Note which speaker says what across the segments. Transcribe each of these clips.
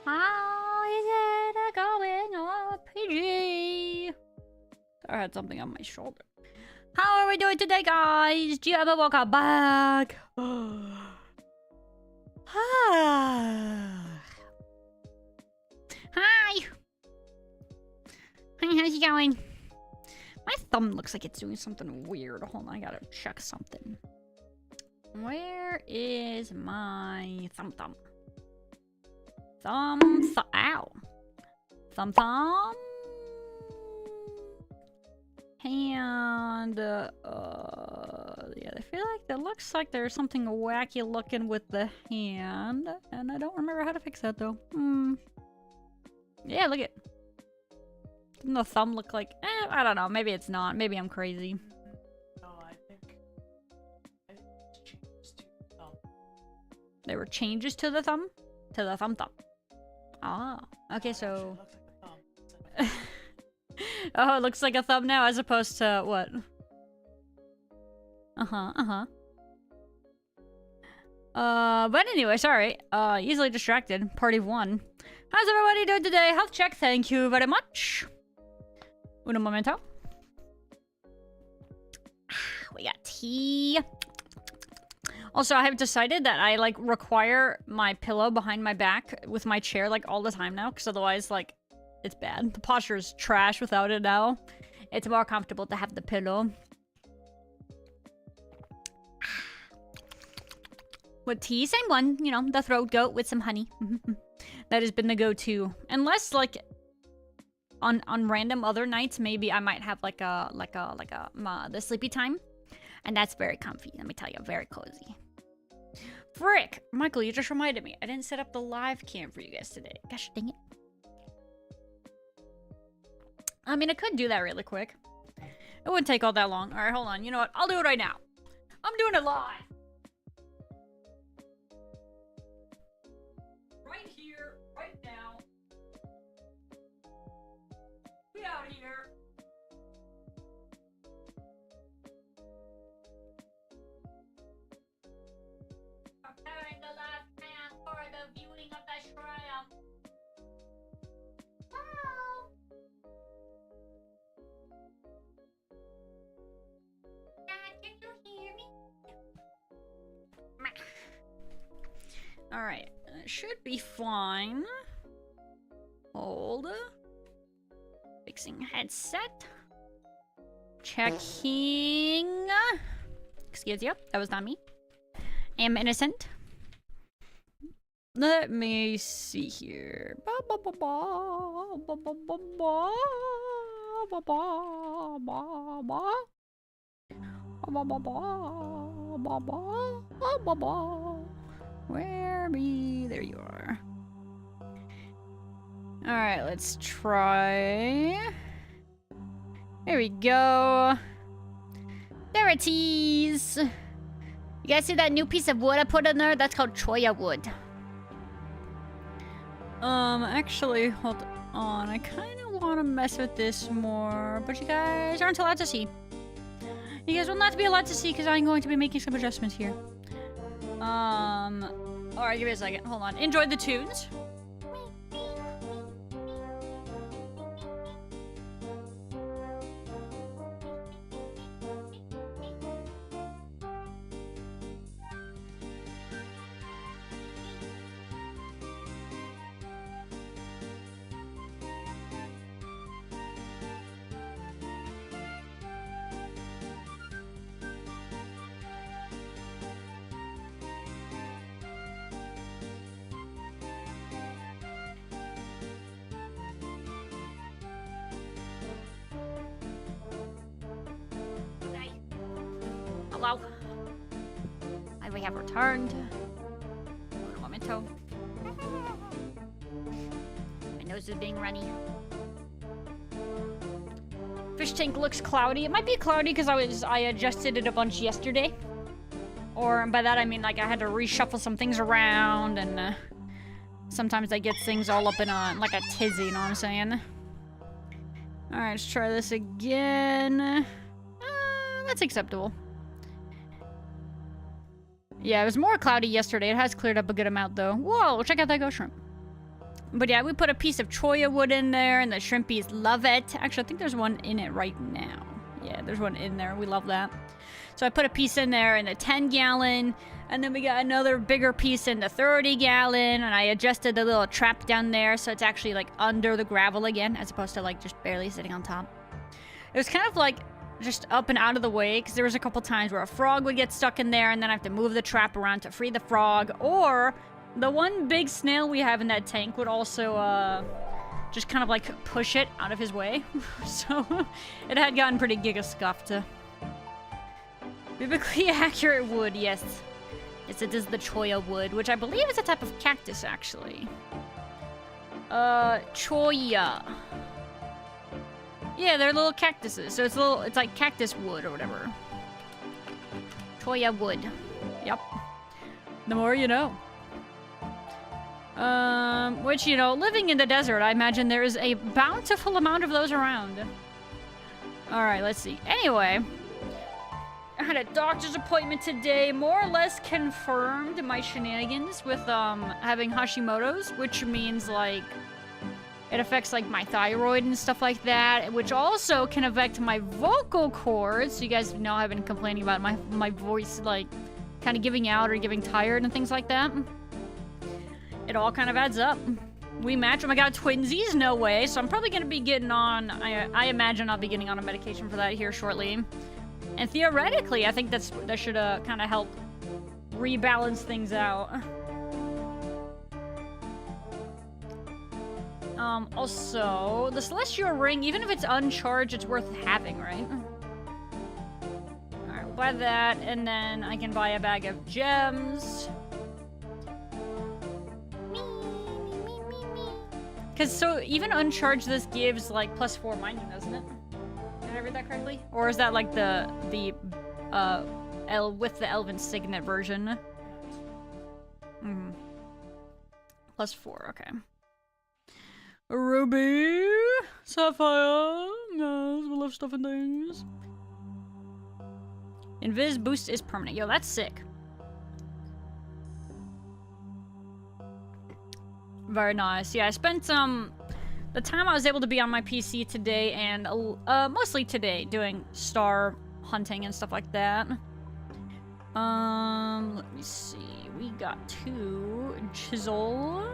Speaker 1: How is it going on, PG? I had something on my shoulder. How are we doing today, guys? Do you ever welcome back? Hi. Hi, how's it going? My thumb looks like it's doing something weird. Hold on, I gotta check something. Where is my thumb? Ow. Thumb. And, yeah, I feel like it looks like there's something wacky looking with the hand. And I don't remember how to fix that, though. Yeah, look at it. Doesn't the thumb look like... I don't know. Maybe it's not. Maybe I'm crazy.
Speaker 2: No, I think it's changes to the thumb.
Speaker 1: There were changes to the thumb? To the thumb. Ah. Okay, so... Oh, it looks like a thumb now as opposed to what? But anyway, sorry. Easily distracted. Party of one. How's everybody doing today? Health check, thank you very much. Un momento. We got tea. Also, I have decided that I, like, require my pillow behind my back with my chair, like, all the time now. Because otherwise, like, it's bad. The posture is trash without it now. It's more comfortable to have the pillow. With tea, same one. You know, the throat goat with some honey. That has been the go-to. Unless, like, on random other nights, maybe I might have, like, the sleepy time. And that's very comfy, let me tell you. Very cozy. Frick! Michael, you just reminded me. I didn't set up the live cam for you guys today. Gosh dang it. I mean, I could do that really quick. It wouldn't take all that long. Alright, hold on. You know what? I'll do it right now. I'm doing it live! Right here, right now. We out here. Preparing the last man for the viewing of the shrimp. Wow. Dad, can you hear me? Alright, it should be fine. Hold. Fixing headset. Checking. Excuse you, that was not me. Am innocent. Let me see here. Where be? There you are. Alright, let's try. There we go. There it is. You guys see that new piece of wood I put in there? That's called choya wood. Actually, hold on. I kind of want to mess with this more, but you guys aren't allowed to see. You guys will not be allowed to see because I'm going to be making some adjustments here. Alright, give me a second. Hold on. Enjoy the tunes. Hello. We have returned. Un momento. My nose is being runny. Fish tank looks cloudy. It might be cloudy because I adjusted it a bunch yesterday. Or by that I mean like I had to reshuffle some things around and sometimes I get things all up in like a tizzy, you know what I'm saying? Alright, let's try this again. That's acceptable. Yeah, it was more cloudy yesterday. It has cleared up a good amount, though. Whoa, check out that ghost shrimp. But yeah, we put a piece of choya wood in there, and the shrimpies love it. Actually, I think there's one in it right now. Yeah, there's one in there. We love that. So I put a piece in there in the 10-gallon, and then we got another bigger piece in the 30-gallon, and I adjusted the little trap down there so it's actually like under the gravel again, as opposed to like just barely sitting on top. It was kind of like just up and out of the way, because there was a couple times where a frog would get stuck in there, and then I have to move the trap around to free the frog, or the one big snail we have in that tank would also just kind of like push it out of his way. So it had gotten pretty giga-scuffed. Biblically accurate wood, yes. Yes, it is the choya wood, which I believe is a type of cactus, actually. Choya. Yeah, they're little cactuses, so it's like cactus wood or whatever. Choya wood. Yep. The more you know. Which, you know, living in the desert, I imagine there is a bountiful amount of those around. Alright, let's see. Anyway, I had a doctor's appointment today, more or less confirmed my shenanigans with, having Hashimoto's, which means, like, it affects, like, my thyroid and stuff like that, which also can affect my vocal cords. So you guys know I've been complaining about my voice, like, kind of giving out or getting tired and things like that. It all kind of adds up. We match. Oh my god, twinsies? No way. So I'm probably going to be getting on... I imagine I'll be getting on a medication for that here shortly. And theoretically, I think that should kind of help rebalance things out. Also, the Celestial Ring, even if it's uncharged, it's worth having, right? Alright, we'll buy that, and then I can buy a bag of gems. Because, so, even uncharged, this gives, like, +4 mining, doesn't it? Did I read that correctly? Or is that, like, with the Elven Signet version? Mm-hmm. +4, okay. Ruby! Sapphire! Yes, we love stuff and things. Invis boost is permanent. Yo, that's sick. Very nice. Yeah, I spent the time I was able to be on my PC today and mostly today doing star hunting and stuff like that. Let me see. We got 2 chisel.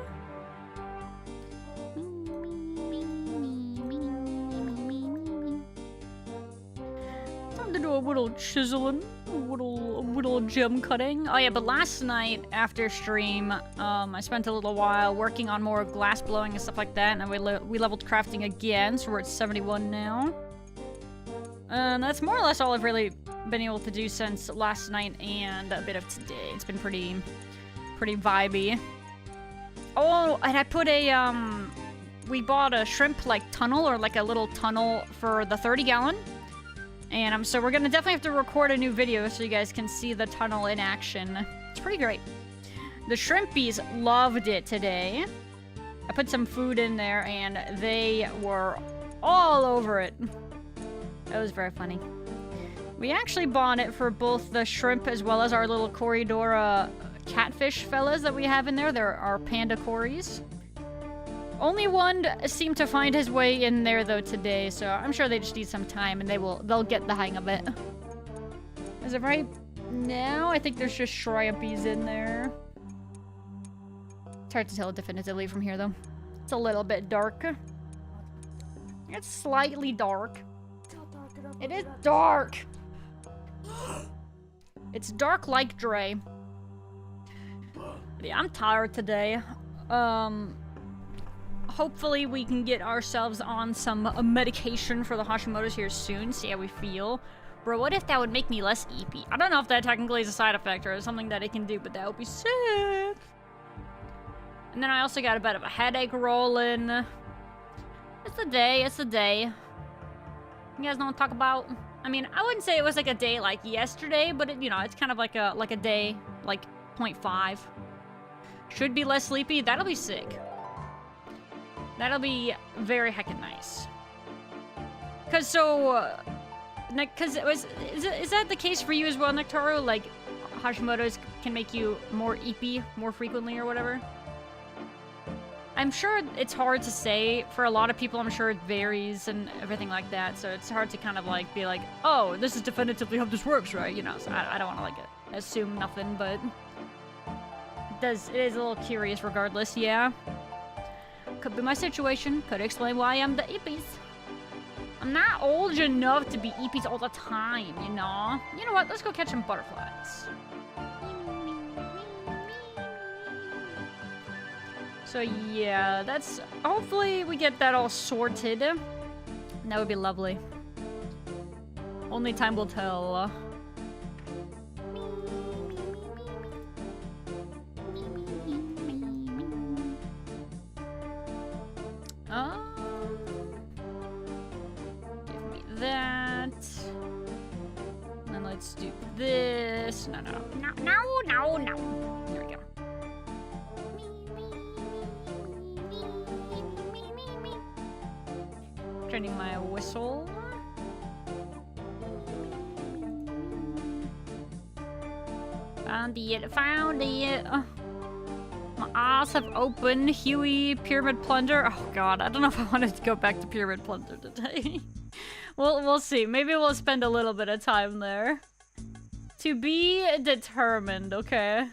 Speaker 1: Time to do a little chiseling. A little gem cutting. Oh yeah, but last night after stream, I spent a little while working on more glass blowing and stuff like that, and we leveled crafting again, so we're at 71 now. And that's more or less all I've really been able to do since last night and a bit of today. It's been pretty vibey. Oh, and I put a we bought a shrimp like tunnel, or like a little tunnel for the 30-gallon. And so we're gonna definitely have to record a new video so you guys can see the tunnel in action. It's pretty great. The shrimpies loved it today. I put some food in there and they were all over it. That was very funny. We actually bought it for both the shrimp as well as our little Corridora catfish fellas that we have in there. They're our panda cories. Only one seemed to find his way in there though today, so I'm sure they just need some time and they'll get the hang of it. As of right now, I think there's just shrimpies in there. It's hard to tell definitively from here though. It's a little bit dark. It's slightly dark. It is dark. It's dark like Dre. But yeah, I'm tired today. Hopefully we can get ourselves on some medication for the Hashimoto's here soon, see how we feel. Bro, what if that would make me less eepy? I don't know if that technically is a side effect or something that it can do, but that would be sick. And then I also got a bit of a headache rolling. It's a day, it's a day. You guys know what I'm talking about? I mean, I wouldn't say it was like a day like yesterday, but it, you know, it's kind of like a day, like 0.5. Should be less sleepy, that'll be sick. That'll be very heckin' nice. Cause so, cause is that the case for you as well, Nectaro? Like, Hashimoto's can make you more eepy more frequently or whatever? I'm sure it's hard to say. For a lot of people, I'm sure it varies and everything like that. So it's hard to kind of like be like, oh, this is definitively how this works, right? You know, so I don't want to like assume nothing, but it is a little curious regardless, yeah. Could be my situation. Could explain why I'm the EPs. I'm not old enough to be EPs all the time, you know? You know what? Let's go catch some butterflies. So yeah, that's... Hopefully we get that all sorted. That would be lovely. Only time will tell. Give me that. And then let's do this. No. There we go. Turning my whistle. Found it. My eyes have opened. Huey, Pyramid Plunder. Oh god, I don't know if I wanted to go back to Pyramid Plunder today. We'll see. Maybe we'll spend a little bit of time there. To be determined, okay.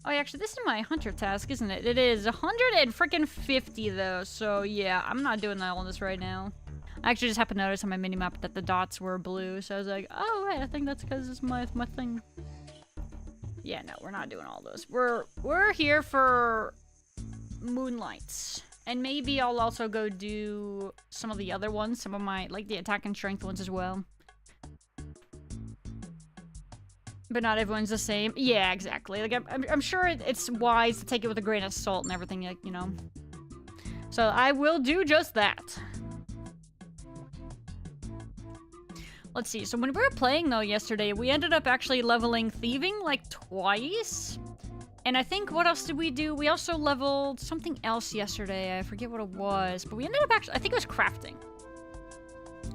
Speaker 1: Oh, actually, this is my hunter task, isn't it? It is 150 though, so yeah, I'm not doing that on this right now. I actually just happened to notice on my minimap that the dots were blue, so I was like, oh wait, I think that's because it's my thing. Yeah, no, we're not doing all those. We're here for Moonlights. And maybe I'll also go do some of the other ones, some of my, like the attack and strength ones as well. But not everyone's the same. Yeah, exactly. Like, I'm sure it's wise to take it with a grain of salt and everything, like, you know. So I will do just that. Let's see. So when we were playing, though, yesterday, we ended up actually leveling thieving, like, twice. And I think, what else did we do? We also leveled something else yesterday. I forget what it was. But we ended up actually... I think it was crafting.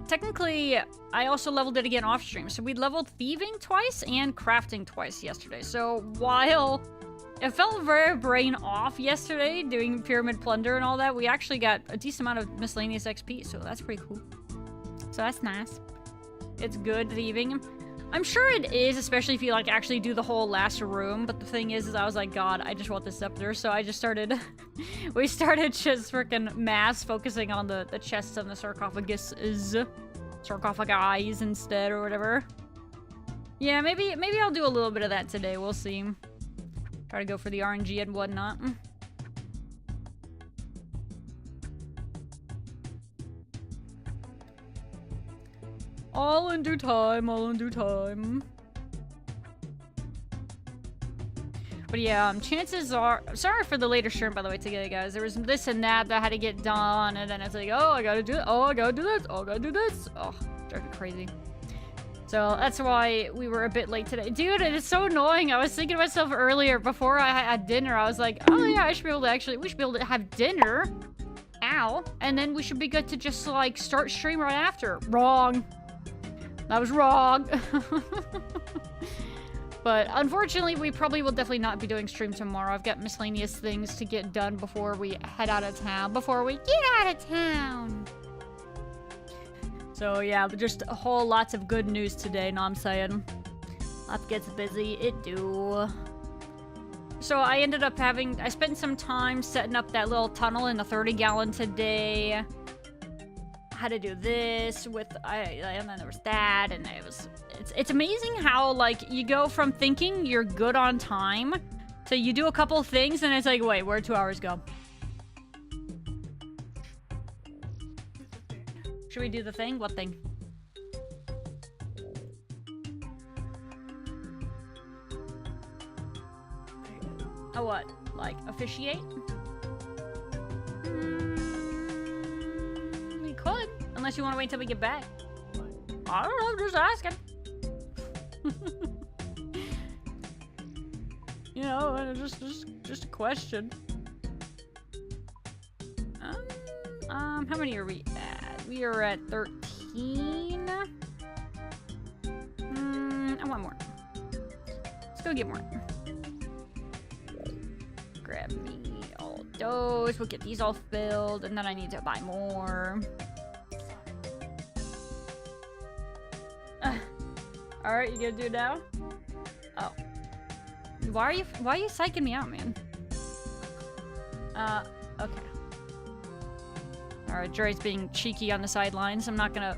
Speaker 1: Technically, I also leveled it again off stream. So we leveled thieving twice and crafting twice yesterday. So while it felt very brain off yesterday doing pyramid plunder and all that, we actually got a decent amount of miscellaneous XP. So that's pretty cool. So that's nice. It's good thieving. I'm sure it is, especially if you like actually do the whole last room. But the thing is I was like, God, I just want the scepter. So I just started, we started just freaking mass focusing on the chests and the sarcophaguses, sarcophagi instead or whatever. Yeah, maybe I'll do a little bit of that today. We'll see. Try to go for the RNG and whatnot. All in due time, all in due time. But yeah, chances are... Sorry for the later stream, by the way, today, guys. There was this and that I had to get done, and then it's like, oh, I gotta do it. Oh, I gotta do this. Oh, I gotta do this. Oh, drive me crazy. So that's why we were a bit late today. Dude, it is so annoying. I was thinking to myself earlier, before I had dinner, I was like, oh yeah, we should be able to have dinner. Ow. And then we should be good to just, like, start stream right after. Wrong. I was wrong. But unfortunately, we probably will definitely not be doing stream tomorrow. I've got miscellaneous things to get done before we head out of town. Before we get out of town. So yeah, just a whole lots of good news today, know what I'm saying? Life gets busy, it do. So I ended up I spent some time setting up that little tunnel in the 30-gallon today. How to do this with and then there was that, and it's amazing how like you go from thinking you're good on time to you do a couple things and it's like, wait, where'd 2 hours go? Should we do the thing? What thing? Oh, what? Like officiate? Could, unless you want to wait until we get back. I don't know, just asking. You know, just a question. How many are we at? We are at 13. I want more. Let's go get more. Grab me all those. We'll get these all filled, and then I need to buy more. All right, you gonna do it now? Oh, why are you psyching me out, man? Okay. All right, Dre's being cheeky on the sidelines. I'm not gonna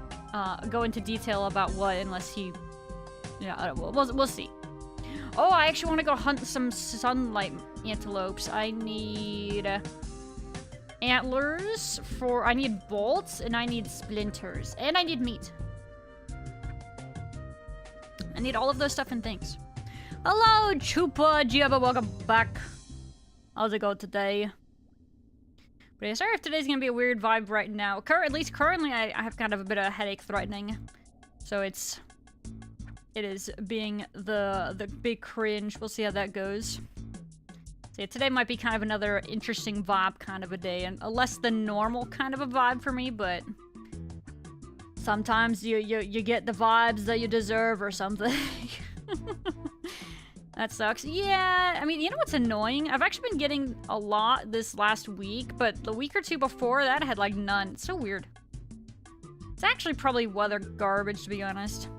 Speaker 1: go into detail about what unless he, yeah, we'll see. Oh, I actually want to go hunt some sunlight antelopes. I need antlers I need bolts, and I need splinters, and I need meat. I need all of those stuff and things. Hello, Chupa Giaba, welcome back. How's it going today? But yeah, sorry if today's gonna be a weird vibe right now. At least currently, I have kind of a bit of a headache threatening. So it is being the big cringe. We'll see how that goes. So yeah, today might be kind of another interesting vibe kind of a day, and a less than normal kind of a vibe for me, but sometimes you get the vibes that you deserve or something. That sucks. Yeah, I mean, you know what's annoying? I've actually been getting a lot this last week, but the week or two before that I had like none. It's so weird. It's actually probably weather garbage, to be honest.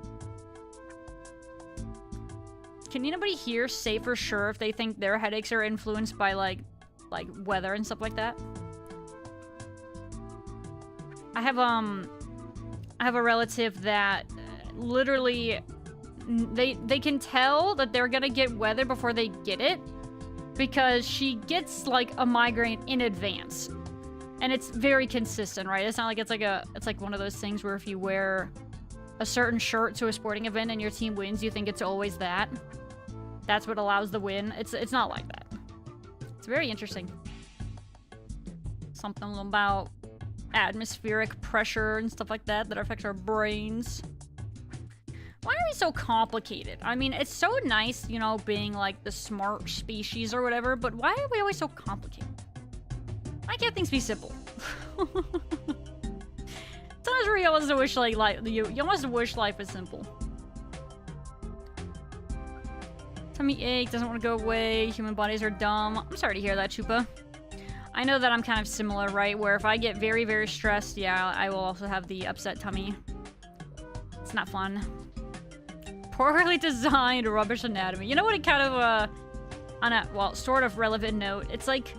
Speaker 1: Can anybody here say for sure if they think their headaches are influenced by like weather and stuff like that? I have a relative that literally they can tell that they're gonna get weather before they get it because she gets like a migraine in advance, and it's very consistent, right? It's not like it's like one of those things where if you wear a certain shirt to a sporting event and your team wins, you think it's always that. That's what allows the win. It's not like that. It's very interesting. Something about atmospheric pressure and stuff like that affects our brains. Why are we so complicated? I mean, it's so nice, you know, being like the smart species or whatever, but why are we always so complicated? Why can't things be simple? Sometimes you almost wish like you almost wish life was simple. Tummy ache, doesn't want to go away. Human bodies are dumb. I'm sorry to hear that, Chupa. I know that I'm kind of similar, right? Where if I get very, very stressed, yeah, I will also have the upset tummy. It's not fun. Poorly designed rubbish anatomy. You know what it kind of, on a, well, sort of relevant note, it's like...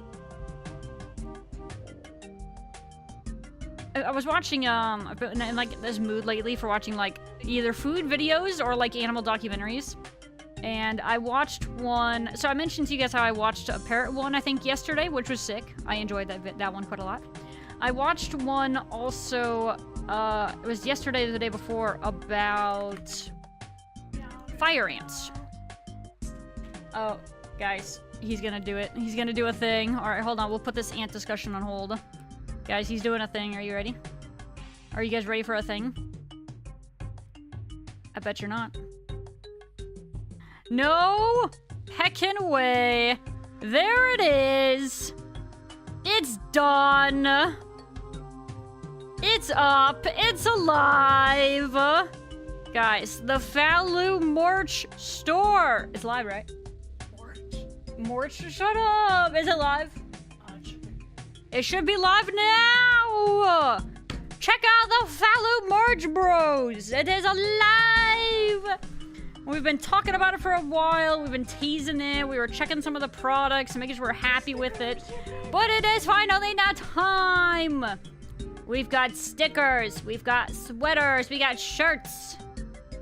Speaker 1: I was watching, I've been in like this mood lately for watching like either food videos or like animal documentaries. And I watched one, so I mentioned to you guys how I watched a parrot one, I think, yesterday, which was sick. I enjoyed that one quite a lot. I watched one also, it was yesterday or the day before, about fire ants. Oh, guys, he's gonna do it. He's gonna do a thing. Alright, hold on, we'll put this ant discussion on hold. Guys, he's doing a thing. Are you ready? Are you guys ready for a thing? I bet you're not. No heckin' way. There it is. It's done. It's up. It's alive. Guys, the Faloo merch store. It's live, right? Merch? Shut up. Is it live? It should be live now. Check out the Faloo merch, bros. It is alive. We've been talking about it for a while. We've been teasing it. We were checking some of the products, making sure we're happy with it. But it is finally now time. We've got stickers. We've got sweaters. We got shirts.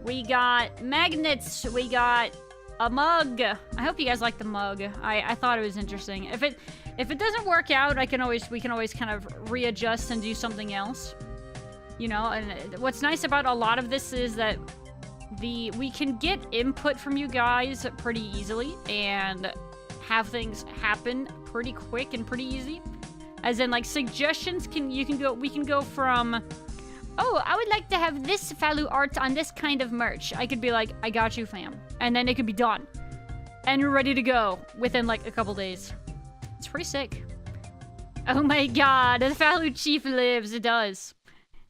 Speaker 1: We got magnets. We got a mug. I hope you guys like the mug. I thought it was interesting. If it doesn't work out, we can always kind of readjust and do something else. You know, and what's nice about a lot of this is that we can get input from you guys pretty easily and have things happen pretty quick and pretty easy. As in, like, suggestions we can go from, oh, I would like to have this Faloo art on this kind of merch. I could be like, I got you, fam. And then it could be done. And you're ready to go within, like, a couple days. It's pretty sick. Oh my god, the Faloo chief lives. It does.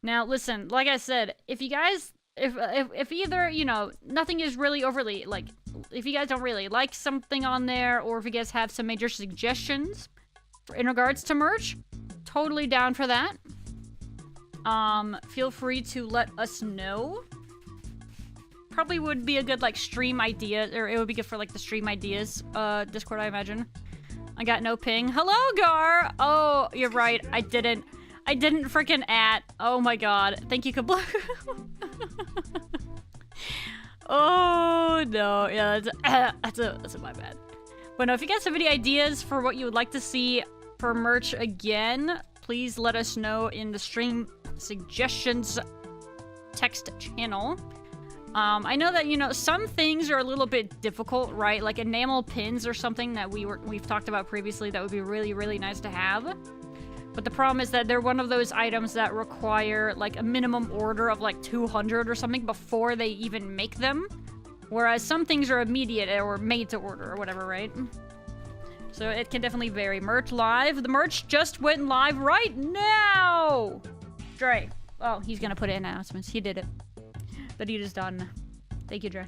Speaker 1: Now, listen, like I said, if you guys... If either, you know, nothing is really overly, like, if you guys don't really like something on there, or if you guys have some major suggestions, in regards to merch, totally down for that. Feel free to let us know. Probably would be a good, like, stream idea, or it would be good for, like, the stream ideas, Discord, I imagine. I got no ping. Hello, Gar! Oh, you're right, I didn't freaking @ oh my god. Thank you, Kablu. Oh, no, yeah, that's a my bad. But no, if you guys have any ideas for what you would like to see for merch again, please let us know in the stream suggestions text channel. I know that, you know, some things are a little bit difficult, right? Like enamel pins or something that we've talked about previously that would be really, really nice to have. But the problem is that they're one of those items that require, like, a minimum order of, like, 200 or something before they even make them. Whereas some things are immediate or made to order or whatever, right? So it can definitely vary. Merch live. The merch just went live right now! Dre. Oh, he's gonna put it in announcements. He did it. The deed is done. Thank you, Dre.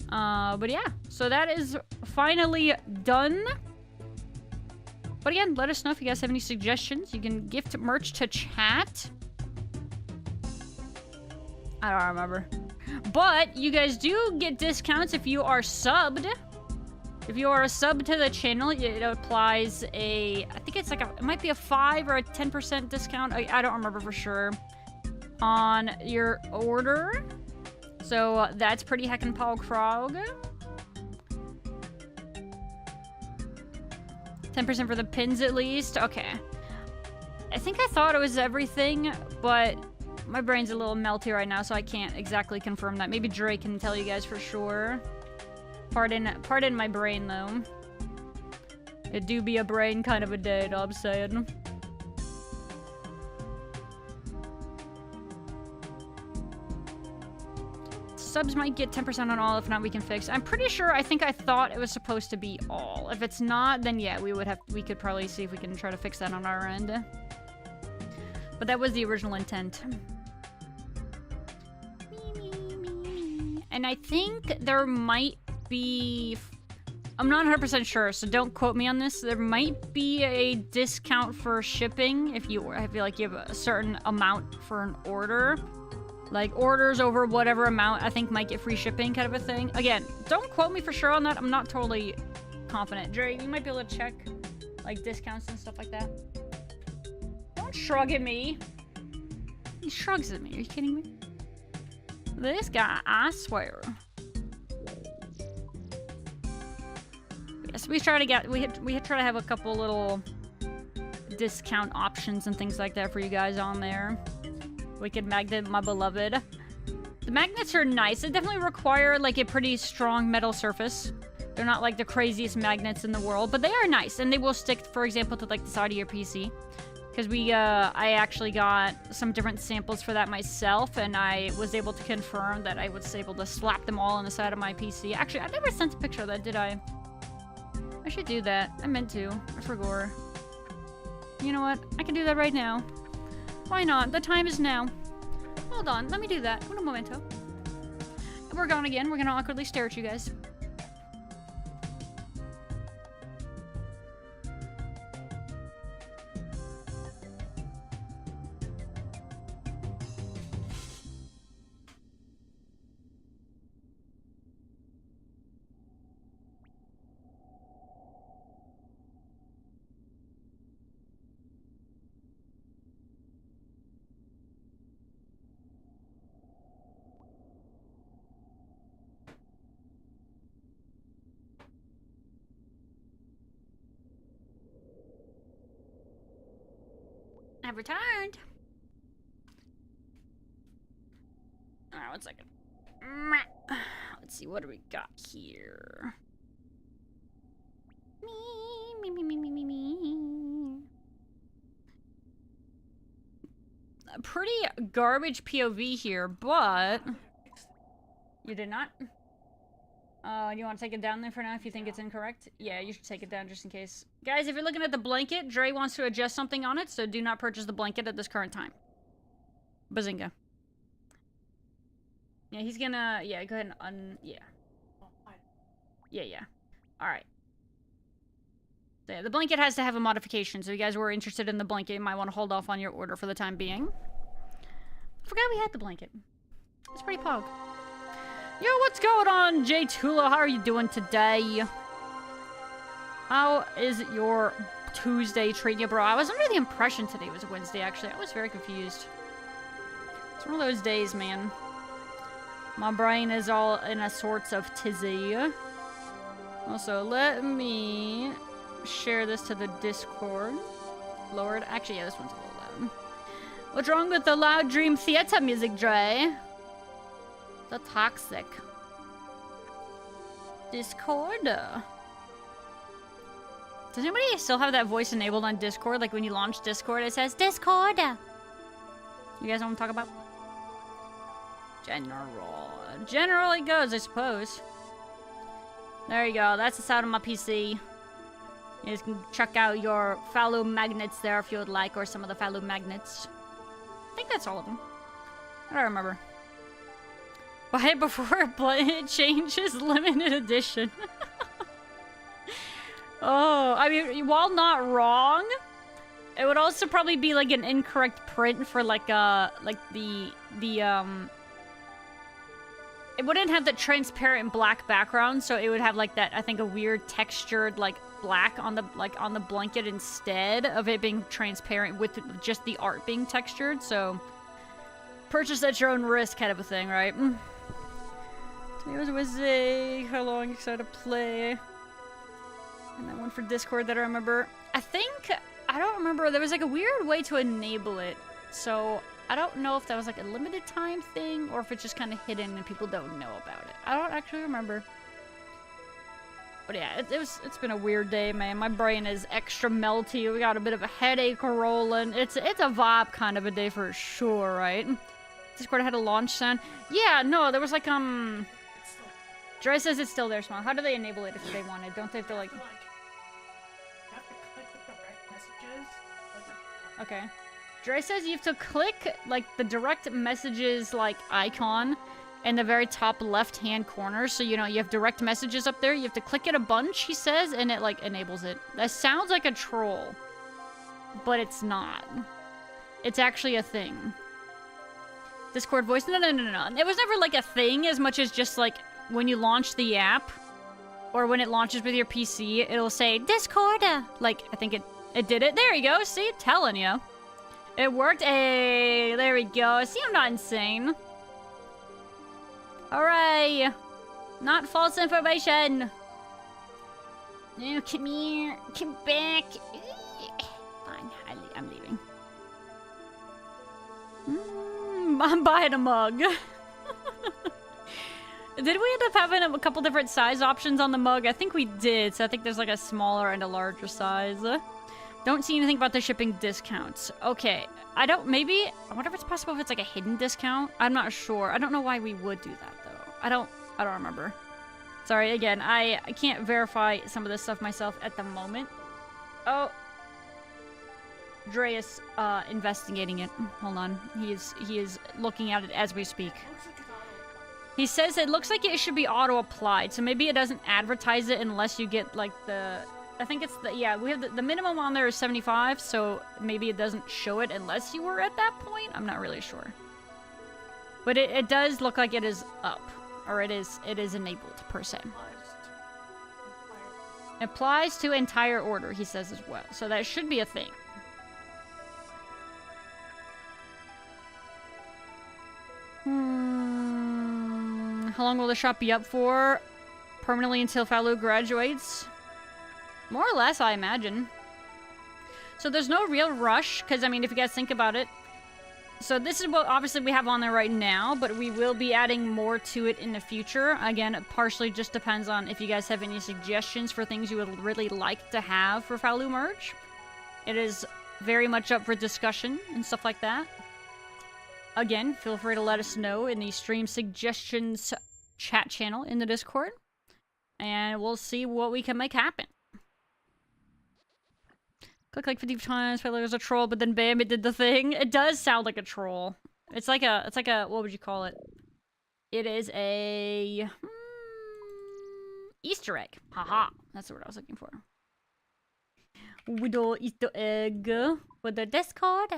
Speaker 1: But yeah. So that is finally done. But again, let us know if you guys have any suggestions. You can gift merch to chat. I don't remember. But you guys do get discounts if you are subbed. If you are a sub to the channel, it applies a... I think it's like it might be a 5 or a 10% discount. I don't remember for sure. On your order. So that's pretty heckin' Paul Krog. 10% for the pins at least. Okay. I think I thought it was everything, but my brain's a little melty right now, so I can't exactly confirm that. Maybe Dre can tell you guys for sure. Pardon my brain, though. It do be a brain kind of a day, I'm saying. Subs might get 10% on all. If not, we can fix. I'm pretty sure. I think I thought it was supposed to be all. If it's not, then yeah, we could probably see if we can try to fix that on our end. But that was the original intent. And I think there might be... I'm not 100% sure, so don't quote me on this. There might be a discount for shipping if you feel like you have a certain amount for an order. Like, orders over whatever amount, I think, might get free shipping kind of a thing. Again, don't quote me for sure on that. I'm not totally confident. Dre, you might be able to check, like, discounts and stuff like that. Don't shrug at me. He shrugs at me. Are you kidding me? This guy, I swear. Yes, we try to get... We try to have a couple little discount options and things like that for you guys on there. Wicked Magnet, my beloved. The magnets are nice. They definitely require, like, a pretty strong metal surface. They're not, like, the craziest magnets in the world, but they are nice. And they will stick, for example, to, like, the side of your PC. Because I actually got some different samples for that myself, and I was able to confirm that I was able to slap them all on the side of my PC. Actually, I never sent a picture of that, did I? I should do that. I meant to. I forgot. You know what? I can do that right now. Why not? The time is now. Hold on, let me do that. Un momento. We're gone again. We're gonna awkwardly stare at you guys. I've returned. Alright, 1 second. Let's see, what do we got here? Me. A pretty garbage POV here, but... You did not? Do you want to take it down there for now if you think it's incorrect? Yeah, you should take it down just in case. Guys, if you're looking at the blanket, Dre wants to adjust something on it, so do not purchase the blanket at this current time. Bazinga. Yeah, he's gonna... Yeah, go ahead and yeah. Yeah. Alright. So yeah, the blanket has to have a modification, so if you guys were interested in the blanket, you might want to hold off on your order for the time being. Forgot we had the blanket. It's pretty pog. Yo, what's going on, Jay Tula? How are you doing today? How is your Tuesday treating you, bro? I was under the impression today was Wednesday, actually. I was very confused. It's one of those days, man. My brain is all in a sorts of tizzy. Also, let me share this to the Discord. Lord. Actually, yeah, this one's a little loud. What's wrong with the loud Dream Theater music, Dre? The toxic. Discord. Does anybody still have that voice enabled on Discord? Like when you launch Discord, it says Discord. You guys know what I'm talking about? General. Generally goes, I suppose. There you go. That's the sound of my PC. You guys can check out your Faloo magnets there if you would like, or some of the Faloo magnets. I think that's all of them. I don't remember. Buy it before it changes, limited edition. Oh, I mean, while not wrong, it would also probably be like an incorrect print for like the it wouldn't have the transparent black background, so it would have like that, I think, a weird textured like black on the blanket instead of it being transparent with just the art being textured. So purchase at your own risk kind of a thing, right? Today was Wednesday. How long excited to play? And that one for Discord that I remember. I don't remember. There was like a weird way to enable it. So I don't know if that was like a limited time thing or if it's just kind of hidden and people don't know about it. I don't actually remember. But yeah, it's been a weird day, man. My brain is extra melty. We got a bit of a headache rolling. It's a vibe kind of a day for sure, right? Discord had a launch sound. Yeah, no, there was like Dre says it's still there, Smile. How do they enable it if they wanted? Don't they have to like... Okay. Dre says you have to click like the direct messages like icon in the very top left-hand corner. So, you know, you have direct messages up there. You have to click it a bunch, he says, and it like enables it. That sounds like a troll, but it's not. It's actually a thing. Discord voice? No. It was never like a thing as much as just like when you launch the app or when it launches with your PC, it'll say Discord. Like, I think it did it. There you go. See? Telling you. It worked. Hey, there we go. See, I'm not insane. Hooray. Not false information. No, come here. Come back. Fine. I'm leaving. I'm buying a mug. Did we end up having a couple different size options on the mug? I think we did. So I think there's like a smaller and a larger size. Don't see anything about the shipping discounts. Okay. I wonder if it's possible if it's like a hidden discount. I'm not sure. I don't know why we would do that though. I don't remember. Sorry, again, I can't verify some of this stuff myself at the moment. Oh. Dre is investigating it. Hold on. He is looking at it as we speak. He says it looks like it should be auto-applied, so maybe it doesn't advertise it unless you get, like, I think it's yeah, we have the minimum on there is 75, so maybe it doesn't show it unless you were at that point? I'm not really sure. But it does look like it is up, or it is enabled, per se. Applies to entire order, he says as well, so that should be a thing. How long will the shop be up for? Permanently until Faloo graduates? More or less, I imagine. So there's no real rush, because, I mean, if you guys think about it. So this is what, obviously, we have on there right now, but we will be adding more to it in the future. Again, it partially just depends on if you guys have any suggestions for things you would really like to have for Faloo merch. It is very much up for discussion and stuff like that. Again, feel free to let us know in the stream suggestions chat channel in the Discord. And we'll see what we can make happen. Click like 50 times, felt like it was a troll, but then bam, it did the thing. It does sound like a troll. It's like a, what would you call it? It is a Easter egg. Haha. That's the word I was looking for. Widow Easter egg with the Discord.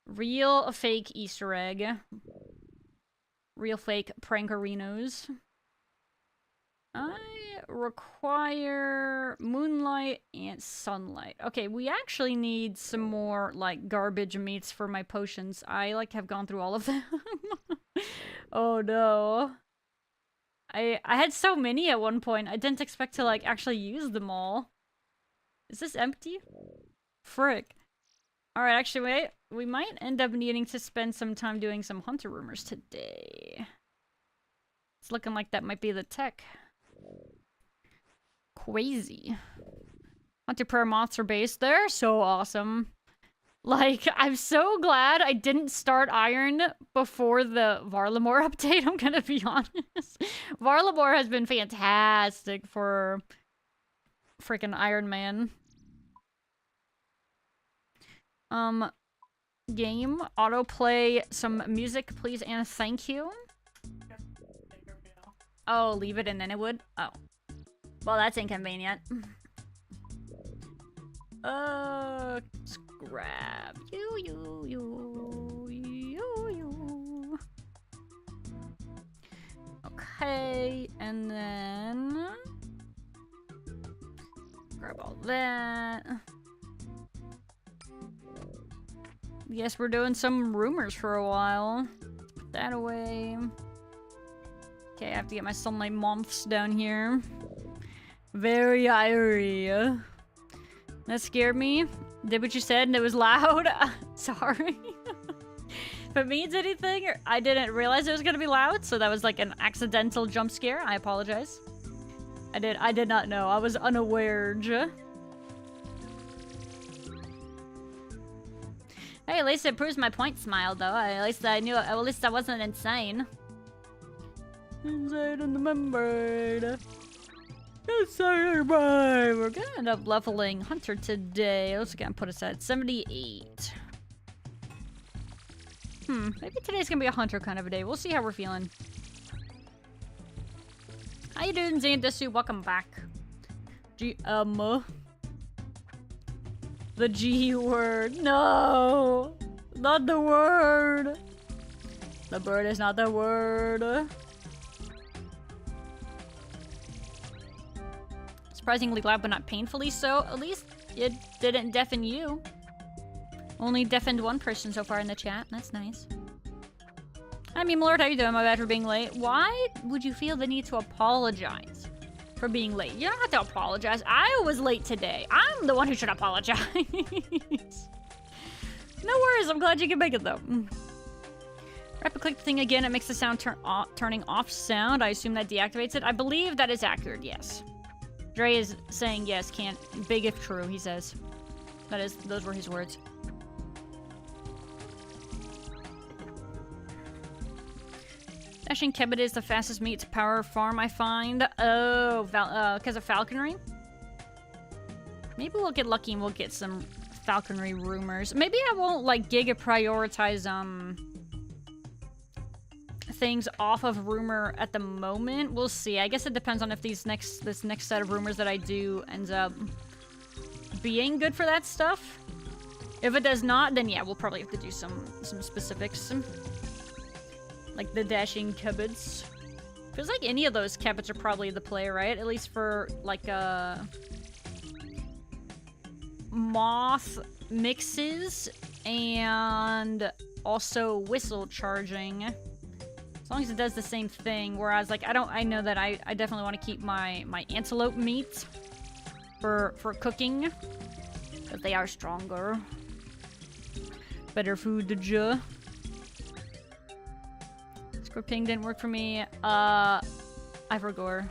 Speaker 1: Real fake Easter egg. Real fake prankerinos. I require moonlight and sunlight. Okay, we actually need some more, like, garbage meats for my potions. I, like, have gone through all of them. Oh, no. I had so many at one point. I didn't expect to, like, actually use them all. Is this empty? Frick. Alright, actually, wait. We might end up needing to spend some time doing some hunter rumors today. It's looking like that might be the tech. Crazy. Hunter prayer monster base. They're so awesome. Like, I'm so glad I didn't start Iron before the Varlamore update, I'm gonna be honest. Varlamore has been fantastic for freaking Iron Man. Game, autoplay some music, please, and thank you. Oh, leave it and then it would? Oh. Well, that's inconvenient. Scrap. You. Okay, and then... grab all that. Yes, we're doing some rumors for a while. Put that away. Okay, I have to get my sunlight months down here. Very irie. That scared me. Did what you said and it was loud. Sorry. If it means anything, I didn't realize it was gonna be loud, so that was like an accidental jump scare. I apologize. I did not know. I was unaware. Hey, at least it proves my point smile, though. At least I knew. At least I wasn't insane. Insane in the membrane. Insane brain. We're gonna end up leveling Hunter today. What's gonna put us at 78? Maybe today's gonna be a Hunter kind of a day. We'll see how we're feeling. How you doing, Zandasu? Welcome back. The G word. No! Not the word! The bird is not the word. Surprisingly loud, but not painfully so. At least it didn't deafen you. Only deafened one person so far in the chat. That's nice. I mean, Lord, how you doing? My bad for being late. Why would you feel the need to apologize for being late? You don't have to apologize. I was late today. I'm the one who should apologize. No worries. I'm glad you can make it, though. Rapid click the thing again. It makes the sound turning off sound. I assume that deactivates it. I believe that is accurate, yes. Dre is saying yes, can't. Big if true, he says. Those were his words. Dashing Kebbit is the fastest meat to power farm I find. Oh, because of falconry? Maybe we'll get lucky and we'll get some falconry rumors. Maybe I won't, like, giga prioritize, things off of rumor at the moment. We'll see. I guess it depends on if this next set of rumors that I do ends up being good for that stuff. If it does not, then yeah, we'll probably have to do some specifics. Like the dashing Kebbits. Feels like any of those Kebbits are probably the play, right? At least for, like, moth mixes and also whistle charging. As long as it does the same thing. Whereas, like, I know that I definitely want to keep my antelope meat for cooking. But they are stronger. Better food to ja. Ping didn't work for me. I forgot.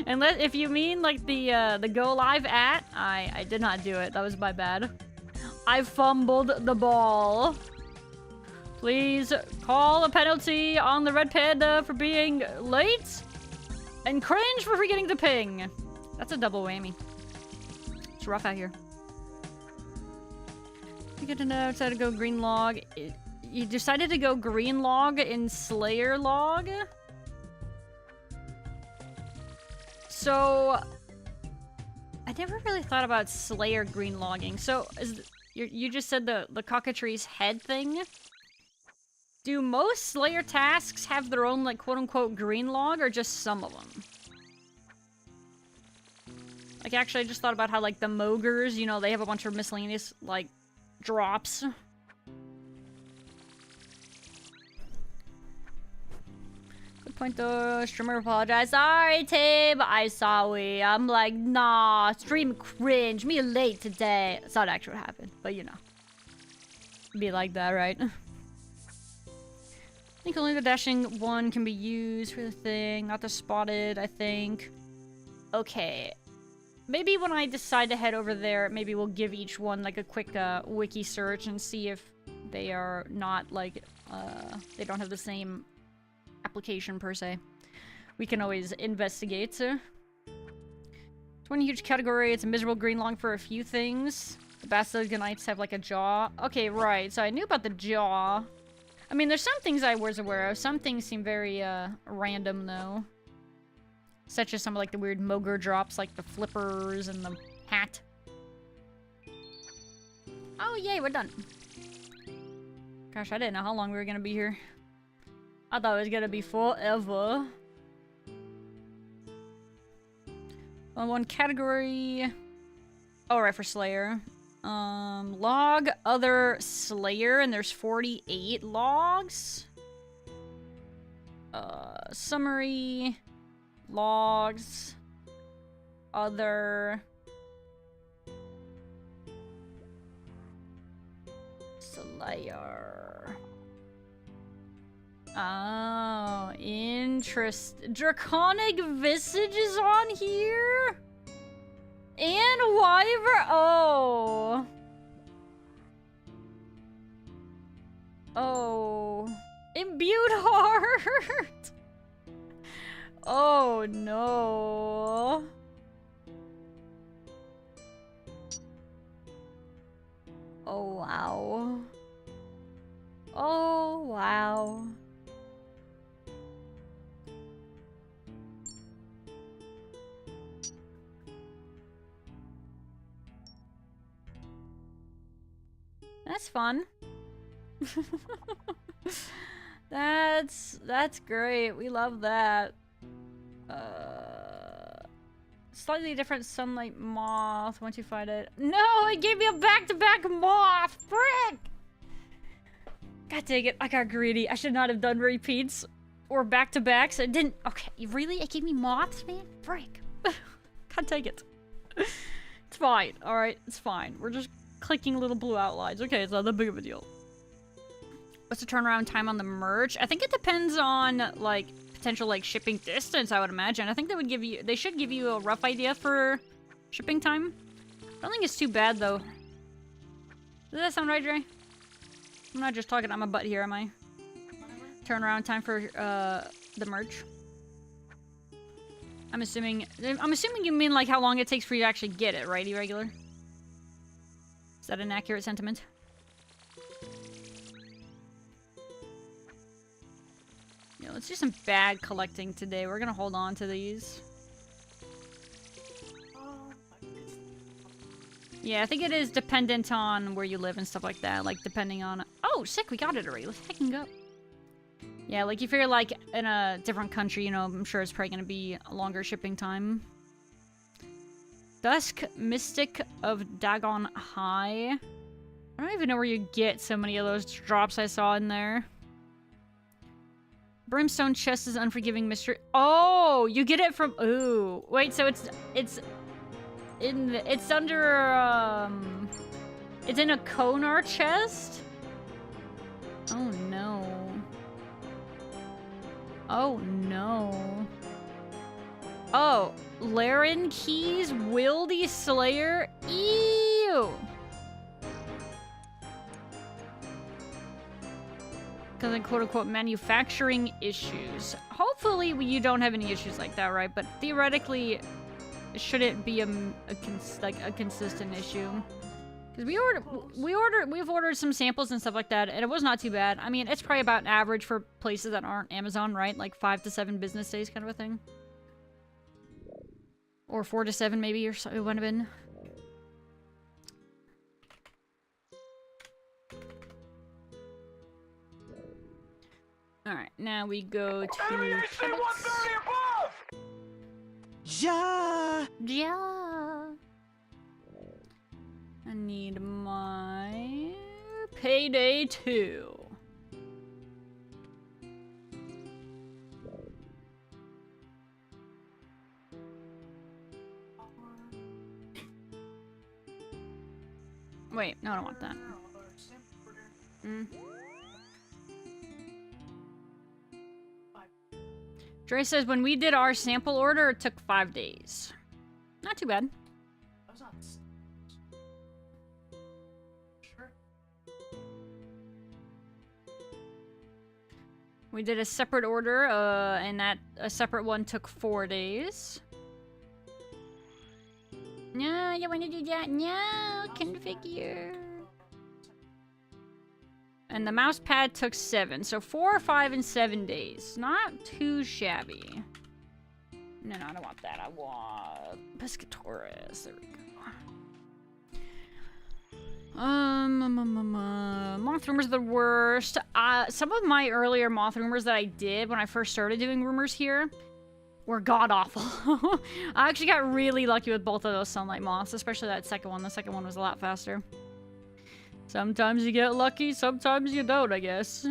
Speaker 1: Unless if you mean like the go live at, I did not do it. That was my bad. I fumbled the ball. Please call a penalty on the Red Panda for being late and cringe for forgetting to ping. That's a double whammy. It's rough out here. You get to know how to go green log. You decided to go green log in Slayer log? So, never really thought about Slayer green logging. So, you just said the cockatrice head thing? Do most Slayer tasks have their own, like, quote-unquote green log, or just some of them? Like, actually, I just thought about how, like, the Mogers, you know, they have a bunch of miscellaneous, like, drops. Good point, though. Streamer apologized. Sorry, Tib. I sorry. I'm like, nah, stream cringe. Me late today. It's not actually what happened, but, you know. Be like that, right? I think only the dashing one can be used for the thing, not the spotted, I think. Okay. Maybe when I decide to head over there, maybe we'll give each one, like, a quick, wiki search and see if they are not, like, they don't have the same application, per se. We can always investigate. It's one huge category. It's a miserable green log for a few things. The Basilica Knights have, like, a jaw. Okay, right. So I knew about the jaw. I mean, there's some things I was aware of. Some things seem very, random, though. Such as some of, like, the weird Moger drops, like the flippers and the hat. Oh, yay, we're done. Gosh, I didn't know how long we were gonna be here. I thought it was gonna be forever. On one category... Oh, right, for Slayer. Log other Slayer, and there's 48 logs. Summary, logs, other Slayer. Oh, interest. Draconic Visage is on here? And Wyver. Oh. Oh. Imbued Heart. Oh no. Oh wow. Oh wow. That's fun. That's great. We love that. Slightly different sunlight moth once you find it. No, it gave me a back-to-back moth. Frick! God dang it, I got greedy. I should not have done repeats or back-to-backs. I didn't. Okay, really? It gave me moths, man? Frick. Can't take it. It's fine. Alright, it's fine. We're just clicking little blue outlines. Okay, it's not that big of a deal. What's the turnaround time on the merch? I think it depends on, like, potential, like, shipping distance, I would imagine. I think they would give you... They should give you a rough idea for shipping time. I don't think it's too bad, though. Does that sound right, Dre? I'm not just talking on my butt here, am I? Turnaround time for, the merch. I'm assuming you mean, like, how long it takes for you to actually get it, right, Irregular? Is that an accurate sentiment? Yeah, let's do some bag collecting today. We're gonna hold on to these. Yeah, I think it is dependent on where you live and stuff like that. Like, depending on... Oh, sick, we got it already. Let's heck and go. Yeah, like, if you're, like, in a different country, you know, I'm sure it's probably gonna be a longer shipping time. Dusk Mystic of Dagon High. I don't even know where you get so many of those drops I saw in there. Brimstone Chest is Unforgiving Mystery. Oh, you get it from... Ooh. Wait, so it's in the... It's under, It's in a Konar chest? Oh, no. Oh, no. Oh, Laren Keys, Wildy Slayer? Ew! Because of quote-unquote manufacturing issues. Hopefully you don't have any issues like that, right? But theoretically, it shouldn't be a consistent issue. Because we've ordered some samples and stuff like that, and it was not too bad. I mean, it's probably about average for places that aren't Amazon, right? Like 5 to 7 business days kind of a thing. Or 4 to 7 maybe, or so it would have been. Alright, now we go to
Speaker 3: Ja!
Speaker 1: Yeah. I need my payday 2. Wait, no, I don't want that. Dre says when we did our sample order, it took 5 days. Not too bad.
Speaker 2: That's not sure.
Speaker 1: We did a separate order, and that a separate one took 4 days. No, you want to do that? No, configure. And the mouse pad took 7, so 4, 5, and 7 days. Not too shabby. No, I don't want that. I want Pescatores. There we go. Moth rumors are the worst. Some of my earlier moth rumors that I did when I first started doing rumors here were god-awful. I actually got really lucky with both of those sunlight moths, especially that second one. The second one was a lot faster. Sometimes you get lucky, sometimes you don't, I guess.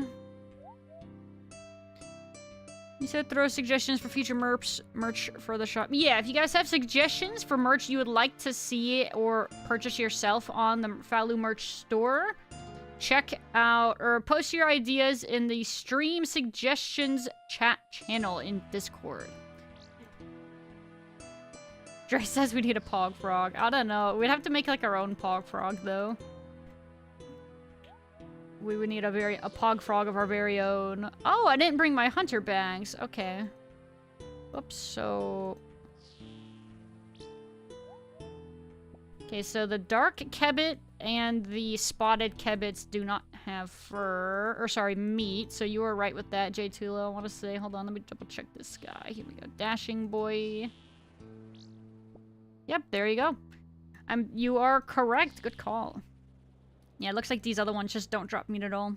Speaker 1: You said throw suggestions for future merch for the shop. Yeah, if you guys have suggestions for merch you would like to see or purchase yourself on the Faloo merch store, check out or post your ideas in the stream suggestions chat channel in Discord. Dre says we need a pog frog. I don't know. We'd have to make like our own pog frog though. We would need a pog frog of our very own. Oh, I didn't bring my hunter bags. Okay. Oops, so... Okay, so the dark kebbit and the spotted kebbits do not have fur. Or, sorry, meat. So you were right with that, J Tulo. I want to say, hold on, let me double check this guy. Here we go. Dashing boy. Yep, there you go. You are correct. Good call. Yeah, it looks like these other ones just don't drop meat at all.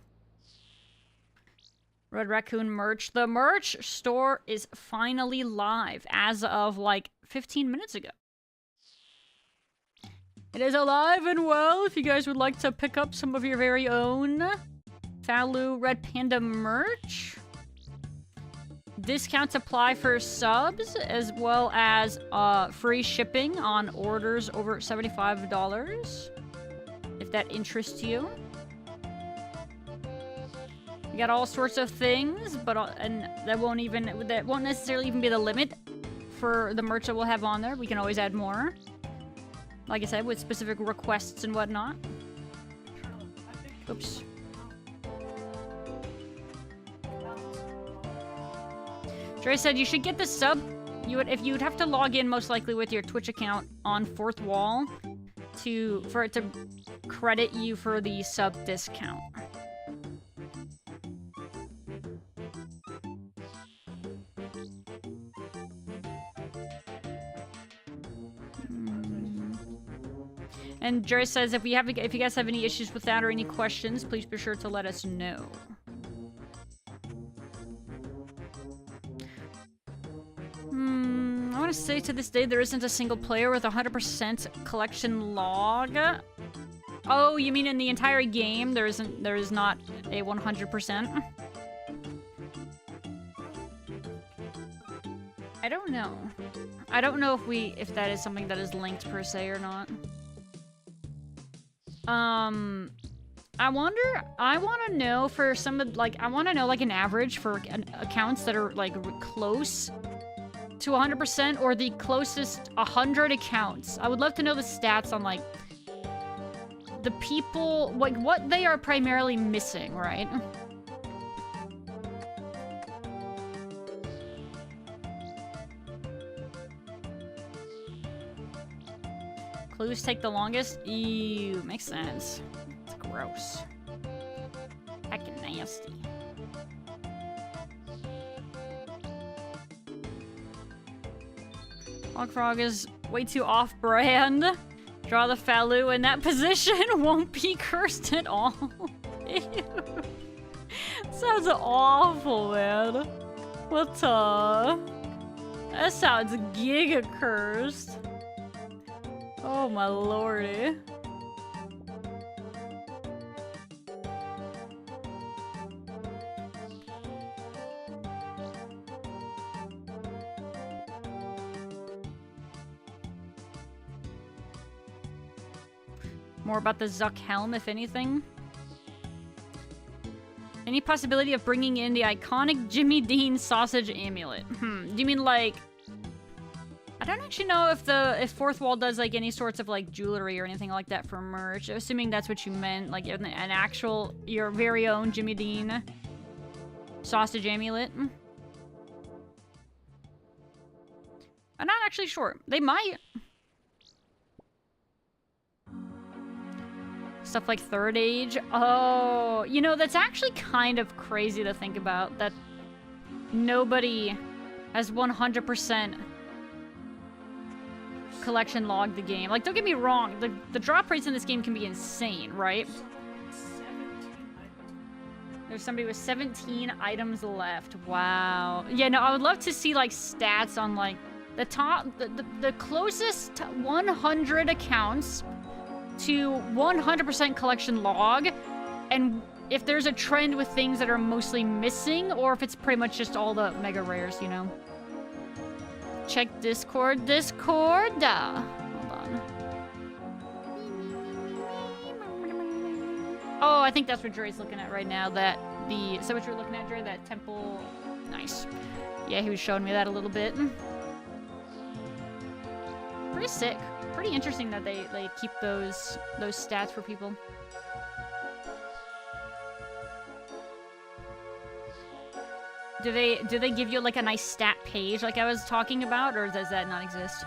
Speaker 1: Red Raccoon merch. The merch store is finally live as of like 15 minutes ago. It is alive and well if you guys would like to pick up some of your very own Faloo Red Panda merch. Discounts apply for subs as well as free shipping on orders over $75. If that interests you. We got all sorts of things, but and that won't necessarily even be the limit for the merch that we'll have on there. We can always add more. Like I said, with specific requests and whatnot. Oops. Dre said you should get the sub. If you'd have to log in most likely with your Twitch account on Fourth Wall for it to credit you for the sub discount. And Jerry says if you guys have any issues with that or any questions, please be sure to let us know. I want to say to this day there isn't a single player with 100% collection log. Oh, you mean in the entire game there is not a 100%? I don't know. I don't know if that is something that is linked per se or not. I want to know for some of I want to know like an average for accounts that are like close to 100% or the closest 100 accounts. I would love to know the stats on like the people, like what they are primarily missing, right? Clues take the longest? Ew, makes sense. It's gross. Heckin' nasty. Frog is way too off-brand. Draw the Faloo in that position won't be cursed at all. Ew. Sounds awful, man. What the? That sounds giga cursed. Oh my lordy. More about the Zuck helm, if anything. Any possibility of bringing in the iconic Jimmy Dean sausage amulet? Do you mean like... I don't actually know if Fourth Wall does like any sorts of like jewelry or anything like that for merch. Assuming that's what you meant, like an actual, your very own Jimmy Dean sausage amulet. I'm not actually sure. They might. Stuff like Third Age. Oh, you know, that's actually kind of crazy to think about. That nobody has 100% collection logged the game. Like, don't get me wrong. The drop rates in this game can be insane, right? There's somebody with 17 items left. Wow. Yeah, no, I would love to see, like, stats on, like, the top... The closest 100 accounts to 100% collection log, and if there's a trend with things that are mostly missing, or if it's pretty much just all the mega rares, you know. Check Discord. Discord! Hold on. Oh, I think that's what Dre's looking at right now. Is that what you're looking at, Dre? That temple? Nice. Yeah, he was showing me that a little bit. Pretty sick. Pretty interesting that they keep those stats for people. Do they give you like a nice stat page like I was talking about, or does that not exist?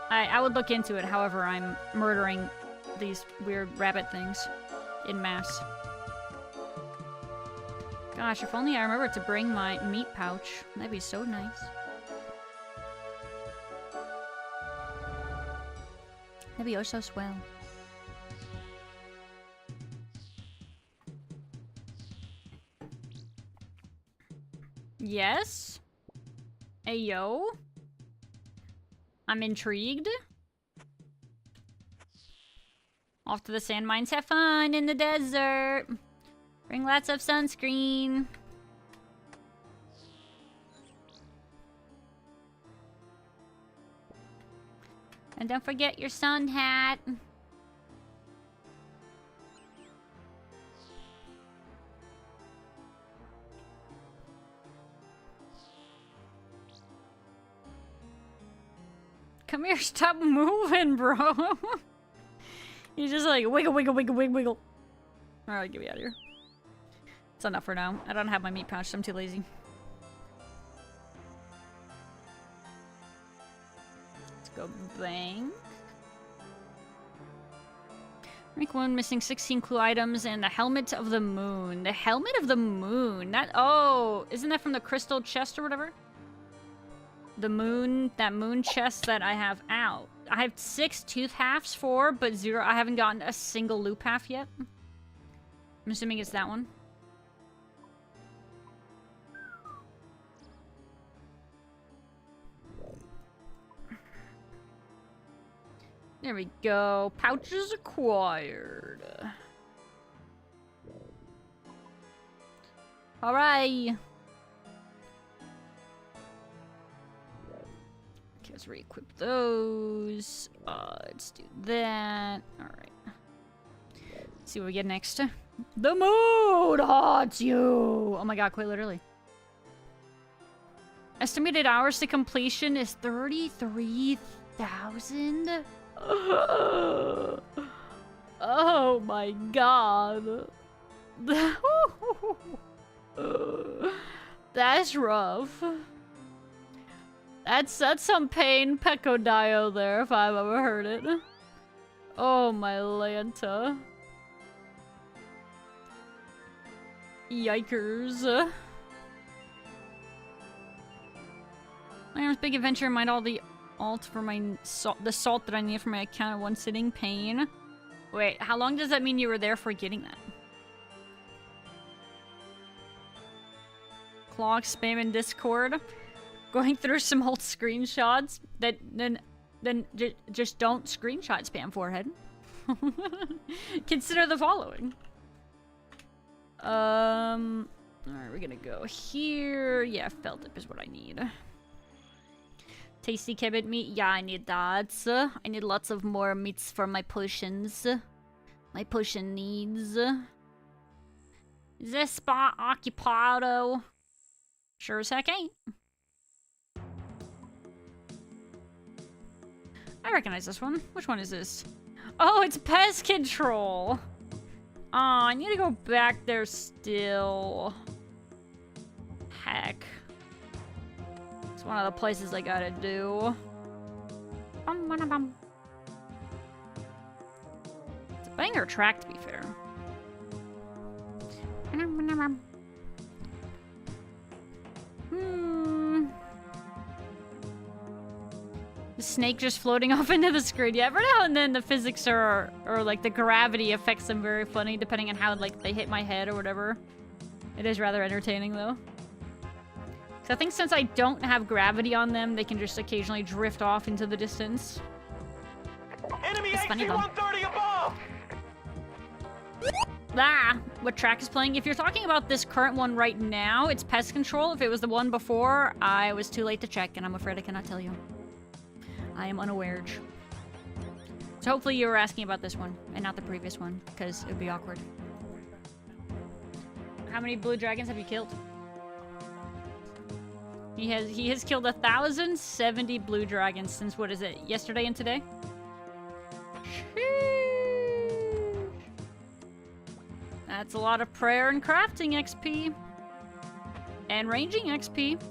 Speaker 1: I would look into it, however I'm murdering these weird rabbit things in mass. Gosh, if only I remembered to bring my meat pouch. That'd be so nice. That'd be oh so swell. Yes? Ayo? I'm intrigued. Off to the sand mines. Have fun in the desert. Bring lots of sunscreen. And don't forget your sun hat. Come here, stop moving, bro. You just like wiggle, wiggle, wiggle, wiggle, wiggle. Alright, get me out of here. It's enough for now. I don't have my meat pouch, so I'm too lazy. Go bang. Rank 1 missing 16 clue items and the helmet of the moon. The helmet of the moon. That isn't that from the crystal chest or whatever? The moon, that moon chest that I have out. I have 6 tooth halves for, but 0. I haven't gotten a single loop half yet. I'm assuming it's that one. There we go. Pouches acquired. Alright. Okay, let's re-equip those. Let's do that. Alright. Let's see what we get next. The moon haunts you! Oh my god, quite literally. Estimated hours to completion is 33,000? Oh my god. That's rough. That's some pain Peccodio there if I've ever heard it. Oh my Lanta. Yikers. Iron's big adventure, mind all the alt for my the salt that I need for my account in one sitting. Pain. Wait, how long does that mean you were there for getting that? Clock spam in Discord. Going through some old screenshots. Then just don't screenshot spam, forehead. Consider the following. Alright, we're gonna go here. Yeah, felt dip is what I need. Tasty kebab meat. Yeah, I need that. I need lots of more meats for my potions. My potion needs. Is this spot occupado? Sure as heck ain't. I recognize this one. Which one is this? Oh, it's pest control. Oh, I need to go back there still. Heck. It's one of the places I gotta do. It's a banger track, to be fair. The snake just floating off into the screen. Yeah, every now and then the physics or like the gravity affects them very funny, depending on how like they hit my head or whatever. It is rather entertaining though. So I think since I don't have gravity on them, they can just occasionally drift off into the distance.
Speaker 3: Enemy
Speaker 1: It's funny though.
Speaker 3: AC-130 above!
Speaker 1: Ah, what track is playing? If you're talking about this current one right now, it's Pest Control. If it was the one before, I was too late to check, and I'm afraid I cannot tell you. I am unaware. So hopefully you were asking about this one, and not the previous one, because it would be awkward. How many blue dragons have you killed? He has killed 1,070 blue dragons since, what is it, yesterday and today? Sheesh. That's a lot of prayer and crafting XP. And ranging XP.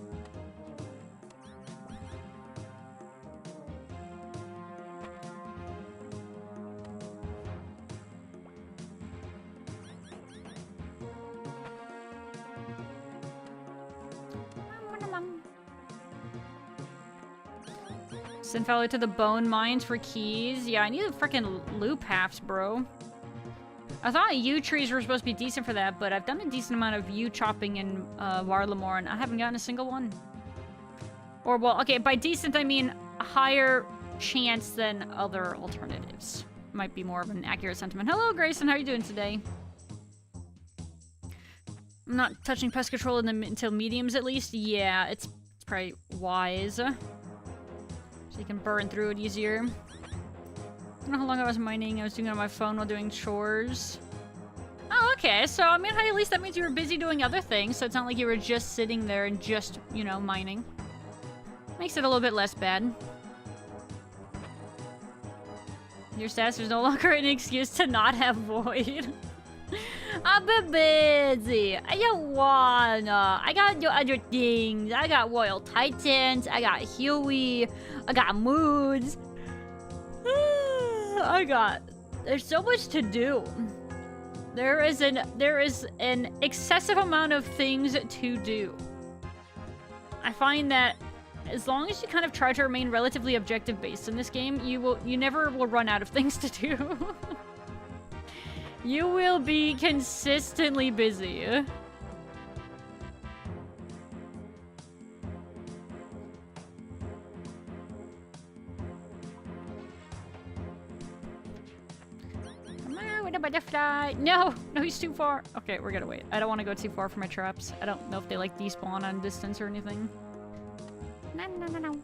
Speaker 1: Send Faloo to the bone mines for keys. Yeah, I need the freaking loop halves, bro. I thought yew trees were supposed to be decent for that, but I've done a decent amount of yew chopping in Warlamore, and I haven't gotten a single one. Or, well, okay, by decent, I mean a higher chance than other alternatives. Might be more of an accurate sentiment. Hello, Grayson, how are you doing today? I'm not touching pest control until mediums, at least. Yeah, it's probably wise. So you can burn through it easier. I don't know how long I was mining. I was doing it on my phone while doing chores. Oh, okay. So, I mean, hey, at least that means you were busy doing other things. So it's not like you were just sitting there and just, you know, mining. Makes it a little bit less bad. Your stats, there's no longer an excuse to not have void. I've been busy. I don't wanna. I gotta do other things. I got Royal Titans. I got Huey. I got moods. There's so much to do. There is an excessive amount of things to do. I find that as long as you kind of try to remain relatively objective based in this game, you never will run out of things to do. You will be consistently busy. Come on with a butterfly. No, he's too far. Okay, we're gonna wait. I don't want to go too far for my traps. I don't know if they like despawn on distance or anything. No.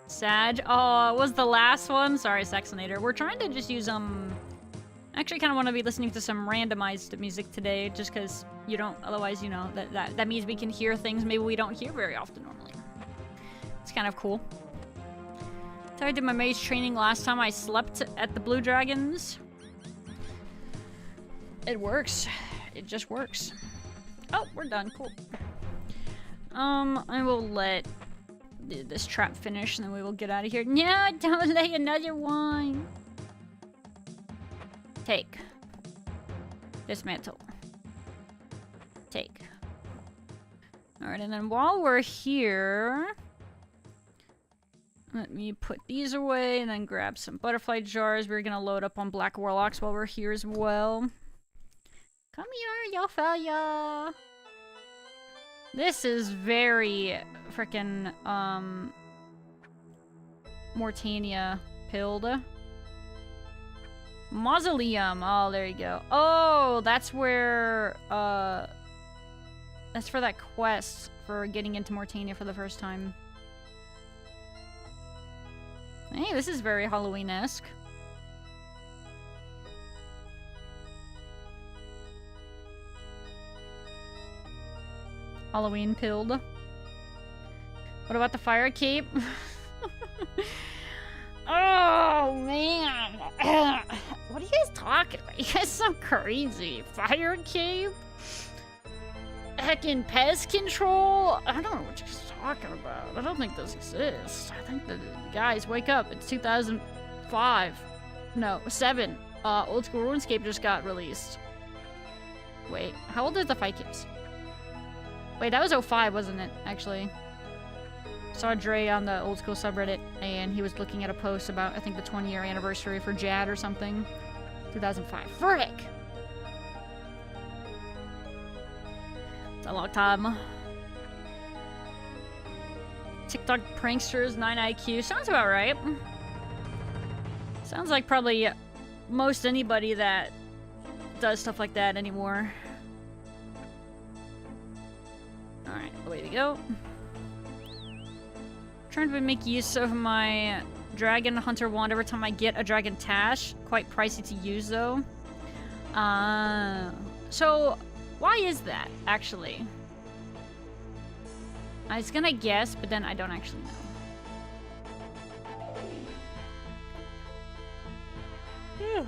Speaker 1: Sag. Oh, it was the last one. Sorry, Saxonator. We're trying to just use I actually kind of want to be listening to some randomized music today, just because you don't. Otherwise, you know that means we can hear things maybe we don't hear very often normally. It's kind of cool. So I did my mage training last time I slept at the Blue Dragons. It works. It just works. Oh, we're done. Cool. I will let this trap finish, and then we will get out of here. No, don't lay another one. Take. Dismantle. Take. Alright, and then while we're here, Let me put these away and then grab some butterfly jars. We're gonna load up on Black Warlocks while we're here as well. Come here, Yofaya. This is very frickin' Mortania pilled. Mausoleum. Oh, there you go. Oh, that's where that's for that quest for getting into Mortania for the first time. Hey, this is very Halloween-esque. Halloween pilled. What about the fire cape? Oh, man. What are you guys talking about? You guys so crazy. Fire cape? Heckin' pest control? I don't know what you're talking about. I don't think those exist. I think that, guys, wake up. It's 2005. No, 7. Oldschool Runescape just got released. Wait, how old are the fight capes? Wait, that was 05, wasn't it, actually? Saw Dre on the Old School subreddit, and he was looking at a post about, I think, the 20-year anniversary for Jad or something. 2005. Frick! It's a long time. TikTok pranksters, 9 IQ. Sounds about right. Sounds like probably most anybody that does stuff like that anymore. Alright, away we go. Trying to make use of my Dragon Hunter wand every time I get a Dragon Tash. Quite pricey to use, though. So, why is that, actually? I was gonna guess, but then I don't actually know. Yeah,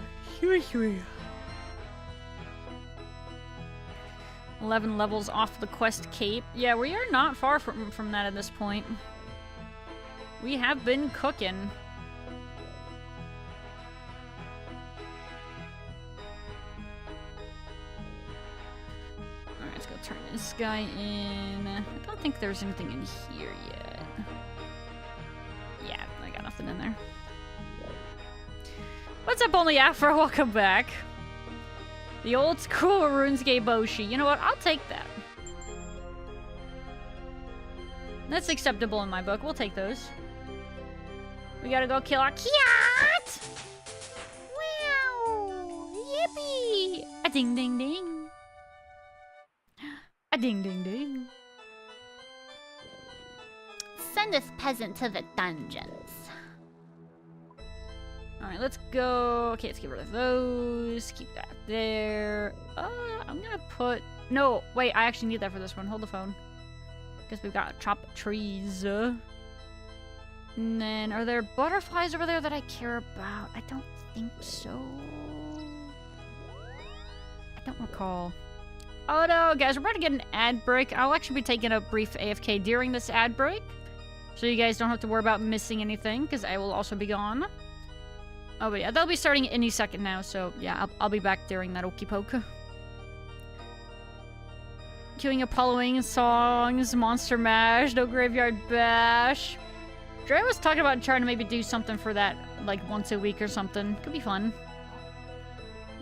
Speaker 1: 11 levels off the quest cape. Yeah, we are not far from that at this point. We have been cooking. Alright, let's go turn this guy in. I don't think there's anything in here yet. Yeah, I got nothing in there. What's up, Only Afro? Welcome back. The old school RuneScape Boshi. You know what? I'll take that. That's acceptable in my book. We'll take those. We gotta go kill our cat! Wow! Yippee! A ding ding ding. A ding ding ding. Send this peasant to the dungeons. Alright, let's go. Okay, let's get rid of those. Keep that there. I'm gonna put... No, wait, I actually need that for this one. Hold the phone. Guess we've got to chop trees. And then, are there butterflies over there that I care about? I don't think so. I don't recall. Oh no, guys, we're about to get an ad break. I'll actually be taking a brief AFK during this ad break. So you guys don't have to worry about missing anything, because I will also be gone. Oh, but yeah, they'll be starting any second now, so yeah, I'll be back during that okey poke. Queuing up Halloween songs, Monster Mash, No Graveyard Bash. Dre was talking about trying to maybe do something for that, like, once a week or something. Could be fun.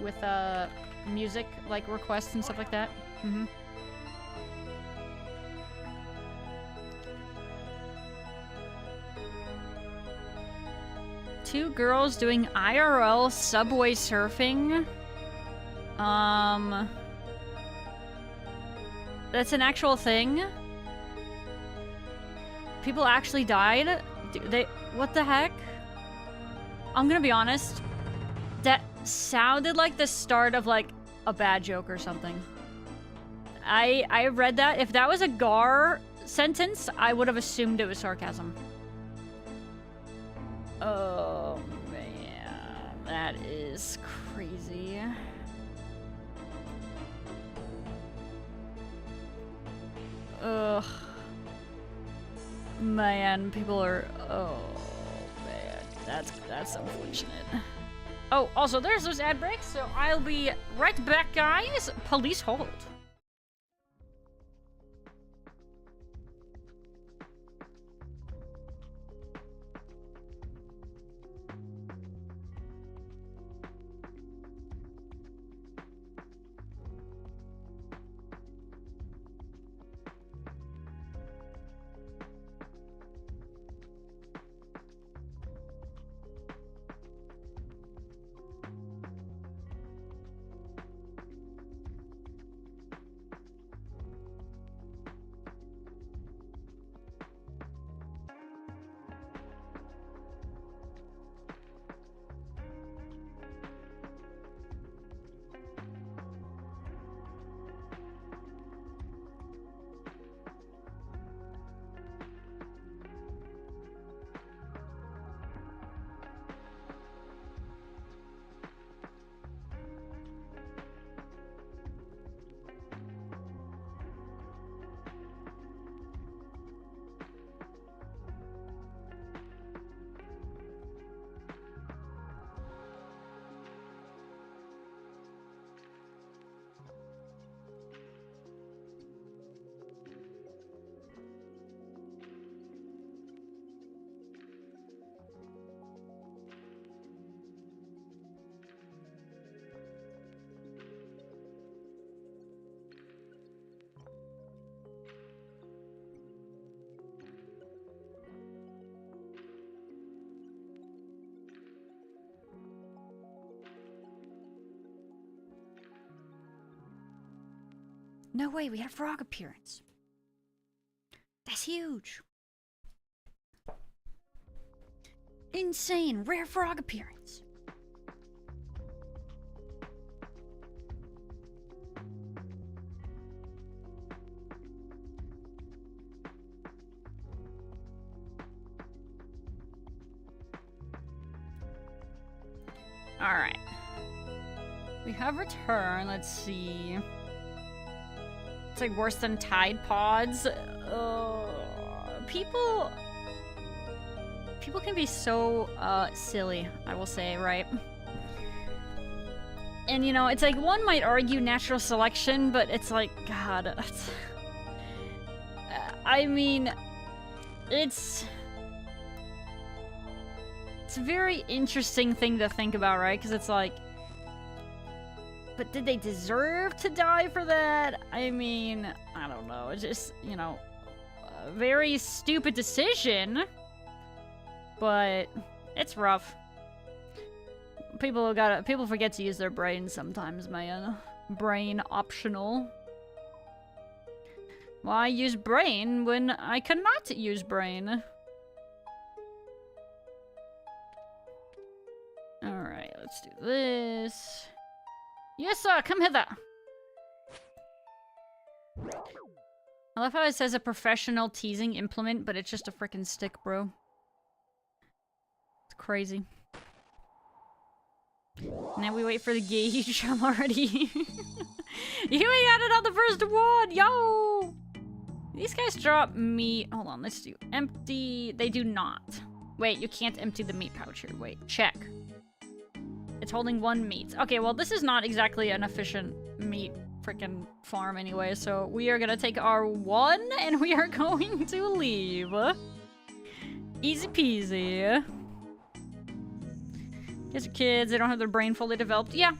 Speaker 1: With, music, like, requests and stuff like that. Mm-hmm. Two girls doing IRL subway surfing. That's an actual thing? People actually died? What the heck? I'm gonna be honest. That sounded like the start of, like, a bad joke or something. I read that. If that was a Gar sentence, I would have assumed it was sarcasm. Oh, man. That is crazy. Ugh. Man, people are... Oh, man. That's unfortunate. Oh, also, there's those ad breaks, so I'll be right back, guys. Police hold. No way, we had a frog appearance. That's huge. Insane, rare frog appearance. Alright. We have return, let's see. It's like worse than Tide Pods. People can be so silly, I will say, right? And you know, it's like one might argue natural selection, but it's like, God, I mean, it's a very interesting thing to think about, right? Because it's like, but did they deserve to die for that? I mean, I don't know. It's just, you know, a very stupid decision. But it's rough. People forget to use their brain sometimes, man. Brain optional. Why use brain when I cannot use brain? Alright, let's do this. Yes, sir, come hither. I love how it says a professional teasing implement, but it's just a freaking stick, bro. It's crazy. Now we wait for the gauge. I'm already... You got it on the first one! Yo! These guys drop meat. Hold on, let's do empty. They do not. Wait, you can't empty the meat pouch here. Wait, check. It's holding 1 meat. Okay, well, this is not exactly an efficient meat freaking farm anyway, so we are gonna take our 1 and we are going to leave. Easy peasy. Guess your kids, they don't have their brain fully developed. Yeah.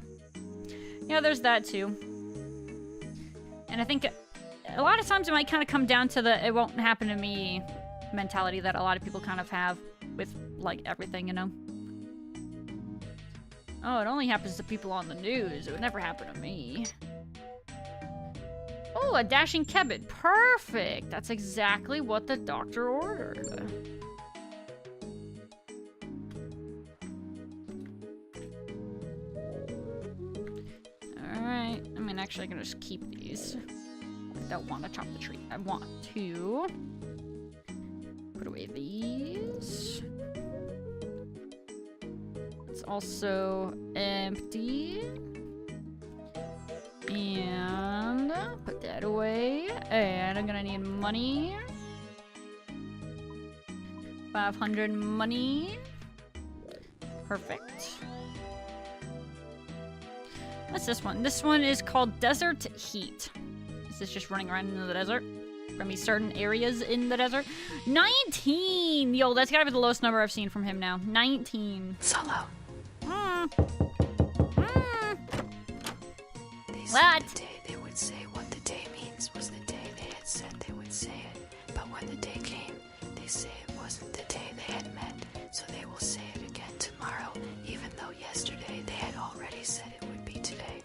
Speaker 1: Yeah, there's that too. And I think a lot of times it might kind of come down to the it won't happen to me mentality that a lot of people kind of have with, like, everything, you know? Oh, it only happens to people on the news. It would never happen to me. Oh, a dashing kebbit. Perfect. That's exactly what the doctor ordered. Alright. I mean, actually, I can just keep these. I don't want to chop the tree. I want to put away these. It's also empty. And put that away. And I'm gonna need money. 500 money. Perfect. What's this one? This one is called Desert Heat. Is this just running around in the desert? From certain areas in the desert? 19! Yo, that's gotta be the lowest number I've seen from him now. 19.
Speaker 4: Solo.
Speaker 1: What?
Speaker 4: The day they would say what the day means was the day they had said they would say it. But when the day came, they say it wasn't the day they had meant. So they will say it again tomorrow, even though yesterday they had already said it would be today.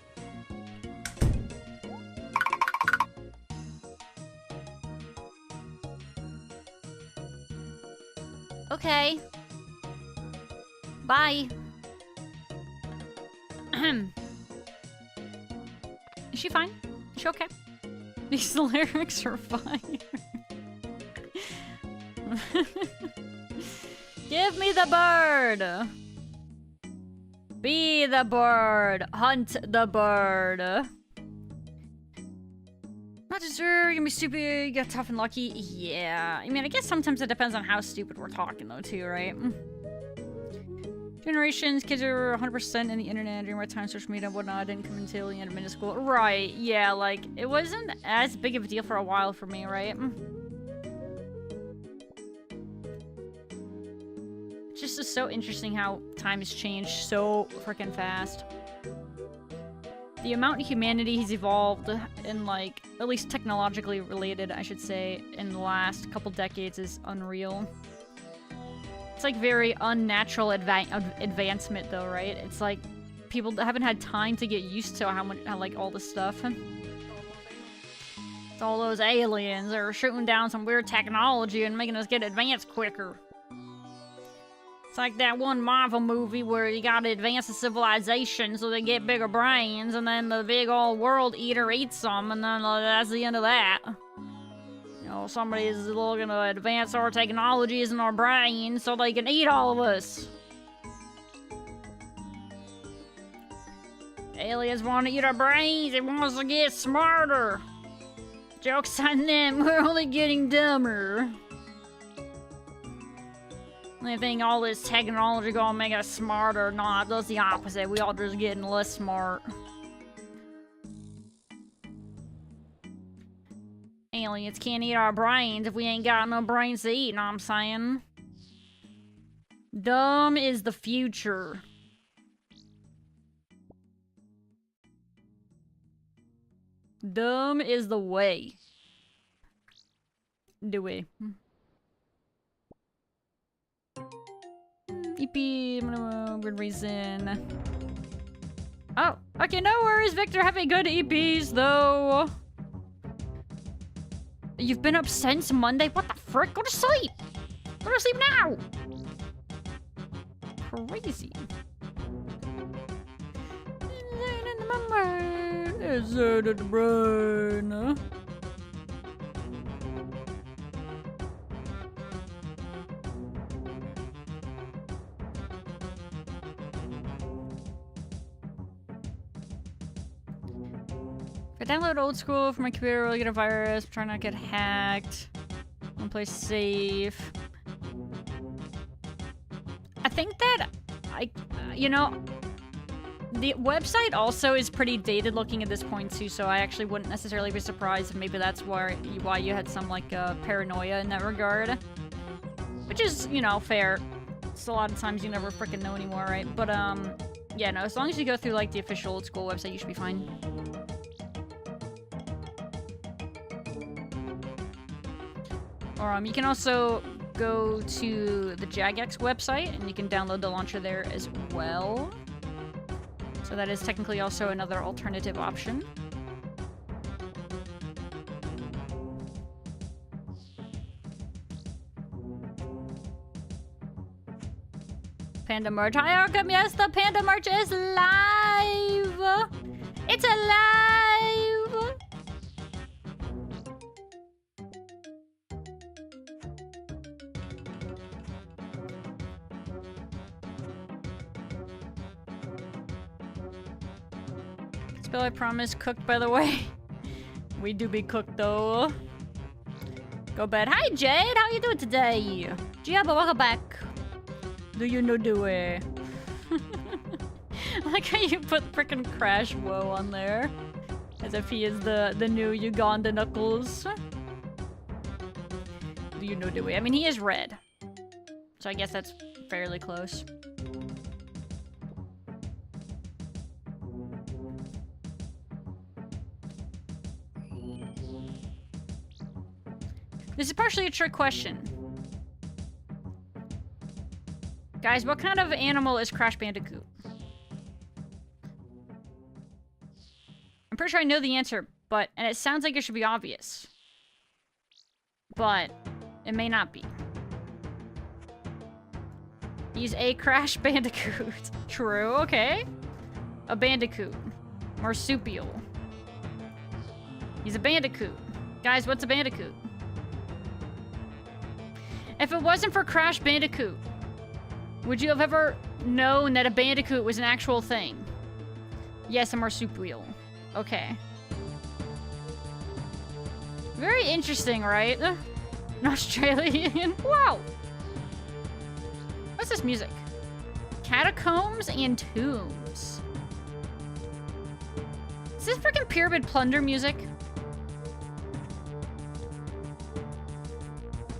Speaker 1: Okay. Bye. Is she fine? Is she okay? These lyrics are fire. Give me the bird! Be the bird! Hunt the bird! Not deserved, you're gonna be stupid, you got tough and lucky. Yeah. I mean, I guess sometimes it depends on how stupid we're talking, though, too, right? Generations, kids are 100% in the internet during my time, social media and whatnot. I didn't come until the end of middle school. Right, yeah, like, it wasn't as big of a deal for a while for me, right? It's just so interesting how time has changed so freaking fast. The amount of humanity has evolved in, like, at least technologically related, I should say, in the last couple decades is unreal. It's like very unnatural advancement though, right? It's like people haven't had time to get used to how much, like all this stuff. all those aliens that are shooting down some weird technology and making us get advanced quicker. It's like that one Marvel movie where you gotta advance the civilization so they get bigger brains, and then the big old world eater eats them, and then that's the end of that. You know, somebody's looking to advance our technologies and our brains so they can eat all of us. Aliens want to eat our brains, they want us to get smarter. Joke's on them, we're only getting dumber. They think all this technology gonna make us smarter. Nah, it does the opposite. We all just getting less smart. Aliens can't eat our brains if we ain't got no brains to eat, know what I'm saying? Dumb is the future. Dumb is the way. The way. EP, good reason. Oh, okay, no worries, Victor. Having good EPs, though. You've been up since Monday? What the frick? Go to sleep! Go to sleep now! Crazy. Is it in the brain? I download Old School from my computer, really get a virus, try not to get hacked. One place safe. I think that you know, the website also is pretty dated looking at this point too, so I actually wouldn't necessarily be surprised if maybe that's why you had some like paranoia in that regard. Which is, you know, fair. It's a lot of times you never freaking know anymore, right? But yeah, no, as long as you go through like the official Old School website, you should be fine. Or you can also go to the Jagex website and you can download the launcher there as well. So that is technically also another alternative option. Panda merch. Hi, Arkham. Yes, the Panda merch is live. It's alive. Spill, I promise. Cooked, by the way. We do be cooked, though. Go bed. Hi, Jade. How you doing today? Giaba, welcome back. Do you know the way? I like how you put frickin' Crash Woe on there. As if he is the new Uganda Knuckles. Do you know the way? I mean, he is red. So I guess that's fairly close. This is partially a trick question. Guys, what kind of animal is Crash Bandicoot? I'm pretty sure I know the answer, and it sounds like it should be obvious. But it may not be. He's a Crash Bandicoot. True, okay. A Bandicoot. Marsupial. He's a Bandicoot. Guys, what's a Bandicoot? If it wasn't for Crash Bandicoot, would you have ever known that a Bandicoot was an actual thing? Yes, a marsupial. Okay. Very interesting, right? An Australian. Wow. What's this music? Catacombs and tombs. Is this freaking Pyramid Plunder music?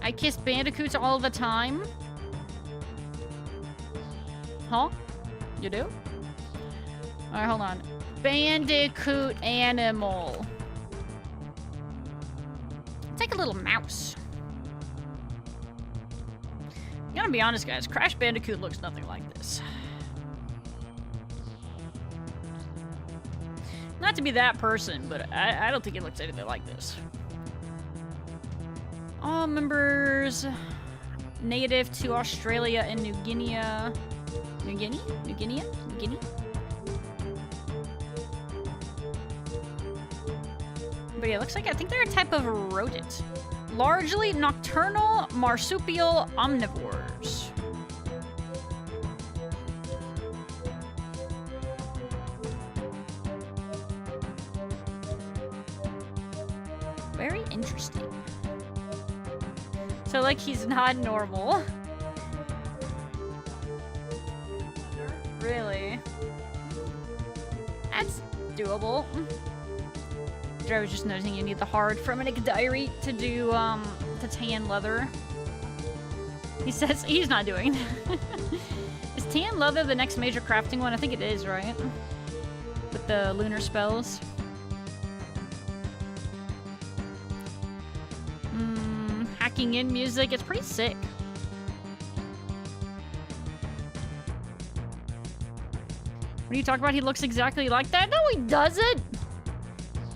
Speaker 1: I kiss bandicoots all the time. Huh? You do? Alright, hold on. Bandicoot animal. It's like a little mouse. I'm gonna be honest, guys. Crash Bandicoot looks nothing like this. Not to be that person, but I don't think it looks anything like this. All members native to Australia and New Guinea. New Guinea? New Guinea? New Guinea? But yeah, it looks like I think they're a type of rodent. Largely nocturnal marsupial omnivores. Very interesting. So, like, he's not normal. Really? That's doable. I was just noticing you need the hard Fremetic diary to do, the tan leather. He says he's not doing that. Is tan leather the next major crafting one? I think it is, right? With the lunar spells. Hacking in music, it's pretty sick. What are you talking about? He looks exactly like that? No, he doesn't!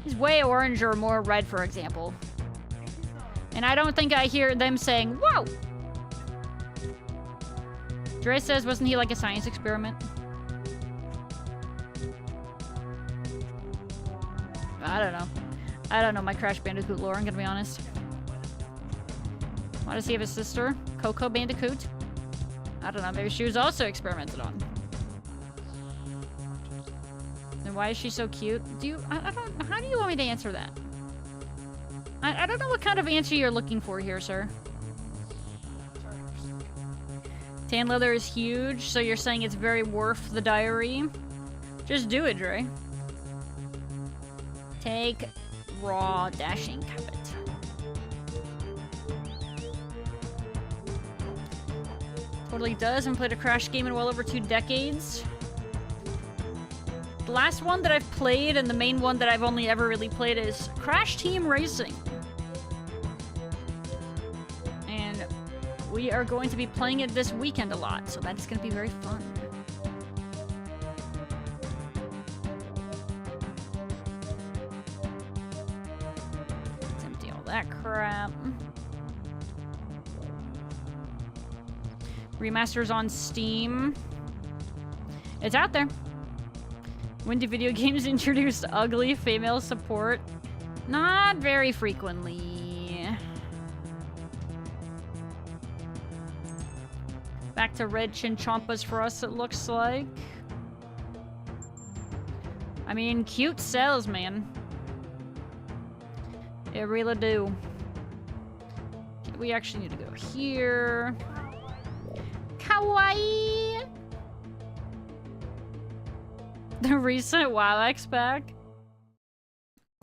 Speaker 1: He's way orange or more red, for example. And I don't think I hear them saying, whoa! Dre says, wasn't he like a science experiment? I don't know. I don't know my Crash Bandicoot lore, I'm gonna be honest. Why does he have a sister? Coco Bandicoot? I don't know, maybe she was also experimented on. And why is she so cute? I don't, how do you want me to answer that? I don't know what kind of answer you're looking for here, sir. Tan leather is huge, so you're saying it's very worth the diary? Just do it, Dre. Take raw dashing carpet. Totally does. I've played a Crash game in well over 2 decades. The last one that I've played, and the main one that I've only ever really played, is Crash Team Racing. And we are going to be playing it this weekend a lot, so that's going to be very fun. Let's empty all that crap. Remasters on Steam. It's out there. When do video games introduce ugly female support? Not very frequently. Back to red chinchompas for us, it looks like. I mean, cute sells, man. It really do. Okay, we actually need to go here. Kawaii! The recent WoWX pack?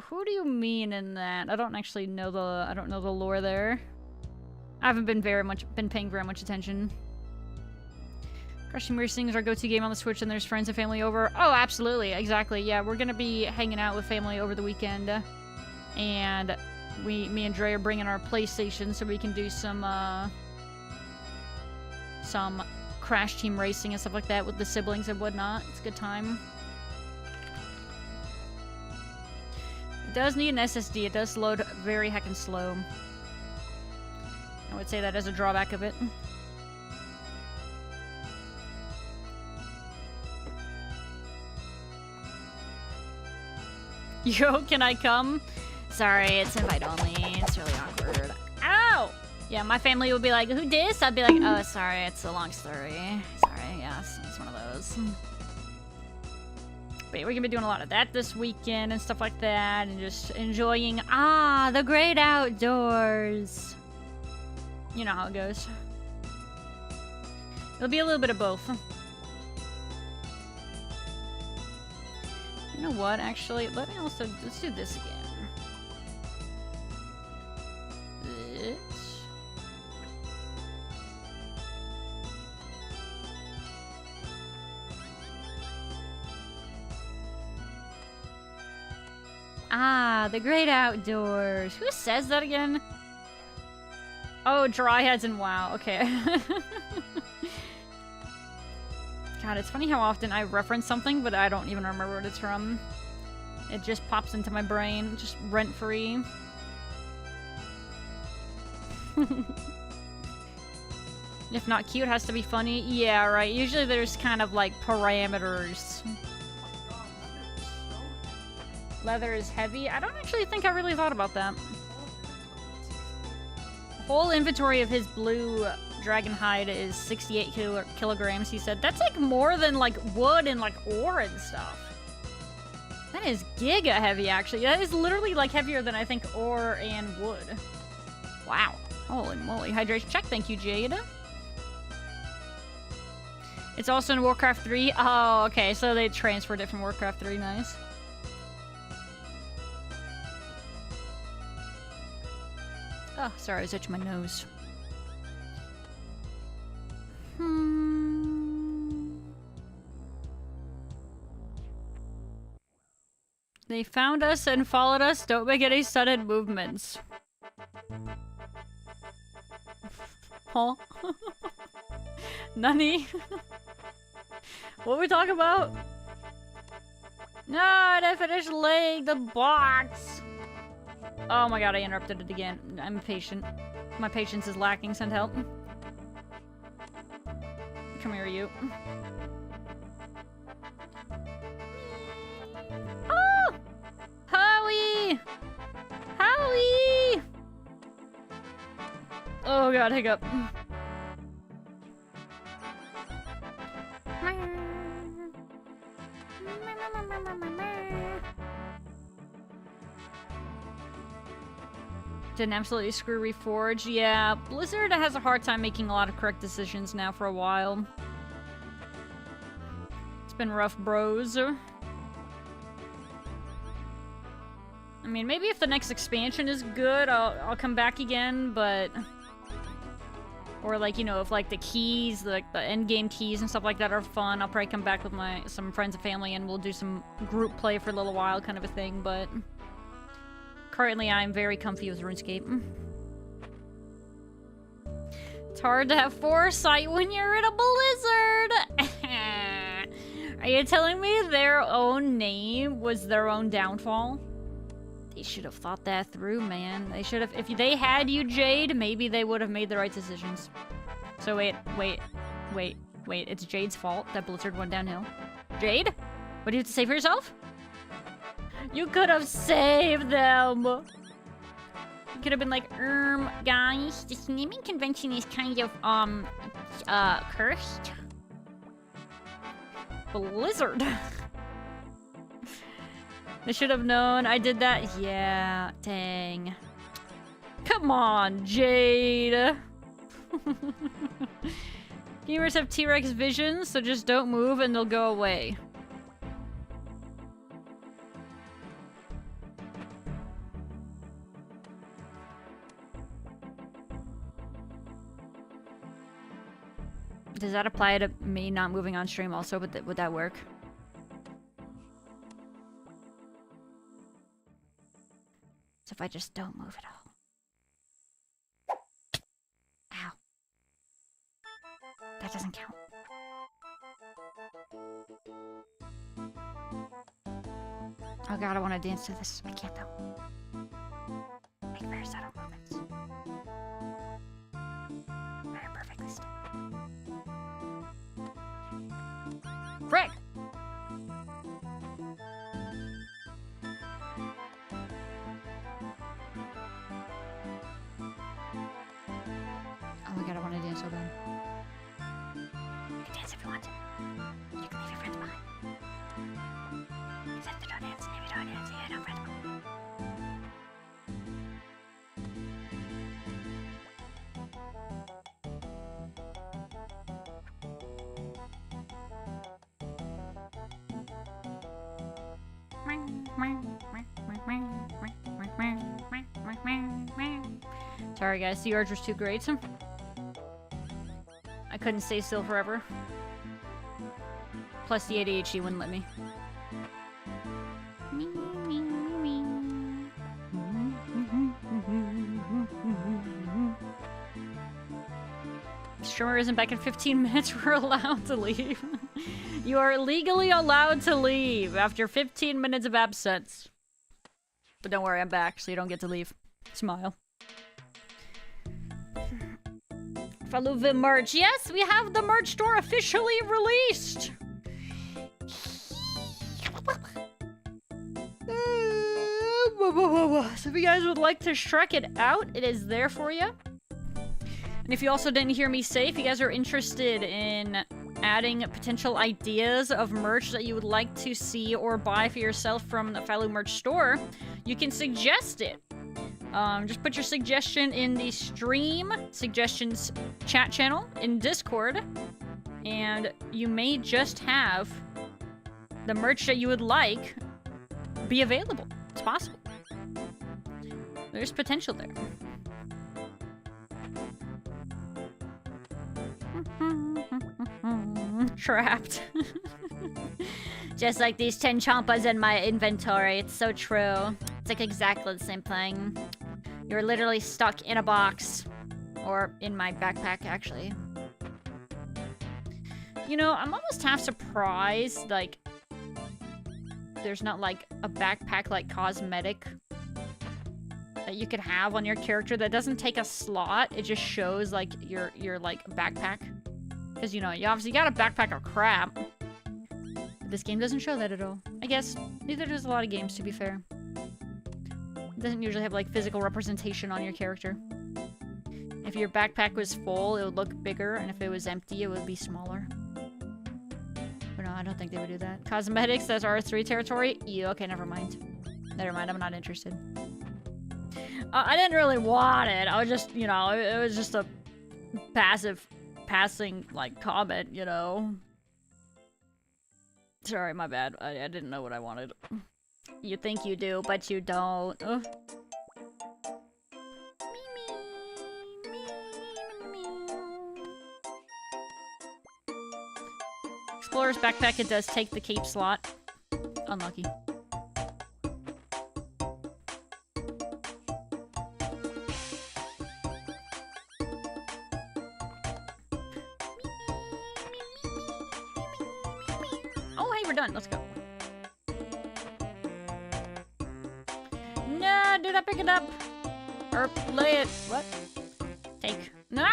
Speaker 1: Who do you mean in that? I don't actually know the lore there. I haven't been paying very much attention. Crash Team Racing is our go-to game on the Switch, and there's friends and family over. Oh, absolutely, exactly. Yeah, we're gonna be hanging out with family over the weekend, and me and Dre are bringing our PlayStation so we can do some Crash Team Racing and stuff like that with the siblings and whatnot. It's a good time. It does need an SSD. It does load very heckin' slow. I would say that as a drawback of it. Yo, can I come? Sorry, it's invite only. It's really awkward. Ow! Yeah, my family would be like, who dis? I'd be like, oh, sorry, it's a long story. Sorry, yes, it's one of those. But yeah, we're gonna be doing a lot of that this weekend and stuff like that, and just enjoying, the great outdoors. You know how it goes. It'll be a little bit of both. You know what, actually, let's do this again. The great outdoors. Who says that again? Oh, Dryheads and WoW. Okay. God, it's funny how often I reference something, but I don't even remember what it's from. It just pops into my brain, just rent-free. If not cute, has to be funny. Yeah, right. Usually there's kind of like parameters. Leather is heavy. I don't actually think I really thought about that. Whole inventory of his blue dragon hide is 68 kilograms, he said. That's like more than like wood and like ore and stuff. That is giga heavy, actually. That is literally like heavier than I think ore and wood. Wow. Holy moly. Hydration check. Thank you, Jade. It's also in Warcraft 3. Oh, okay. So they transferred it from Warcraft 3. Nice. Oh, sorry. I was itching my nose. They found us and followed us. Don't make any sudden movements. Huh? Nani? What are we talking about? No, I didn't finish laying the box. Oh my god, I interrupted it again. I'm impatient. My patience is lacking. Send help. Come here, you. Oh! Howie! Howie! Oh god, hiccup. Didn't absolutely screw Reforge. Yeah, Blizzard has a hard time making a lot of correct decisions now for a while. It's been rough, bros. I mean, maybe if the next expansion is good, I'll come back again, but... Or like, you know, if like the keys, like the endgame keys and stuff like that are fun, I'll probably come back with some friends and family and we'll do some group play for a little while kind of a thing, but... Currently, I'm very comfy with RuneScape. It's hard to have foresight when you're in a blizzard! Are you telling me their own name was their own downfall? They should have thought that through, man. They should have... If they had you, Jade, maybe they would have made the right decisions. So wait. It's Jade's fault that Blizzard went downhill. Jade? What do you have to say for yourself? You could have saved them! You could have been like, guys, this naming convention is kind of, cursed. Blizzard. They should have known I did that. Yeah, dang. Come on, Jade! Gamers have T-Rex visions, so just don't move and they'll go away. Does that apply to me not moving on stream also? Would that work? So if I just don't move at all. Ow. That doesn't count. Oh god, I want to dance to this. I can't though. Make very subtle movements. Very perfectly still. Frick! Oh my god, I want to dance so bad. You can dance if you want to. You can leave your friends behind. Except you don't dance, if you don't dance, you don't friends behind. Sorry guys, the urge was too great. I couldn't stay still forever. Plus the ADHD wouldn't let me. Streamer isn't back in 15 minutes, we're allowed to leave. You are legally allowed to leave after 15 minutes of absence. But don't worry, I'm back, so you don't get to leave. Smile. FalooVT merch. Yes, we have the merch store officially released. So if you guys would like to check it out, it is there for you. And if you also didn't hear me say, if you guys are interested in adding potential ideas of merch that you would like to see or buy for yourself from the Faloo merch store, you can suggest it. Just put your suggestion in the stream suggestions chat channel in Discord, and you may just have the merch that you would like be available. It's possible. There's potential there. Trapped. Just like these 10 champas in my inventory. It's so true. It's like exactly the same thing. You're literally stuck in a box. Or in my backpack, actually. You know, I'm almost half surprised, like, there's not, like, a backpack, like, cosmetic that you could have on your character that doesn't take a slot. It just shows, like, your like, backpack. Because, you know, you obviously got a backpack of crap. This game doesn't show that at all. I guess neither does a lot of games, to be fair. It doesn't usually have, like, physical representation on your character. If your backpack was full, it would look bigger, and if it was empty, it would be smaller. But no, I don't think they would do that. Cosmetics, that's R3 territory? Yeah, okay, never mind. Never mind, I'm not interested. I didn't really want it. I was just, you know, it was just a passing, like, comment, you know? Sorry, my bad. I didn't know what I wanted. You think you do, but you don't. Ugh. Explorer's backpack, it does take the cape slot. Unlucky. Oh, hey, we're done. Let's go. No, did I pick it up? Or lay it? What? Take. No!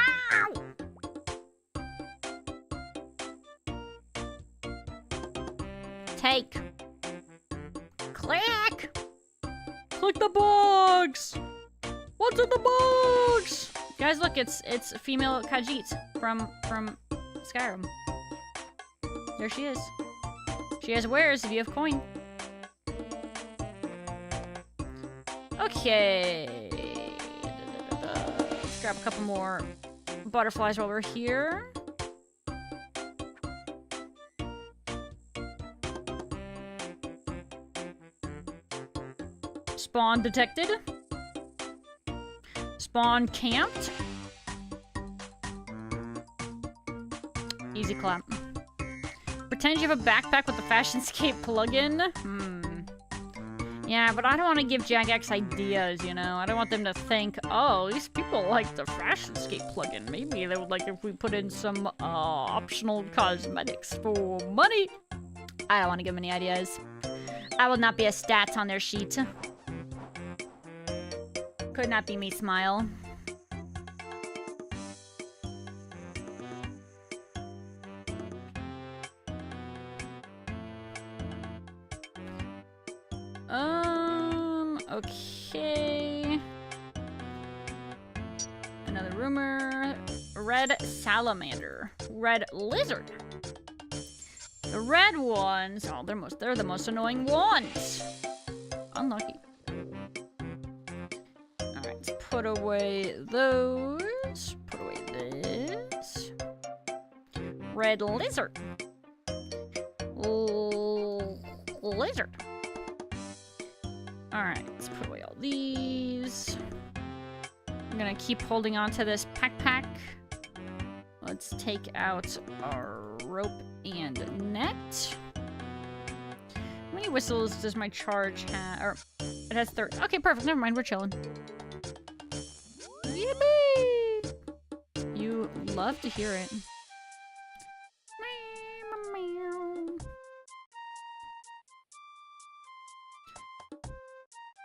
Speaker 1: Take. Click! Click the box! What's in the box? Guys, look, it's female Khajiit from Skyrim. There she is. She has wares if you have coin. Okay. Let's grab a couple more butterflies while we're here. Spawn detected. Spawn camped. Easy clap. Pretend you have a backpack with the Fashionscape plugin. Yeah, but I don't want to give Jagex ideas, you know? I don't want them to think, oh, these people like the Fashionscape plugin. Maybe they would like if we put in some optional cosmetics for money. I don't want to give them any ideas. I will not be a stat on their sheet. Could not be me, smile. Okay. Another rumor. Red salamander. Red lizard. The red ones. Oh, they're the most annoying ones. Unlucky. Alright, let's put away those. Put away this. Red lizard. Lizard. Alright, let's put away all these. I'm gonna keep holding on to this backpack. Let's take out our rope and net. How many whistles does my charge have? Or, it has 30. Okay, perfect. Never mind. We're chilling. Yippee! You love to hear it.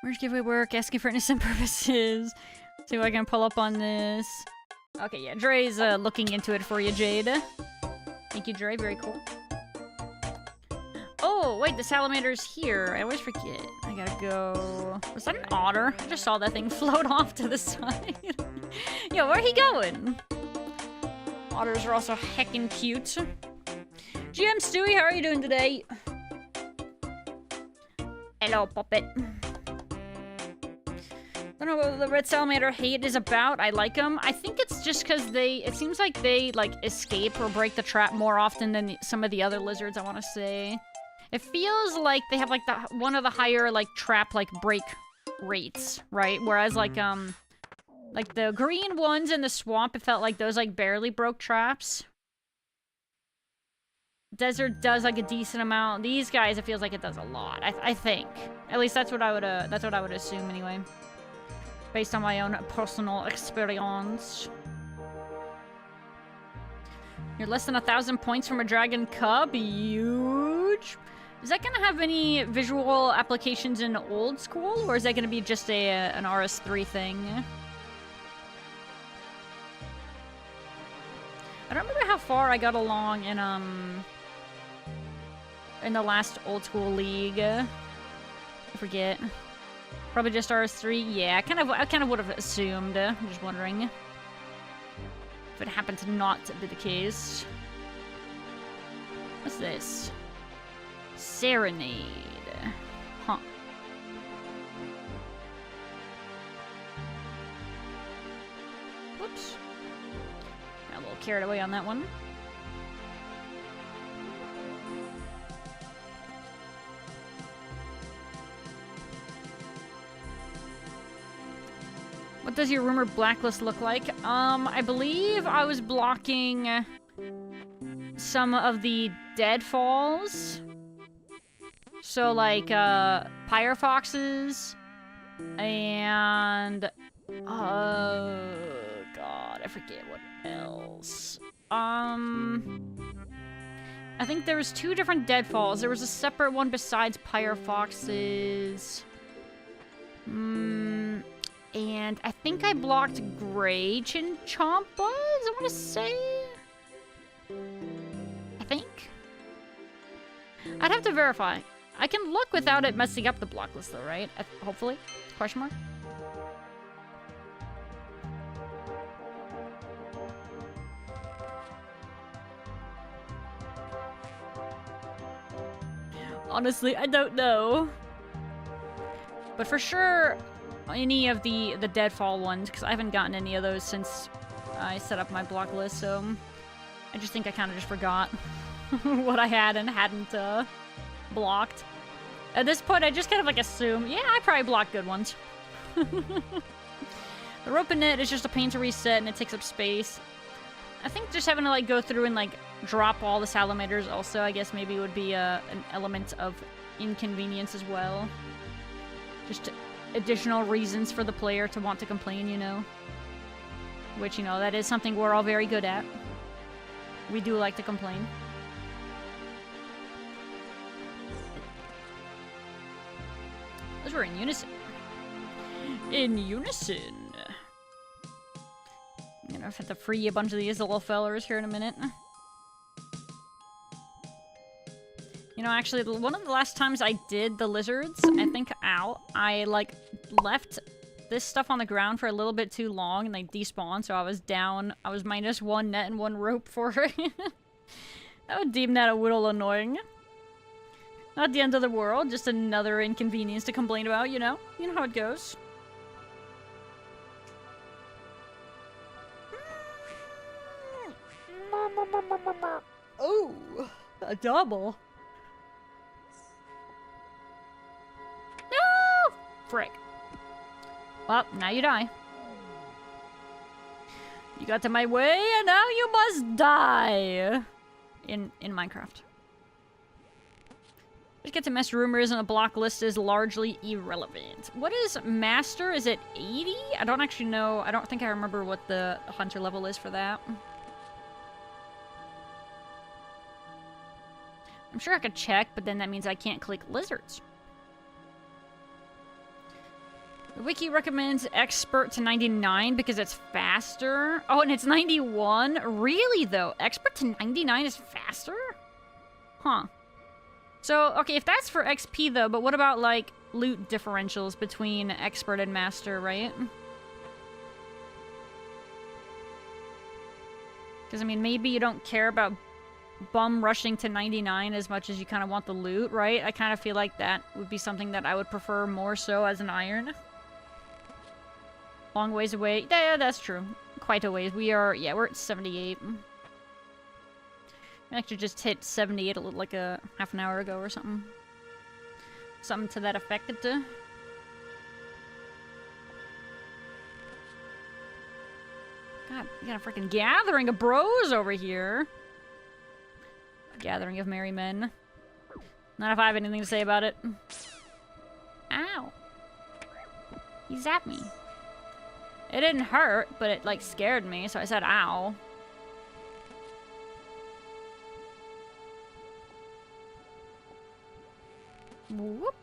Speaker 1: Where's giveaway work? Asking for innocent purposes. See what I can pull up on this. Okay, yeah, Dre's looking into it for you, Jade. Thank you, Dre. Very cool. Oh, wait, the salamander's here. I always forget. I gotta go... Was that an otter? I just saw that thing float off to the side. Yo, where he going? Otters are also heckin' cute. GM Stewie, how are you doing today? Hello, puppet. I don't know what the red salamander hate is about. I like them. I think it's just because it seems like they, like, escape or break the trap more often than some of the other lizards, I want to say. It feels like they have, like, one of the higher, like, trap, like, break rates, right? Whereas, like the green ones in the swamp, it felt like those, like, barely broke traps. Desert does, like, a decent amount. These guys, it feels like it does a lot, I think. At least that's what I would assume, anyway. Based on my own personal experience. You're less than 1,000 points from a dragon cub. Huge. Is that gonna have any visual applications in old school, or is that gonna be just an RS3 thing? I don't remember how far I got along in the last old school league. I forget. Probably just RS3. Yeah, I kind of would have assumed. I'm just wondering if it happened to not be the case. What's this? Serenade. Huh. Whoops. Got a little carried away on that one. What does your rumored blacklist look like? I believe I was blocking some of the deadfalls. So, like, pyrofoxes and... Oh, God, I forget what else. I think there was 2 different deadfalls. There was a separate one besides pyrofoxes. And I think I blocked gray chinchompas, I want to say. I think. I'd have to verify. I can look without it messing up the block list though, right? Hopefully? Question mark? Honestly, I don't know. But for sure, any of the deadfall ones, because I haven't gotten any of those since I set up my block list, so I just think I kind of just forgot what I had and hadn't blocked. At this point, I just kind of like assume, yeah, I probably blocked good ones. The rope and net is just a pain to reset and it takes up space. I think just having to like go through and like drop all the salamanders also, I guess maybe would be an element of inconvenience as well. Just additional reasons for the player to want to complain, you know. Which, you know, that is something we're all very good at. We do like to complain. Those were in unison. In unison. I'm gonna have to free a bunch of these little fellers here in a minute. You know, actually, one of the last times I did the lizards, I think, I, like, left this stuff on the ground for a little bit too long, and they despawned, so I was down. I was minus 1 net and 1 rope for it. I would deem that a little annoying. Not the end of the world, just another inconvenience to complain about, you know? You know how it goes. Oh, a double. No! Frick. Well, now you die. You got to my way, and now you must die. In Minecraft. Just get to mess rumors, and the block list is largely irrelevant. What is master? Is it 80? I don't actually know. I don't think I remember what the hunter level is for that. I'm sure I could check, but then that means I can't click lizards. The wiki recommends expert to 99 because it's faster. Oh, and it's 91? Really, though? Expert to 99 is faster? Huh. So, okay, if that's for XP, though, but what about, like, loot differentials between expert and master, right? Because, I mean, maybe you don't care about bum rushing to 99 as much as you kind of want the loot, right? I kind of feel like that would be something that I would prefer more so as an iron. Long ways away. Yeah, that's true. Quite a ways. We're at 78. I actually just hit 78 like a half an hour ago or something. Something to that effect. God, we got a freaking gathering of bros over here. A gathering of merry men. Not if I have anything to say about it. Ow. He zapped me. It didn't hurt, but it, like, scared me, so I said, ow. Whoop.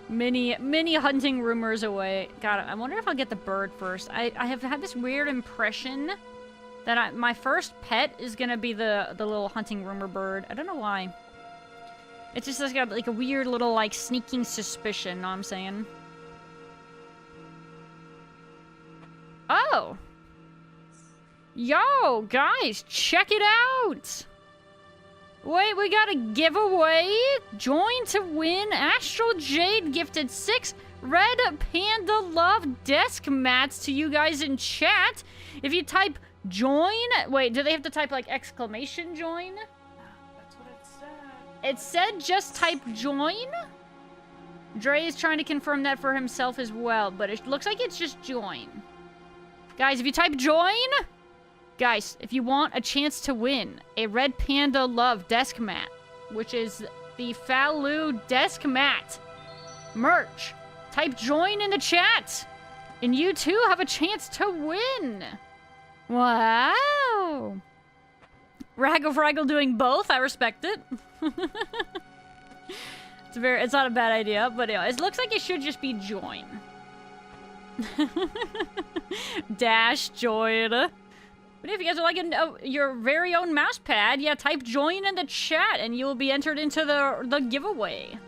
Speaker 1: Many hunting rumors away. God, I wonder if I'll get the bird first. I have had this weird impression that my first pet is gonna be the little hunting rumor bird. I don't know why. It's just got like a weird little like sneaking suspicion, know what I'm saying? Oh! Yo, guys, check it out! Wait, we got a giveaway! Join to win! Astral Jade gifted 6 Red Panda Love desk mats to you guys in chat. If you type join... Wait, do they have to type like exclamation join?
Speaker 2: That's what it said.
Speaker 1: It said just type join? Dre is trying to confirm that for himself as well, but it looks like it's just join. Guys, if you type join... Guys, if you want a chance to win a Red Panda Love desk mat, which is the Faloo desk mat merch, type join in the chat, and you too have a chance to win. Wow. Raggle Fraggle doing both, I respect it. It's not a bad idea, but anyway, it looks like it should just be join. Dash join. But if you guys are like your very own mouse pad, yeah, type join in the chat and you will be entered into the giveaway.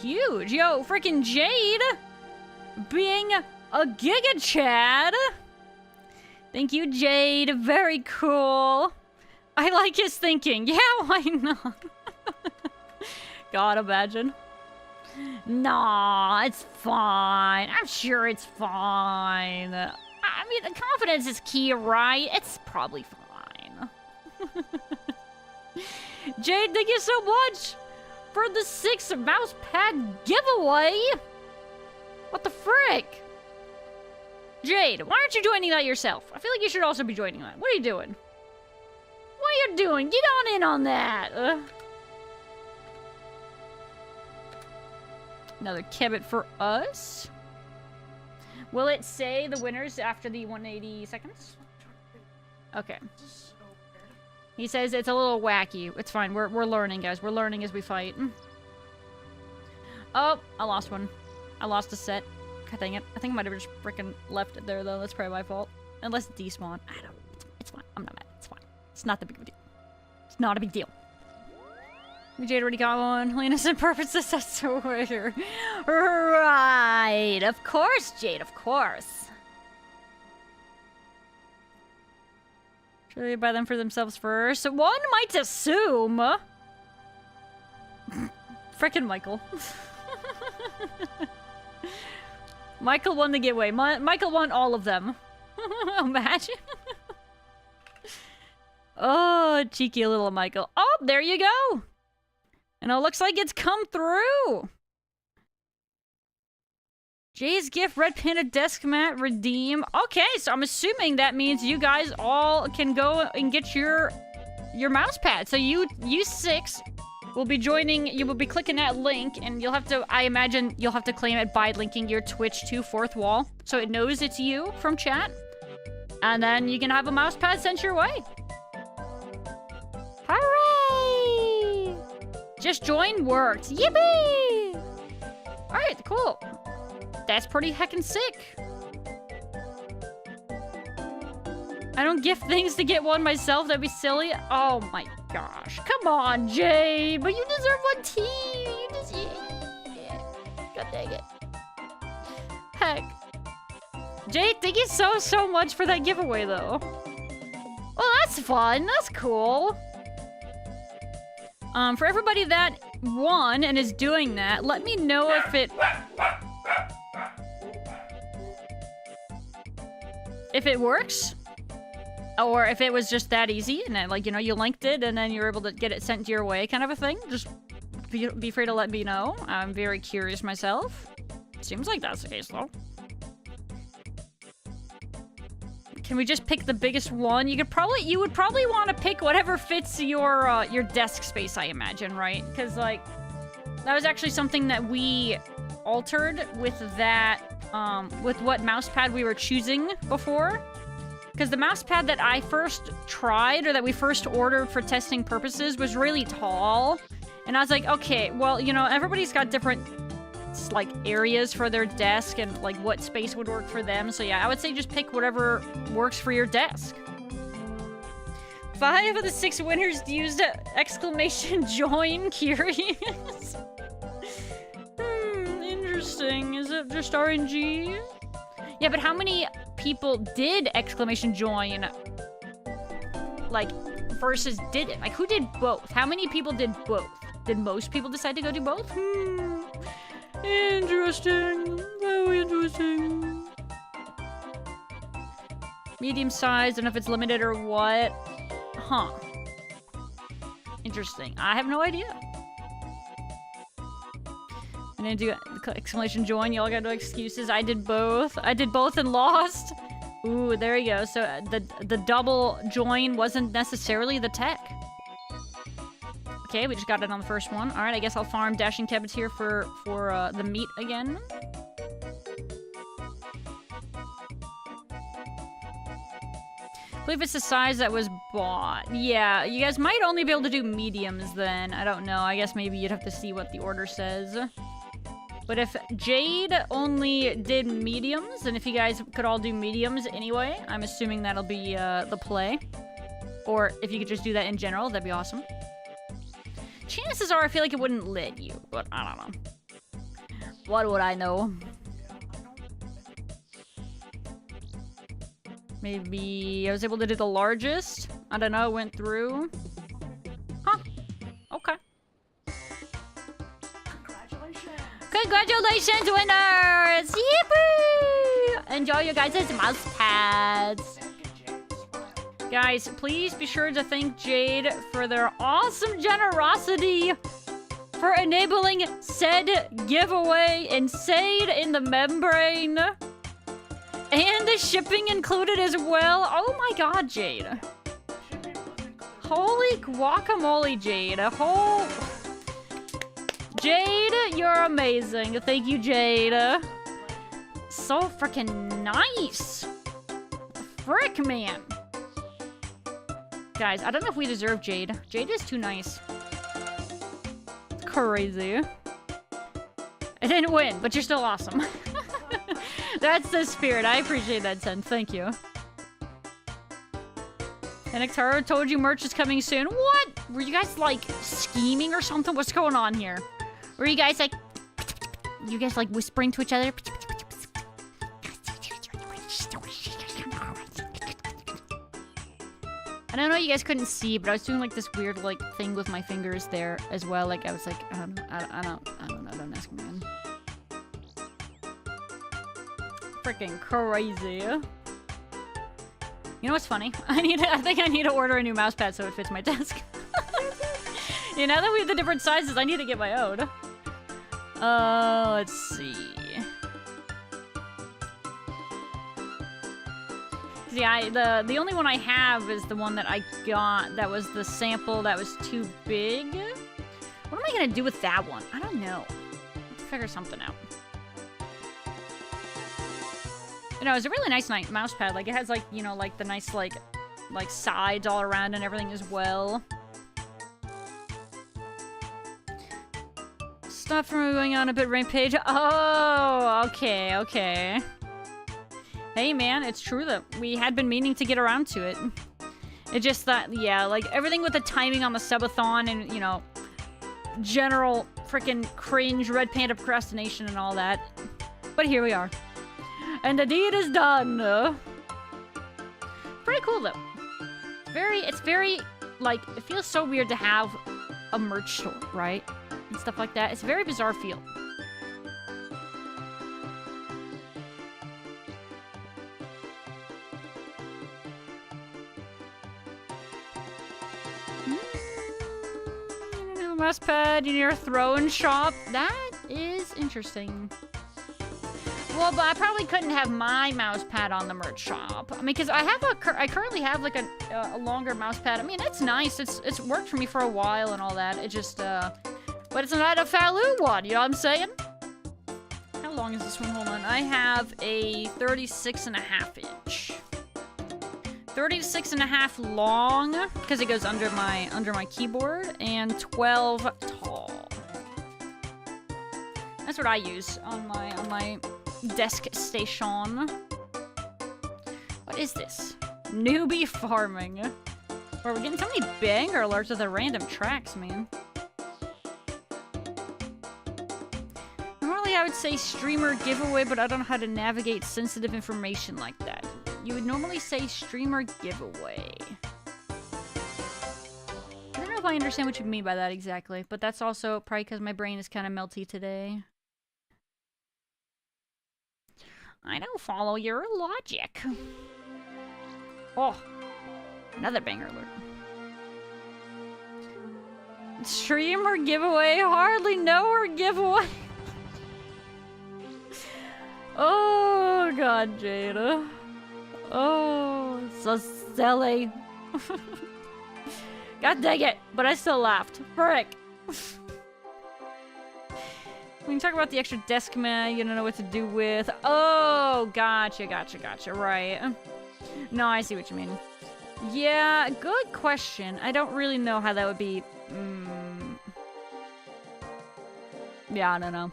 Speaker 1: Huge. Yo, freaking Jade being a Giga Chad. Thank you, Jade. Very cool. I like his thinking. Yeah, why not? God, imagine. Nah, it's fine. I'm sure it's fine. I mean, the confidence is key, right? It's probably fine. Jade, thank you so much for the 6 mouse pad giveaway. What the frick? Jade, why aren't you joining that yourself? I feel like you should also be joining that. What are you doing? What are you doing? Get on in on that. Another kebit for us. Will it say the winners after the 180 seconds? Okay. He says it's a little wacky. It's fine. We're learning, guys. We're learning as we fight. Oh, I lost one. I lost a set. God dang it. I think I might have just freaking left it there, though. That's probably my fault. Unless it despawned. I don't. It's fine. I'm not mad. It's fine. It's not that big of a deal. It's not a big deal. Jade already got one. Innocent purposes, that's so weird. Right. Of course, Jade, of course. Should they buy them for themselves first? One might assume. Frickin' Michael. Michael won the giveaway. Michael won all of them. Imagine. Oh, cheeky little Michael. Oh, there you go. And it looks like it's come through. Jay's gift, Red Panda desk mat, redeem. Okay, so I'm assuming that means you guys all can go and get your mouse pad. So you 6 will be joining, you will be clicking that link, and you'll have to, I imagine, you'll have to claim it by linking your Twitch to 4th wall. So it knows it's you from chat. And then you can have a mouse pad sent your way. Hooray! Just join worked. Yippee! Alright, cool. That's pretty heckin' sick. I don't gift things to get one myself. That'd be silly. Oh my gosh. Come on, Jade. But you deserve one too. You deserve... God dang it. Heck. Jade, thank you so much for that giveaway, though. Well, that's fun. That's cool. For everybody that won and is doing that, let me know if it... if it works. Or if it was just that easy, and then, like, you know, you linked it, and then you were able to get it sent your way, kind of a thing. Just be free to let me know. I'm very curious myself. Seems like that's the case, though. Can we just pick the biggest one? You would probably want to pick whatever fits your desk space, I imagine, right? Because, like, that was actually something that we altered with that, with what mousepad we were choosing before. Because the mousepad that I first tried, or that we first ordered for testing purposes, was really tall. And I was like, okay, well, you know, everybody's got different, like, areas for their desk and, like, what space would work for them. So, yeah, I would say just pick whatever works for your desk. 5 of the 6 winners used exclamation join. Curious. Interesting. Is it just RNG? Yeah, but how many people did exclamation join, like, versus didn't? Like, who did both? How many people did both? Did most people decide to go do both? Interesting. Very interesting. Medium size, I don't know if it's limited or what. Huh. Interesting. I have no idea. I'm gonna do exclamation join. Y'all got no excuses. I did both. I did both and lost. Ooh, there you go. So the double join wasn't necessarily the tech. Okay, we just got it on the first one. All right, I guess I'll farm Dashing Kebbits here for the meat again. I believe it's the size that was bought. Yeah, you guys might only be able to do mediums then. I don't know. I guess maybe you'd have to see what the order says. But if Jade only did mediums, and if you guys could all do mediums anyway, I'm assuming that'll be the play. Or if you could just do that in general, that'd be awesome. Chances are I feel like it wouldn't let you, but I don't know. What would I know? Maybe I was able to do the largest. I don't know, went through. Huh. Okay. Congratulations, winners! Yippee! Enjoy your guys' mouse pads. Guys, please be sure to thank Jade for their awesome generosity for enabling said giveaway and Sade in the membrane. And the shipping included as well. Oh my god, Jade. Holy guacamole, Jade. Jade, you're amazing. Thank you, Jade. So freaking nice. Frick, man. Guys, I don't know if we deserve Jade. Jade is too nice. It's crazy. I didn't win, but you're still awesome. That's the spirit. I appreciate that, Sen. Thank you. And Xaro told you merch is coming soon. What? Were you guys, like, scheming or something? What's going on here? Were you guys, like... You guys, like, whispering to each other? I don't know, you guys couldn't see, but I was doing, like, this weird, like, thing with my fingers there as well. Like, I was like, I don't know. Don't ask me, man. Freaking crazy. You know what's funny? I think I need to order a new mousepad so it fits my desk. Yeah, now that we have the different sizes, I need to get my own. Let's see. Yeah, the only one I have is the one that I got that was the sample that was too big. What am I gonna do with that one? I don't know. Let's figure something out. You know, it's a really nice mouse pad. Like, it has, like, you know, like, the nice, like sides all around and everything as well. Stop from going on a bit rampage. Oh, okay, okay. Hey man, it's true that we had been meaning to get around to it. It just that, yeah, like everything with the timing on the subathon and, you know, general freaking cringe Red Panda procrastination and all that. But here we are. And the deed is done. Pretty cool though. It's very, like, it feels so weird to have a merch store, right? And stuff like that. It's a very bizarre feel. Mouse pad in your throwing shop. That is interesting. Well, but I probably couldn't have my mouse pad on the merch shop. I mean, because I currently have like a longer mouse pad. I mean, it's nice. It's worked for me for a while and all that. It just but it's not a Faloo one. You know what I'm saying? How long is this one? Hold on. I have a 36.5 inch. 36.5 long because it goes under my keyboard, and 12 tall. That's what I use on my desk station. What is this? Newbie farming. We're getting so many banger alerts with the random tracks, man. Normally I would say streamer giveaway, but I don't know how to navigate sensitive information like that. You would normally say streamer giveaway. I don't know if I understand what you mean by that exactly, but that's also probably because my brain is kind of melty today. I don't follow your logic. Oh, another banger alert. Streamer giveaway, hardly know her giveaway. Oh god, Jada. Oh, so silly. God dang it, but I still laughed. Frick. We can talk about the extra desk man you don't know what to do with. Oh, gotcha, right. No, I see what you mean. Yeah, good question. I don't really know how that would be. Yeah, I don't know.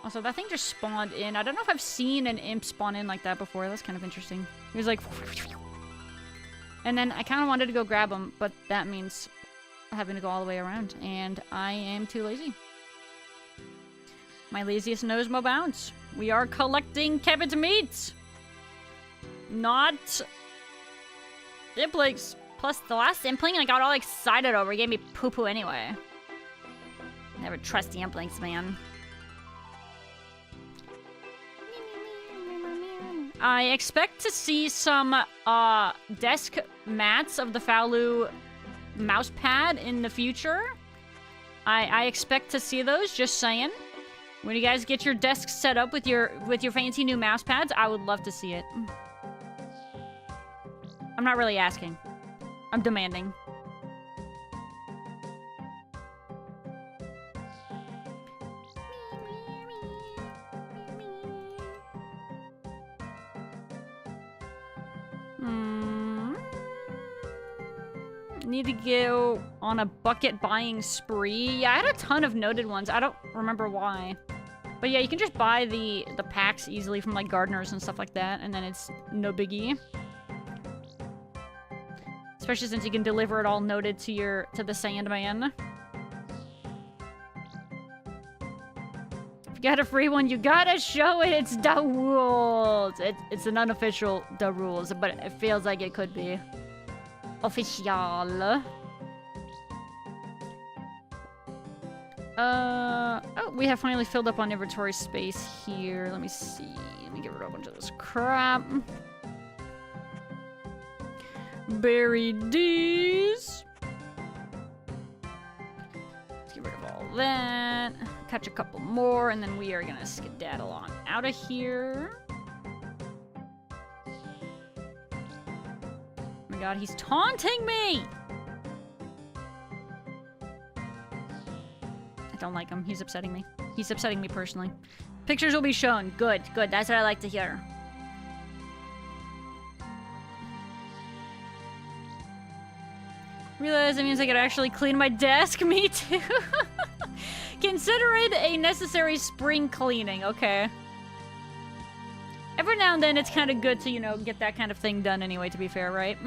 Speaker 1: Also, that thing just spawned in. I don't know if I've seen an imp spawn in like that before. That's kind of interesting. He was like... And then I kind of wanted to go grab him, but that means having to go all the way around. And I am too lazy. My laziest knows no bounds. We are collecting cabbage meat! Not... implings. Plus, the last impling I got all excited over gave me poo-poo anyway. Never trust the implings, man. I expect to see some desk mats of the Faloo mousepad in the future. I expect to see those, just saying. When you guys get your desks set up with your fancy new mousepads, I would love to see it. I'm not really asking. I'm demanding. Need to go on a bucket buying spree. Yeah, I had a ton of noted ones. I don't remember why. But yeah, you can just buy the packs easily from like gardeners and stuff like that, and then it's no biggie. Especially since you can deliver it all noted to the Sandman. If you got a free one, you gotta show it. It's the rules. It's an unofficial the rules, but it feels like it could be official. Oh, we have finally filled up on inventory space here. Let me see. Let me get rid of a bunch of this crap. Bury these. Let's get rid of all that. Catch a couple more, and then we are gonna skedaddle on out of here. Oh my god, he's taunting me! I don't like him. He's upsetting me. He's upsetting me personally. Pictures will be shown. Good, good. That's what I like to hear. Realize it means I could actually clean my desk. Me too. Consider it a necessary spring cleaning. Okay. Every now and then it's kind of good to, you know, get that kind of thing done anyway, to be fair, right?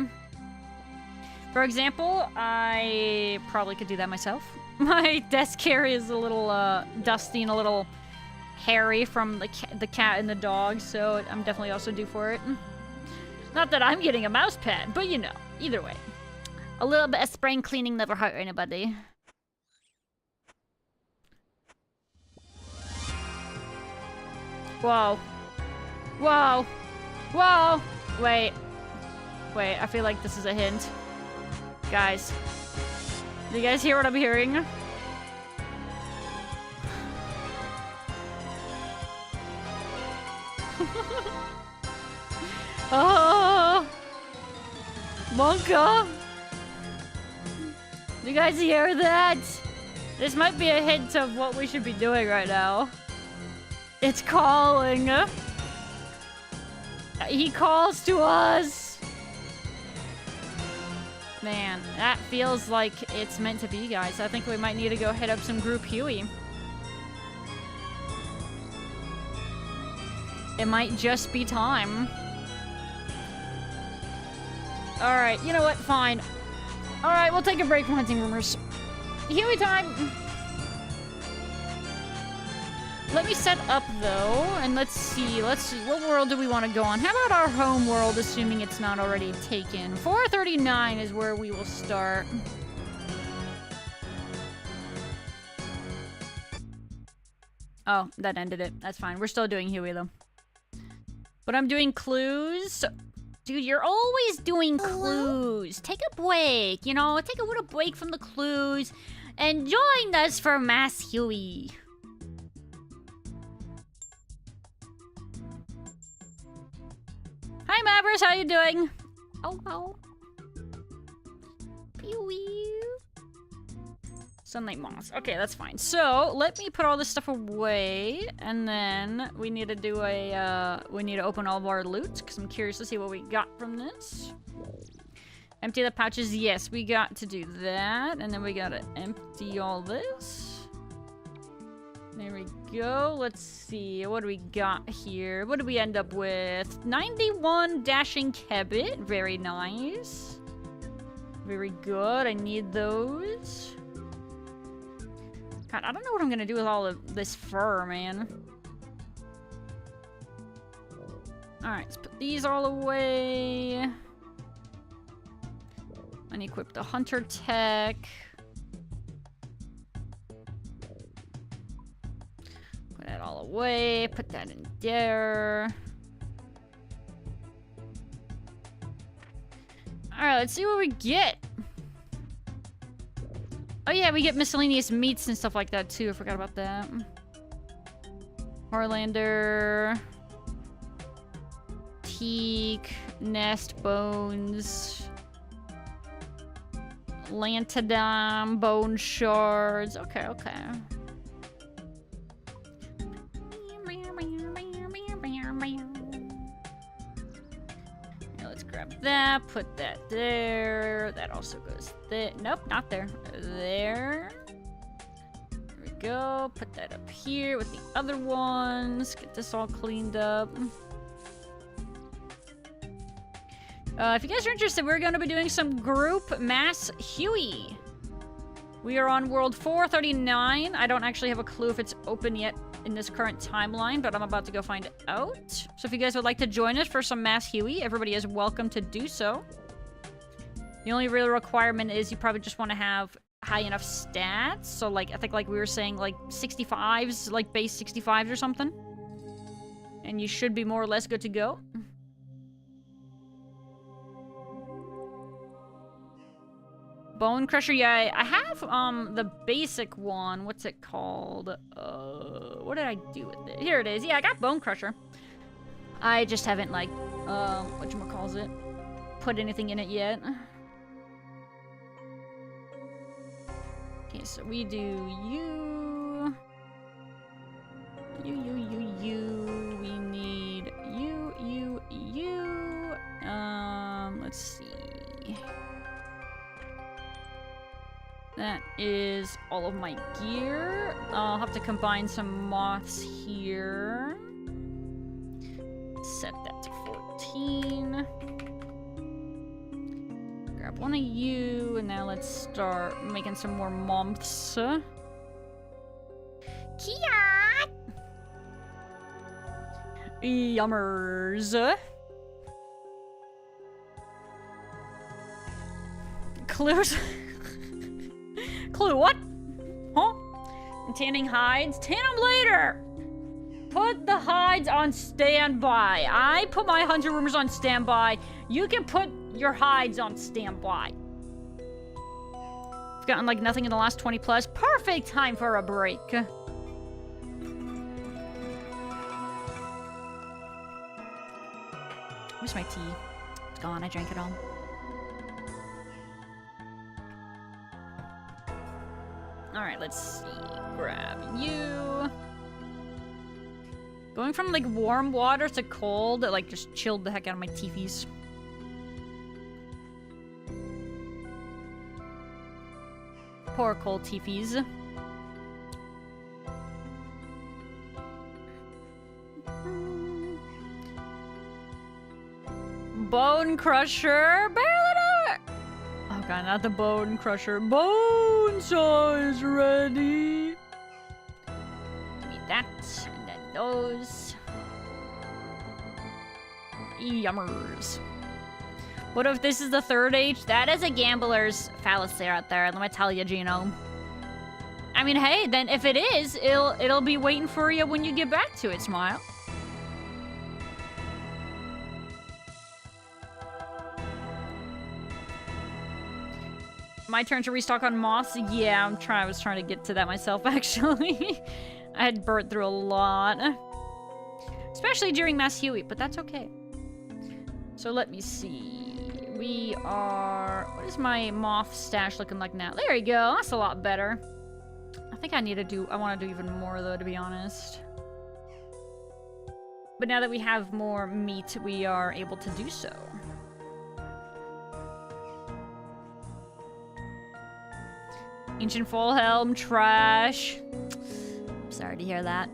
Speaker 1: For example, I probably could do that myself. My desk area is a little dusty and a little hairy from the cat and the dog, so I'm definitely also due for it. Not that I'm getting a mouse pad, but you know, either way. A little bit of spring cleaning never hurt anybody. Whoa. Whoa. Whoa. Wait. Wait, I feel like this is a hint. Guys. Do you guys hear what I'm hearing? Oh! Monka! Do you guys hear that? This might be a hint of what we should be doing right now. It's calling. He calls to us. Man, that feels like it's meant to be, guys. I think we might need to go hit up some group Huey. It might just be time. Alright, you know what? Fine. Alright, we'll take a break from hunting rumors. Huey time! Let me set up, though, and let's see. What world do we want to go on? How about our home world, assuming it's not already taken? 439 is where we will start. Oh, that ended it. That's fine. We're still doing Huey, though. But I'm doing clues. Dude, you're always doing clues. Take a break, you know? Take a little break from the clues and join us for Mass Huey. Hi, Mavericks. How you doing? Oh, oh. Pew-wee. Sunlight moss. Okay, that's fine. So, let me put all this stuff away, and then we need to do a, we need to open all of our loot, because I'm curious to see what we got from this. Empty the pouches. Yes, we got to do that, and then we gotta empty all this. There we go. Let's see. What do we got here? What do we end up with? 91 dashing kebbit. Very nice. Very good. I need those. God, I don't know what I'm gonna do with all of this fur, man. Alright, let's put these all away. Unequip the hunter tech. Put that all away. Put that in there. Alright, let's see what we get. Oh yeah, we get miscellaneous meats and stuff like that too. I forgot about that. Horlander. Teak. Nest bones. Lantodon. Bone shards. Okay, okay. Grab that, put that there. That also goes there. Nope, not there. There. There we go. Put that up here with the other ones. Get this all cleaned up. If you guys are interested, we're going to be doing some group Mass Huey. We are on world 439. I don't actually have a clue if it's open yet in this current timeline, but I'm about to go find out. So if you guys would like to join us for some Mass Huey, everybody is welcome to do so. The only real requirement is you probably just want to have high enough stats. So like, I think like we were saying, like 65s, like base 65s or something. And you should be more or less good to go. Bone Crusher, yeah, I have, the basic one. What's it called? What did I do with it? Here it is. Yeah, I got Bone Crusher. I just haven't, like, whatchamacallit, put anything in it yet. Okay, so we do you. You. We need you. Let's see. That is all of my gear. I'll have to combine some moths here. Set that to 14. Grab one of you, and now let's start making some more moths. Kia! Yummers. Clues? Clue, what? Huh? Tanning hides? Tan them later! Put the hides on standby. I put my hunter rumors on standby. You can put your hides on standby. I've gotten like nothing in the last 20 plus. Perfect time for a break. Where's my tea? It's gone. I drank it all. Alright, let's see. Grab you. Going from like warm water to cold, it like just chilled the heck out of my teefies. Poor cold teefies. Bone Crusher, barely do it. Oh god, not the Bone Crusher. Bone Saw is ready. Give me that, and then those. Yummers. What if this is the third age? That is a gambler's fallacy out there, let me tell you, Gino. I mean, hey, then if it is, it'll be waiting for you when you get back to it, Smile. My turn to restock on moths? Yeah, I was trying to get to that myself, actually. I had burnt through a lot. Especially during Mass Huey, but that's okay. So let me see. We are... What is my moth stash looking like now? There you go. That's a lot better. I think I want to do even more, though, to be honest. But now that we have more meat, we are able to do so. Ancient Full Helm, trash. Sorry to hear that.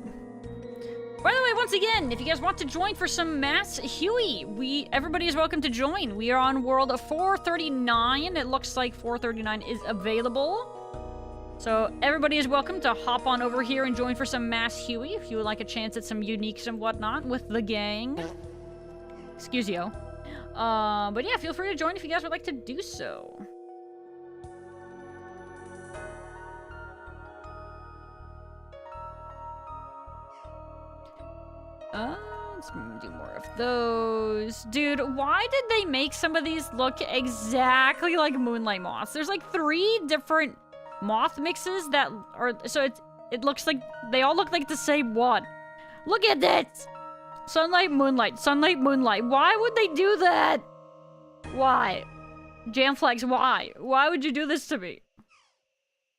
Speaker 1: By the way, once again, if you guys want to join for some Mass Huey, everybody is welcome to join. We are on World 439. It looks like 439 is available. So everybody is welcome to hop on over here and join for some Mass Huey if you would like a chance at some uniques and whatnot with the gang. Excuse you. But yeah, feel free to join if you guys would like to do so. Let's do more of those. Dude, why did they make some of these look exactly like moonlight moths? There's like 3 different moth mixes that are... So it looks like... They all look like the same one. Look at this! Sunlight, moonlight. Sunlight, moonlight. Why would they do that? Why? Jamflex, why? Why would you do this to me?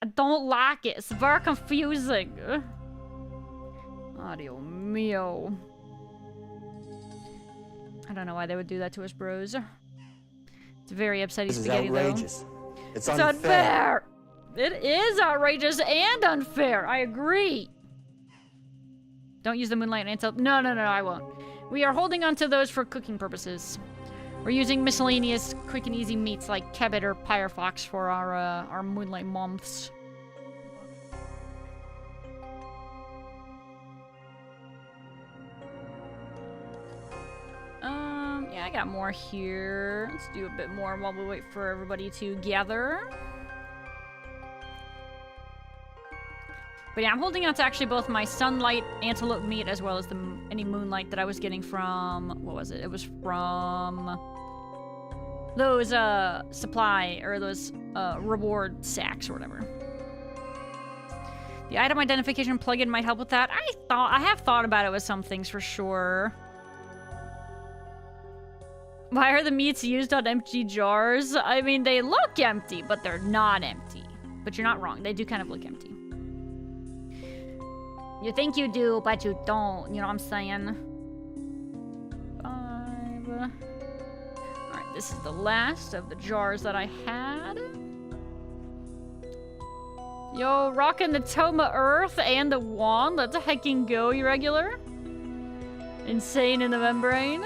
Speaker 1: I don't like it. It's very confusing. Audio mio. I don't know why they would do that to us, bros. It's very upsetting spaghetti,
Speaker 5: outrageous.
Speaker 1: though.
Speaker 5: It's unfair.
Speaker 1: It is outrageous and unfair. I agree. Don't use the moonlight until... No, I won't. We are holding on to those for cooking purposes. We're using miscellaneous quick and easy meats like kebbit or pyrofox for our moonlight moths. Yeah, I got more here. Let's do a bit more while we wait for everybody to gather. But yeah, I'm holding on to actually both my sunlight antelope meat as well as any moonlight that I was getting from... What was it? It was from... those, supply, or those, reward sacks or whatever. The item identification plugin might help with that. I have thought about it with some things for sure. Why are the meats used on empty jars? I mean, they look empty, but they're not empty. But you're not wrong. They do kind of look empty. You think you do, but you don't. You know what I'm saying? 5. Alright, this is the last of the jars that I had. Yo, rocking the Toma Earth and the wand. Let's hecking go, irregular. Insane in the membrane.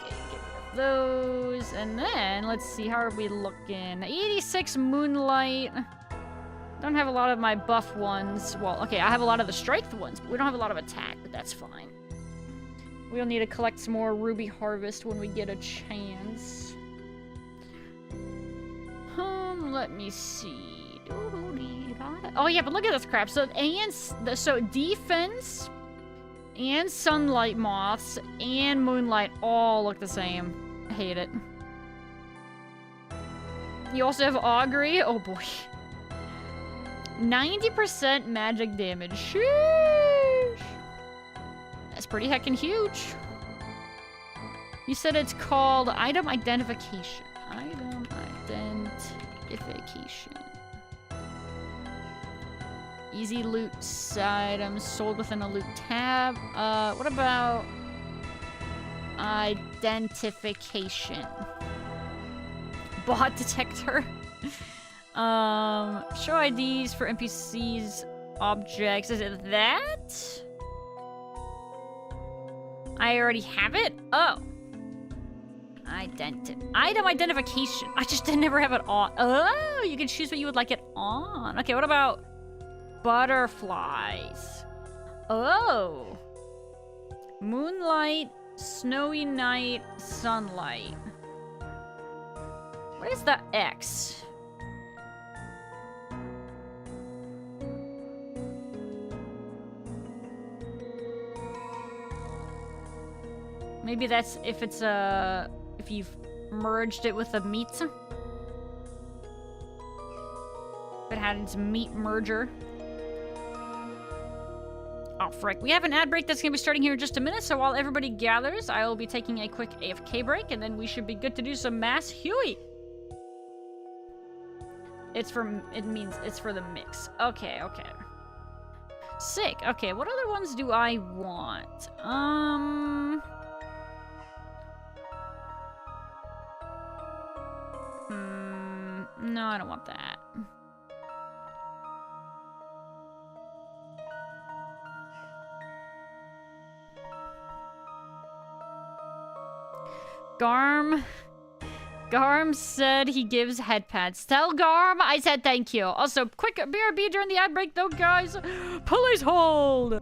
Speaker 1: Okay, get rid of those. And then, let's see, how are we looking? 86 Moonlight. Don't have a lot of my buff ones. Well, okay, I have a lot of the strength ones, but we don't have a lot of attack, but that's fine. We'll need to collect some more Ruby Harvest when we get a chance. Let me see. Oh yeah, but look at this crap. So defense and sunlight moths and moonlight all look the same. I hate it. You also have augury. Oh boy. 90% magic damage. Sheesh. That's pretty heckin' huge. You said it's called item identification. Item identification. Easy loot items sold within a loot tab. What about identification? Bot detector. Show IDs for NPCs, objects. Is it that? I already have it? Oh. Item identification. I just didn't ever have it on. Oh, you can choose what you would like it on. Okay, what about butterflies? Oh. Moonlight, snowy night, sunlight. What is the X? Maybe that's if it's if you've merged it with a meat. If it had its meat merger. Oh, frick. We have an ad break that's going to be starting here in just a minute, so while everybody gathers, I will be taking a quick AFK break, and then we should be good to do some mass Huey. It means it's for the mix. Okay, okay. Sick. Okay, what other ones do I want? No, I don't want that. Garm said he gives head pads. Tell Garm I said thank you. Also, quick BRB during the ad break though, guys. Please hold.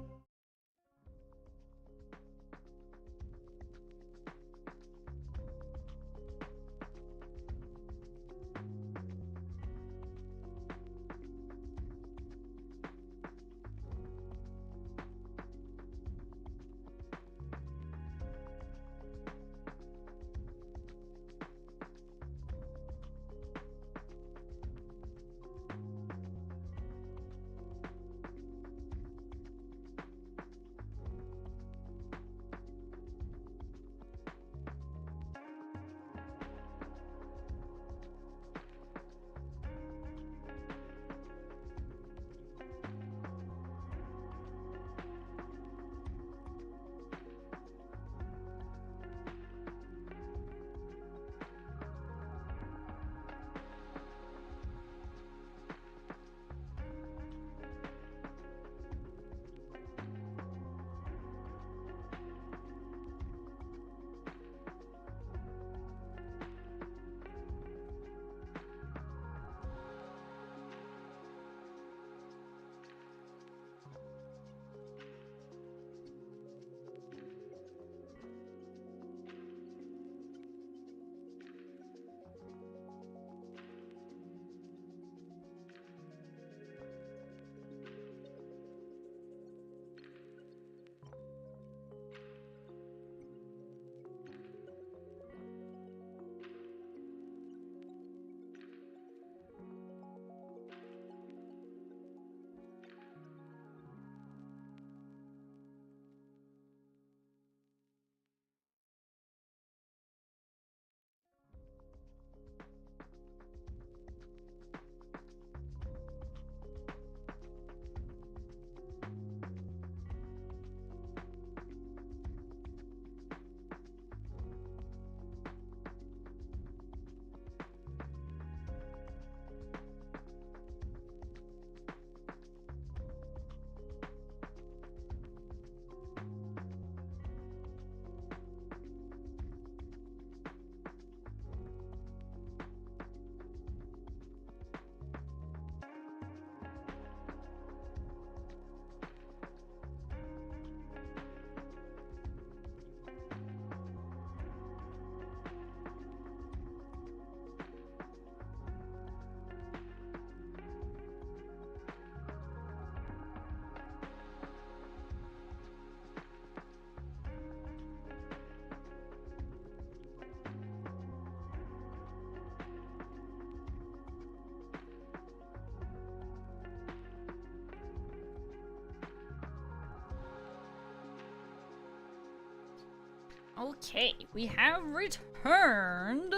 Speaker 1: Okay, we have returned.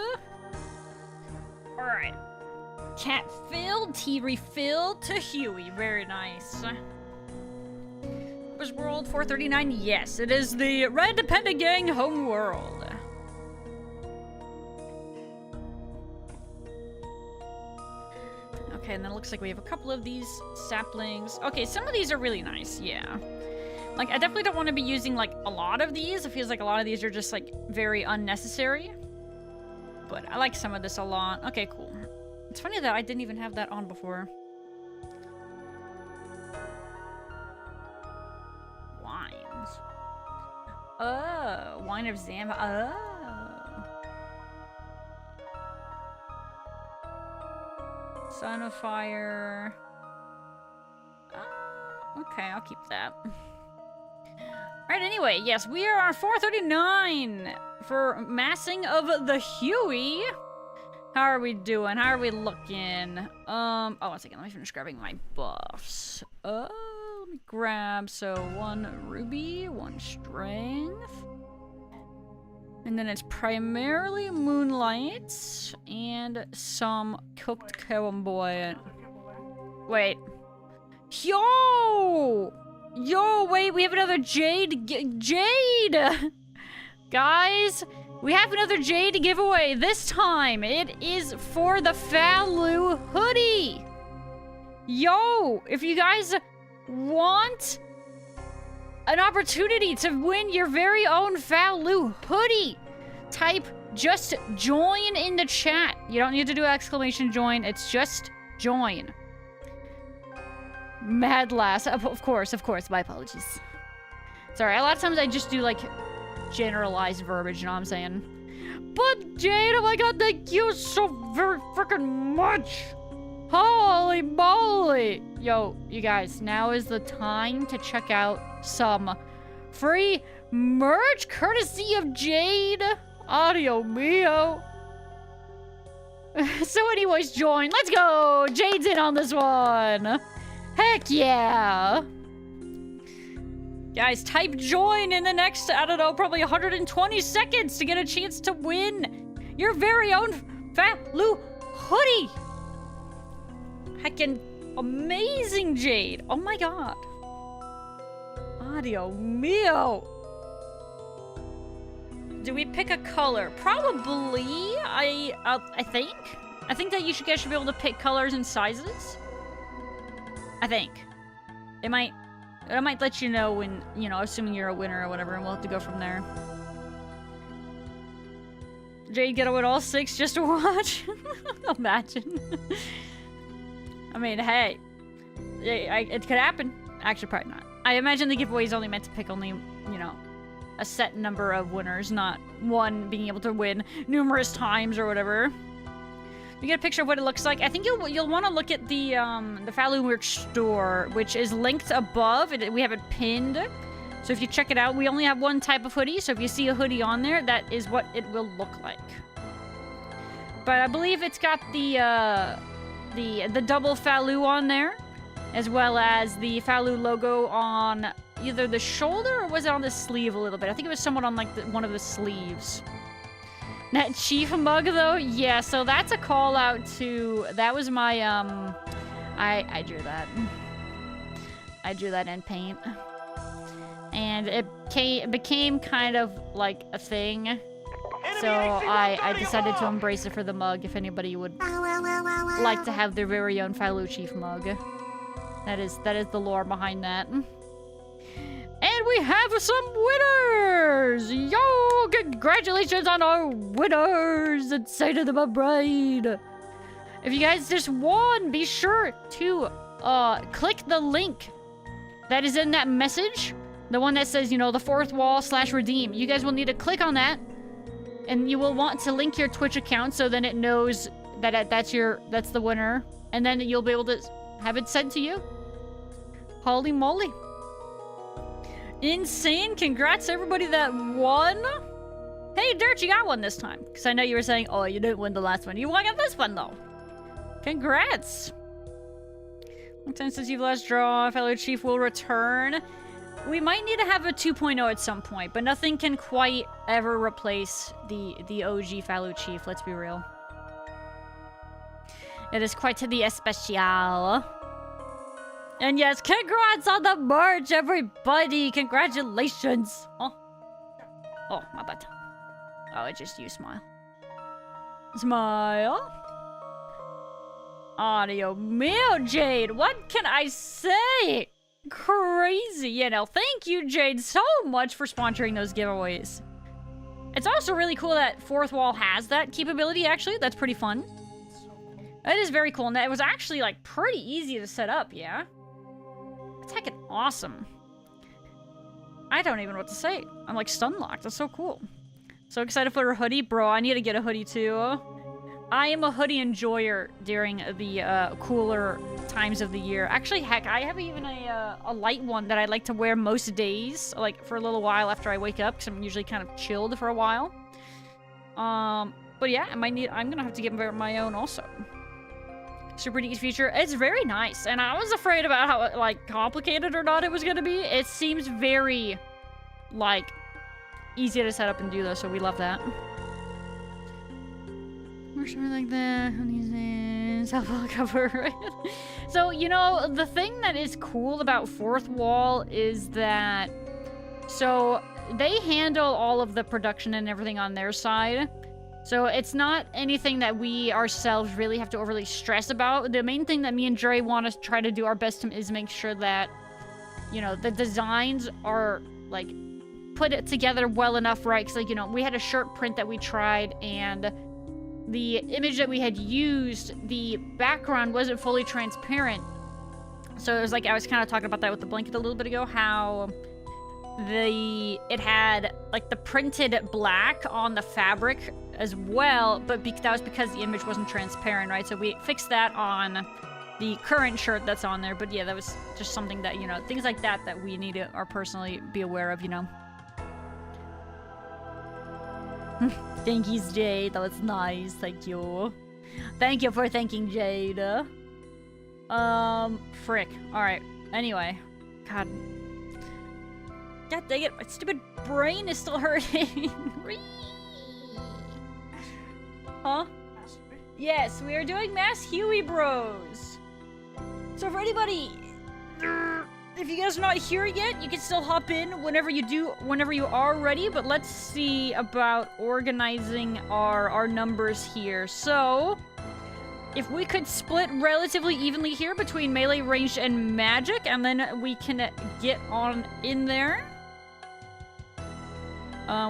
Speaker 1: Alright. Cat filled, tea refilled to Huey. Very nice. Was world 439? Yes, it is the Red Panda Gang home world. Okay, and then it looks like we have a couple of these saplings. Okay, some of these are really nice, yeah. Like, I definitely don't want to be using, like, a lot of these. It feels like a lot of these are just, like, very unnecessary. But I like some of this a lot. Okay, cool. It's funny that I didn't even have that on before. Wines. Oh, wine of Zamba. Oh. Son of Fire. Okay, I'll keep that. Alright, anyway, yes, we are on 439 for massing of the Huey. How are we doing? How are we looking? Oh, one second, let me finish grabbing my buffs. Let me grab, so 1 ruby, 1 strength. And then it's primarily moonlight and some cooked cowboy. Wait. Yo! Yo, wait, we have another Jade. Jade! Guys, we have another Jade giveaway. This time, it is for the Faloo hoodie. Yo, if you guys want an opportunity to win your very own Faloo hoodie, type just join in the chat. You don't need to do exclamation join, it's just join. Mad lass. Of course, my apologies. Sorry, a lot of times I just do, like, generalized verbiage, you know what I'm saying? But, Jade, oh my god, thank you so very freaking much! Holy moly! Yo, you guys, now is the time to check out some free merch courtesy of Jade. Audio mio. So anyways, join. Let's go! Jade's in on this one! Heck yeah! Guys, type join in the next, I don't know, probably 120 seconds to get a chance to win your very own Faloo hoodie! Heckin' amazing, Jade! Oh my god. Audio mio! Do we pick a color? Probably, I think. I think that you guys should be able to pick colors and sizes. I think. It might let you know when, you know, assuming you're a winner or whatever, and we'll have to go from there. Jade get with all 6 just to watch? Imagine. I mean, hey. It could happen. Actually, probably not. I imagine the giveaway is only meant to pick only, you know, a set number of winners, not one being able to win numerous times or whatever. You get a picture of what it looks like. I think you'll want to look at the Faloo merch store, which is linked above. We have it pinned. So if you check it out, we only have one type of hoodie. So if you see a hoodie on there, that is what it will look like. But I believe it's got the double Faloo on there, as well as the Faloo logo on either the shoulder or was it on the sleeve a little bit? I think it was somewhat on like one of the sleeves. That chief mug though, yeah, so that's a call out to, that was my, I drew that. I drew that in paint. And it became kind of like a thing. So I decided to embrace it for the mug if anybody would like to have their very own Faloo chief mug. That is the lore behind that. And we have some winners! Yo! Congratulations on our winners! Inside of the bride! If you guys just won, be sure to click the link that is in that message. The one that says, you know, the 4th wall /redeem. You guys will need to click on that. And you will want to link your Twitch account so then it knows that that's the winner. And then you'll be able to have it sent to you. Holy moly. Insane. Congrats to everybody that won. Hey, Dirt, you got one this time. Because I know you were saying, oh, you didn't win the last one. You won this one, though. Congrats. Long time since you've last drawn. Fellow Chief will return. We might need to have a 2.0 at some point, but nothing can quite ever replace the OG Faloo Chief, let's be real. It is quite the especial. And yes, congrats on the merch, everybody! Congratulations! Oh, my bad. Oh, it's just you, Smile. Smile. Audio mio, Jade! What can I say? Crazy, you know. Thank you, Jade, so much for sponsoring those giveaways. It's also really cool that Fourth Wall has that capability, actually. That's pretty fun. It is very cool, and it was actually, like, pretty easy to set up, yeah? It's heckin' awesome. I don't even know what to say. I'm, like, stun-locked. That's so cool. So excited for a hoodie. Bro, I need to get a hoodie, too. I am a hoodie enjoyer during the cooler times of the year. Actually, heck, I have even a light one that I like to wear most days, like for a little while after I wake up, because I'm usually kind of chilled for a while. But yeah, I'm gonna have to get my own also. Super neat feature. It's very nice, and I was afraid about how like complicated or not it was gonna be. It seems very like easy to set up and do though, so we love that. Or something like that. Self cover, right? So, you know, the thing that is cool about Fourth Wall is that... So, they handle all of the production and everything on their side. So, it's not anything that we ourselves really have to overly stress about. The main thing that me and Dre want to try to do our best to is make sure that, you know, the designs are, like, put it together well enough, right? Because, like, you know, we had a shirt print that we tried, and... the image that we had used, the background wasn't fully transparent. So it was like, I was kind of talking about that with the blanket a little bit ago, how it had like the printed black on the fabric as well, but that was because the image wasn't transparent, right? So we fixed that on the current shirt that's on there. But yeah, that was just something that, you know, things like that we need to personally be aware of, you know. Thank you, Jade. That was nice. Thank you. Thank you for thanking Jade. Frick. Alright. Anyway. God dang it. My stupid brain is still hurting. Huh? Yes, we are doing Mass Huey Bros. So for anybody... if you guys are not here yet, you can still hop in whenever you are ready, but let's see about organizing our numbers here. So, if we could split relatively evenly here between melee, ranged, and magic, and then we can get on in there.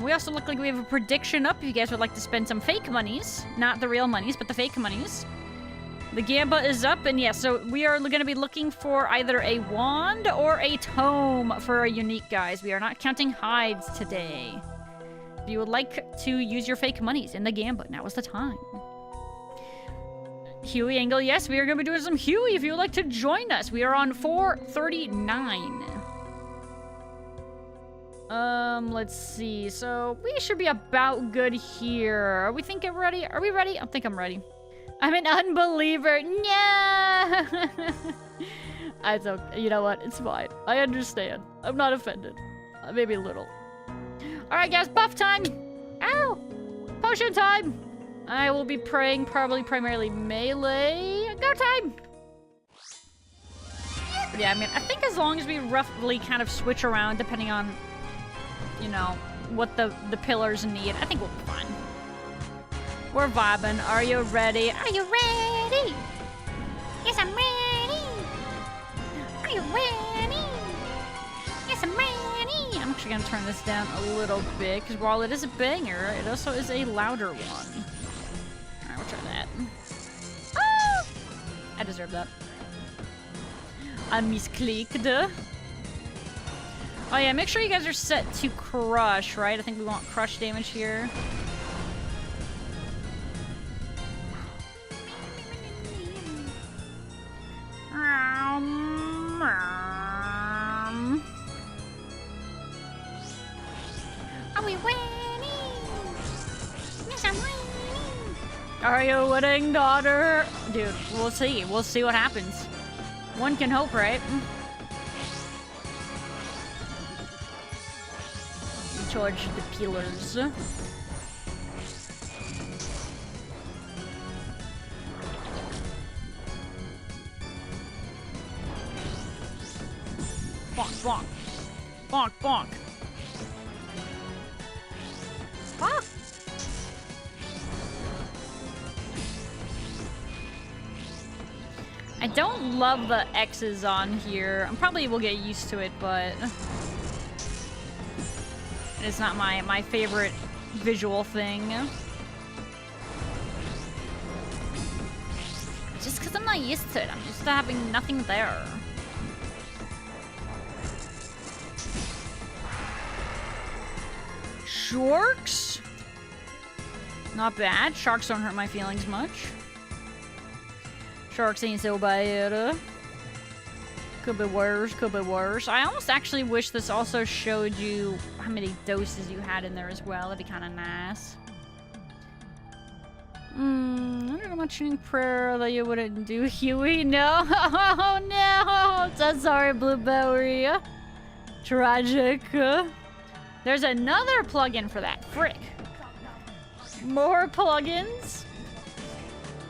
Speaker 1: We also look like we have a prediction up if you guys would like to spend some fake monies. Not the real monies, but the fake monies. The Gamba is up, and yeah, so we are going to be looking for either a wand or a tome for a unique, guys. We are not counting hides today. If you would like to use your fake monies in the Gamba, now is the time. Huey angle, yes, we are going to be doing some Huey if you would like to join us. We are on 439. Let's see. So, we should be about good here. Are we thinking ready? Are we ready? I think I'm ready. I'm an unbeliever. Yeah. You know what? It's fine. I understand. I'm not offended. Maybe a little. Alright, guys. Buff time. Ow. Potion time. I will be praying probably primarily melee. Go time. But yeah, I mean, I think as long as we roughly kind of switch around depending on, you know, what the pillars need, I think we'll be fine. We're vibing. Are you ready? Are you ready? Yes, I'm ready. Are you ready? Yes, I'm ready. I'm actually gonna turn this down a little bit because while it is a banger, it also is a louder one. Alright, we'll try that. Oh! I deserve that. I misclicked. Oh yeah, make sure you guys are set to crush, right? I think we want crush damage here. Are we winning? Yes, I'm winning. Are you winning, daughter? Dude, we'll see. We'll see what happens. One can hope, right? charge the pillars. Bonk, bonk. Bonk, bonk. Ah! I don't love the X's on here. I probably will get used to it, but it's not my favorite visual thing. Just because I'm not used to it. I'm used to having nothing there. Sharks? Not bad. Sharks don't hurt my feelings much. Sharks ain't so bad. Could be worse, could be worse. I almost actually wish this also showed you how many doses you had in there as well. That'd be kind of nice. I don't know much in prayer that you wouldn't do, Huey. No. Oh, no. So sorry, Blueberry. Tragic. There's another plugin for that. Frick. More plugins.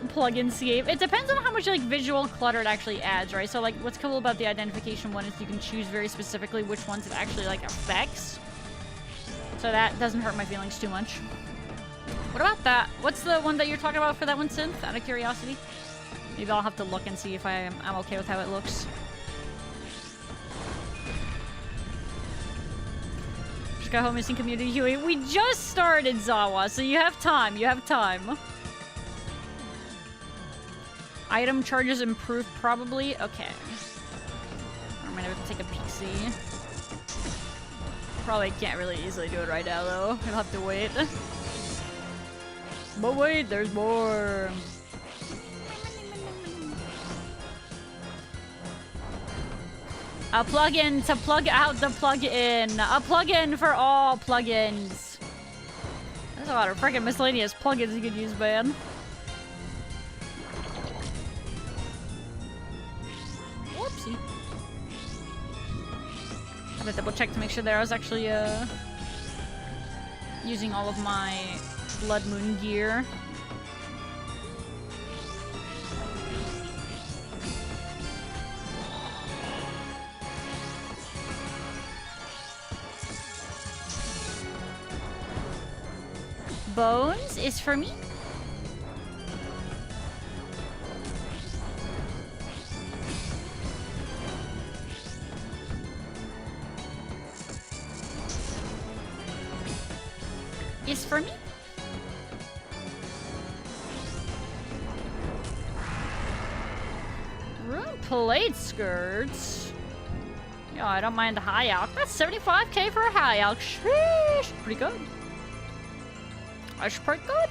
Speaker 1: Pluginscape. It depends on how much like visual clutter it actually adds, right? So like what's cool about the identification one is you can choose very specifically which ones it actually like affects. So that doesn't hurt my feelings too much. What about that? What's the one that you're talking about for that one, Synth? Out of curiosity. Maybe I'll have to look and see if I'm okay with how it looks. Just got home missing community, Huey. We just started, Zawa, so you have time. You have time. Item charges improved, probably. Okay. I'm gonna take a peek see. Probably can't really easily do it right now, though. You'll have to wait. But wait, there's more. A plugin to plug out the plugin. A plugin for all plugins. There's a lot of freaking miscellaneous plugins you could use, man. Whoopsie. I had to double check to make sure that I was actually using all of my Blood Moon gear. Bones is for me. Is for me. Rune plate skirts. Yeah, I don't mind the high elk. That's 75k for a high elk. Sheesh. Pretty good. That's pretty good.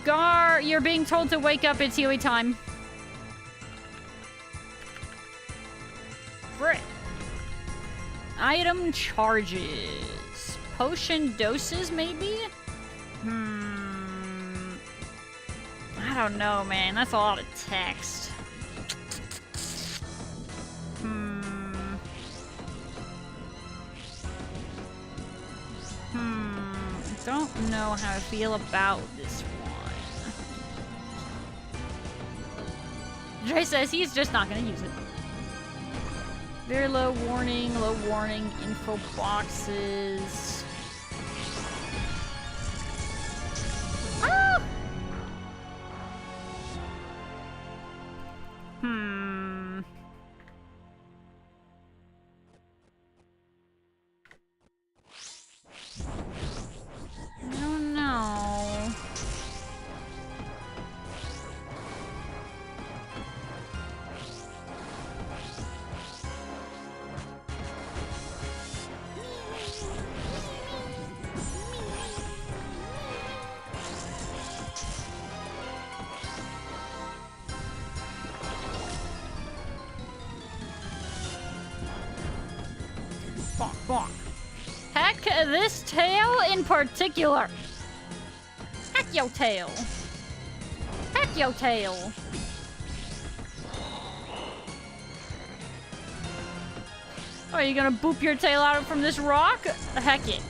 Speaker 1: Gar, you're being told to wake up. It's Huey time. Frick. Item charges. Potion doses, maybe? I don't know, man. That's a lot of text. I don't know how I feel about this one. Dre says he's just not gonna use it. Very low warning, info boxes. Ah! I don't know. Bonk, bonk. Heck, this tail in particular. Heck yo tail. Heck yo tail. Are you gonna boop your tail out from this rock? Heck it.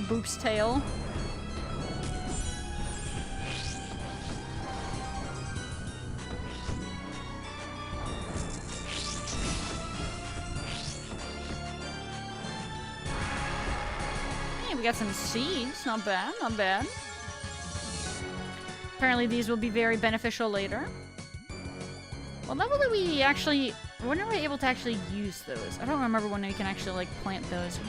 Speaker 1: Boop's tail. Hey, we got some seeds. Not bad, not bad. Apparently these will be very beneficial later. What level did we actually... When are we able to actually use those? I don't remember when we can actually, like, plant those.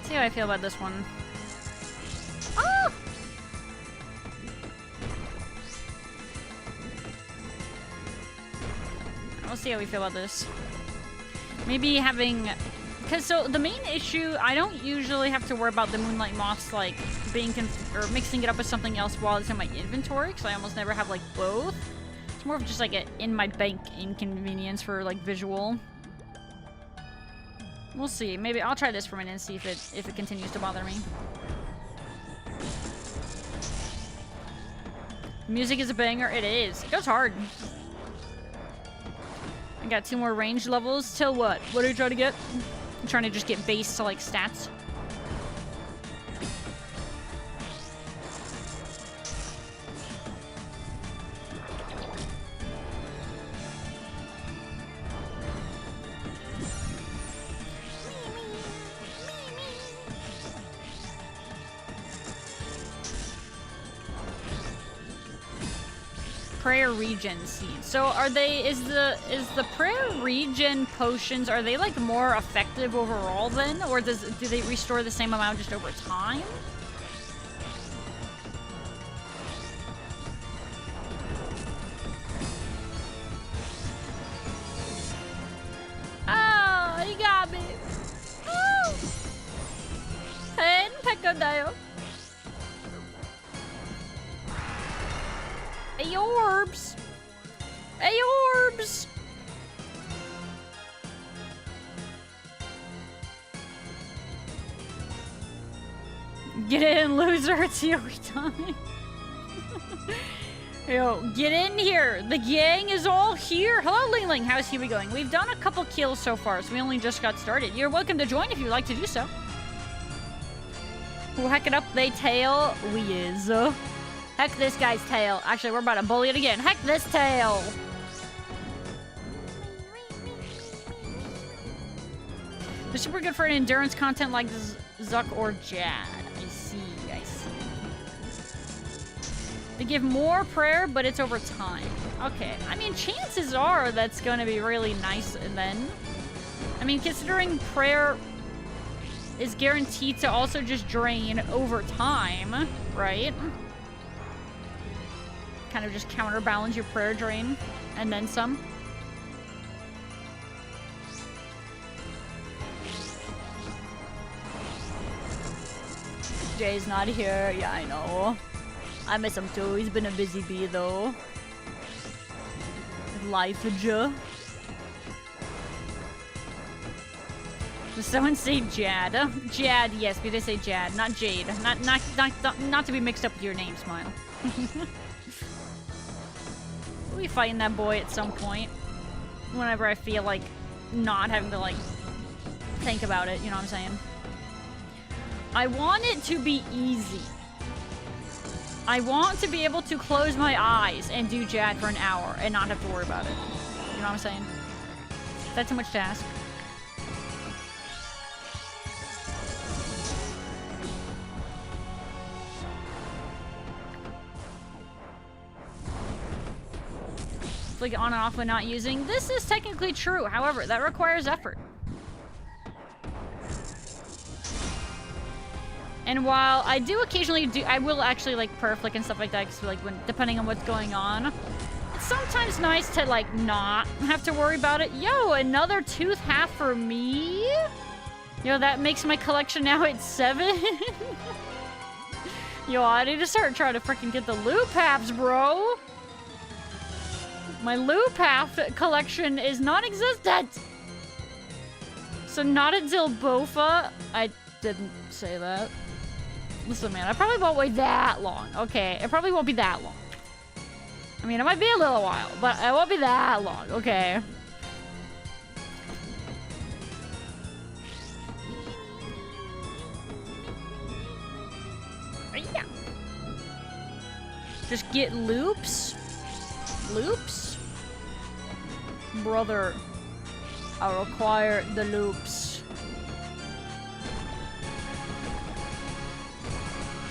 Speaker 1: See how I feel about this one. Ah! We'll see how we feel about this. Maybe having... Because, so, the main issue, I don't usually have to worry about the Moonlight Moths, like, being or mixing it up with something else while it's in my inventory, because I almost never have, like, both. It's more of just, like, a in-my-bank inconvenience for, like, visual. We'll see. Maybe I'll try this for a minute and see if it continues to bother me. Music is a banger. It is. It goes hard. I got 2 more range levels. Till what? What are you trying to get? I'm trying to just get base to, like, stats. Prayer regen seeds. So are they, is the prayer regen potions, are they like more effective overall then? Or do they restore the same amount just over time? Oh, you got me. Oh. Pen Peccodayo. Hey, orbs! Hey, orbs! Get in, loser. It's your time. Yo, get in here. The gang is all here. Hello, Ling Ling. How's Huey going? We've done a couple kills so far, so we only just got started. You're welcome to join if you'd like to do so. We'll hack it up. They tail. We is. Heck this guy's tail. Actually, we're about to bully it again. Heck this tail. They're super good for an endurance content like Zuck or Jad. I see, I see. They give more prayer, but it's over time. Okay. I mean, chances are that's going to be really nice then. I mean, considering prayer is guaranteed to also just drain over time, right? Kind of just counterbalance your prayer drain and then some. Jay's not here. Yeah, I know. I miss him too. He's been a busy bee though. Life Did someone say Jad? Jad, yes, we did say Jad, not Jade. Not to be mixed up with your name, Smile. We'll be fighting that boy at some point. Whenever I feel like not having to, like, think about it, you know what I'm saying? I want it to be easy. I want to be able to close my eyes and do Jad for an hour and not have to worry about it. You know what I'm saying? That's too much to ask. Like on and off when not using. This is technically true. However, that requires effort. And while I do occasionally I will actually like prayer flick and stuff like that, because like when depending on what's going on, it's sometimes nice to, like, not have to worry about it. Yo, another tooth half for me? Yo, that makes my collection now at 7. Yo, I need to start trying to freaking get the loop halves, bro. My loop half collection is non-existent. So not until Bofa. I didn't say that. Listen, man, I probably won't wait that long. Okay, it probably won't be that long. I mean, it might be a little while, but it won't be that long. Okay. Yeah. Just get loops. Loops? Brother, I require the loops.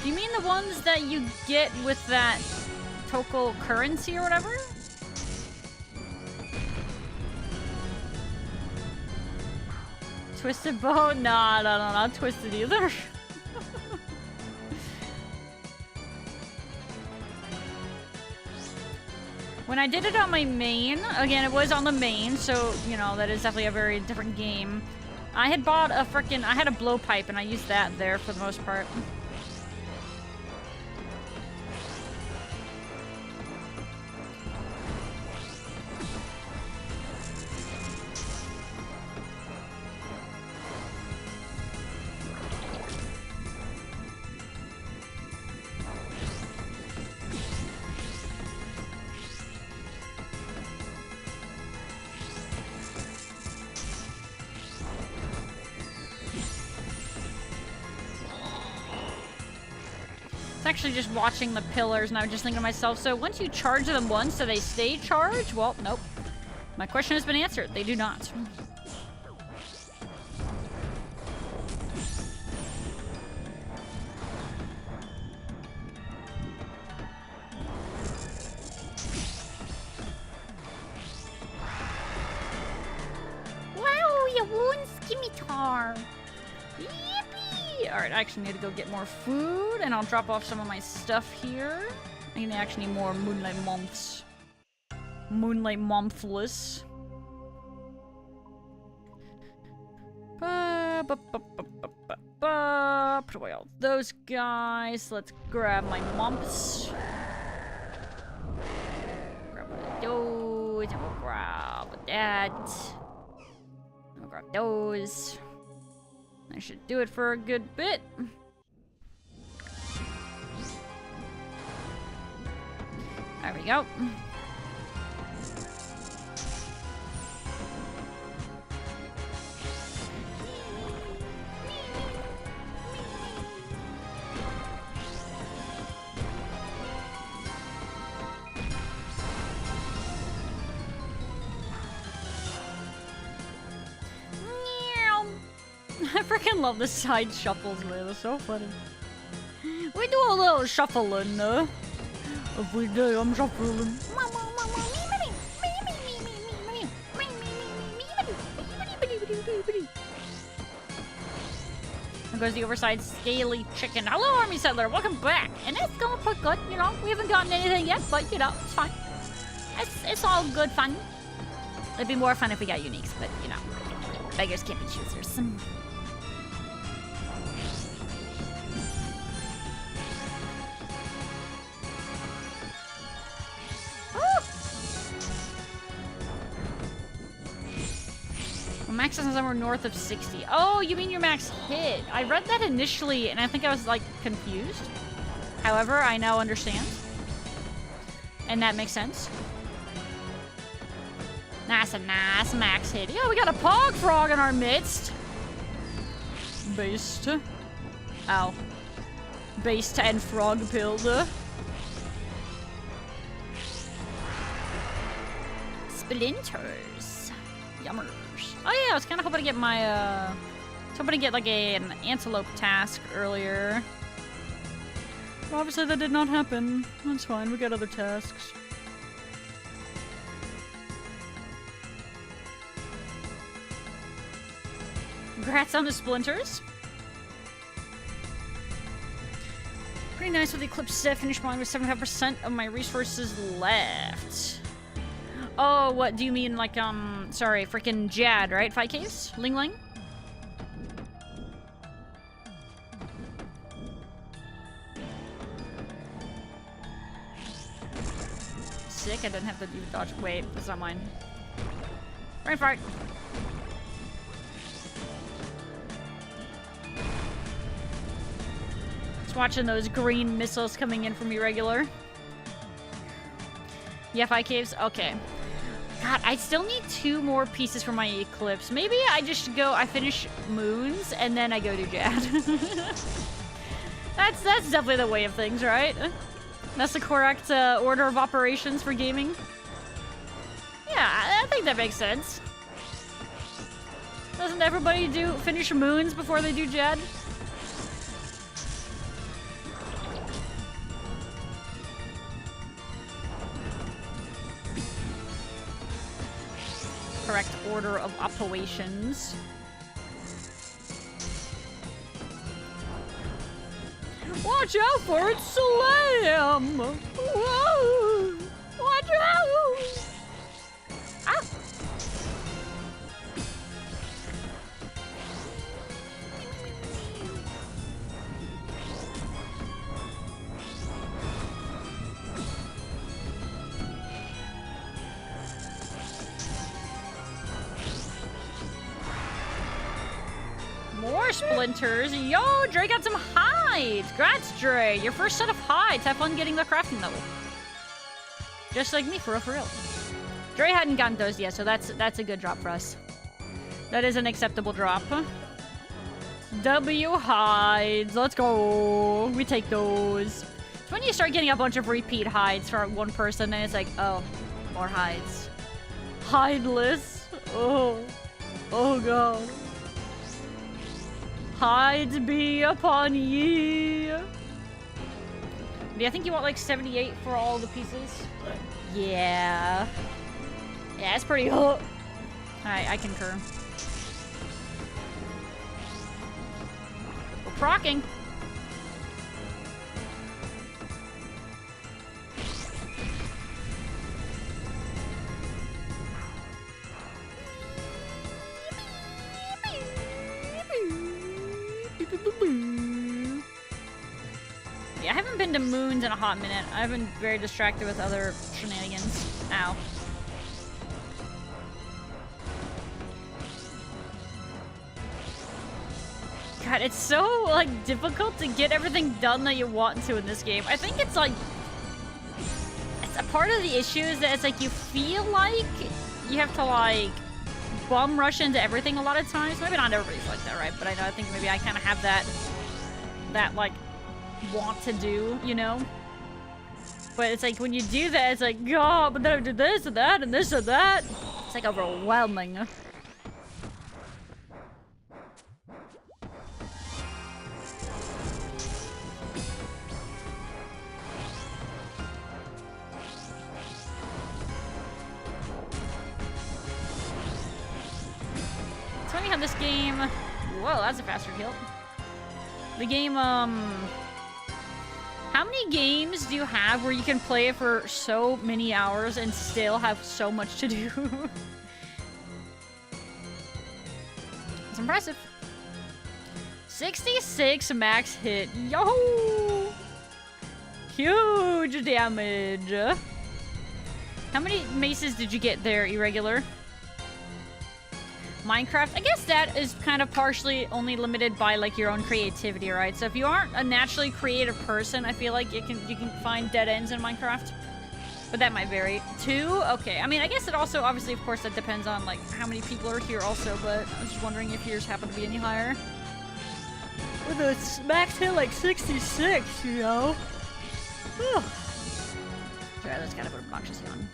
Speaker 1: Do you mean the ones that you get with that Toko currency or whatever? Twisted bow? Nah, no, not twisted either. When I did it on my main, again, it was on the main, so, you know, that is definitely a very different game. I had bought a frickin', I had a blowpipe, and I used that there for the most part. Actually just watching the pillars, and I was just thinking to myself, so once you charge them once, do they stay charged? Well, nope. My question has been answered. They do not. Wow, you won skimitar. Alright, I actually need to go get more food, and I'll drop off some of my stuff here. I actually need more Moonlight Months. Moonlight Monthless. Put away all those guys. Let's grab my mumps. Grab one of those, and we'll grab that. And we'll grab those. I should do it for a good bit. There we go. I freaking love the side shuffles, man. They're so funny. We do a little shuffling, every day I'm shuffling. There goes the oversized scaly chicken. Hello, Army Settler. Welcome back. And it's going pretty good, you know. We haven't gotten anything yet, but, you know, it's fine. It's all good fun. It'd be more fun if we got uniques, but, you know, beggars can't be choosers. Max is somewhere north of 60. Oh, you mean your max hit? I read that initially, and I think I was, like, confused. However, I now understand. And that makes sense. That's a nice max hit. Yo, we got a pog frog in our midst. Based. Ow. Based and frog pilder. Splinters. Yummers. Oh yeah, I was kind of hoping to get my, hoping to get like an antelope task earlier. But obviously that did not happen. That's fine, we got other tasks. Congrats on the splinters. Pretty nice with the Eclipse set. Finished mine with 75% of my resources left. Oh, what do you mean, like, sorry, freaking Jad, right? 5 caves? Ling Ling? Sick, I didn't have to do dodge. Wait, that's not mine. Brain fart. Just watching those green missiles coming in from irregular. Yeah, 5 caves? Okay. God, I still need 2 more pieces for my eclipse. Maybe I just go, I finish moons, and then I go to Jad. That's definitely the way of things, right? That's the correct order of operations for gaming. Yeah, I think that makes sense. Doesn't everybody finish moons before they do Jad? Correct order of operations. Watch out for it, slam! Whoa! Watch out! Ah! More splinters. Yo, Dre got some hides. Congrats, Dre. Your first set of hides. Have fun getting the crafting level. Just like me, for real. Dre hadn't gotten those yet, so that's a good drop for us. That is an acceptable drop. W hides. Let's go. We take those. It's when you start getting a bunch of repeat hides for one person, and it's like, oh, more hides. Hideless. Oh. Oh, God. Hides be upon ye. Do I think you want like 78 for all the pieces? Yeah. Yeah, it's pretty hot. Alright, I concur. We're procking. Yeah, I haven't been to moons in a hot minute. I've been very distracted with other shenanigans. Ow. God, it's so, like, difficult to get everything done that you want to in this game. I think it's, like... It's a part of the issue is that it's, like, you feel like you have to, like, bum rush into everything a lot of times. Maybe not everybody's like that, right? But I know, I think maybe I kind of have that, like, want to do, you know? But it's like, when you do that, it's like, God, but then I do this and that and this and that. It's, like, overwhelming. It's funny how this game... Whoa, that's a faster kill. The game, how many games do you have where you can play it for so many hours and still have so much to do? It's impressive. 66 max hit. Yo! Huge damage. How many maces did you get there, Irregular? Minecraft, I guess that is kind of partially only limited by like your own creativity, right? So if you aren't a naturally creative person, I feel like you can find dead ends in Minecraft. But that might vary. 2? Okay. I mean, I guess it also, obviously, of course, that depends on like how many people are here also, but I was just wondering if yours happen to be any higher. With a max hit like 66, you know? Whew. Sorry, that's kind of an obnoxious yawn.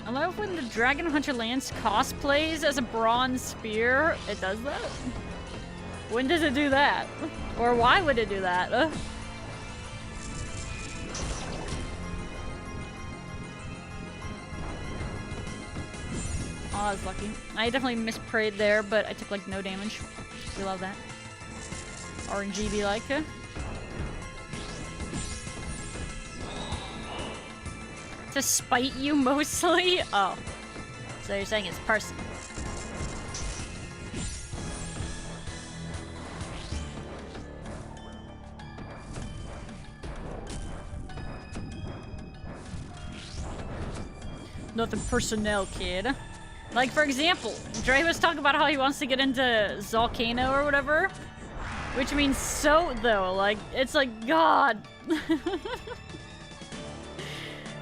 Speaker 1: I love when the Dragon Hunter Lance cosplays as a bronze spear. It does that? When does it do that? Or why would it do that? Oh, I was lucky. I definitely misprayed there, but I took like no damage. We love that. RNG be like. To spite you mostly? Oh. So you're saying it's personal. Nothing personnel, kid. Like, for example, Dre was talking about how he wants to get into Volcano or whatever. Which means soat, though. Like, it's like, God.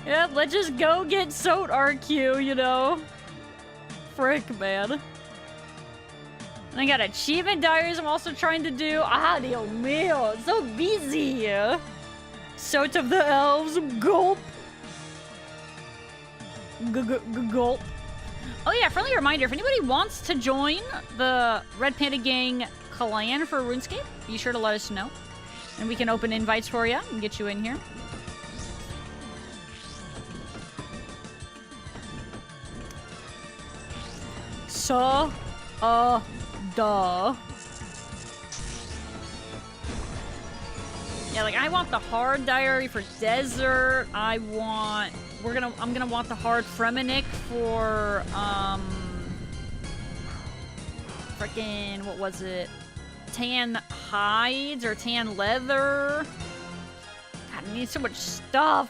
Speaker 1: Yeah, let's just go get soat, RQ, you know? Frick, man. And I got achievement diaries I'm also trying to do. Ah, Dios mío. So busy. Soat of the elves. Gulp. Gulp. Oh yeah, friendly reminder, if anybody wants to join the Red Panda Gang clan for RuneScape, be sure to let us know. And we can open invites for you and get you in here. So, duh. Yeah, like I want the hard diary for desert. I'm gonna want the hard Fremenic for frickin' what was it? Tan hides or tan leather. God, I need so much stuff.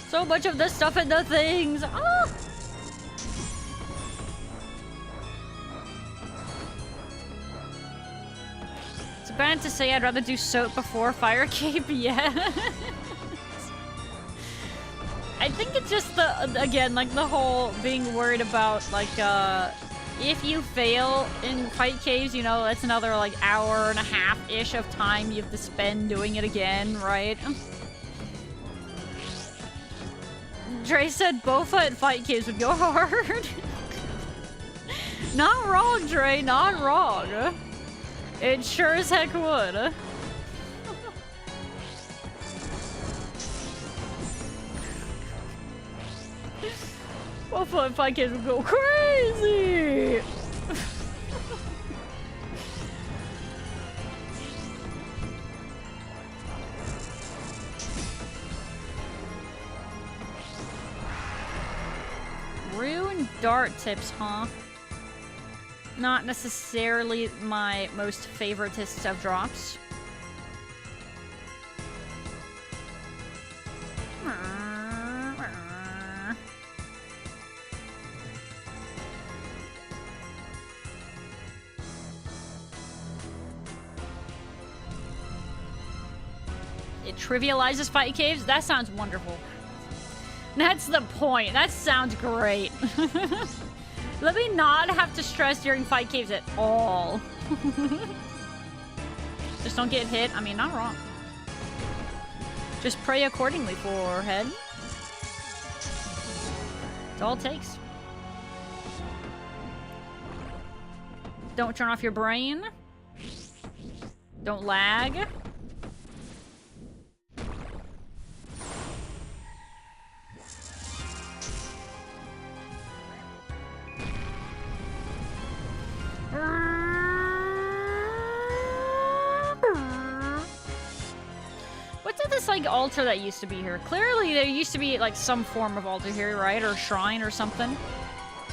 Speaker 1: So much of this stuff and the things. Ah! It's bad to say I'd rather do soap before fire cape, yeah. I think it's just again, like the whole being worried about, like, if you fail in fight caves, you know, that's another, like, hour and a half-ish of time you have to spend doing it again, right? Dre said Bofa at fight caves would go hard. Not wrong, Dre, not wrong. It sure as heck would. Bofa at fight caves would go crazy! Rune dart tips, huh? Not necessarily my most favoritist of drops. It trivializes fight caves? That sounds wonderful. That's the point. That sounds great. Let me not have to stress during fight caves at all. Just don't get hit. I mean, not wrong. Just pray accordingly, forehead. That's all it takes. Don't turn off your brain. Don't lag. What's this like altar that used to be here? Clearly there used to be like some form of altar here, right? Or shrine or something.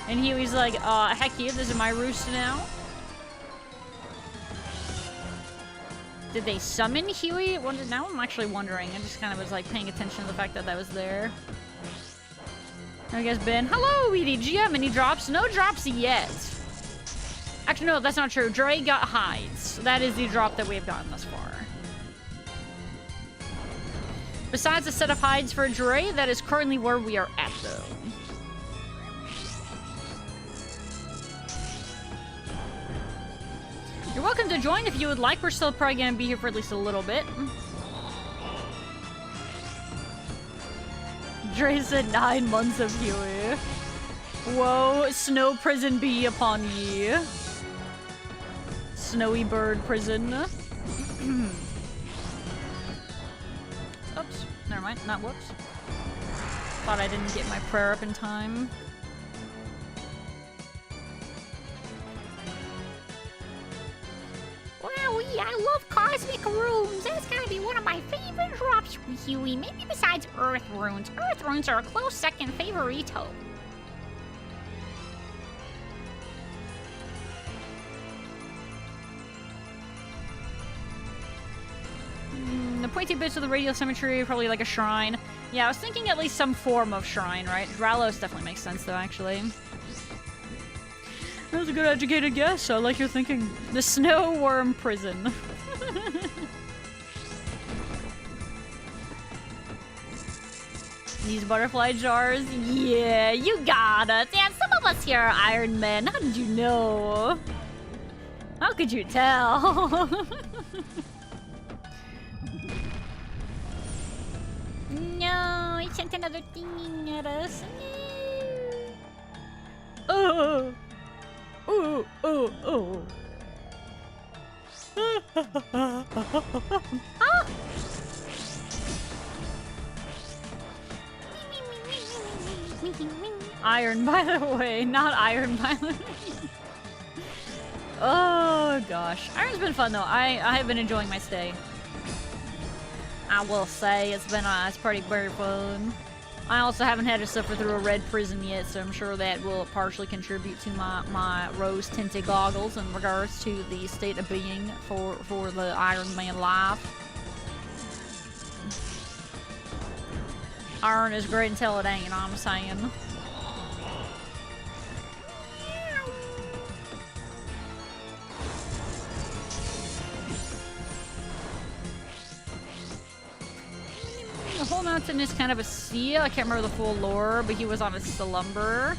Speaker 1: And he was like, heck yeah, this is my roost now. Did they summon Huey? Now I'm actually wondering. I just kind of was like paying attention to the fact that that was there. How you guys been? Hello, EDG. Do you have any drops? No drops yet. Actually, no, that's not true. Dre got hides. That is the drop that we have gotten thus far. Besides a set of hides for Dre, that is currently where we are at, though. You're welcome to join if you would like. We're still probably going to be here for at least a little bit. Dre said 9 months of Huey. Whoa, snow prison be upon ye. Snowy bird prison. Oops, never mind, not whoops. Thought I didn't get my prayer up in time. I love cosmic runes. That's gotta be one of my favorite drops, Huey. Maybe besides Earth runes. Earth runes are a close second favorito. The pointy bits of the radial symmetry, probably like a shrine. Yeah, I was thinking at least some form of shrine, right? Dralos definitely makes sense, though, actually. That was a good educated guess. I like your thinking. The snow worm prison. These butterfly jars? Yeah, you got us. And some of us here are Iron Men. How did you know? How could you tell? No, he sent another thing at us. No. Oh, oh, oh. Ah. Iron, by the way, not Iron, by the way. Oh gosh, Iron's been fun though. I have been enjoying my stay. I will say it's pretty very fun. I also haven't had to suffer through a red prison yet, so I'm sure that will partially contribute to my rose-tinted goggles in regards to the state of being for the Iron Man life. Iron is great until it ain't, you know what I'm saying? The whole mountain is kind of a sea. I can't remember the full lore, but he was on a slumber.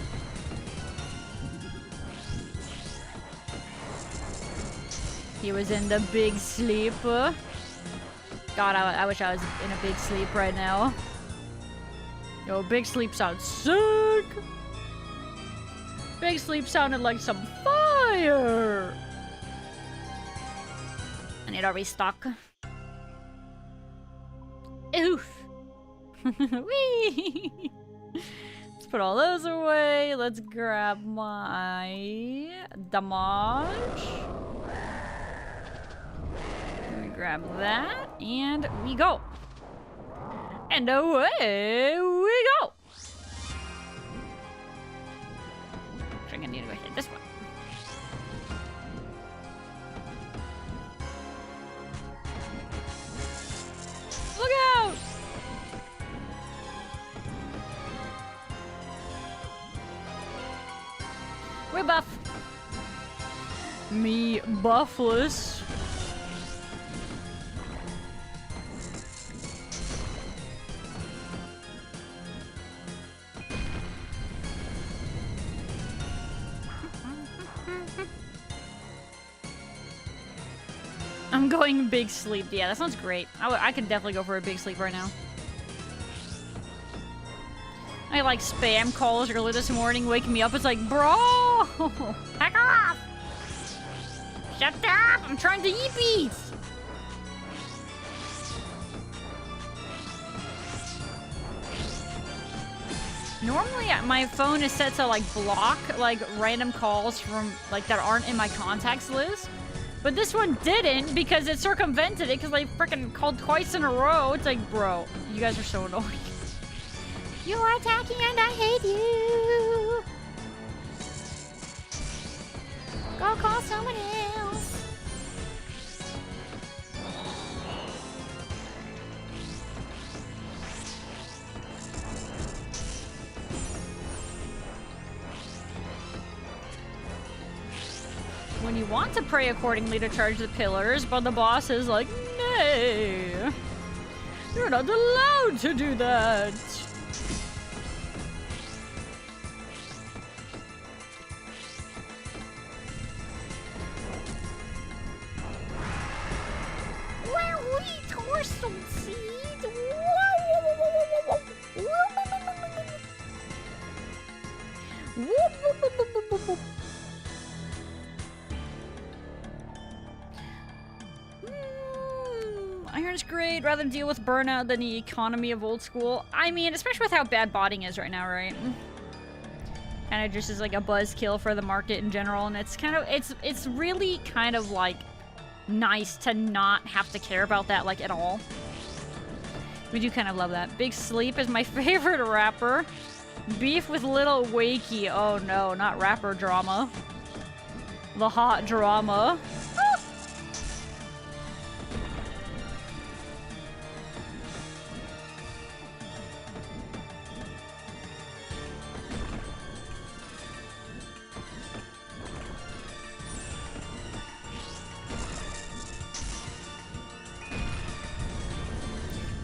Speaker 1: He was in the big sleep. God, I wish I was in a big sleep right now. Yo, big sleep sounds sick. Big sleep sounded like some fire. I need to restock. Oof. Whee! Let's put all those away. Let's grab my damage. Let me grab that, and we go. And away we go. I think I need to go hit this one. Look out! We're buff. Me buffless. I'm going big sleep. Yeah, that sounds great. I could definitely go for a big sleep right now. I like spam calls early this morning, waking me up. It's like, bro, back off! Shut up! I'm trying to eat beef. Normally, my phone is set to like block like random calls from like that aren't in my contacts list. But this one didn't because it circumvented it because I freaking called twice in a row. It's like, bro, you guys are so annoying. You are attacking and I hate you. Go call someone else. When you want to pray accordingly to charge the pillars, but the boss is like, nay, you're not allowed to do that. Where we torso seed? Iron's great. Rather deal with burnout than the economy of old school. I mean, especially with how bad botting is right now, right? Kind of just is like a buzzkill for the market in general, and it's kind of it's really kind of like nice to not have to care about that, like, at all. We do kind of love that. Big Sleep is my favorite rapper. Beef with Little Wakey. Oh no, not rapper drama. The hot drama.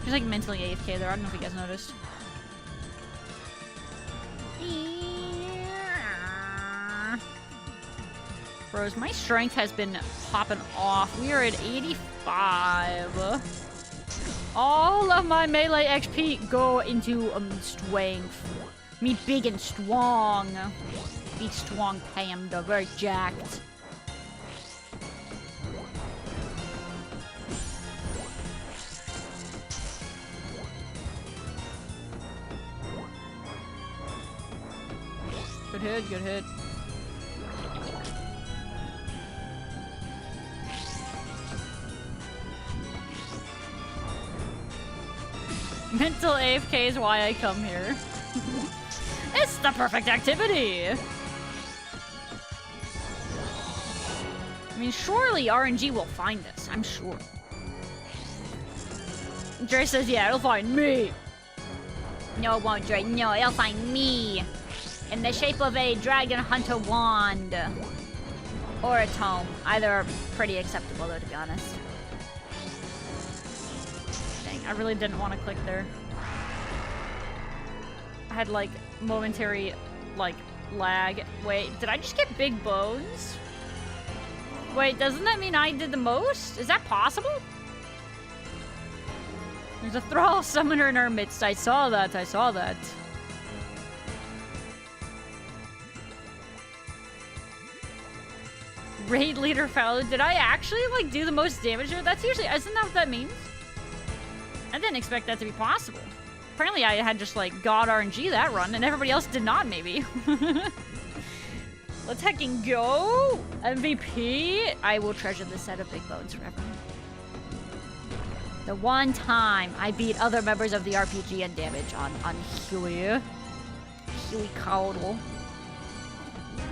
Speaker 1: He's like mentally AFK there. I don't know if you guys noticed. Bros, my strength has been popping off. We are at 85. All of my melee XP go into strength. Me big and strong. Big strong panda, very jacked. Good hit, good hit. Mental AFK is why I come here. It's the perfect activity! I mean, surely RNG will find us, I'm sure. Dre says, yeah, it'll find me! No, it won't, Dre. No, it'll find me! In the shape of a dragon hunter wand. Or a tome. Either are pretty acceptable, though, to be honest. Dang, I really didn't want to click there. I had, like, momentary, like, lag. Wait, did I just get big bones? Wait, doesn't that mean I did the most? Is that possible? There's a thrall summoner in our midst. I saw that, I saw that. Raid leader Faloo. Did I actually, like, do the most damage here? That's usually... Isn't that what that means? I didn't expect that to be possible. Apparently I had just, like, God RNG that run, and everybody else did not, maybe. Let's heckin' go! MVP! I will treasure this set of big bones forever. The one time I beat other members of the RPG in damage on Huey. Huey Caudle.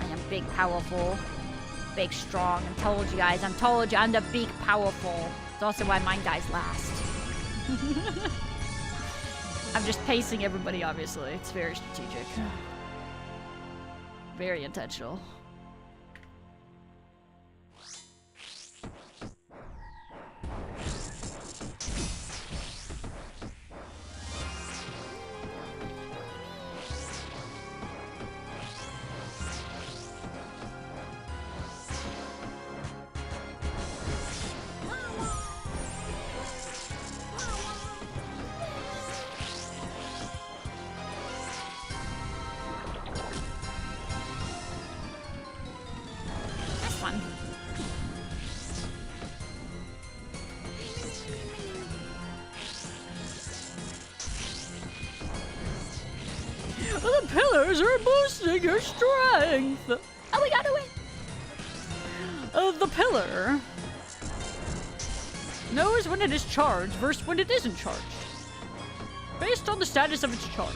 Speaker 1: I am big, powerful. Big, strong. I told you guys. I told you I'm the big, powerful. It's also why mine dies last. I'm just pacing everybody, obviously. It's very strategic. Very intentional. The pillars are boosting your strength! Oh, we got away! The pillar knows when it is charged versus when it isn't charged, based on the status of its charge.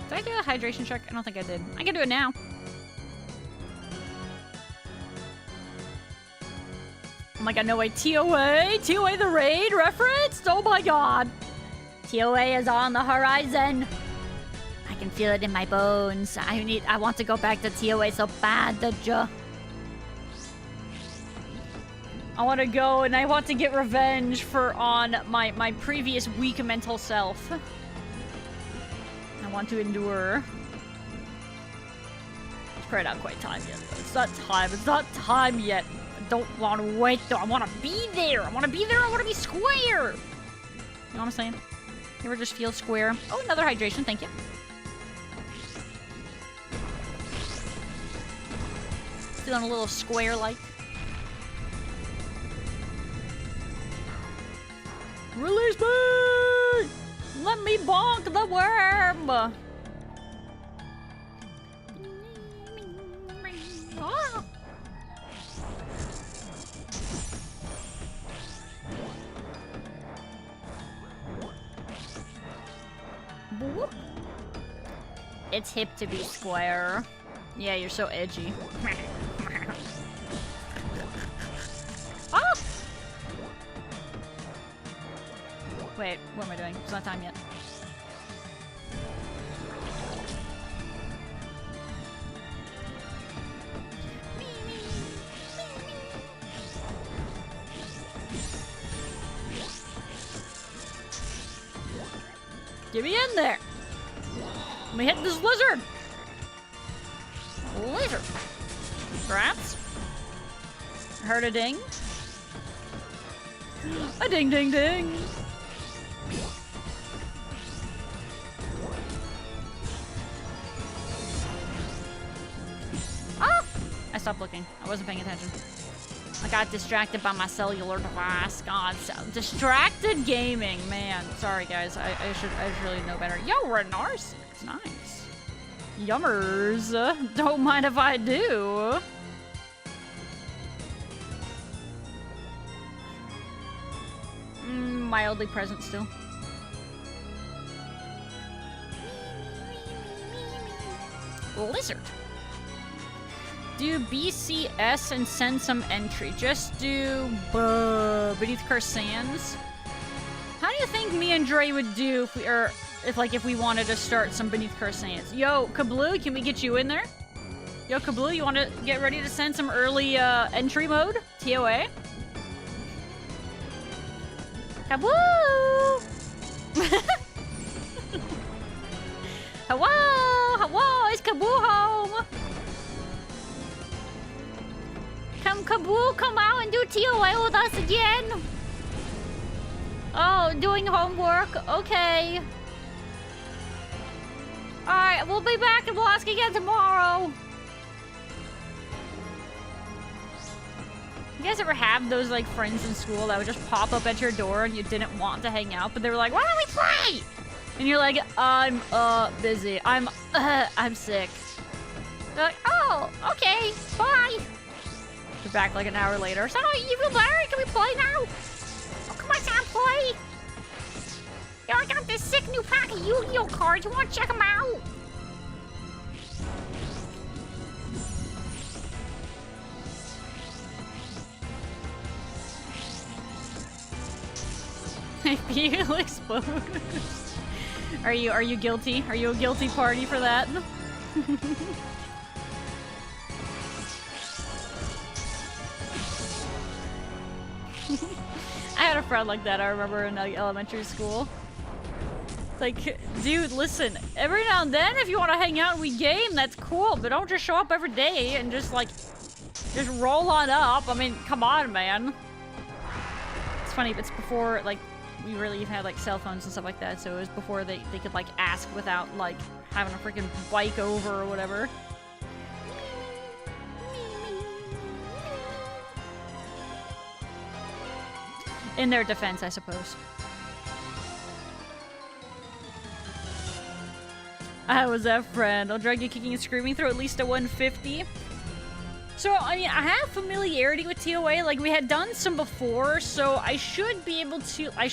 Speaker 1: Did I do a hydration check? I don't think I did. I can do it now. Oh my god, no way. TOA? TOA the raid referenced? Oh my god. TOA is on the horizon. I can feel it in my bones. I want to go back to TOA so bad. I want to go and I want to get revenge on my previous weak mental self. I want to endure. It's probably not quite time yet. It's not time. It's not time yet. I don't want to wait though. I want to be there. I want to be there. I want to be square. You know what I'm saying? You ever just feel square? Oh, another hydration. Thank you. Feeling a little square-like. Release me! Let me bonk the worm! Ah. It's hip to be square. Yeah, you're so edgy. Ah! Wait, what am I doing? It's not time yet. Get me in there! Let me hit this lizard! Lizard! Rats? Heard a ding? A ding ding ding! Ah! I stopped looking. I wasn't paying attention. I got distracted by my cellular device. God, so distracted gaming, man. Sorry, guys. I should really know better. Yo, Renars. It's nice. Yummers. Don't mind if I do. Mildly present still. Lizard. Do BCS and send some entry. Just do Beneath Cursed Sands. How do you think me and Dre would do if we wanted to start some Beneath Cursed Sands? Yo, Kabloo, can we get you in there? Yo, Kabloo, you want to get ready to send some early entry mode? TOA? Kabloo! Hello! Hello! Is Kabloo home? Kabloo, come out and do TOA with us again? Oh, doing homework? Okay. Alright, we'll be back and we'll ask again tomorrow. You guys ever have those, like, friends in school that would just pop up at your door and you didn't want to hang out, but they were like, why don't we play? And you're like, I'm, busy. I'm sick. They're like, oh, okay, bye. You're back like an hour later. So, you feel better? Can we play now? Oh, come on, Sam, play. Yo, I got this sick new pack of Yu-Gi-Oh cards. You want to check them out? I feel exposed. Are you guilty? Are you a guilty party for that? I had a friend like that, I remember, in elementary school. Like, dude, listen, every now and then if you want to hang out and we game, that's cool, but don't just show up every day and just, like, just roll on up. I mean, come on, man. It's funny, it's before, like, we really even had, like, cell phones and stuff like that, so it was before they could, like, ask without, like, having a freaking bike over or whatever. In their defense, I suppose. I was that friend. I'll drag you kicking and screaming through at least a 150. So, I mean, I have familiarity with TOA. Like, we had done some before, so I should be able to... I'm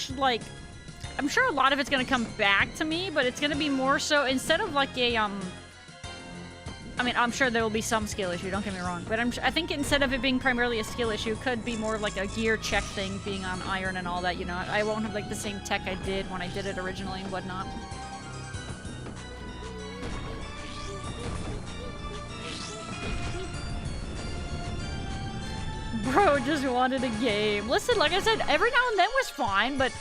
Speaker 1: sure a lot of it's gonna come back to me, but it's gonna be more so... Instead of, like, a, I mean, I'm sure there will be some skill issue, don't get me wrong. But I think instead of it being primarily a skill issue, it could be more of like a gear check thing, being on iron and all that, you know. I won't have like the same tech I did when I did it originally and whatnot. Bro just wanted a game. Listen, like I said, every now and then was fine, but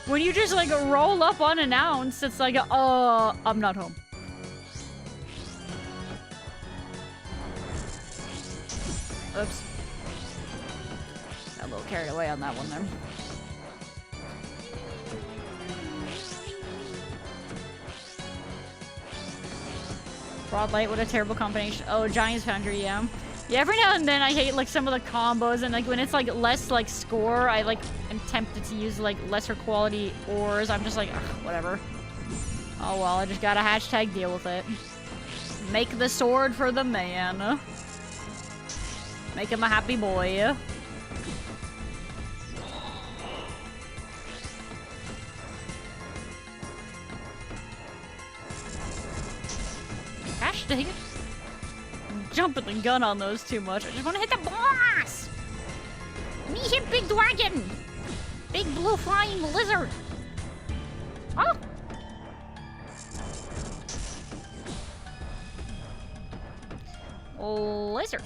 Speaker 1: when you just like roll up unannounced, it's like, I'm not home. Oops. Got a little carried away on that one there. Broad light, what a terrible combination. Oh, Giant's Foundry, yeah. Yeah, every now and then I hate like some of the combos, and like when it's like less like score, I like am tempted to use like lesser quality ores. I'm just like, ugh, whatever. Oh well, I just gotta hashtag deal with it. Make the sword for the man. Make him a happy boy. Gosh dang it. I'm jumping the gun on those too much. I just want to hit the boss! Me hit big dragon! Big blue flying lizard! Oh! Lizard.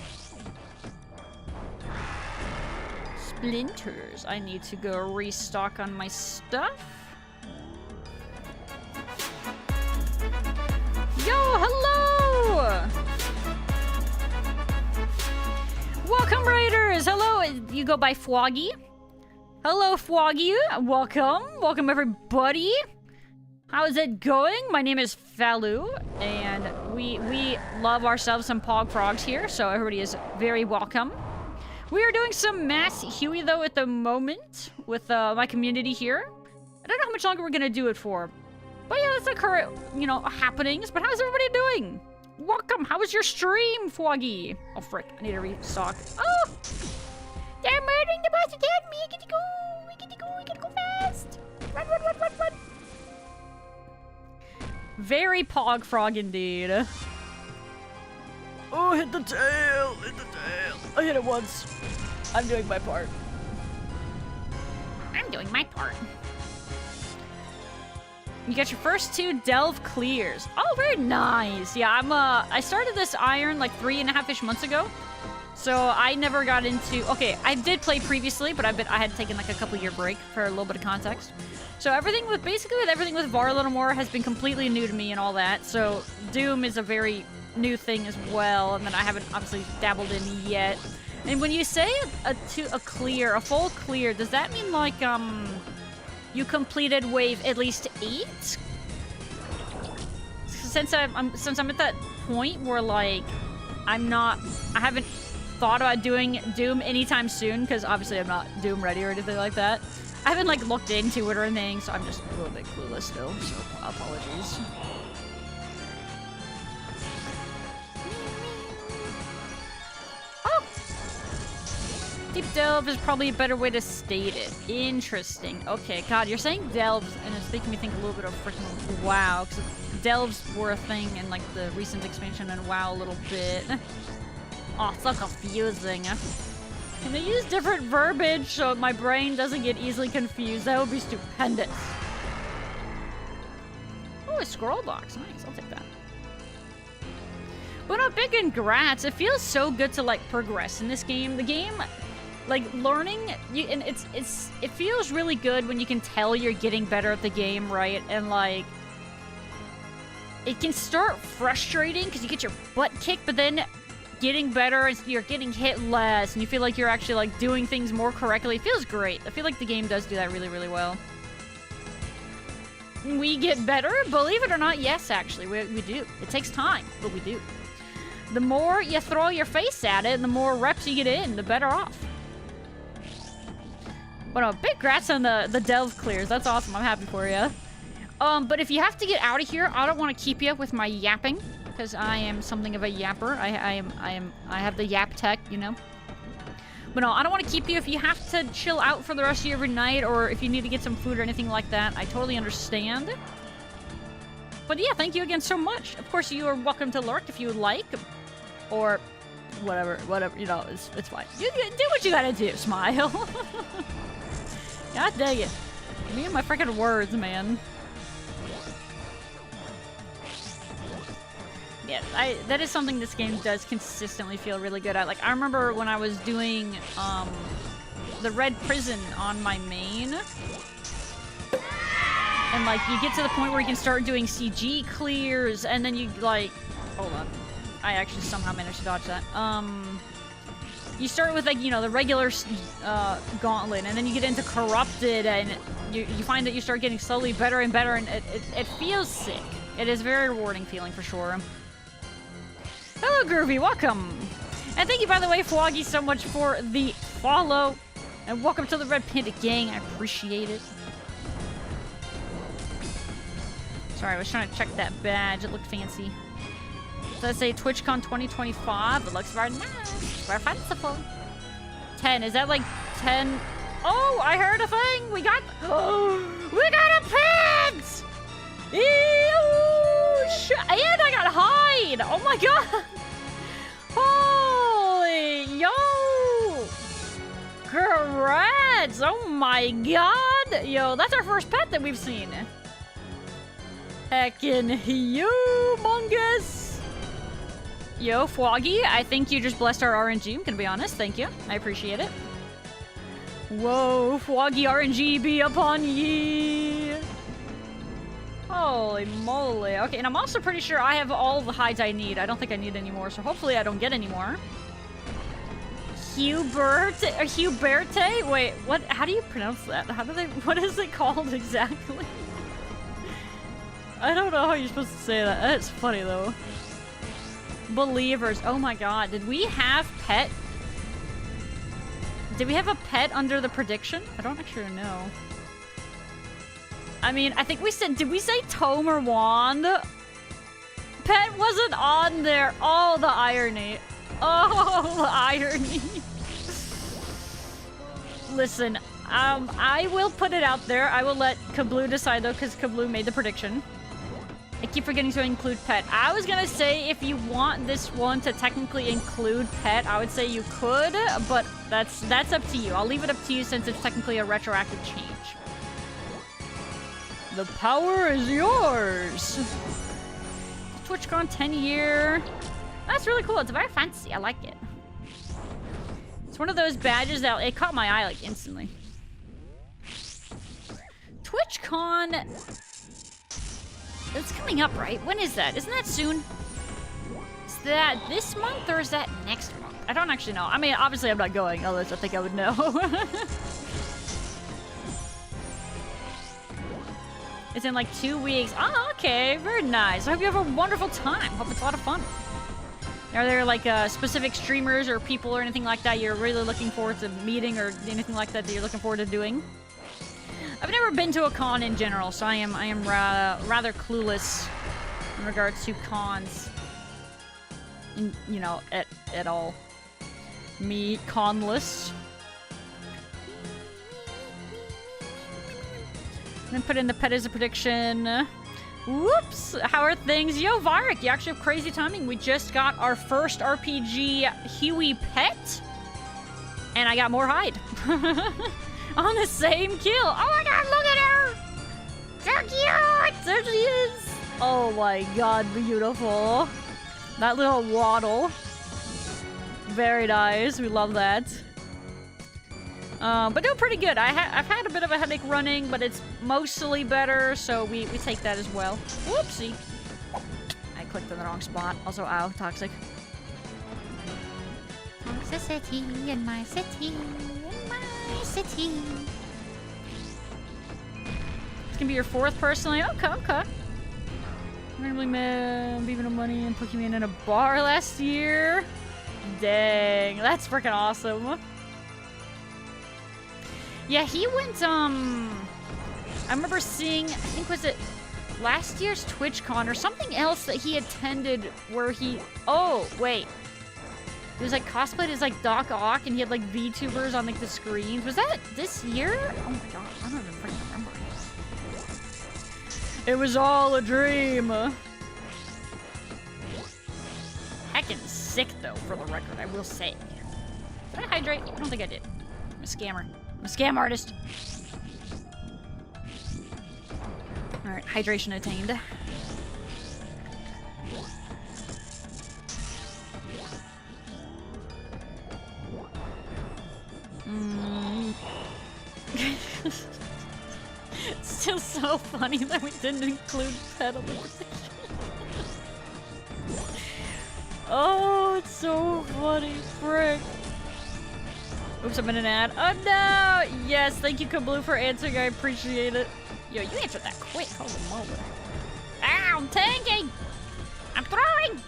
Speaker 1: Splinters. I need to go restock on my stuff. Yo, hello! Welcome, Raiders! Hello, you go by Fwoggy. Hello, Fwoggy. Welcome. Welcome, everybody. How is it going? My name is Faloo, and we love ourselves some Pog Frogs here, so everybody is very welcome. We are doing some mass Huey, though, at the moment with my community here. I don't know how much longer we're going to do it for. But yeah, that's the current, you know, happenings. But how's everybody doing? Welcome. How was your stream, Fwoggy? Oh, frick. I need to restock. Oh! They're murdering the boss again! We get to go! We get to go! We get to go fast! Run, run, run, run, run! Very Pog Frog indeed. Oh, hit the tail! Hit the tail! I hit it once. I'm doing my part. I'm doing my part. You got your first 2 delve clears. Oh, very nice. Yeah, I started this iron like 3.5-ish months ago. So I never got into, okay, I did play previously, but I had taken like a couple-year break for a little bit of context. So everything with, basically with everything with VAR a little more has been completely new to me and all that. So Doom is a very new thing as well, and then I haven't obviously dabbled in yet. And when you say a full clear, does that mean like, you completed wave at least 8? Since I'm at that point where like I haven't thought about doing Doom anytime soon, because obviously I'm not Doom ready or anything like that. I haven't like looked into it or anything, so I'm just a little bit clueless still, so apologies. Oh! Deep delve is probably a better way to state it. Interesting. Okay, God, you're saying delves, and it's making me think a little bit of freaking WoW, because delves were a thing in like the recent expansion in WoW a little bit. Oh, it's so confusing. Can they use different verbiage so my brain doesn't get easily confused? That would be stupendous. Oh, a scroll box. Nice, I'll take that. But no, big congrats. It feels so good to like progress in this game. The game, like learning, and it feels really good when you can tell you're getting better at the game, right? And like, it can start frustrating because you get your butt kicked, but then getting better and you're getting hit less and you feel like you're actually like doing things more correctly. It feels great. I feel like the game does do that really, really well. We get better? Believe it or not, yes, actually. We do. It takes time, but we do. The more you throw your face at it and the more reps you get in, the better off. But big congrats on the delve clears. That's awesome. I'm happy for you. But if you have to get out of here, I don't want to keep you with my yapping, because I am something of a yapper. I have the yap tech, you know. But no, I don't want to keep you. If you have to chill out for the rest of your night, or if you need to get some food or anything like that, I totally understand. But yeah, thank you again so much. Of course, you are welcome to lurk if you would like, or whatever, you know, it's fine. You do what you gotta do, smile. God dang it. Me and my freaking words, man. Yeah, that is something this game does consistently feel really good at. Like, I remember when I was doing the Red Prison on my main, and like you get to the point where you can start doing CG clears, and then you like, hold on, I actually somehow managed to dodge that. You start with like, you know, the regular gauntlet, and then you get into corrupted, and you find that you start getting slowly better and better, and it feels sick. It is a very rewarding feeling for sure. Hello, Groovy, welcome. And thank you, by the way, Foggy, so much for the follow. And welcome to the Red Panda Gang. I appreciate it. Sorry, I was trying to check that badge. It looked fancy. Does that say TwitchCon 2025? It looks very nice. Very fanciful. 10. Is that like 10? Oh, I heard a thing. We got a pet! Ew! And I got hide! Oh my god! Holy yo! Congrats! Oh my god! Yo, that's our first pet that we've seen. Heckin' humongous! Yo, Foggy, I think you just blessed our RNG, I'm gonna be honest. Thank you. I appreciate it. Whoa, Foggy RNG be upon ye! Holy moly. Okay, and I'm also pretty sure I have all the hides I need. I don't think I need any more, so hopefully I don't get any more. Huberte? Wait, what? How do you pronounce that? What is it called exactly? I don't know how you're supposed to say that. That's funny though. Believers. Oh my god. Did we have pet? Did we have a pet under the prediction? I don't actually know. I mean, I think we said, did we say tome or wand? Pet wasn't on there. Oh, the irony. Oh, the irony. Listen, I will put it out there. I will let Kabloo decide though, because Kabloo made the prediction. I keep forgetting to include pet. I was gonna say if you want this one to technically include pet, I would say you could, but that's up to you. I'll leave it up to you since it's technically a retroactive change. The power is yours. TwitchCon 10 year. That's really cool. It's very fancy. I like it. It's one of those badges that it caught my eye like instantly. TwitchCon. It's coming up, right? When is that? Isn't that soon? Is that this month or is that next month? I don't actually know. I mean, obviously I'm not going, otherwise I think I would know. It's in like 2 weeks. Oh, okay. Very nice. I hope you have a wonderful time. Hope it's a lot of fun. Are there like specific streamers or people or anything like that you're really looking forward to meeting or anything like that that you're looking forward to doing? I've never been to a con in general, so I am rather clueless in regards to cons. You know, at all. Me conless. Then put in the pet as a prediction. Whoops! How are things? Yo, Varric, you actually have crazy timing. We just got our first RPG Huey pet. And I got more hide. On the same kill. Oh my god, look at her! So cute! There she is! Oh my god, beautiful. That little waddle. Very nice. We love that. But no, pretty good. I've had a bit of a headache running, but it's mostly better, so we take that as well. Whoopsie. I clicked in the wrong spot. Also, ow, toxic. Toxicity in my city. City. It's gonna be your 4th personally. Okay. Randomly met Beeping of Money and Pokemon in a bar last year. Dang, that's freaking awesome. Yeah, he went, I remember seeing, I think was it last year's TwitchCon or something else that he attended where he, oh, wait. It was like cosplayed as like Doc Ock and he had like VTubers on like the screens. Was that this year? Oh my god, I don't even freaking remember. It was all a dream. Heckin' sick though, for the record, I will say. Did I hydrate? I don't think I did. I'm a scammer. I'm a scam artist. Alright, hydration attained. It's still so funny that we didn't include pet on the prediction. Oh, it's so funny, frick. Oops, I'm in an ad. Oh no! Yes, thank you, Kabloo, for answering. I appreciate it. Yo, you answered that quick. Holy moly. Ow, I'm tanking! I'm throwing!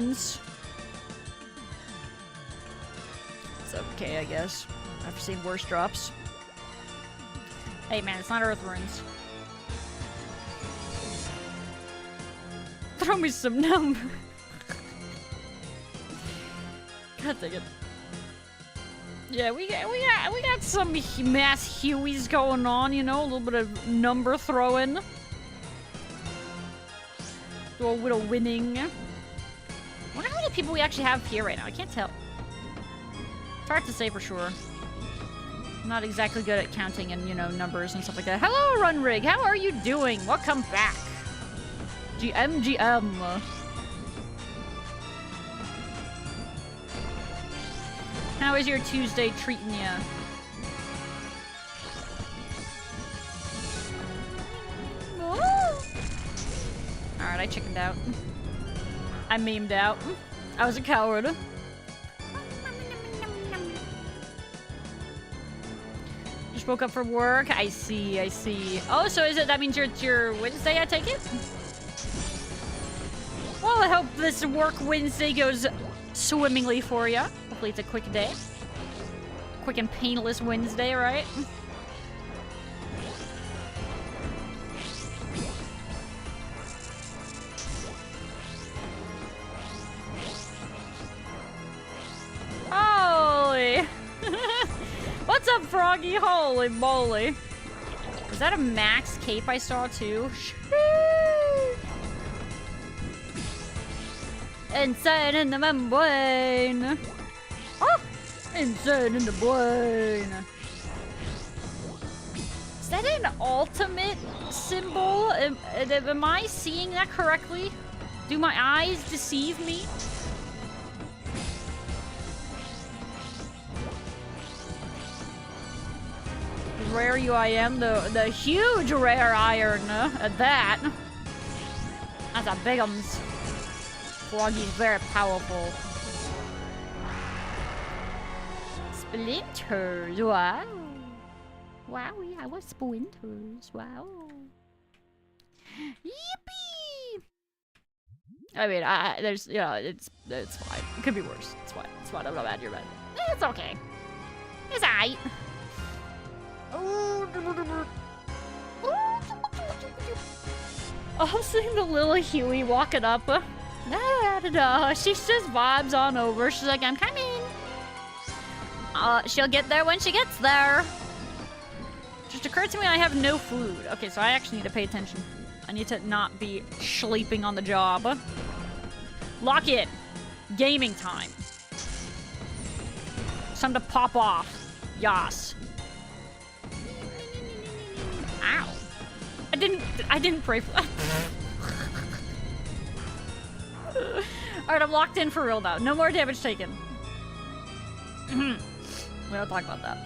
Speaker 1: runes. It's okay, I guess. I've seen worse drops. Hey man, it's not earth runes. Throw me some number. God dang it. Yeah, we got some mass Hueys going on, you know, a little bit of number throwing. Do a little winning. I wonder how many people we actually have here right now. I can't tell. It's hard to say for sure. I'm not exactly good at counting and, you know, numbers and stuff like that. Hello, Runrig. How are you doing? Welcome back. GM. How is your Tuesday treating ya? Alright, I chickened out. I memed out. I was a coward. Just woke up from work. I see, I see. Oh, so is it, that means it's your Wednesday, I take it? Well, I hope this work Wednesday goes swimmingly for you. Hopefully it's a quick day. Quick and painless Wednesday, right? Holy! What's up, Froggy? Holy moly. Is that a max cape I saw too? Insane in the membrane. Oh! Insane in the brain. Is that an ultimate symbol? Am I seeing that correctly? Do my eyes deceive me? Rare UIM, the huge rare iron at that. That's a bigums. Froggy's very powerful. Splinters, wow. Wowie, I was splinters, wow. Yippee! I mean, there's, you know, it's fine. It could be worse. It's fine. It's fine. I'm not mad. You're mad. It's okay. It's aight. I'm seeing the little Huey walking up. She's just vibes on over. She's like, I'm coming. She'll get there when she gets there. Just occurred to me I have no food. Okay, so I actually need to pay attention. I need to not be sleeping on the job. Lock it. Gaming time. It's time to pop off. Yas. Ow. I didn't pray for that. Alright, I'm locked in for real now. No more damage taken. We don't talk about that.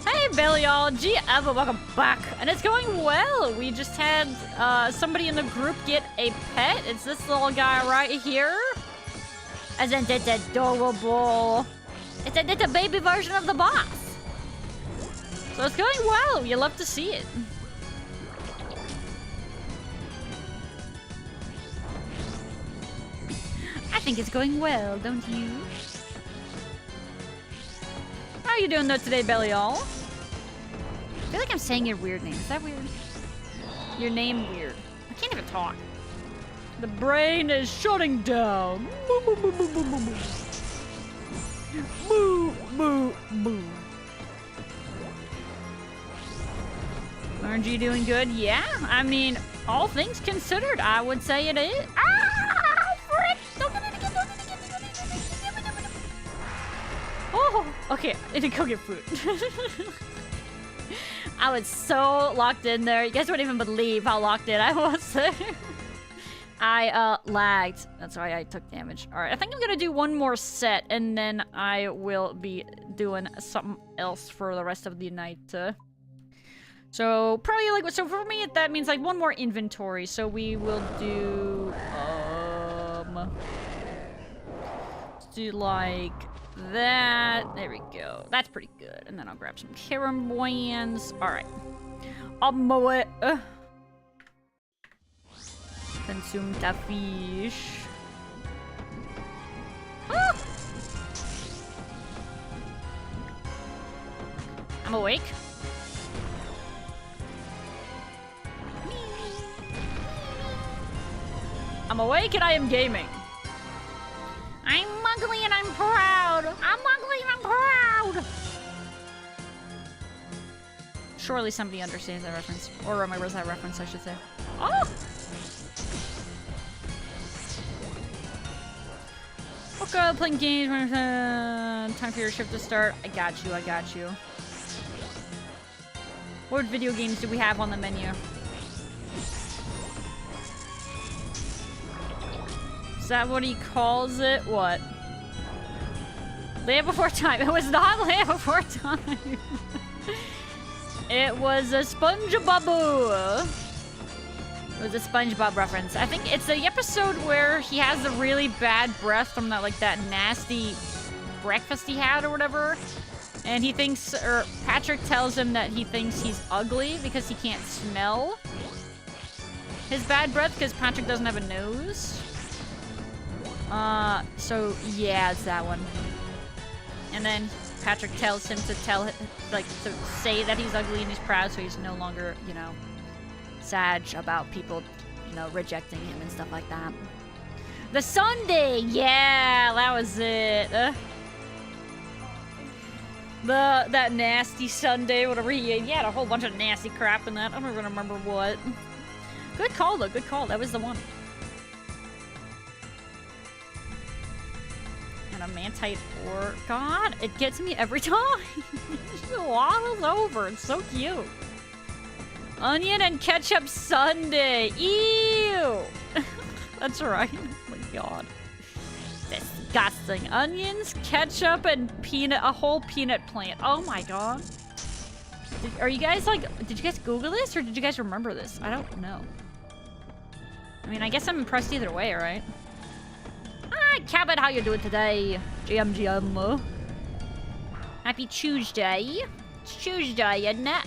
Speaker 1: Hey, Belial, GM, welcome back. And it's going well. We just had somebody in the group get a pet. It's this little guy right here. Isn't it adorable? It's a baby version of the boss. So it's going well. You love to see it. I think it's going well, don't you? How are you doing though today, Belial? I feel like I'm saying your weird name. Is that weird? Your name weird. I can't even talk. The brain is shutting down. Boo, boo, boo, boo, boo, boo. Boo, boo, boo. Aren't you doing good? Yeah, I mean, all things considered, I would say it is. Ah, frick! Don't get it again, don't get it again. Oh, okay, I need to go get food. I was so locked in there. You guys wouldn't even believe how locked in I was. I lagged. That's why I took damage. All right, I think I'm gonna do one more set, and then I will be doing something else for the rest of the night. So probably like, so for me that means like one more inventory. So we will do let's do like that. There we go. That's pretty good. And then I'll grab some caramboyans. All right, on my way. Consume the fish. Ah! I'm awake. I'm awake and I am gaming. I'm ugly and I'm proud. I'm ugly and I'm proud. Surely somebody understands that reference. Or remembers that reference, I should say. Oh! Okay, playing games. Time for your shift to start. I got you, I got you. What video games do we have on the menu? Is that what he calls it? What? Land Before Time. It was not Land Before Time. It was a SpongeBob. It was a SpongeBob reference. I think it's the episode where he has the really bad breath from that, like, that nasty breakfast he had or whatever. And he thinks, or Patrick tells him that he thinks he's ugly because he can't smell his bad breath because Patrick doesn't have a nose. So yeah, it's that one. And then Patrick tells him to to say that he's ugly and he's proud, so he's no longer, you know, sad about people, you know, rejecting him and stuff like that. The Sunday, yeah, that was it. That nasty Sunday, whatever he ate. He had a whole bunch of nasty crap in that. I don't even remember what. Good call though, good call. That was the one. And a mantite ore. God, it gets me every time. It waddles over. It's so cute. Onion and ketchup sundae. Ew. That's right. Oh my god. Disgusting. Onions, ketchup, and a whole peanut plant. Oh my god. Are you guys like, did you guys Google this or did you guys remember this? I don't know. I mean, I guess I'm impressed either way, right? Hi, Cabot, how you doing today? GM. Happy Tuesday. It's Tuesday, isn't it?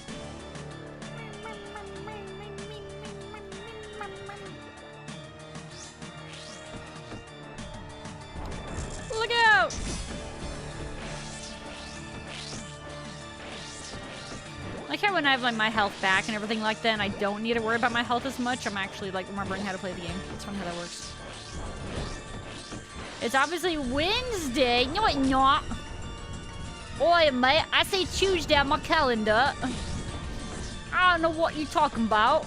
Speaker 1: Look out! Like how when I have like my health back and everything like that and I don't need to worry about my health as much, I'm actually like remembering how to play the game. That's funny how that works. It's obviously Wednesday. No, it's not. Oi, mate. I say Tuesday on my calendar. I don't know what you're talking about.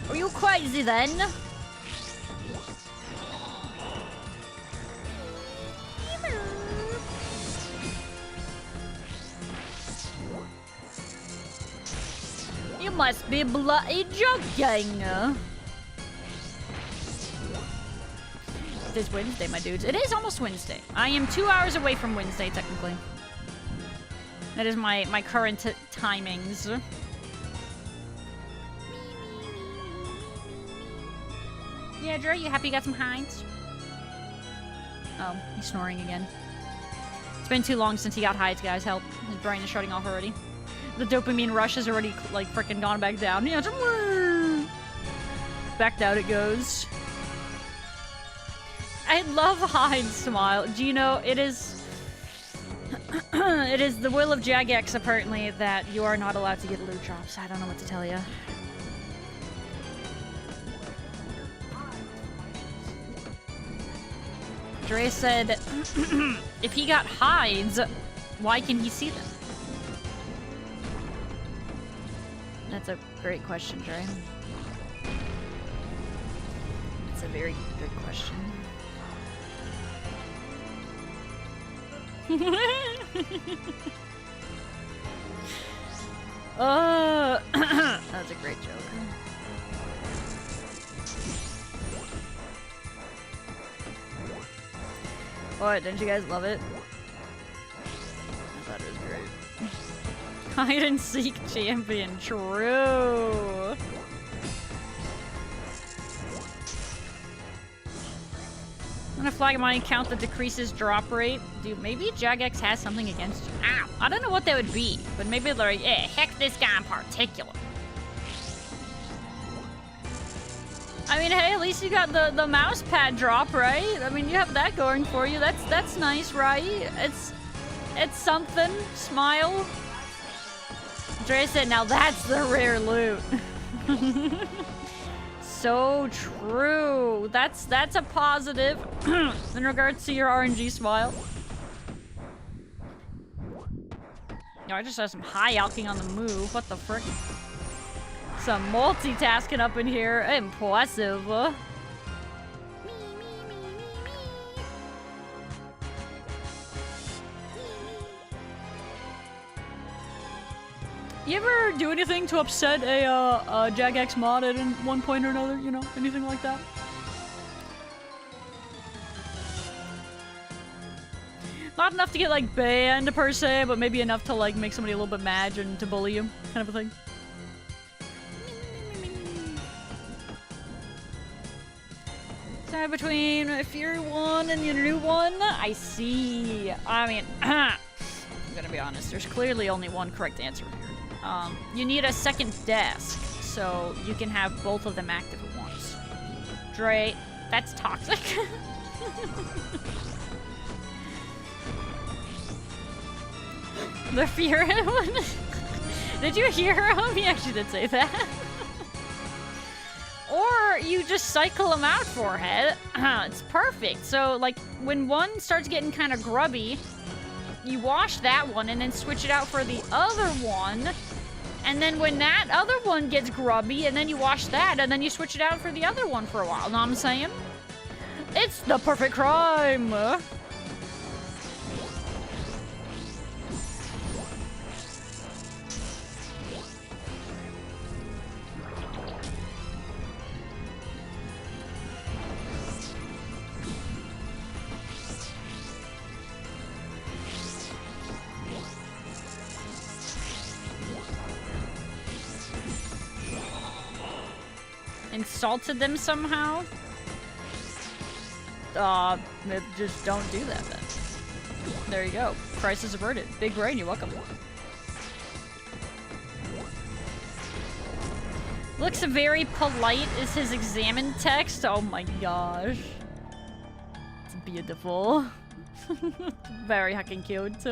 Speaker 1: Are you crazy then? You must be bloody joking. It is Wednesday, my dudes. It is almost Wednesday. I am 2 hours away from Wednesday, technically. That is my current timings. Yeah, Dre, you happy you got some hinds? Oh, he's snoring again. It's been too long since he got hides, guys. Help. His brain is shutting off already. The dopamine rush has already, like, freaking gone back down. Yeah, back down it goes. I love Hyde's smile. Do you know, it is... it is the will of Jagex, apparently, that you are not allowed to get loot drops. I don't know what to tell you. Dre said, if he got hides, why can he see them? That's a great question, Dre. It's a very good question. That's a great joke. What, didn't you guys love it? I thought it was great. Hide and seek champion, true. I'm gonna flag my account that decreases drop rate. Dude, maybe Jagex has something against you. Ow! I don't know what that would be, but maybe they're like, yeah, heck this guy in particular. I mean, hey, at least you got the mouse pad drop, right? I mean, you have that going for you. That's nice, right? It's something. Smile. Dre said, now that's the rare loot. So true. That's a positive in regards to your RNG smile. Yo, I just saw some high alking on the move. What the frick? Some multitasking up in here. Impressive. You ever do anything to upset a Jagex mod at one point or another? You know, anything like that? Not enough to get like banned per se, but maybe enough to like make somebody a little bit mad and to bully you, kind of a thing. So between Fury 1 and the new one, I see. I mean, I'm gonna be honest. There's clearly only one correct answer here. You need a second desk, so you can have both of them active at once. Dre, that's toxic. The fear one? Did you hear him? He actually did say that. Or you just cycle them out, forehead. It's perfect. So, like, when one starts getting kind of grubby, you wash that one and then switch it out for the other one. And then when that other one gets grubby, and then you wash that, and then you switch it out for the other one for a while. Know what I'm saying? It's the perfect crime! Insulted them somehow? Just don't do that then. There you go. Crisis averted. Big brain, you're welcome. Looks very polite is his examine text. Oh my gosh. It's beautiful. Very fucking cute.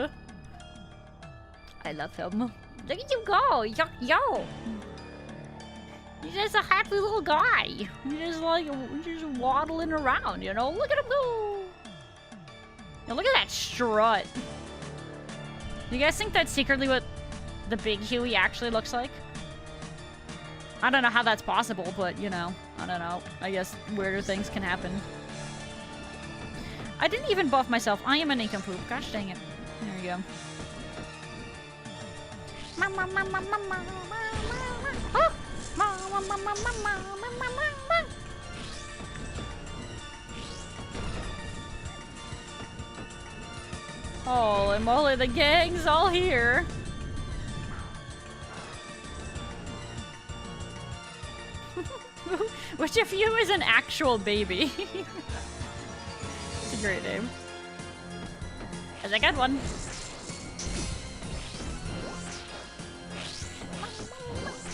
Speaker 1: I love him. Look at you go! Yo! He's just a happy little guy. He's just like, just waddling around, you know? Look at him go! Now look at that strut. You guys think that's secretly what the big Huey actually looks like? I don't know how that's possible, but, you know, I don't know. I guess weirder things can happen. I didn't even buff myself. I am a nincompoop. Gosh dang it. There you go. Oh! Holy moly, the gang's all here. Which of you is an actual baby? It's a great name. That's a good one.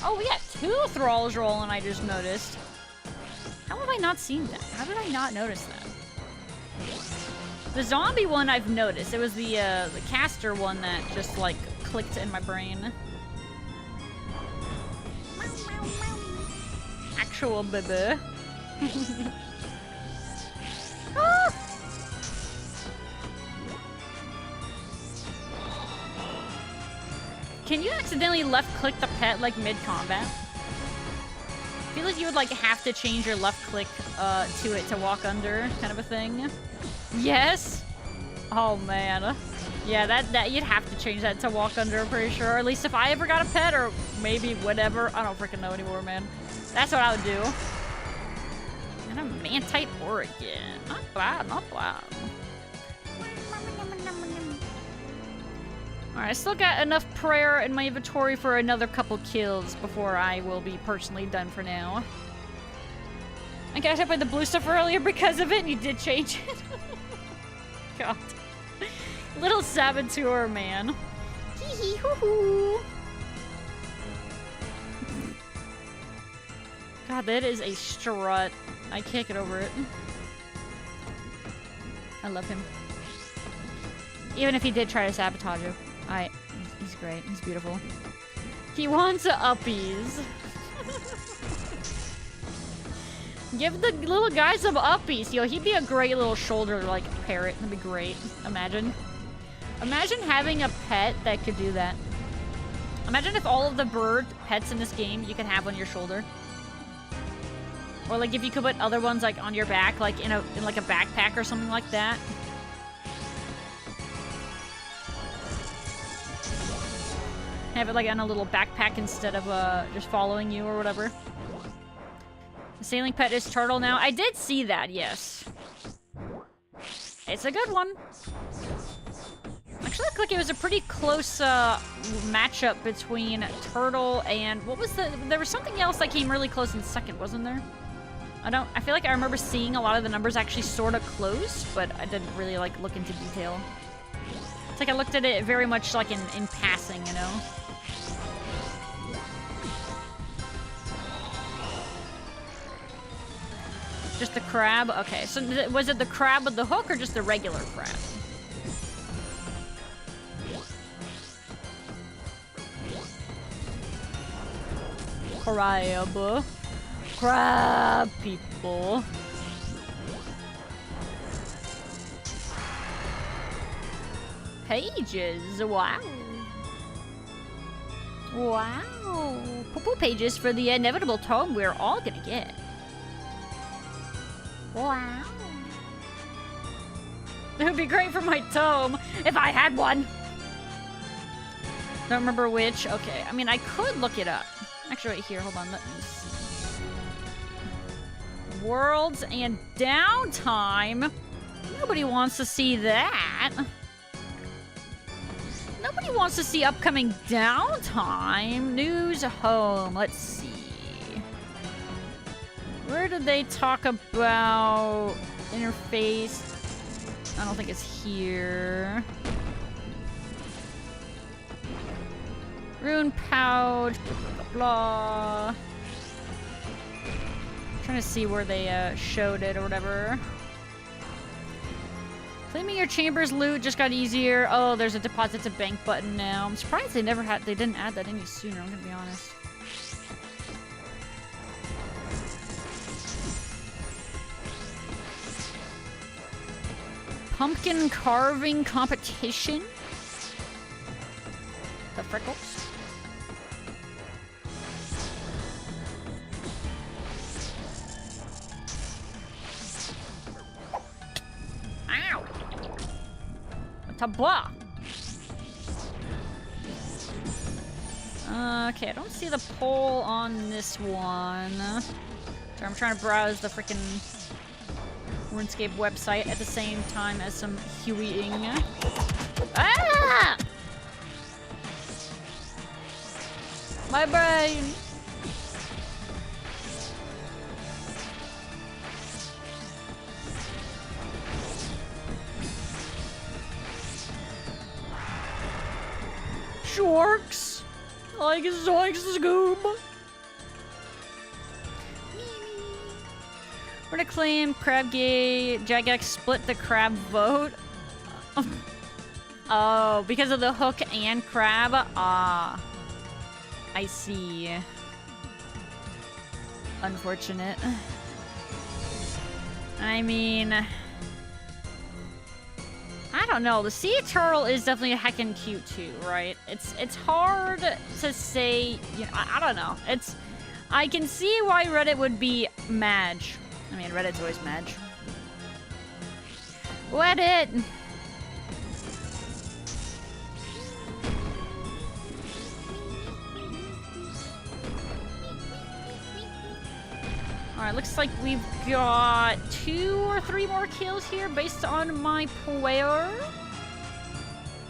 Speaker 1: Oh, we got 2 thralls rolling, I just noticed. How have I not seen that? How did I not notice that? The zombie one I've noticed. It was the caster one that just, like, clicked in my brain. Actual baby. Ah! Can you accidentally left-click the pet, like, mid-combat? I feel like you would, like, have to change your left-click to it to walk under, kind of a thing. Yes? Oh, man. Yeah, that you'd have to change that to walk under, I'm pretty sure. Or at least if I ever got a pet, or maybe whatever. I don't freaking know anymore, man. That's what I would do. And a Mantite Oregon. Not bad, not bad. Alright, I still got enough prayer in my inventory for another couple kills before I will be personally done for now. I guess I played the blue stuff earlier because of it, and you did change it. God. Little saboteur, man. Hee hee hoo hoo. God, that is a strut. I can't get over it. I love him. Even if he did try to sabotage you. He's great. He's beautiful. He wants uppies. Give the little guy some uppies. Yo, he'd be a great little shoulder, like, parrot. That'd be great. Imagine. Imagine having a pet that could do that. Imagine if all of the bird pets in this game you could have on your shoulder. Or, like, if you could put other ones, like, on your back, like, in like, a backpack or something like that. Have it, like, on a little backpack instead of, just following you or whatever. The sailing pet is turtle now. I did see that, yes. It's a good one. Actually, looked like it was a pretty close matchup between turtle and what was there was something else that came really close in second, wasn't there? I feel like I remember seeing a lot of the numbers actually sort of close, but I didn't really like look into detail. It's like I looked at it very much like in passing, you know? Just the crab? Okay, so was it the crab with the hook or just the regular crab? Crab. Crab people. Pages. Wow. Wow. Purple pages for the inevitable tome we're all gonna get. Wow. It would be great for my tome if I had one. Don't remember which. Okay, I mean, I could look it up. Actually, right here. Hold on. Let me see. Worlds and downtime. Nobody wants to see that. Nobody wants to see upcoming downtime. News home. Let's see. Where did they talk about interface? I don't think it's here. Rune pouch, blah, blah, blah. Trying to see where they showed it or whatever. Claiming your chamber's loot just got easier. Oh, there's a deposit to bank button now. I'm surprised they didn't add that any sooner, I'm gonna be honest. Pumpkin carving competition. The freckles. Ow! Tabla. Okay, I don't see the poll on this one. So I'm trying to browse the freaking RuneScape website at the same time as some Hueying. Ah! My brain! Sharks! Like Zoinks Scoob! We're gonna claim Crab Gay, Jagex split the crab vote. Oh, because of the hook and crab? Ah. I see. Unfortunate. I mean... I don't know. The sea turtle is definitely a heckin' cute too, right? It's hard to say... You know, I don't know. I can see why Reddit would be mad. I mean, Reddit's always mad. Reddit! Alright, looks like we've got 2 or 3 more kills here based on my player.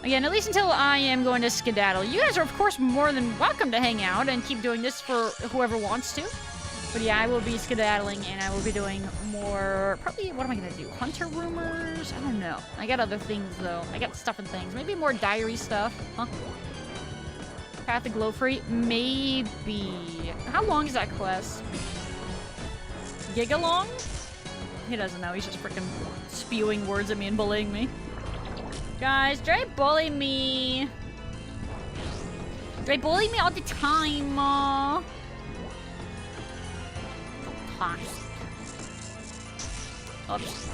Speaker 1: Again, at least until I am going to skedaddle. You guys are, of course, more than welcome to hang out and keep doing this for whoever wants to. But yeah, I will be skedaddling and I will be doing more... Probably, what am I going to do? Hunter rumors? I don't know. I got other things, though. I got stuff and things. Maybe more diary stuff. Huh? Path to Glow Free? Maybe. How long is that quest? Gigalong? He doesn't know. He's just freaking spewing words at me and bullying me. Guys, Dre bully me. Dre bully me all the time. Toxic. Oops.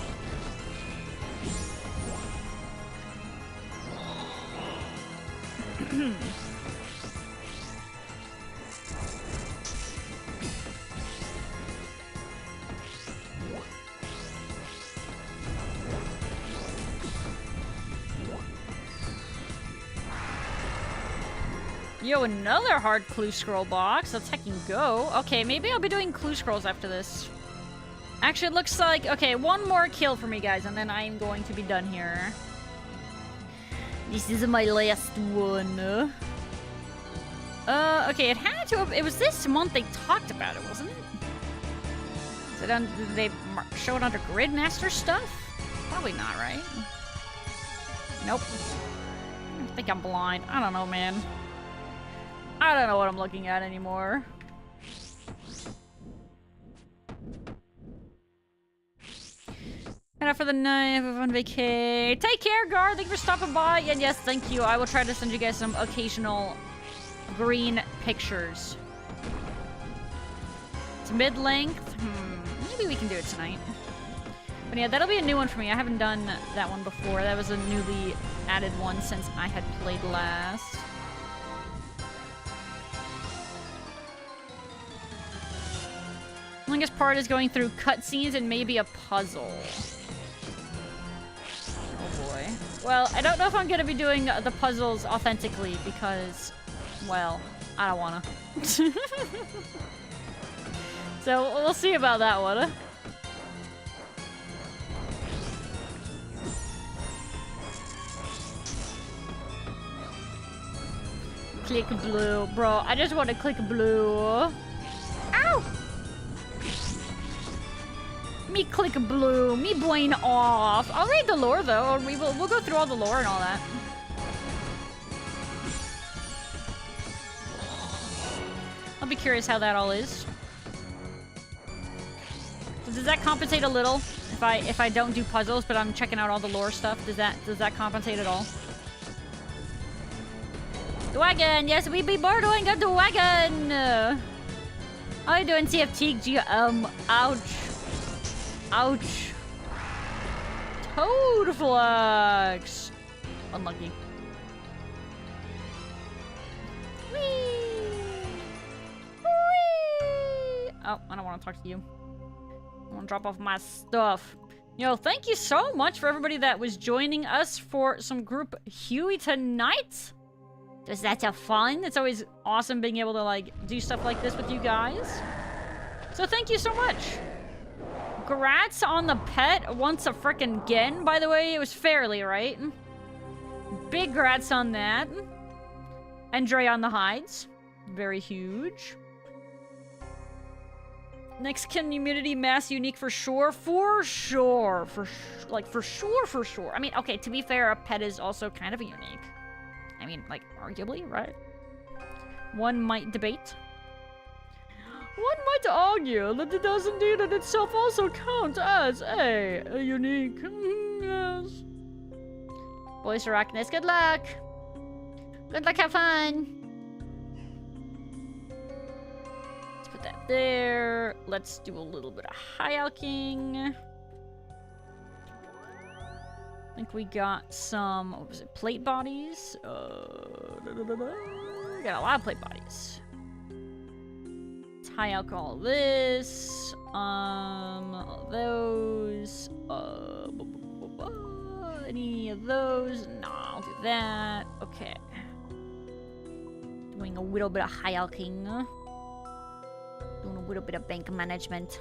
Speaker 1: Yo, another hard clue scroll box. Let's heckin' go. Okay, maybe I'll be doing clue scrolls after this. Actually, it looks like... Okay, one more kill for me, guys, and then I'm going to be done here. This is my last one. Okay, it had to have... It was this month they talked about it, wasn't it? Is it on... Did they show it under Gridmaster stuff? Probably not, right? Nope. I think I'm blind. I don't know, man. I don't know what I'm looking at anymore. Head out for the night. Have a fun vacay. Take care, Gar. Thank you for stopping by. And yes, thank you. I will try to send you guys some occasional green pictures. It's mid-length. Maybe we can do it tonight. But yeah, that'll be a new one for me. I haven't done that one before. That was a newly added one since I had played last. Longest part is going through cutscenes and maybe a puzzle. Oh boy. Well, I don't know if I'm gonna be doing the puzzles authentically because, well, I don't wanna. So we'll see about that one. Click blue, bro. I just want to click blue. Ow! Me click blue. Me brain off. I'll read the lore though. We'll go through all the lore and all that. I'll be curious how that all is. So does that compensate a little if I don't do puzzles but I'm checking out all the lore stuff? Does that compensate at all? The wagon. Yes, we be borrowing of the wagon. How are you doing, CFT? Ouch. Ouch. Toad flags. Unlucky. Whee! Whee! Oh, I don't want to talk to you. I want to drop off my stuff. Yo, thank you so much for everybody that was joining us for some group Huey tonight. Does that sound fun? It's always awesome being able to, like, do stuff like this with you guys. So thank you so much. Grats on the pet once a frickin' again, by the way. It was fairly, right? Big grats on that. And Dre on the hides. Very huge. Next community mass unique for sure. For sure. For sure. I mean, okay, to be fair, a pet is also kind of a unique. I mean, like, arguably, right? One might debate. One might argue that it does indeed in itself also count as a unique. Yes. Boys Arachnus, good luck! Good luck, have fun! Let's put that there. Let's do a little bit of hierarching. I think we got some, what was it, plate bodies? We got a lot of plate bodies. High alcohol this, those, any of those? No, I'll do that. Okay. Doing a little bit of high alking. Doing a little bit of bank management.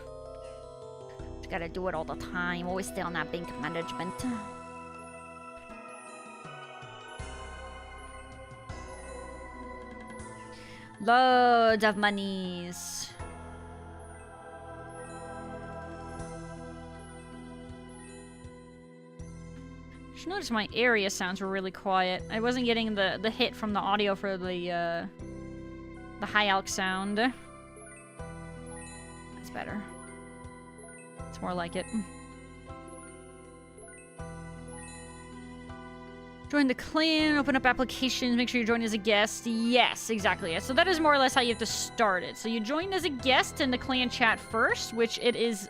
Speaker 1: Just gotta do it all the time. Always stay on that bank management. Loads of monies. Just noticed my area sounds were really quiet. I wasn't getting the hit from the audio for the high alk sound. That's better. It's more like it. Join the clan, open up applications, make sure you join as a guest. Yes, exactly. Yeah. So that is more or less how you have to start it. So you join as a guest in the clan chat first, which it is,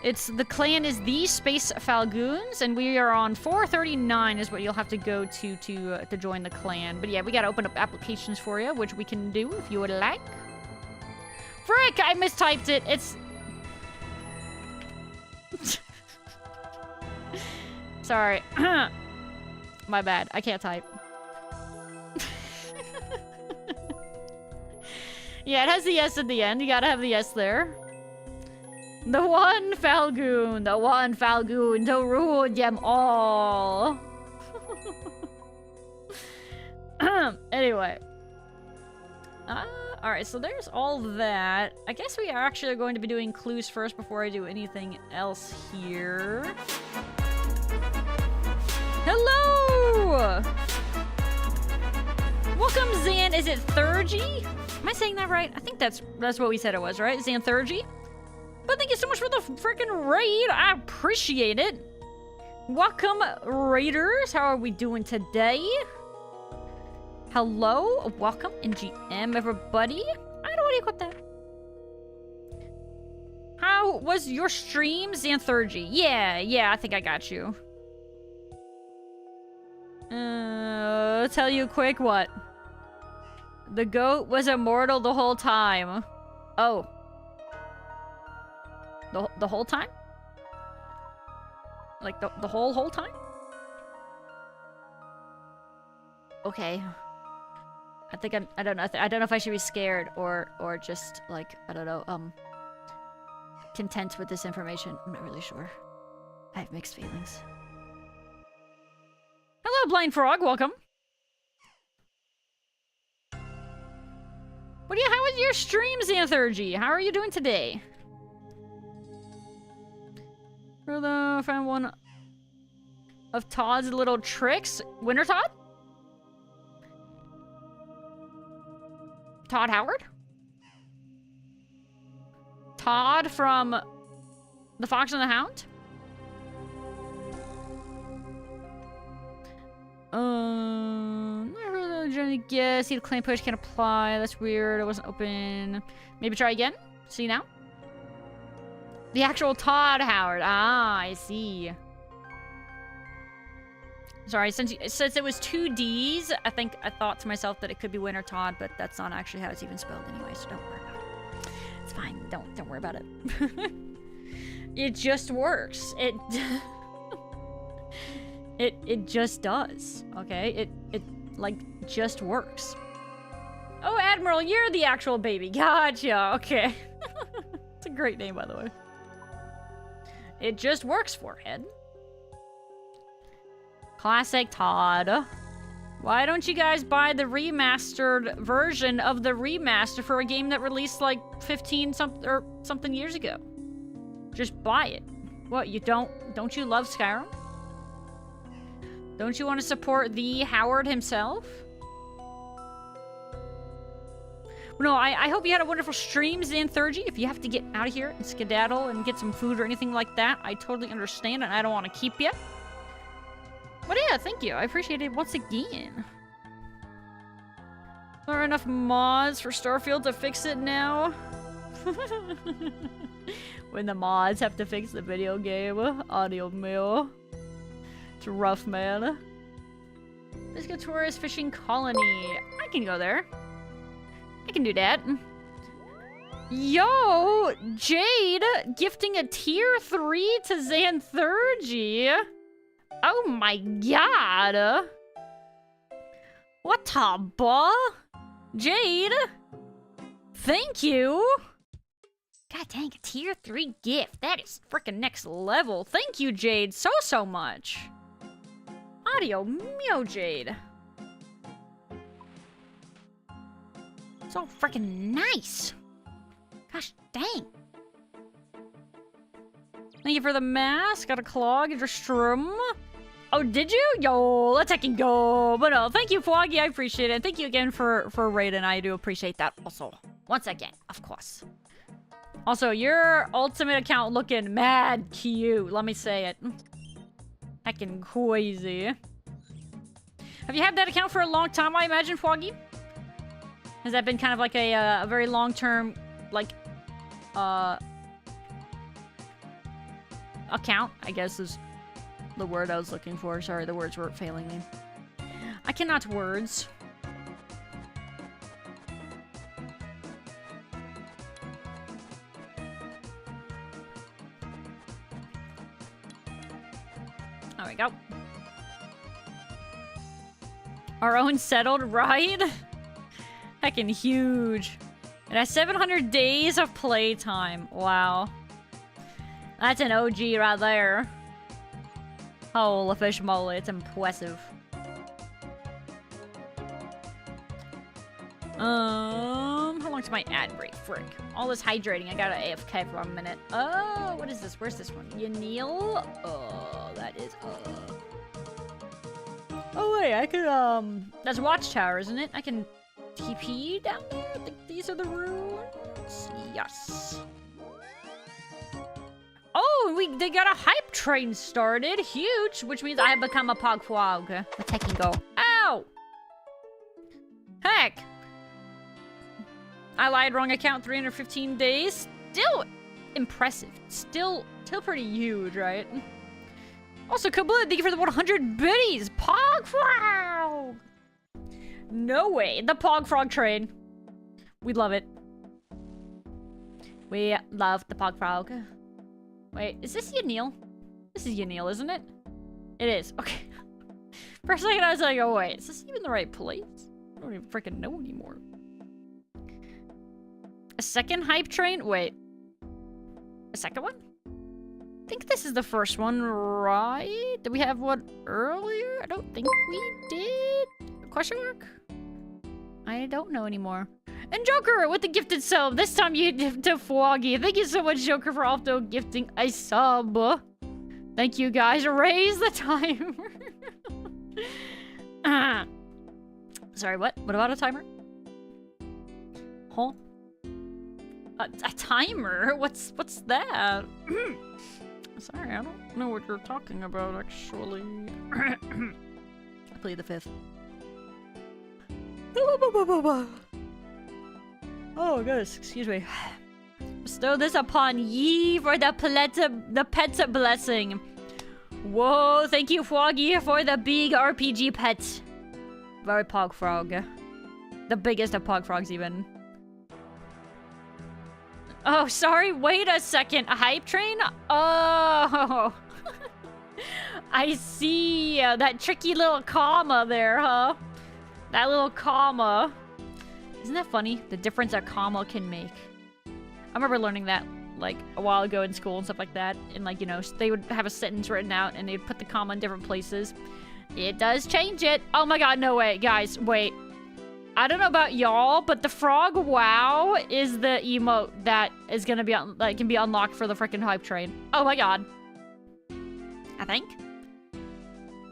Speaker 1: it's, the clan is the Space Falgoons, and we are on 439 is what you'll have to go to join the clan. But yeah, we gotta open up applications for you, which we can do if you would like. Frick, I mistyped it. It's... Sorry. My bad. I can't type. Yeah, it has the S at the end. You gotta have the S there. The one Falgoon to rule them all. Anyway. Alright, so there's all that. I guess we are actually going to be doing clues first before I do anything else here. Hello! Welcome, Zan. Is it Thurgy? Am I saying that right? I think that's what we said it was, right? Xanthurgy? But thank you so much for the freaking raid. I appreciate it. Welcome, raiders. How are we doing today? Hello. Welcome, NGM, everybody. I don't want to equip that. How was your stream, Xanthurgy? Yeah, I think I got you. Tell you quick what? The goat was immortal the whole time. Oh. The whole time? Like the whole time? Okay. I think I don't know. I don't know if I should be scared or just like, I don't know, content with this information. I'm not really sure. I have mixed feelings. Hello, Blind Frog. Welcome. How was your stream, Xanthurgy? How are you doing today? Hello, found one of Todd's little tricks. Winter Todd? Todd Howard? Todd from The Fox and the Hound? Yeah, see the claim push can't apply. That's weird. It wasn't open. Maybe try again? See now? The actual Todd Howard. Ah, I see. Sorry, since it was 2 Ds, I thought to myself that it could be Winter Todd, but that's not actually how it's even spelled anyway, so don't worry about it. It's fine. Don't worry about it. It just works. It just does. Okay? It like just works. Oh, Admiral, you're the actual baby. Gotcha. Okay. It's a great name, by the way. It just works, Forehead. Classic Todd. Why don't you guys buy the remastered version of the remaster for a game that released like 15 something years ago? Just buy it. What, you don't you love Skyrim? Don't you want to support the Howard himself? No, I hope you had a wonderful stream, Xanthurgy. If you have to get out of here and skedaddle and get some food or anything like that, I totally understand and I don't want to keep you. But yeah, thank you. I appreciate it once again. There are enough mods for Starfield to fix it now. When the mods have to fix the video game. Audio mill. It's rough, man. Piscatoris Fishing Colony. I can go there. I can do that. Yo! Jade gifting a tier 3 to Xanthurgy. Oh my god. What the buh? Jade? Thank you. God dang, a tier 3 gift. That is freaking next level. Thank you, Jade, so much. Audio mio, Jade. So freaking nice. Gosh dang. Thank you for the mask. Got a clog. Your strum. Oh, did you? Yo, let's fucking go. But no, thank you, Foggy. I appreciate it. Thank you again for raiding. I do appreciate that also. Once again, of course. Also, your ultimate account looking mad cute. Let me say it. Heckin' crazy. Have you had that account for a long time, I imagine, Foggy? Has that been kind of like a very long-term, like, account, I guess is the word I was looking for. Sorry, the words were failing me. I cannot words. There we go. Our own settled ride? Heckin' huge. It has 700 days of playtime. Wow. That's an OG right there. Holy fish moly, it's impressive. How long's my ad break? Frick. All this hydrating, I gotta AFK for a minute. Oh, what is this? Where's this one? You kneel? Oh, that is, Oh wait, I could, that's Watchtower, isn't it? I can TP down there? I think these are the ruins? Yes. Oh, they got a hype train started. Huge, which means I have become a pogfrog. Let's take and go. Ow! Heck! I lied, wrong account, 315 days. Still impressive. Still pretty huge, right? Also, Kabula, thank you for the 100 biddies. Pogfrog! No way. The Pogfrog train. We love it. We love the Pogfrog. Wait, is this Yanil? This is Yanil, isn't it? It is. Okay. For a second, I was like, oh wait, is this even the right place? I don't even freaking know anymore. A second hype train? Wait. A second one? I think this is the first one, right? Did we have one earlier? I don't think we did. Question mark? I don't know anymore. And Joker with the gifted sub. This time you to Foggy. Thank you so much, Joker, for also gifting a sub. Thank you, guys. Raise the timer. Sorry, what? What about a timer? Huh? A timer? What's that? Sorry, I don't know what you're talking about, actually. I plead the fifth. Oh, goodness, excuse me. Bestow this upon ye for the pet's blessing. Whoa, thank you, Foggy, for the big RPG pet. Very Pogfrog. The biggest of Pogfrogs, even. Oh, sorry, wait a second. A hype train? Oh. I see. That tricky little comma there, huh? That little comma. Isn't that funny? The difference a comma can make. I remember learning that, like, a while ago in school and stuff like that. And, like, you know, they would have a sentence written out and they'd put the comma in different places. It does change it. Oh my god, no way. Guys, wait. I don't know about y'all, but the frog wow is the emote that is gonna be, like, can be unlocked for the freaking hype train. Oh my god. I think.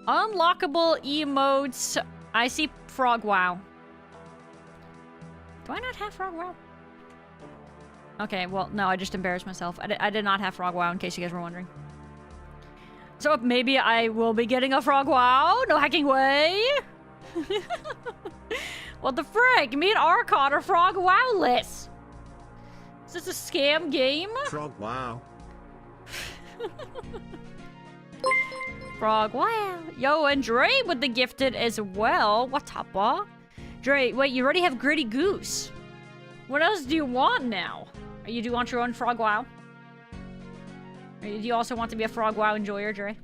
Speaker 1: Unlockable emotes. I see frog wow. Do I not have frog wow? Okay, well, no, I just embarrassed myself. I did not have frog wow, in case you guys were wondering. So maybe I will be getting a frog wow? No hacking way? What the frick? Me and Archon are frog wow-less. Is this a scam game?
Speaker 5: Frog wow.
Speaker 1: Frog wow. Yo, and Dre with the gifted as well. What's up, Dre, wait, you already have Gritty Goose. What else do you want now? Do you want your own frog wow? Or do you also want to be a frog wow enjoyer, Dre?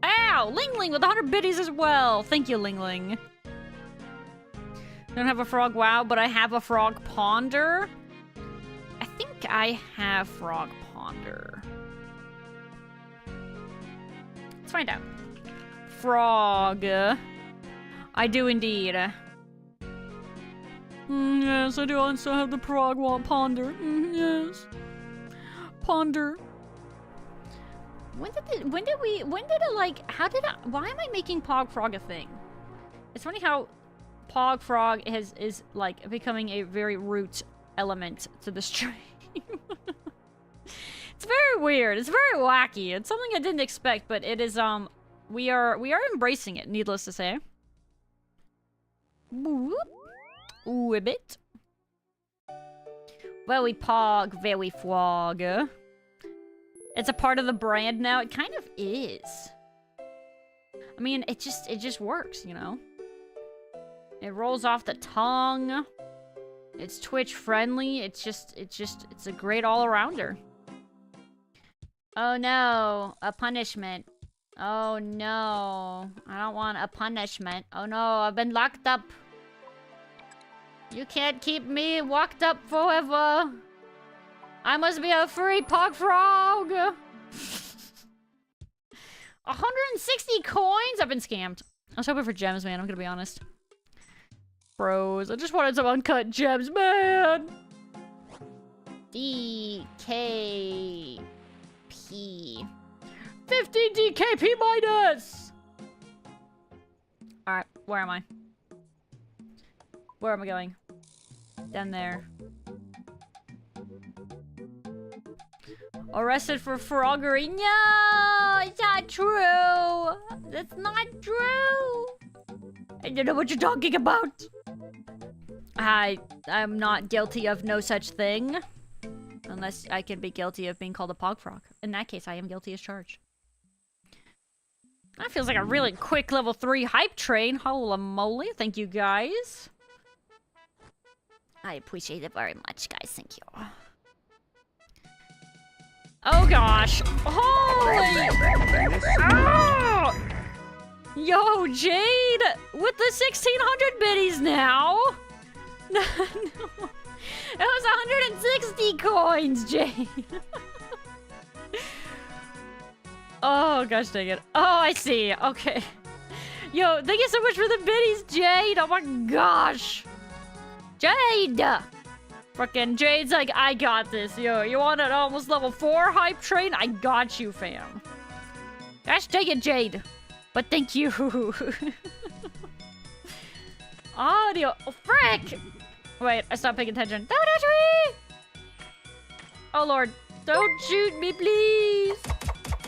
Speaker 1: Ow! Ling Ling with 100 biddies as well. Thank you, Ling Ling. I don't have a frog wow, but I have a frog ponder. I think I have frog ponder. Let's find out. Frog. I do indeed. Yes, I do also have the Prague Ponder. Yes. Ponder. When did it, like, why am I making Pog Frog a thing? It's funny how Pog Frog is like becoming a very root element to the stream. It's very weird. It's very wacky. It's something I didn't expect, but it is, we are embracing it, needless to say. Ooh, a bit. Very Pog, very Frog. It's a part of the brand now. It kind of is. I mean, it just works, you know? It rolls off the tongue. It's Twitch friendly. It's a great all-arounder. Oh no, a punishment. Oh no, I don't want a punishment. Oh no, I've been locked up. You can't keep me locked up forever. I must be a free Pog Frog. 160 coins? I've been scammed. I was hoping for gems, man. I'm gonna be honest. Bros, I just wanted some uncut gems, man. DKP. 50 DKP minus! Alright, where am I? Where am I going? Down there. Arrested for froggery? No! It's not true! That's not true! I don't know what you're talking about! I'm not guilty of no such thing. Unless I can be guilty of being called a Pog Frog. In that case, I am guilty as charged. That feels like a really quick level 3 hype train. Holy moly. Thank you, guys. I appreciate it very much, guys. Thank you. Oh, gosh. Holy... Oh! Yo, Jade! With the 1600 biddies now! No. It was 160 coins, Jade. Oh, gosh dang it. Oh, I see. Okay. Yo, thank you so much for the biddies, Jade. Oh my gosh. Jade! Frickin' Jade's like, I got this. Yo, you want an almost level 4 hype train? I got you, fam. Gosh dang it, Jade. But thank you. Audio. Oh, frick! Wait, I stopped paying attention. Don't touch me! Oh, Lord. Don't shoot me, please.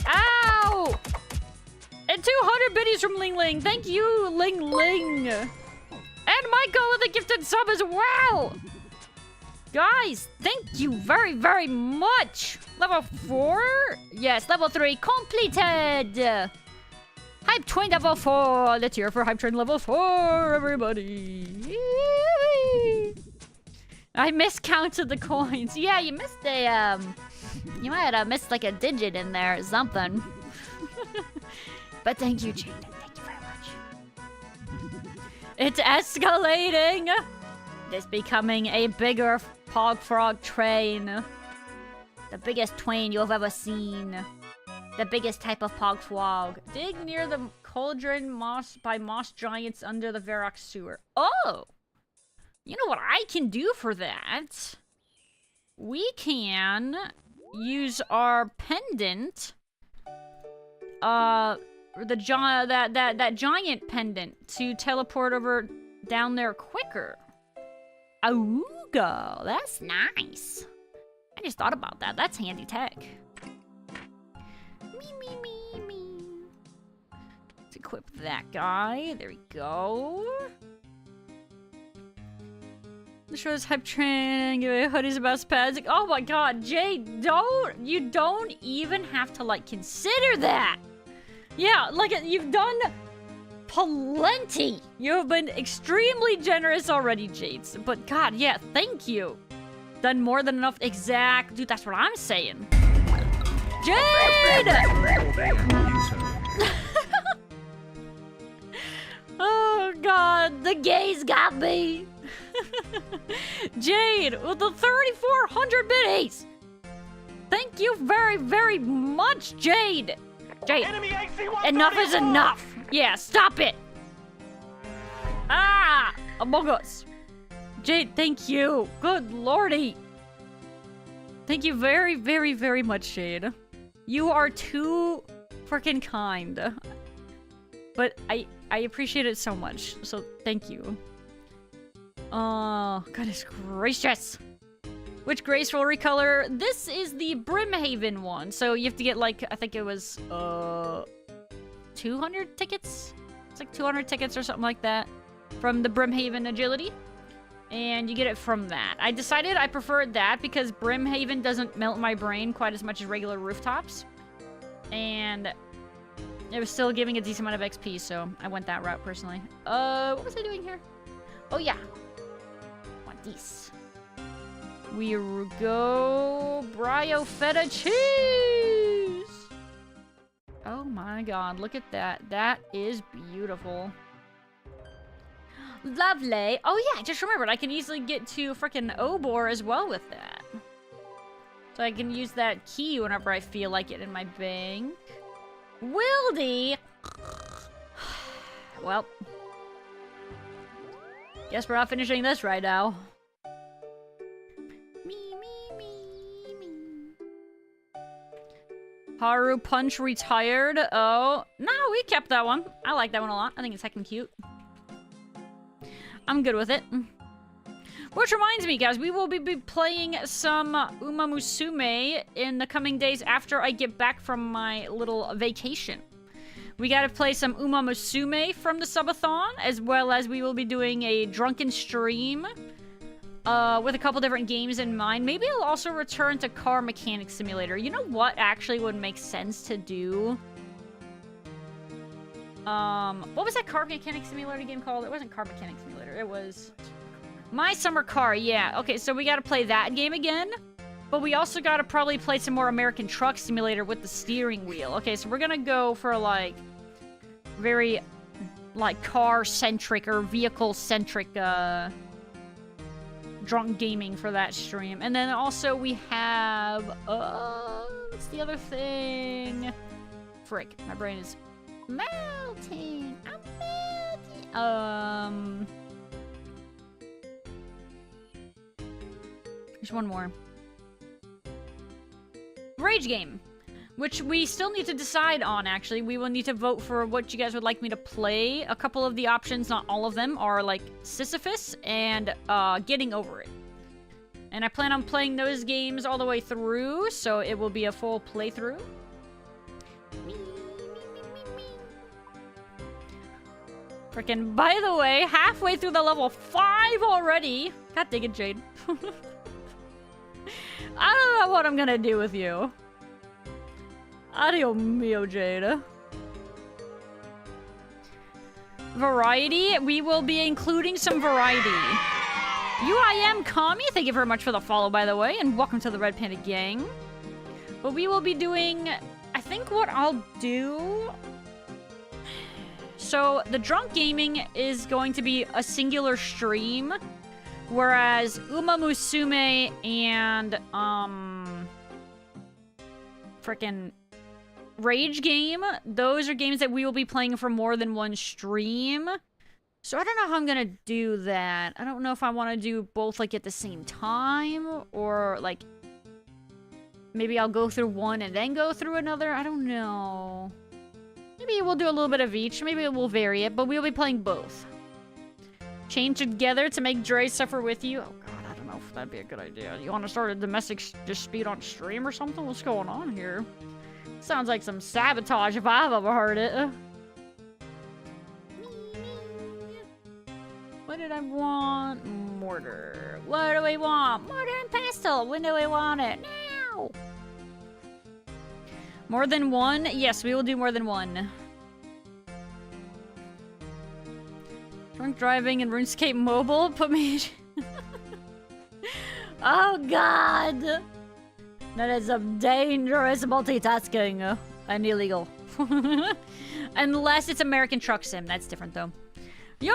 Speaker 1: Ow! And 200 biddies from Ling Ling. Thank you, Ling Ling. And Michael with a gifted sub as well. Guys, thank you very, very much. Level 4? Yes, level 3 completed. Hype train level 4. Let's hear for hype train level 4, everybody. I miscounted the coins. Yeah, you missed a, you might have missed like a digit in there or something. But thank you, Jaden. Thank you very much. It's escalating. It's becoming a bigger Pog Frog train. The biggest train you've ever seen. The biggest type of Pog Frog. Dig near the cauldron by moss giants under the Varrock sewer. Oh! You know what I can do for that? We can use our pendant. That giant pendant to teleport over down there quicker. Auga, that's nice. I just thought about that. That's handy tech. Me. Let's equip that guy. There we go. The show's hype train, give away hoodies about pads. Like, oh my god, Jay, you don't even have to like consider that. Yeah, like you've done plenty. You've been extremely generous already, Jades. But god, yeah, thank you. Done more than enough. Exact, dude, that's what I'm saying. Jade! Oh god, the gays got me. Jade with the 3,400 biddies. Thank you very, very much, Jade. Jade, enough is enough. Yeah, stop it. Ah, Among Us. Jade, thank you. Good lordy. Thank you very, very, very much, Jade. You are too freaking kind. But I appreciate it so much. So thank you. Goodness gracious. Which graceful recolor? This is the Brimhaven one. So you have to get like, I think it was 200 tickets? It's like 200 tickets or something like that from the Brimhaven agility. And you get it from that. I decided I preferred that because Brimhaven doesn't melt my brain quite as much as regular rooftops. And it was still giving a decent amount of XP, so I went that route personally. What was I doing here? Oh yeah. Want these. We go Brio Feta cheese! Oh my god, look at that. That is beautiful. Lovely. Oh yeah, I just remembered. I can easily get to frickin' Obor as well with that. So I can use that key whenever I feel like it in my bank. Wildy! Well. Guess we're not finishing this right now. Haru Punch retired. Oh. No, we kept that one. I like that one a lot. I think it's heckin' cute. I'm good with it. Which reminds me, guys, we will be playing some Uma Musume in the coming days after I get back from my little vacation. We gotta play some Uma Musume from the subathon, as well as we will be doing a drunken stream with a couple different games in mind. Maybe I'll also return to Car Mechanic Simulator. You know what actually would make sense to do? What was that Car Mechanic Simulator game called? It wasn't Car Mechanic Simulator. It was My Summer Car. Yeah. Okay, so we gotta play that game again. But we also gotta probably play some more American Truck Simulator with the steering wheel. Okay, so we're gonna go for, like, very, like, car-centric or vehicle-centric, drunk gaming for that stream. And then also we have, what's the other thing? Frick, my brain is melting. I'm melting. There's one more. Rage game, which we still need to decide on, actually. We will need to vote for what you guys would like me to play. A couple of the options, not all of them, are like Sisyphus and Getting Over It. And I plan on playing those games all the way through, so it will be a full playthrough. Frickin', by the way, halfway through the level 5 already. God dang it, Jade. I don't know what I'm gonna do with you. Adios mio, Jade. Variety? We will be including some variety. UIM Kami, thank you very much for the follow, by the way, and welcome to the Red Panda Gang. But we will be doing, I think what I'll do... So, the drunk gaming is going to be a singular stream, whereas Uma Musume and, frickin' Rage game, those are games that we will be playing for more than one stream. So I don't know how I'm gonna do that. I don't know if I want to do both, like, at the same time, or, like, maybe I'll go through one and then go through another. I don't know. Maybe we'll do a little bit of each. Maybe we'll vary it, but we'll be playing both. Chain together to make Dre suffer with you. Oh god, I don't know if that'd be a good idea. You want to start a domestic dispute on stream or something? What's going on here? Sounds like some sabotage if I've ever heard it. What did I want? Mortar. What do we want? Mortar and pestle. When do we want it? Now! More than one? Yes, we will do more than one. Drunk driving and RuneScape mobile put me... Oh god! That is some dangerous multitasking and illegal. Unless it's American Truck Sim. That's different though. Yo,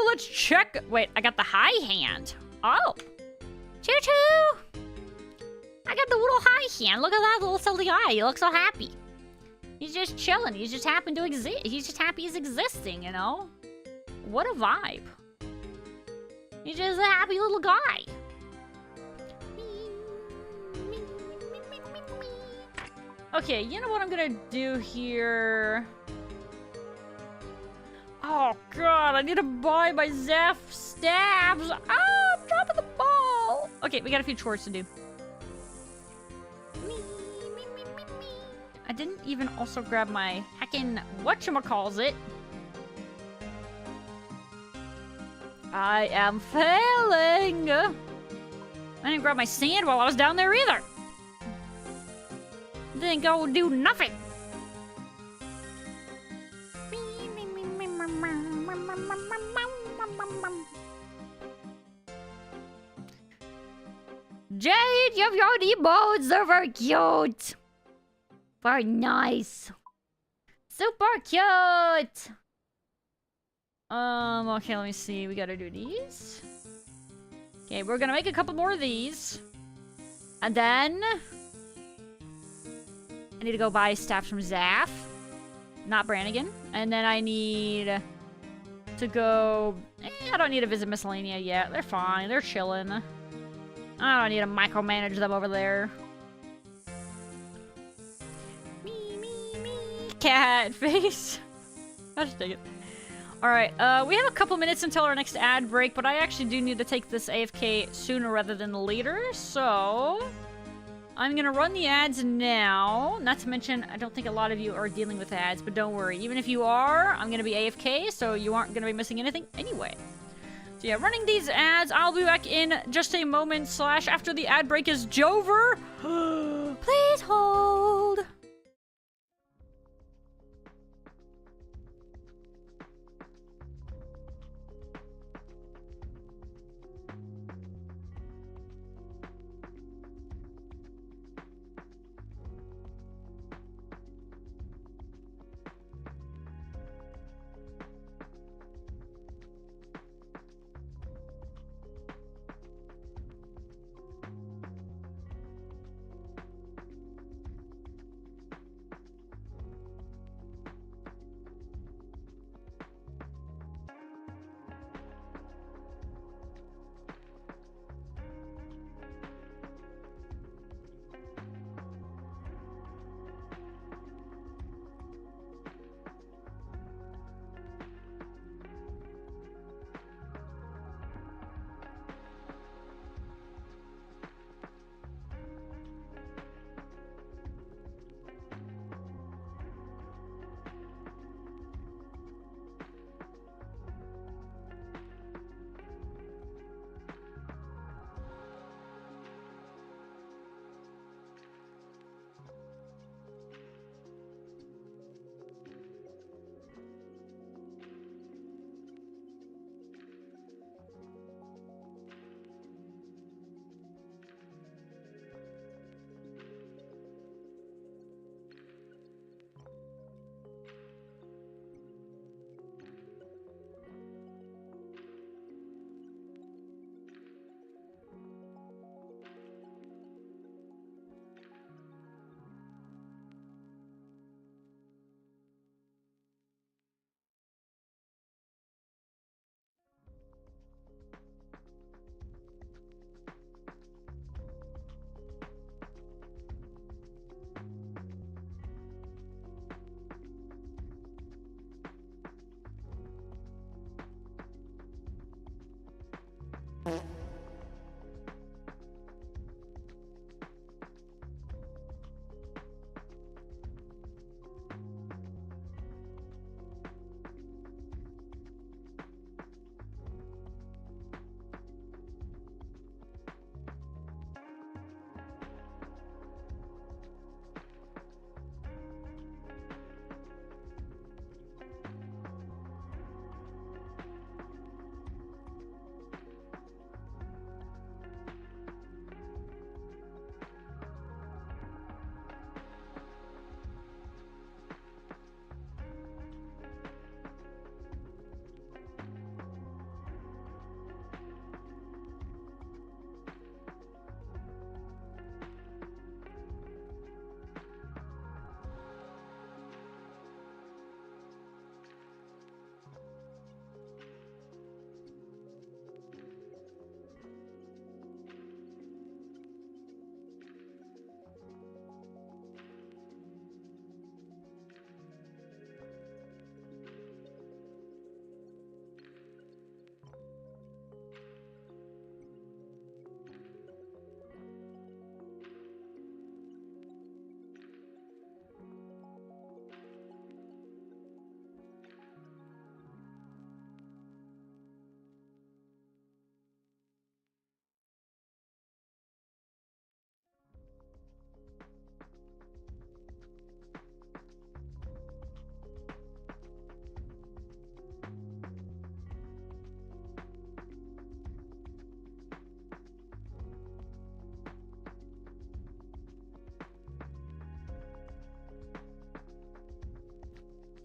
Speaker 1: let's check. Wait, I got the high hand. Oh. Choo-choo! I got the little high hand. Look at that little silly guy. He looks so happy. He's just chilling. He's just happy to exist. He's just happy he's existing, you know? What a vibe. He's just a happy little guy. Okay, you know what I'm gonna do here? Oh god, I need to buy my Zeph stabs. Oh, I'm dropping the ball. Okay, we got a few chores to do. I didn't even also grab my heckin' whatchamacallit. I am failing. I didn't grab my sand while I was down there either. Didn't go do nothing. Jade, you have your emotes. They're very cute. Very nice. Super cute. Okay, let me see. We gotta do these. Okay, we're gonna make a couple more of these. And then I need to go buy staff from Zaf. Not Brannigan. And then I need to go... I don't need to visit Miscellanea yet. They're fine. They're chilling. I don't need to micromanage them over there. Cat face. I'll just take it. Alright, we have a couple minutes until our next ad break, but I actually do need to take this AFK sooner rather than later, so... I'm gonna run the ads now. Not to mention, I don't think a lot of you are dealing with ads, but don't worry. Even if you are, I'm gonna be AFK, so you aren't gonna be missing anything anyway. So yeah, running these ads. I'll be back in just a moment / after the ad break is Jover. Please hold.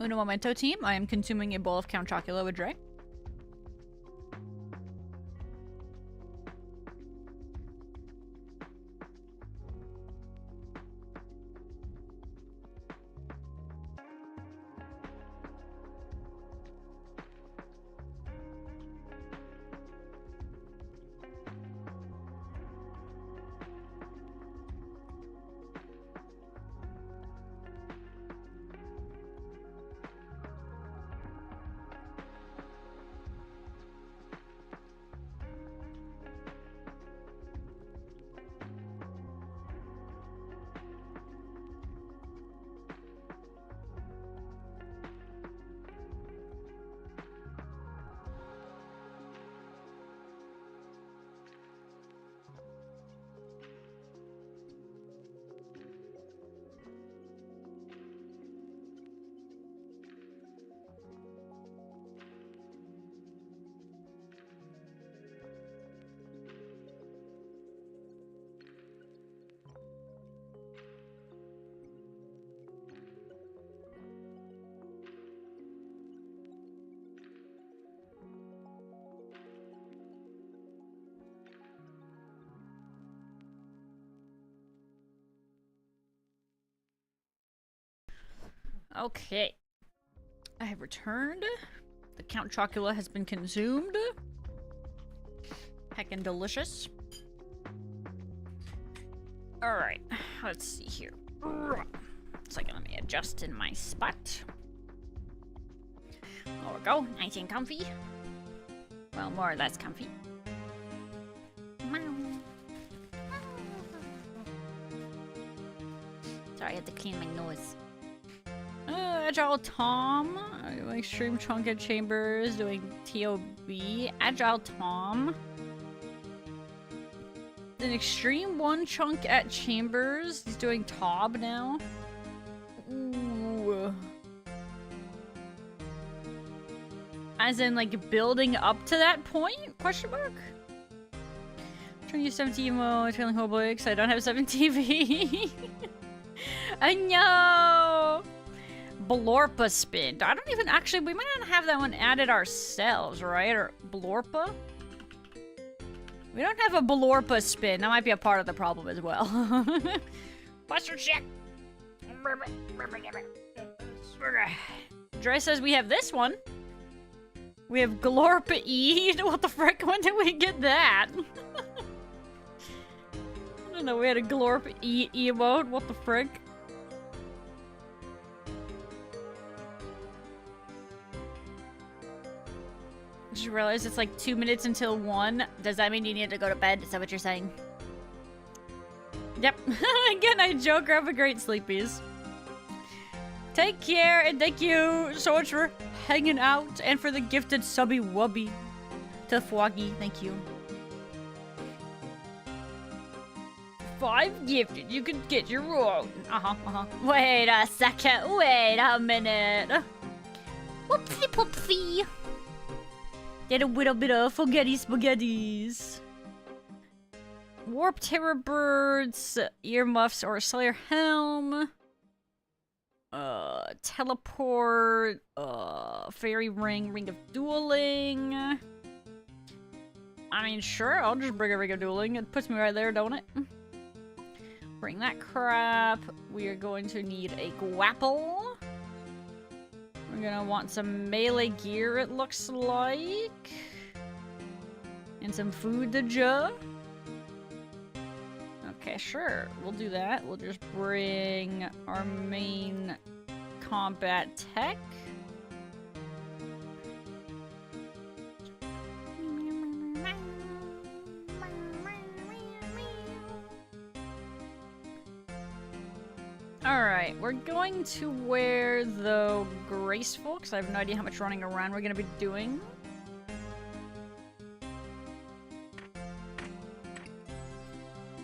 Speaker 1: Uno momento team. I am consuming a bowl of Count Chocula with Dre. Okay. I have returned. The Count Chocula has been consumed. Heckin' delicious. Alright, let's see here. So let me adjust in my spot. There we go, nice and comfy. Well, more or less comfy. Sorry, I had to clean my nose. Agile Tom, doing stream chunk at Chambers, doing TOB. Agile Tom. An extreme one chunk at Chambers. He's doing Tob now. Ooh. As in, like, building up to that point? Question mark? Trying to use 17 emo, trailing Hoblix. I don't have 17 TV. I know! Blorpa spin. I don't even actually, we might not have that one added ourselves, right? Or Blorpa? We don't have a Blorpa spin. That might be a part of the problem as well. Buster check. Dre says we have this one. We have Glorpa E. What the frick? When did we get that? I don't know. We had a Glorpa E emote. What the frick? Did you realize it's like 2 minutes until 1? Does that mean you need to go to bed? Is that what you're saying? Yep. Again, I joke. Have a great sleepies. Take care, and thank you so much for hanging out and for the gifted subby wubby to Fwoggy. Thank you. 5 gifted. You can get your own. Wait a second. Wait a minute. Whoopsie poopsie. Get a little bit of spaghettis. Warp terror birds, earmuffs or Slayer helm. Teleport, fairy ring, ring of dueling. I mean, sure, I'll just bring a ring of dueling. It puts me right there, don't it? Bring that crap. We are going to need a guapple. We're gonna want some melee gear, it looks like. And some food to ja. Okay, sure. We'll do that. We'll just bring our main combat tech. Alright, we're going to wear the graceful, because I have no idea how much running around we're going to be doing.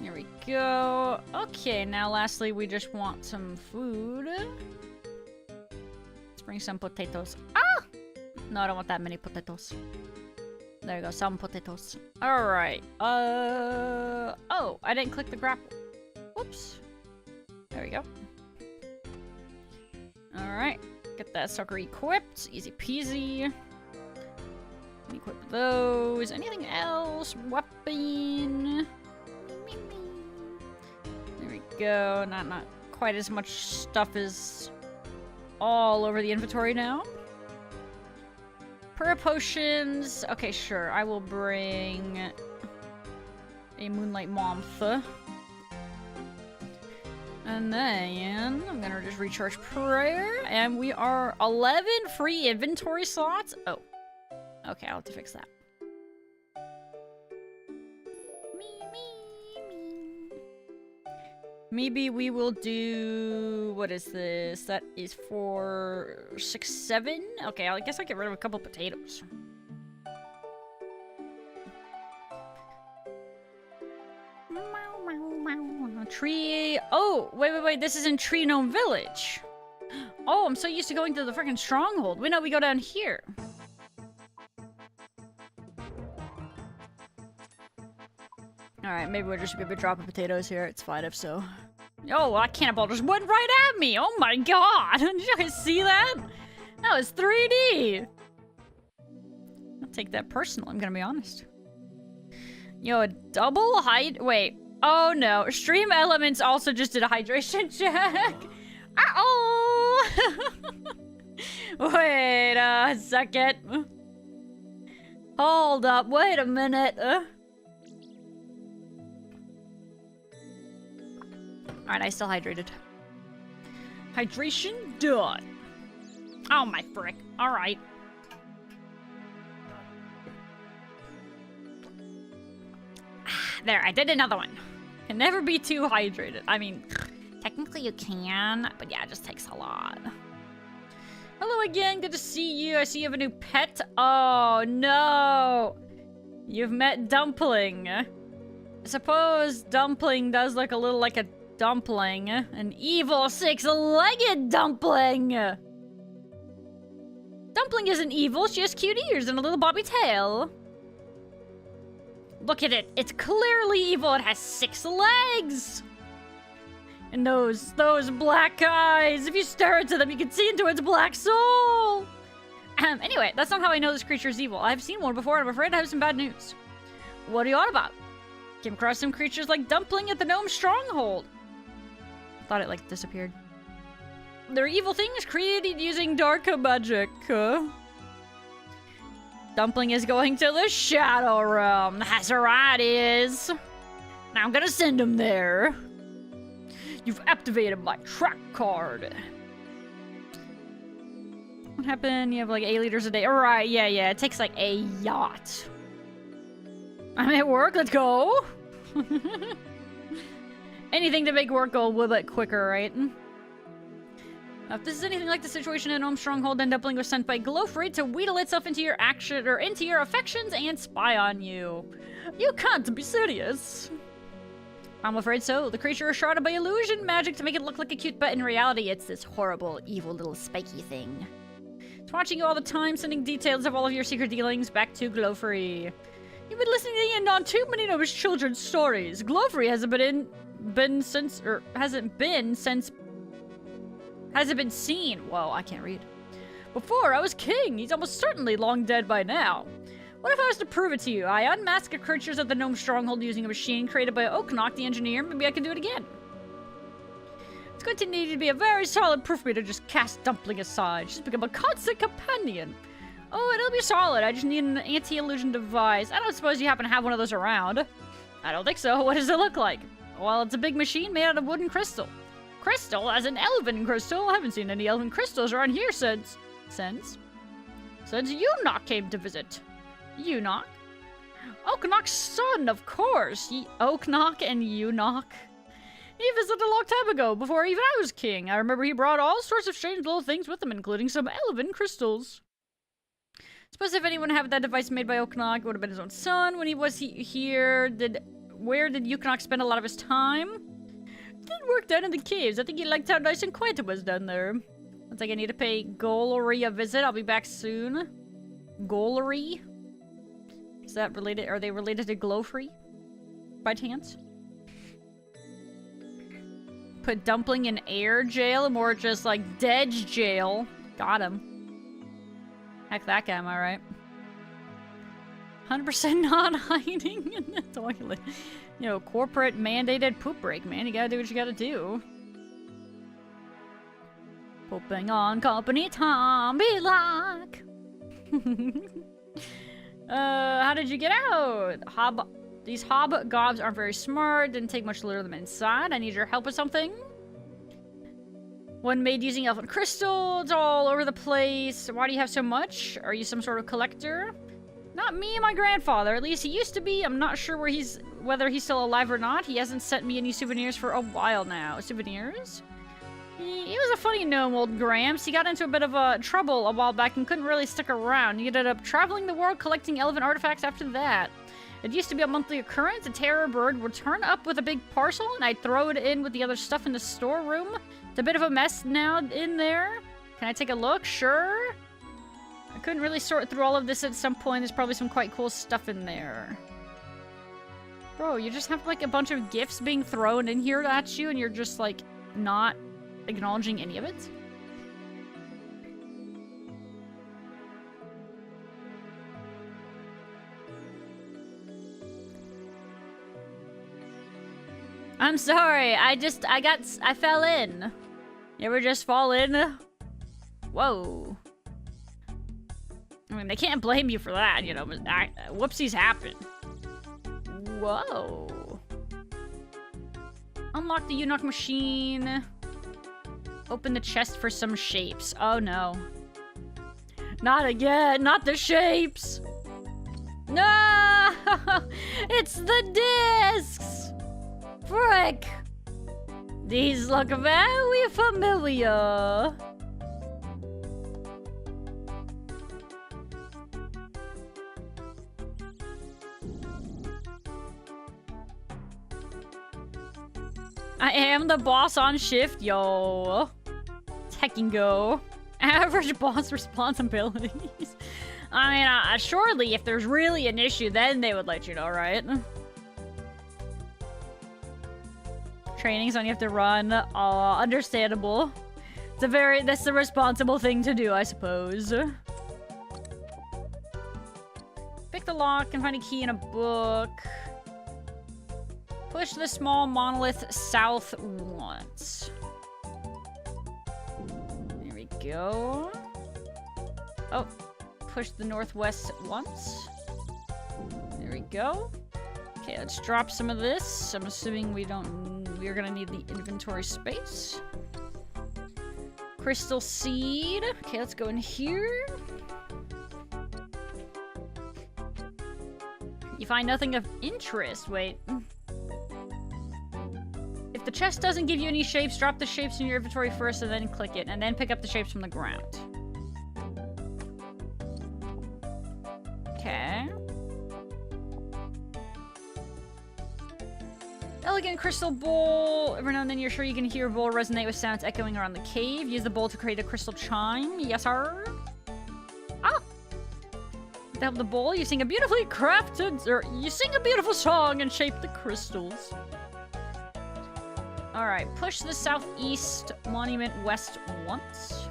Speaker 1: Here we go. Okay, now lastly, we just want some food. Let's bring some potatoes. Ah! No, I don't want that many potatoes. There you go, some potatoes. Alright, oh, I didn't click the grapple. Whoops. There we go. Alright, Get that sucker equipped. Easy peasy. Equip those. Anything else? Weapon. There we go. Not quite as much stuff as all over the inventory now. Per potions. Okay, sure. I will bring a Moonlight Moth. And then I'm gonna just recharge prayer, and we are 11 free inventory slots. Oh, okay, I'll have to fix that. Me. Maybe we will do, what is this? That is for 6, 7. Okay, I guess I'll get rid of a couple potatoes. Tree. Oh, wait. This is in Tree Gnome Village. Oh, I'm so used to going to the freaking stronghold. We know we go down here. Alright, maybe we'll just give a drop of potatoes here. It's fine if so. Oh, that cannonball just went right at me. Oh my god. Did you guys see that? That was 3D. I'll take that personal, I'm gonna be honest. Yo, a double height. Wait. Oh no. Stream Elements also just did a hydration check. Uh-oh. Wait a second. Hold up. Wait a minute. Alright, I still hydrated. Hydration done. Oh my frick. Alright. There, I did another one. Can never be too hydrated. I mean, technically you can, but yeah, it just takes a lot. Hello again, good to see you. I see you have a new pet. Oh no! You've met Dumpling. I suppose Dumpling does look a little like a dumpling. An evil six-legged dumpling! Dumpling isn't evil, she has cute ears and a little bobby tail. Look at it. It's clearly evil. It has 6 legs. And those black eyes. If you stare into them, you can see into its black soul. Anyway, that's not how I know this creature is evil. I've seen one before, and I'm afraid I have some bad news. What are you on about? Came across some creatures like Dumpling at the Gnome Stronghold. Thought it, like, disappeared. They're evil things created using dark magic. Dumpling is going to the Shadow Realm. That's right, it is. Now I'm gonna send him there. You've activated my track card. What happened? You have like 8 liters a day. Alright, yeah. It takes like a yacht. I'm at work, let's go. Anything to make work go a little bit quicker, right? If this is anything like the situation at Gnome Stronghold, then Dumpling was sent by Glowfree to wheedle itself into your action or into your affections and spy on you. You can't be serious. I'm afraid so. The creature is shrouded by illusion magic to make it look like a cute pet. In reality, it's this horrible, evil little spiky thing. It's watching you all the time, sending details of all of your secret dealings back to Glowfree. You've been listening in on too many of his children's stories. Glowfree hasn't been seen. Whoa, I can't read. Before I was king. He's almost certainly long dead by now. What if I was to prove it to you? I unmasked the creatures of the Gnome Stronghold using a machine created by Oaknock, the engineer. Maybe I can do it again. It's going to need to be a very solid proof for me to just cast Dumpling aside. She's become a constant companion. Oh, it'll be solid. I just need an anti-illusion device. I don't suppose you happen to have one of those around. I don't think so. What does it look like? Well, it's a big machine made out of wooden crystal. Crystal? As an elven crystal? I haven't seen any elven crystals around here since Enoch came to visit. Enoch? Oaknock's son, of course. Oaknock and Enoch. He visited a long time ago, before even I was king. I remember he brought all sorts of strange little things with him, including some elven crystals. Suppose if anyone had that device made by Oaknock, it would have been his own son when he was here. Where did Oaknock spend a lot of his time? Didn't work down in the caves. I think he liked how nice and quiet it was down there. Looks like I need to pay Gollery a visit. I'll be back soon. Gollery? Is that related? Are they related to Glowfree? By chance? Put Dumpling in air jail or more just like dead jail. Got him. Heck that guy, am I right? 100% not hiding in the toilet. You know, corporate mandated poop break, man. You gotta do what you gotta do. Pooping on company time, be like. How did you get out? These hobgobs aren't very smart. Didn't take much to lure them inside. I need your help with something. One made using elven crystals all over the place. Why do you have so much? Are you some sort of collector? Not me and my grandfather. At least he used to be. I'm not sure whether he's still alive or not. He hasn't sent me any souvenirs for a while now. Souvenirs? He was a funny gnome, old Gramps. He got into a bit of trouble a while back and couldn't really stick around. He ended up traveling the world collecting elven artifacts after that. It used to be a monthly occurrence. A terror bird would turn up with a big parcel, and I'd throw it in with the other stuff in the storeroom. It's a bit of a mess now in there. Can I take a look? Sure. I couldn't really sort through all of this at some point. There's probably some quite cool stuff in there. Bro, you just have like a bunch of gifts being thrown in here at you, and you're just like not acknowledging any of it? I'm sorry, I fell in. You ever just fall in? Whoa. I mean, they can't blame you for that, you know, but whoopsies happen. Whoa. Unlock the Eunuch machine. Open the chest for some shapes. Oh no. Not again, not the shapes. No! It's the discs! Frick! These look very familiar. I am the boss on shift, yo. Heckin' go. Average boss responsibilities. I mean, surely if there's really an issue, then they would let you know, right? Training's on you have to run. Understandable. That's the responsible thing to do, I suppose. Pick the lock and find a key in a book. Push the small monolith south once. There we go. Oh, push the northwest once. There we go. Okay, let's drop some of this. I'm assuming we're gonna need the inventory space. Crystal seed. Okay, let's go in here. You find nothing of interest. Wait. If the chest doesn't give you any shapes, drop the shapes in your inventory first and then click it, and then pick up the shapes from the ground. Okay. Elegant crystal bowl. Every now and then you're sure you can hear a bowl resonate with sounds echoing around the cave. Use the bowl to create a crystal chime. Yes, sir. Ah! To help the bowl, you sing a beautifully crafted, or you sing a beautiful song and shape the crystals. Alright, push the southeast monument west once.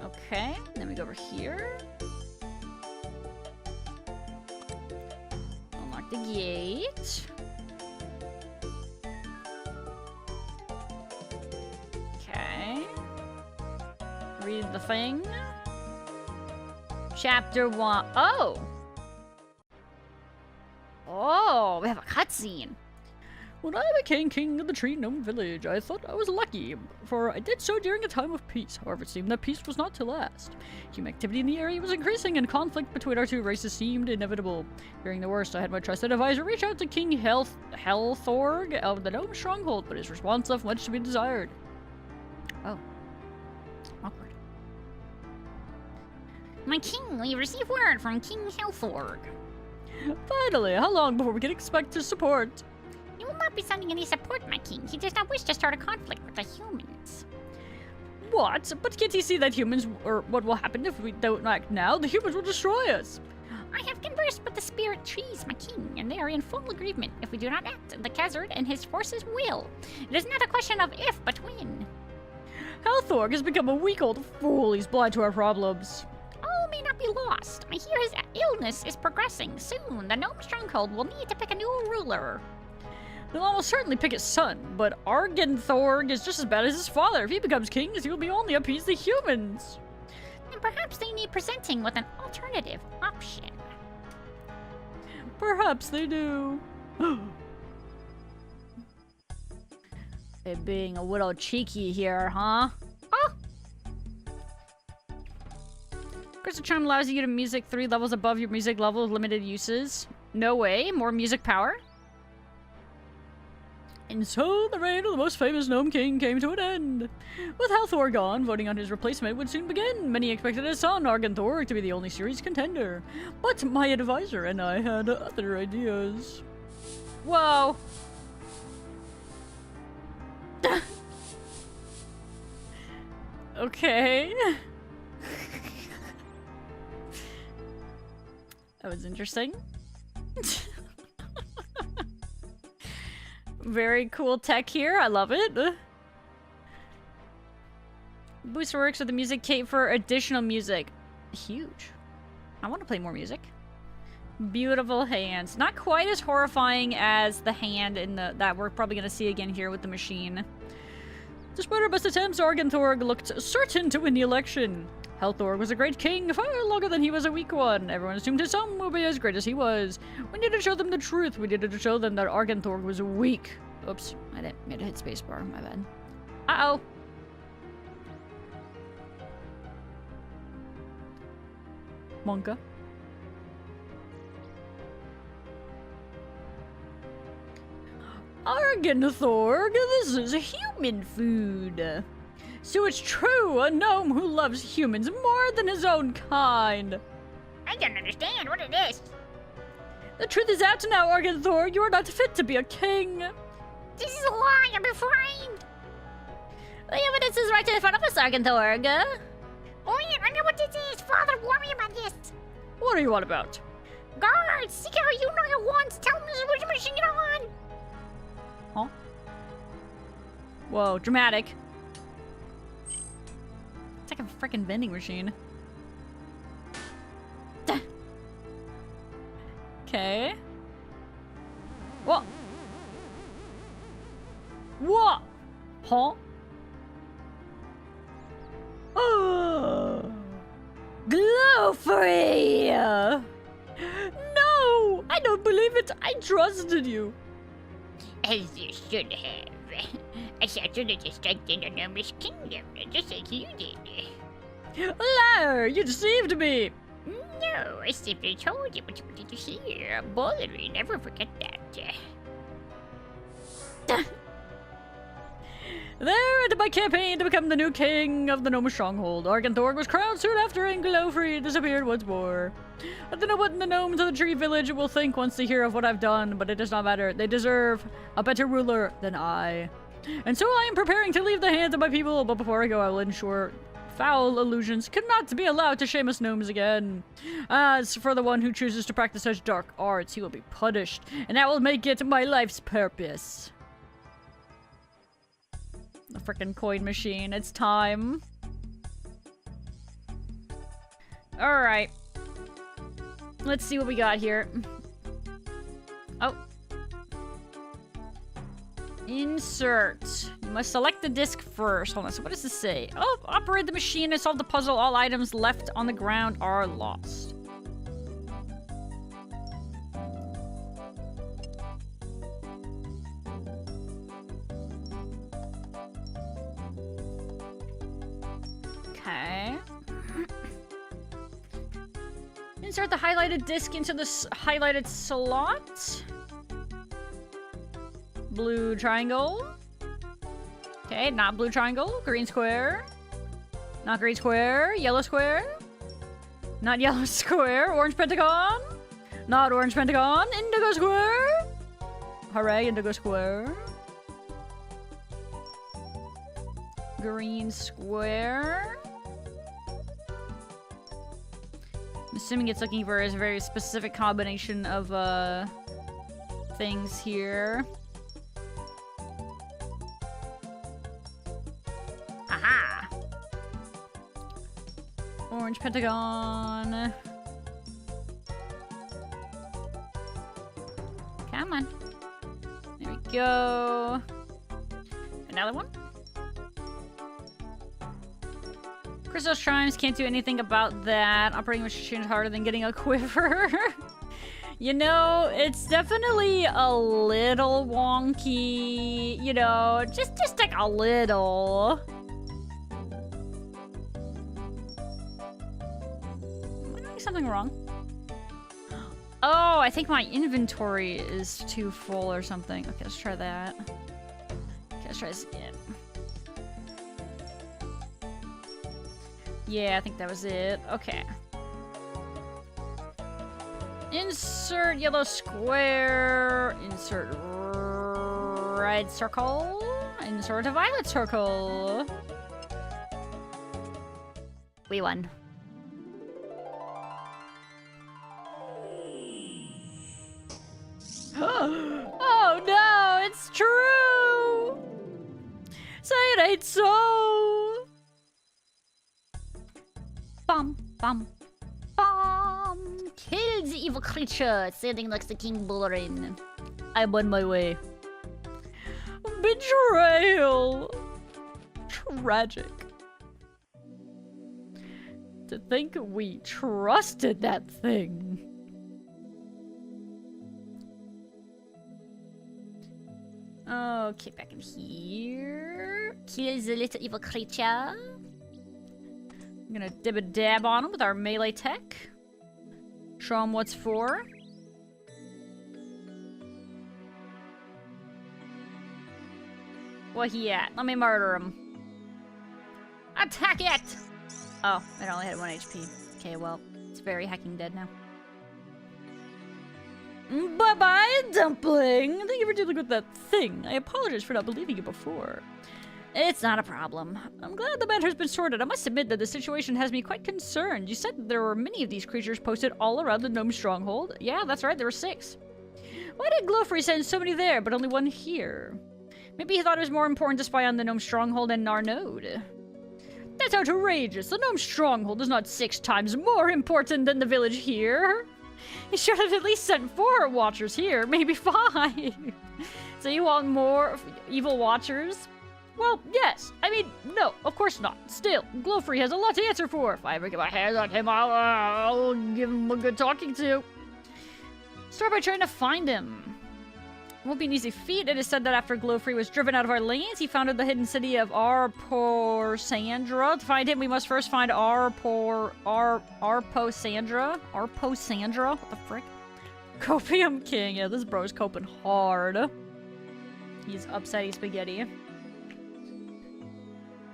Speaker 1: Okay, then we go over here. Unlock the gate. Okay. Read the thing. Chapter 1. Oh! Oh, we have a cutscene. When I became king of the Tree Gnome Village, I thought I was lucky, for I did so during a time of peace. However, it seemed that peace was not to last. Human activity in the area was increasing, and conflict between our two races seemed inevitable. Fearing the worst, I had my trusted advisor reach out to King Helthorg of the Gnome Stronghold, but his response left much to be desired. Oh. Awkward. My king, we received word from King Helthorg.
Speaker 5: Finally, how long before we can expect his support?
Speaker 6: He will not be sending any support, my king. He does not wish to start a conflict with the humans.
Speaker 5: What? But can't he see that humans, or what will happen if we don't act now? The humans will destroy us.
Speaker 6: I have conversed with the spirit trees, my king, and they are in full agreement. If we do not act, the Khazard and his forces will. It is not a question of if, but when.
Speaker 5: Halthorg has become a weak old fool. He's blind to our problems.
Speaker 6: All may not be lost. I hear his illness is progressing. Soon, the gnome stronghold will need to pick a new ruler.
Speaker 5: They'll almost certainly pick his son, but Argenthorg is just as bad as his father. If he becomes king, he will be only appease the humans.
Speaker 6: And perhaps they need presenting with an alternative option.
Speaker 5: Perhaps they do. They're being a little cheeky here, huh?
Speaker 6: Oh!
Speaker 5: Crystal Charm allows you to music 3 levels above your music level with limited uses. No way. More music power. And so, the reign of the most famous Gnome King came to an end. With Halthor gone, voting on his replacement would soon begin. Many expected his son, Argenthor, to be the only series contender. But my advisor and I had other ideas. Whoa. Okay. That was interesting. Very cool tech here. I love it. Booster works with the music cape for additional music. Huge. I want to play more music. Beautiful hands. Not quite as horrifying as the hand in the that we're probably going to see again here with the machine. Despite our best attempts, Argenthorg looked certain to win the election. Halthorg was a great king, far longer than he was a weak one. Everyone assumed his son would be as great as he was. We needed to show them the truth. We needed to show them that Argenthorg was weak. Oops, I didn't mean to hit spacebar. My bad. Uh-oh. Monka. Argenthorg, this is human food. So it's true, a gnome who loves humans more than his own kind.
Speaker 6: I don't understand what it is.
Speaker 5: The truth is out now, Argenthorg. You are not fit to be a king.
Speaker 6: This is a lie. I'm afraid.
Speaker 1: The evidence is right in front of us, Argenthorg.
Speaker 6: Oh yeah, I know what this is. Father, warn me about this.
Speaker 5: What are you on about?
Speaker 6: Guards, seek out you know your wands. Tell me which machine on.
Speaker 5: Huh? Whoa, dramatic. It's like a freaking vending machine. Okay. What? What? Huh? Oh, Glowfree! No! I don't believe it. I trusted you.
Speaker 6: As you should have. I thought you to strengthen the gnomish kingdom, just like you did.
Speaker 5: Liar! You deceived me!
Speaker 6: No, I simply told you what you wanted to hear. Bullery, never forget that.
Speaker 5: There ended my campaign to become the new king of the Gnome Stronghold. Argenthorg was crowned soon after, and Glowfree disappeared once more. I don't know what the gnomes of the tree village will think once they hear of what I've done, but it does not matter. They deserve a better ruler than I. And so I am preparing to leave the hands of my people, but before I go, I will ensure foul illusions cannot be allowed to shame us gnomes again. As for the one who chooses to practice such dark arts, he will be punished, and that will make it my life's purpose. The frickin' coin machine, it's time. Alright. Let's see what we got here. Oh. Insert. You must select the disc first. Hold on, so what does this say? Oh, operate the machine and solve the puzzle. All items left on the ground are lost. Okay. Insert the highlighted disc into the highlighted slot. Blue triangle. Okay, not blue triangle. Green square. Not green square. Yellow square. Not yellow square. Orange pentagon. Not orange pentagon. Indigo square. Hooray, indigo square. Green square. I'm assuming it's looking for a very specific combination of things here. Aha! Orange pentagon. Come on. There we go. Another one. Crystal Shrines can't do anything about that. Operating machine is harder than getting a quiver. You know, it's definitely a little wonky. You know, just like a little. Am I doing something wrong? Oh, I think my inventory is too full or something. Okay, let's try that. Okay, let's try this again. Yeah, I think that was it. Okay. Insert yellow square. Insert red circle. Insert a violet circle. We won. Oh no, it's true! Say it ain't so!
Speaker 6: Bum, bum, bum. Kill the evil creature, standing next to King Bullrin.
Speaker 5: I'm on my way. Betrayal! Tragic. To think we trusted that thing. Okay, back in here.
Speaker 6: Kill the little evil creature.
Speaker 5: I'm gonna dib a dab on him with our melee tech. Show him what's for. Where he at? Let me murder him. Attack it! Oh, it only had 1 HP. Okay, well, it's very hacking dead now. Bye-bye, Dumpling! Thank you for dealing with that thing. I apologize for not believing you before. It's not a problem. I'm glad the matter's been sorted. I must admit that the situation has me quite concerned. You said that there were many of these creatures posted all around the gnome stronghold. Yeah, that's right, there were 6. Why did Glowfree send so many there, but only 1 here? Maybe he thought it was more important to spy on the gnome stronghold and Narnode. That's outrageous. The gnome stronghold is not 6 times more important than the village here. He should have at least sent 4 watchers here, maybe 5. So you want more evil watchers? Well, yes. I mean, no, of course not. Still, Glowfree has a lot to answer for. If I ever get my hands on him, I'll give him a good talking to. Start by trying to find him. It won't be an easy feat. It is said that after Glowfree was driven out of our lanes, he founded the hidden city of Arposandra. To find him, we must first find Arposandra? Arposandra? What the frick? Copium King. Yeah, this bro's coping hard. He's upsetty spaghetti.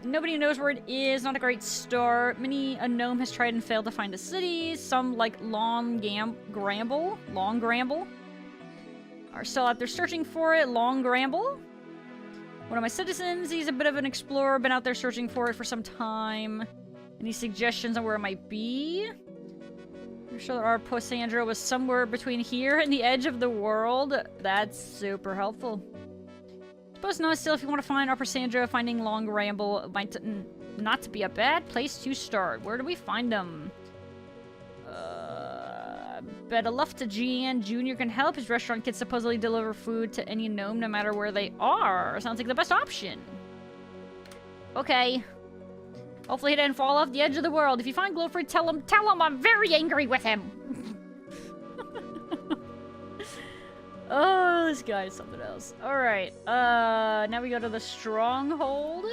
Speaker 5: Nobody knows where it is. Not a great start. Many a gnome has tried and failed to find the city. Some, like Long Gramble, are still out there searching for it. Long Gramble. One of my citizens, he's a bit of an explorer, been out there searching for it for some time. Any suggestions on where it might be? I'm sure that our Posandra was somewhere between here and the edge of the world. That's super helpful. Suppose not, still, if you want to find our Posandra, finding Long Ramble might not be a bad place to start. Where do we find them? Better luck to Gian. Junior can help. His restaurant can supposedly deliver food to any gnome no matter where they are. Sounds like the best option. Okay. Hopefully he didn't fall off the edge of the world. If you find Glowfree, tell him I'm very angry with him. Oh, this guy is something else. Alright. Now we go to the stronghold.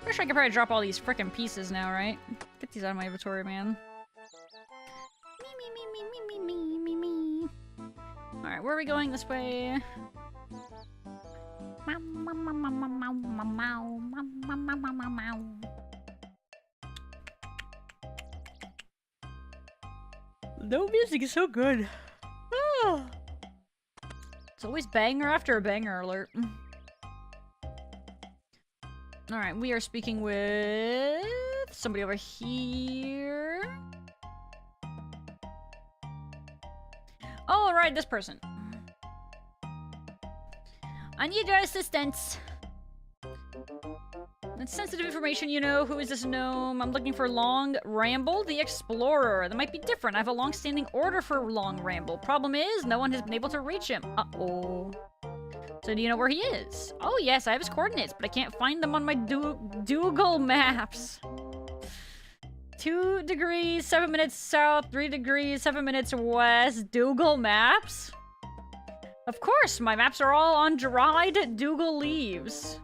Speaker 5: I'm sure I could probably drop all these frickin' pieces now, right? Get these out of my inventory, man. Alright, where are we going this way? No music is so good. Oh. It's always banger after a banger alert. Alright, we are speaking with somebody over here. here. Oh, right, this person. I need your assistance. That's sensitive information, you know. Who is this gnome? I'm looking for Long Ramble, the Explorer. That might be different. I have a long-standing order for Long Ramble. Problem is, no one has been able to reach him. Uh-oh. So do you know where he is? Oh, yes, I have his coordinates, but I can't find them on my Google Maps. 2 degrees, 7 minutes south, 3 degrees, 7 minutes west. Google Maps? Of course, my maps are all on dried Google leaves.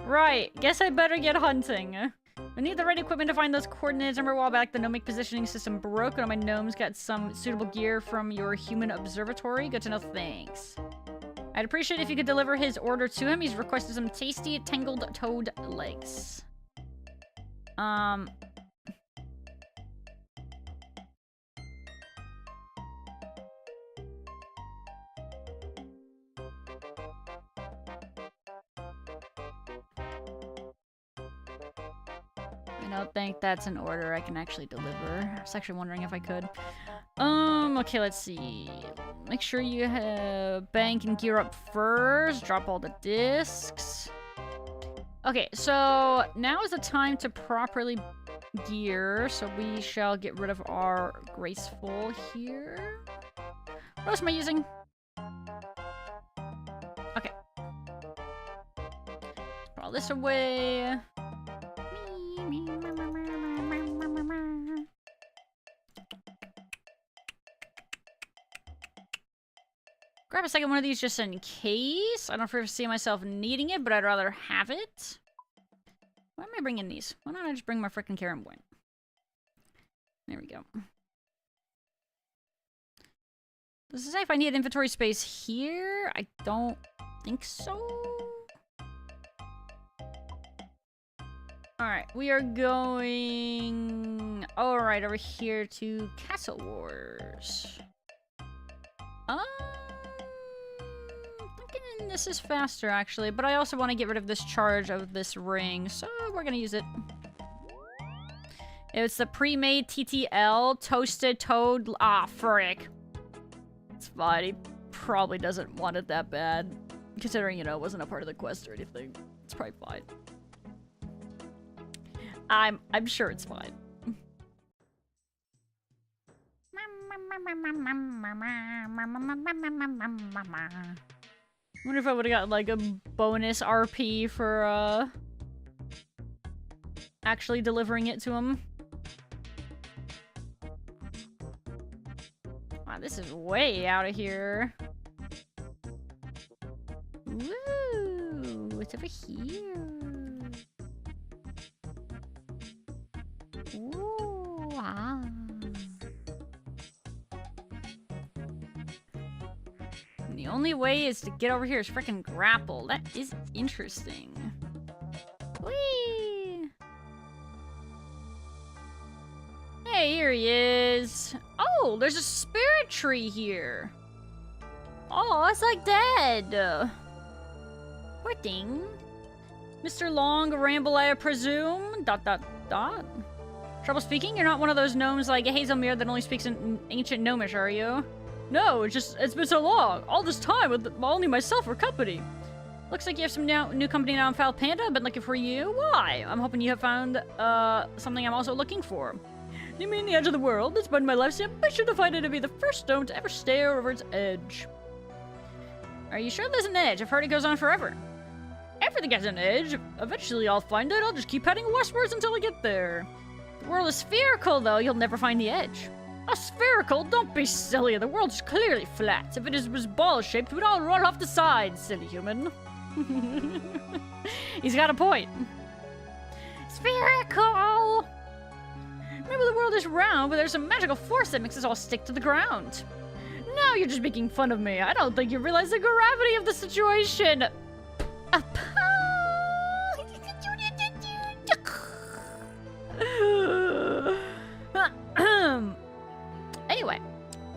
Speaker 5: Right, guess I better get hunting. I need the right equipment to find those coordinates. Remember a while back, the gnomic positioning system broke. One of my gnomes got some suitable gear from your human observatory. Good to know, thanks. I'd appreciate if you could deliver his order to him. He's requested some tasty, tangled toad legs. I don't think that's an order I can actually deliver. I was actually wondering if I could. Okay, let's see. Make sure you bank and gear up first. Drop all the discs. Okay, so now is the time to properly gear. So we shall get rid of our graceful here. What else am I using? Okay. Put all this away. Grab a second one of these just in case. I don't foresee myself needing it, but I'd rather have it. Why am I bringing these? Why don't I just bring my frickin' carrom point? There we go. Does it say if I need inventory space here? I don't think so. Alright, we are going... Alright, over here to Castle Wars. Thinking this is faster, actually, but I also want to get rid of this charge of this ring, so we're gonna use it. It's the pre-made TTL Toasted Toad... Ah, frick. It's fine, he probably doesn't want it that bad. Considering, you know, it wasn't a part of the quest or anything. It's probably fine. I'm sure it's fine. Wonder if I would have gotten like a bonus RP for actually delivering it to him. Wow, this is way out of here. Woo! What's over here? Ooh, wow. And the only way is to get over here is frickin' grapple. That is interesting. Whee! Hey, here he is. Oh, there's a spirit tree here. Oh, it's like dead. Poor thing. Mr. Long Ramble, I presume? ... Trouble speaking? You're not one of those gnomes like Hazelmere that only speaks in ancient gnomish, are you? No, it's been so long. All this time with only myself for company. Looks like you have some new company now in Red Panda. I've been looking for you. Why? I'm hoping you have found something I'm also looking for. You mean the edge of the world? It's been my life's ambition to find it to be the first stone to ever stare over its edge. Are you sure there's an edge? I've heard it goes on forever. Everything has an edge. Eventually I'll find it. I'll just keep heading westwards until I get there. The world is spherical, though. You'll never find the edge. Oh, spherical? Don't be silly. The world's clearly flat. If it was ball-shaped, we'd all roll off the sides, silly human. He's got a point. Spherical! Maybe the world is round, but there's a magical force that makes us all stick to the ground. Now you're just making fun of me. I don't think you realize the gravity of the situation. Anyway,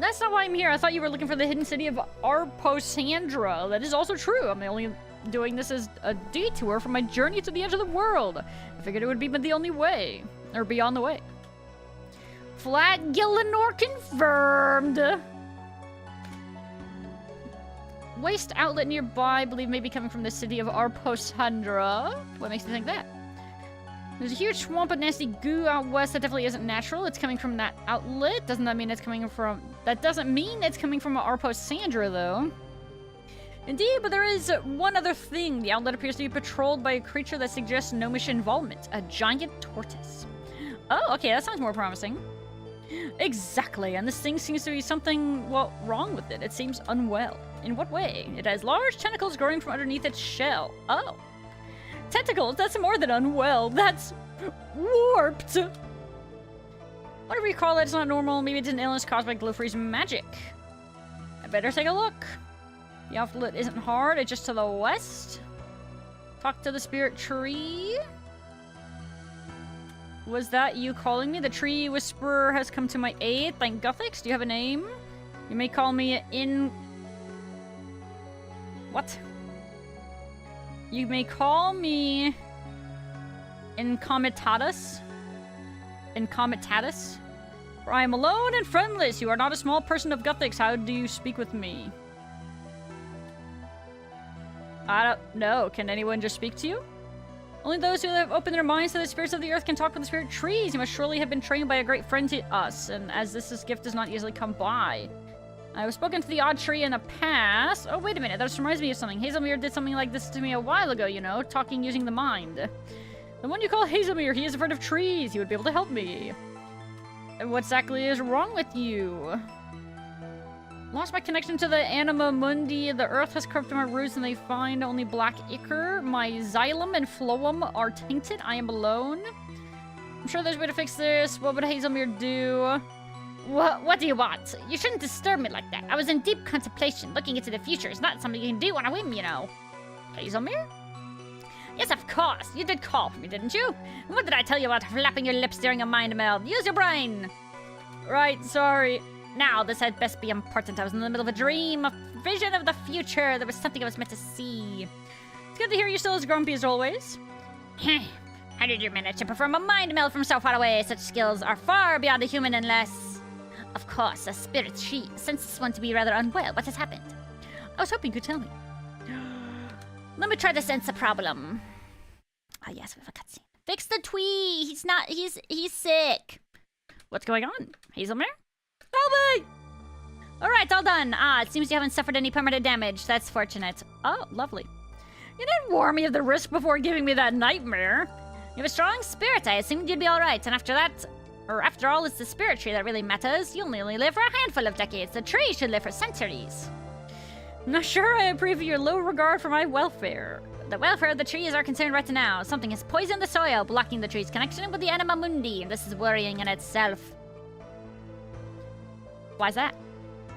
Speaker 5: that's not why I'm here. I thought you were looking for the hidden city of Arposandra. That is also true. I'm only doing this as a detour from my journey to the edge of the world. I figured it would be the only way, or be on the way. Flat Gillinor confirmed. Waste outlet nearby, believe may be coming from the city of Arposandra. What makes you think that? There's a huge swamp of nasty goo out west that definitely isn't natural. It's coming from that outlet. Doesn't that mean it's coming from... That doesn't mean it's coming from Arposandra, though. Indeed, but there is one other thing. The outlet appears to be patrolled by a creature that suggests gnomish involvement. A giant tortoise. Oh, okay, that sounds more promising. Exactly, and this thing seems to be something, well, wrong with it. It seems unwell. In what way? It has large tentacles growing from underneath its shell. Oh. Tentacles? That's more than unwell. That's warped. Whatever you call it, it's not normal. Maybe it's an illness caused by Glowfree's magic. I better take a look. The outlet isn't hard. It's just to the west. Talk to the spirit tree. Was that you calling me? The tree whisperer has come to my aid. Thank Guthix. Do you have a name? You may call me in... What? You may call me... Incomitatus? Incomitatus? For I am alone and friendless. You are not a small person of Guthix. How do you speak with me? I don't know. Can anyone just speak to you? Only those who have opened their minds to the spirits of the earth can talk with the spirit trees. You must surely have been trained by a great friend to us, and as this gift does not easily come by. I have spoken to the odd tree in the past. Oh, wait a minute. That just reminds me of something. Hazelmere did something like this to me a while ago, you know, talking using the mind. The one you call Hazelmere, he is a friend of trees. He would be able to help me. And what exactly is wrong with you? Lost my connection to the Anima Mundi. The earth has corrupted my roots and they find only black ichor. My xylem and phloem are tainted. I am alone. I'm sure there's a way to fix this. What would Hazelmere do?
Speaker 6: What do you want? You shouldn't disturb me like that. I was in deep contemplation. Looking into the future is not something you can do on a whim, you know.
Speaker 5: Hazelmere?
Speaker 6: Yes, of course. You did call for me, didn't you? And what did I tell you about flapping your lips during a mind meld? Use your brain.
Speaker 5: Right, sorry.
Speaker 6: Now, this had best be important. I was in the middle of a dream, a vision of the future. There was something I was meant to see.
Speaker 5: It's good to hear you're still as grumpy as always.
Speaker 6: How did you manage to perform a mind meld from so far away? Such skills are far beyond a human unless... Of course, a spirit she senses one to be rather unwell. What has happened?
Speaker 5: I was hoping you could tell me.
Speaker 6: Let me try to sense the problem. Ah, yes, we have a cutscene. Fix the twee! He's sick!
Speaker 5: What's going on? Hazelmere?
Speaker 6: Help me! Alright, all done. Ah, it seems you haven't suffered any permanent damage. That's fortunate.
Speaker 5: Oh, lovely. You didn't warn me of the risk before giving me that nightmare.
Speaker 6: You have a strong spirit. I assumed you'd be alright. And after that... Or after all, it's the spirit tree that really matters. You only live for a handful of decades. The tree should live for centuries.
Speaker 5: I'm not sure I approve of your low regard for my welfare.
Speaker 6: The welfare of the tree is our concern right now. Something has poisoned the soil, blocking the tree's connection with the Anima Mundi. This is worrying in itself.
Speaker 5: Why's that?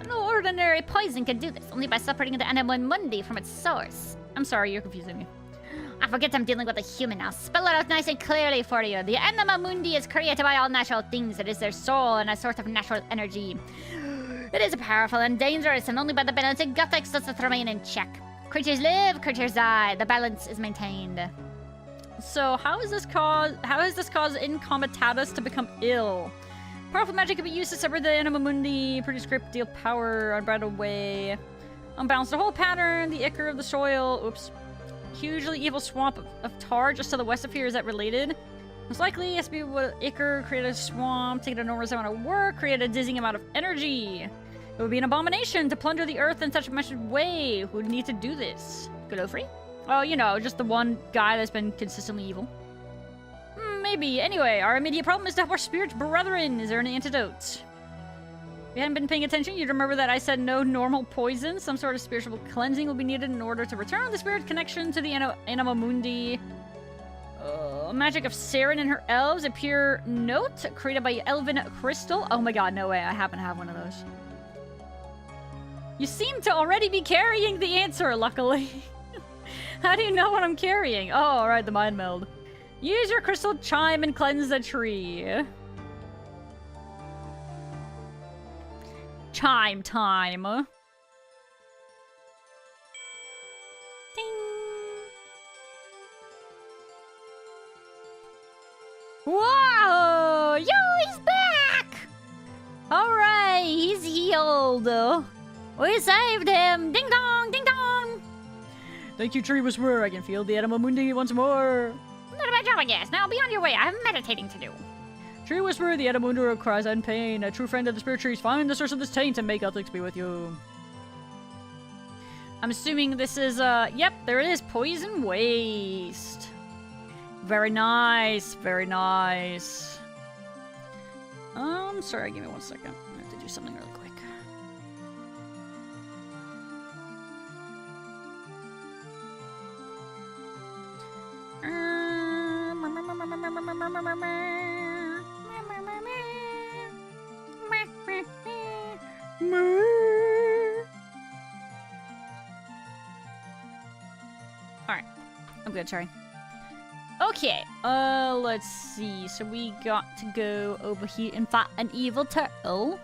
Speaker 6: No ordinary poison can do this, only by separating the Anima Mundi from its source.
Speaker 5: I'm sorry, you're confusing me.
Speaker 6: I forget I'm dealing with a human now. Spell it out nice and clearly for you. The Anima Mundi is created by all natural things. It is their soul and a sort of natural energy. It is powerful and dangerous, and only by the balance of Guthix does it remain in check. Creatures live, creatures die. The balance is maintained.
Speaker 5: So how is this cause Incomitatus to become ill? Powerful magic can be used to separate the Anima Mundi, produce great deal power, unbridled way. Unbalance the whole pattern, the ichor of the soil. Oops. Hugely evil swamp of tar just to the west of here. Is that related? Most likely, has to be what ichor created a swamp, take an enormous amount of work, create a dizzying amount of energy. It would be an abomination to plunder the earth in such a massive way. Who would need to do this? Glowfree? Oh, you know, just the one guy that's been consistently evil. Maybe. Anyway, our immediate problem is to help our spirit brethren. Is there an antidote? If you hadn't been paying attention, you'd remember that I said no normal poison. Some sort of spiritual cleansing will be needed in order to return the spirit connection to the Anima Mundi. Magic of Saren and her elves. A pure note created by Elven Crystal. Oh my god, no way. I happen to have one of those. You seem to already be carrying the answer, luckily. How do you know what I'm carrying? Oh, alright, the mind meld. Use your crystal chime and cleanse the tree. Chime time. Ding. Whoa! Yo, he's back!
Speaker 6: He's healed. We saved him. Ding dong, ding dong.
Speaker 5: Thank you, Tree Whisperer. I can feel the Anima Mundi once more.
Speaker 6: Not a bad job, I guess. Now be on your way. I have meditating to do.
Speaker 5: Tree Whisperer, the Anima Mundi cries out in pain. A true friend of the spirit trees, find the source of this taint and make Eltix be with you. I'm assuming this is, yep, there it is. Poison Waste. Very nice. Very nice. Sorry, give me 1 second. I have to do something really quick. Alright. I'm good, sorry. Okay, let's see. So we got to go over here and fight an evil turtle.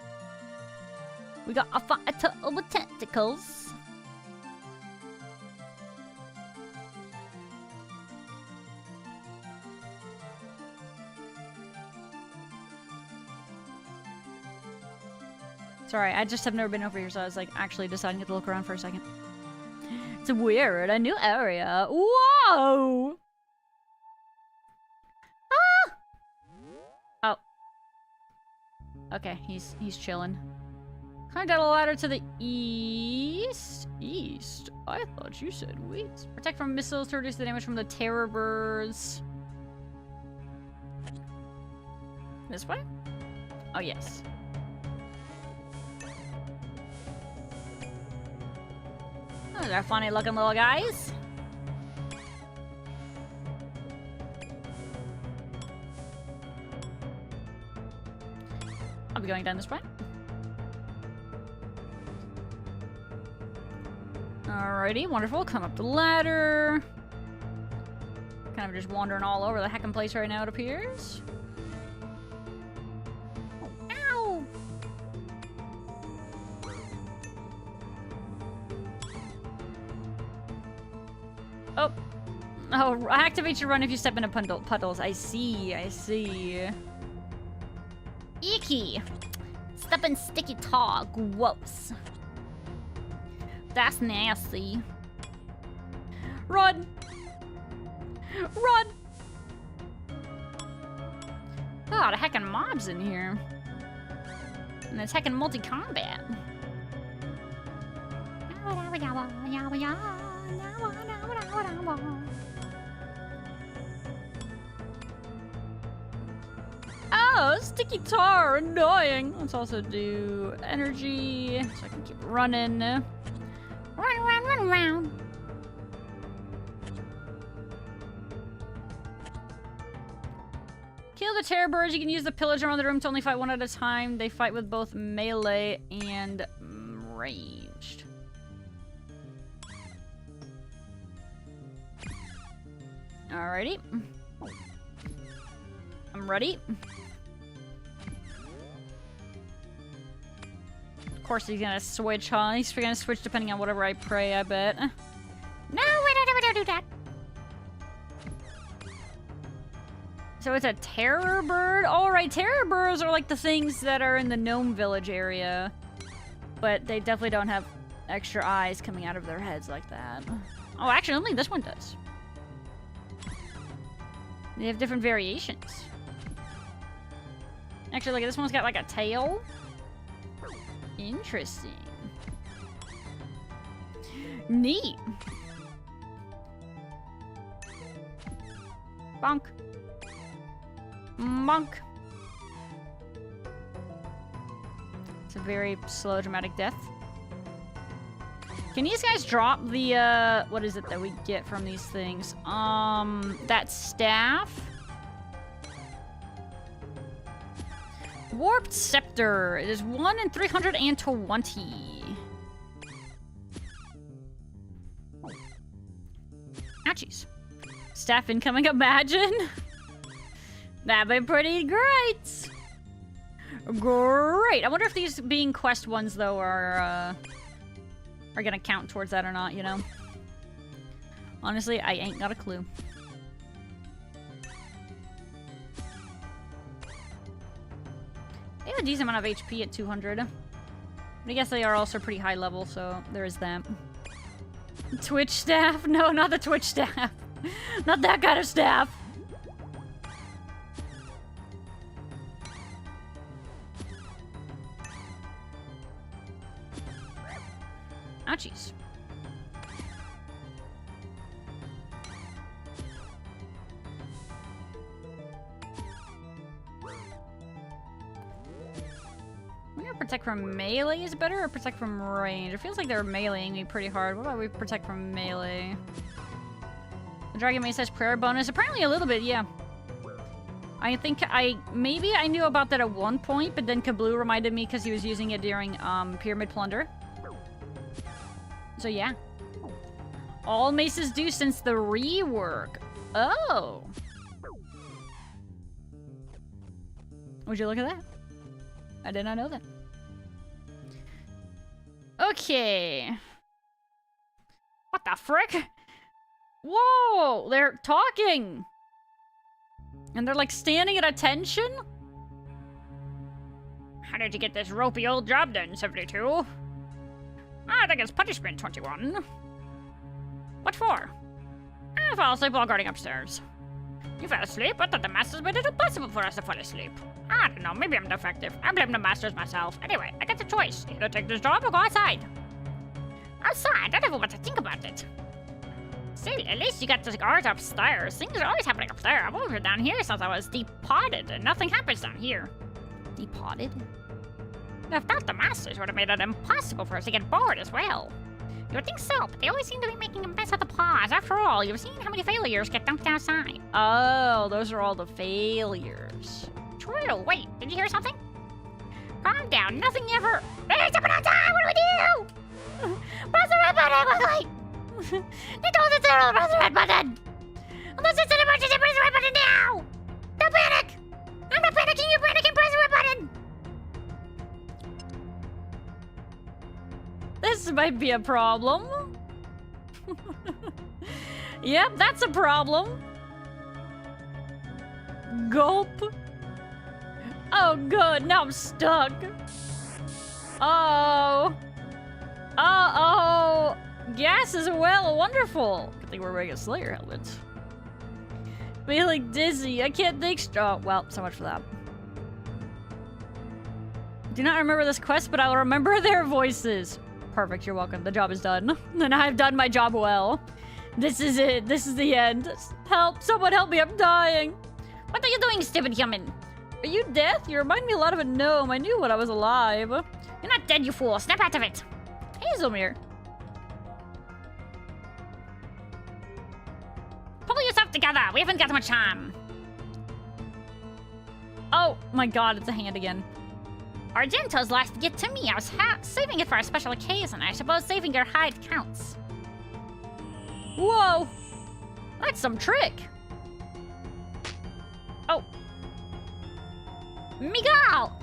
Speaker 5: We got to fight a turtle with tentacles. Sorry, I just have never been over here, so I was like actually deciding to look around for a second. It's weird, a new area. Whoa! Ah! Oh. Okay, he's chilling. Climb down a ladder to the east. East? I thought you said west. Protect from missiles to reduce the damage from the terror birds. This way? Oh, yes. Those are funny looking little guys. I'll be going down this way. Alrighty, wonderful. Come up the ladder. Kind of just wandering all over the heckin' place right now, it appears. Ow! Oh. Oh, activate your run if you step into puddles. I see, I see.
Speaker 6: Icky. Step in sticky tar. Gross. That's nasty.
Speaker 5: Run! Run!
Speaker 6: Oh, the heckin' mobs in here. And it's heckin' multi-combat.
Speaker 5: Oh, sticky tar, annoying. Let's also do energy, so I can keep running.
Speaker 6: Run around.
Speaker 5: Kill the terror birds. You can use the pillage around the room to only fight one at a time. They fight with both melee and ranged. Alrighty. I'm ready. Of course he's gonna switch, huh? He's gonna switch depending on whatever I pray, I bet.
Speaker 6: No, we don't do that.
Speaker 5: So it's a terror bird? Alright, terror birds are like the things that are in the gnome village area. But they definitely don't have extra eyes coming out of their heads like that. Oh, actually, only this one does. They have different variations. Actually, look, this one's got like a tail. Interesting. Neat. Bonk. Bonk. It's a very slow, dramatic death. Can these guys drop the, what is it that we get from these things? That staff? Warped Scepter. It is 1 in 320. Ouchies. Staff incoming, imagine. That'd be pretty great. Great. I wonder if these being quest ones, though, are gonna count towards that or not, you know? Honestly, I ain't got a clue. They have a decent amount of HP at 200. But I guess they are also pretty high level, so there is that. Twitch staff? No, not the Twitch staff. Not that kind of staff. Ouchies. I'm gonna protect from melee is better or protect from range? It feels like they're meleeing me pretty hard. What about we protect from melee? The Dragon Mace has prayer bonus. Apparently a little bit, yeah. I think maybe I knew about that at one point, but then Kabloo reminded me because he was using it during Pyramid Plunder. So yeah. All maces do since the rework. Oh. Would you look at that? I did not know that. Okay. What the frick? Whoa! They're talking! And they're like standing at attention? How did you get this ropey old job done, 72? I think it's punishment, 21. What for? I fell asleep while guarding upstairs. You fell asleep? I thought the masters made it impossible for us to fall asleep. I don't know, maybe I'm defective. I blame the masters myself. Anyway, I got the choice. Either take this job or go outside. Outside? I don't even want to think about it. Still, at least you got the guards upstairs. Things are always happening up there. I've always been down here since I was depotted, and nothing happens down here. Depotted? I thought the masters would have made it impossible for us to get bored as well. You would think so, but they always seem to be making a mess of the paws. After all, you've seen how many failures get dumped outside. Oh, those are all the failures. True. Wait, did you hear something? Calm down. Nothing ever... There's someone outside! What do we do? Press the red button quickly! They told us to press the red button! Unless it's an emergency, press the red button now! Don't panic! I'm not panicking, you're panicking, press the red button! This might be a problem. Yep, that's a problem. Gulp. Oh, good. Now I'm stuck. Oh. Uh-oh. Gas as well. Wonderful. Good thing we're wearing a Slayer helmet. Feeling dizzy. I can't think straight. Well, so much for that. Do not remember this quest, but I will remember their voices. Perfect, you're welcome. The job is done. And I've done my job well. This is it. This is the end. Help! Someone help me, I'm dying! What are you doing, stupid human? Are you death? You remind me a lot of a gnome. I knew when I was alive. You're not dead, you fool. Snap out of it! Hazelmere. Pull yourself together. We haven't got much time. Oh my god, it's a hand again. Argento's last gift to me. I was saving it for a special occasion. I suppose saving your hide counts. Whoa! That's some trick. Oh. Miguel!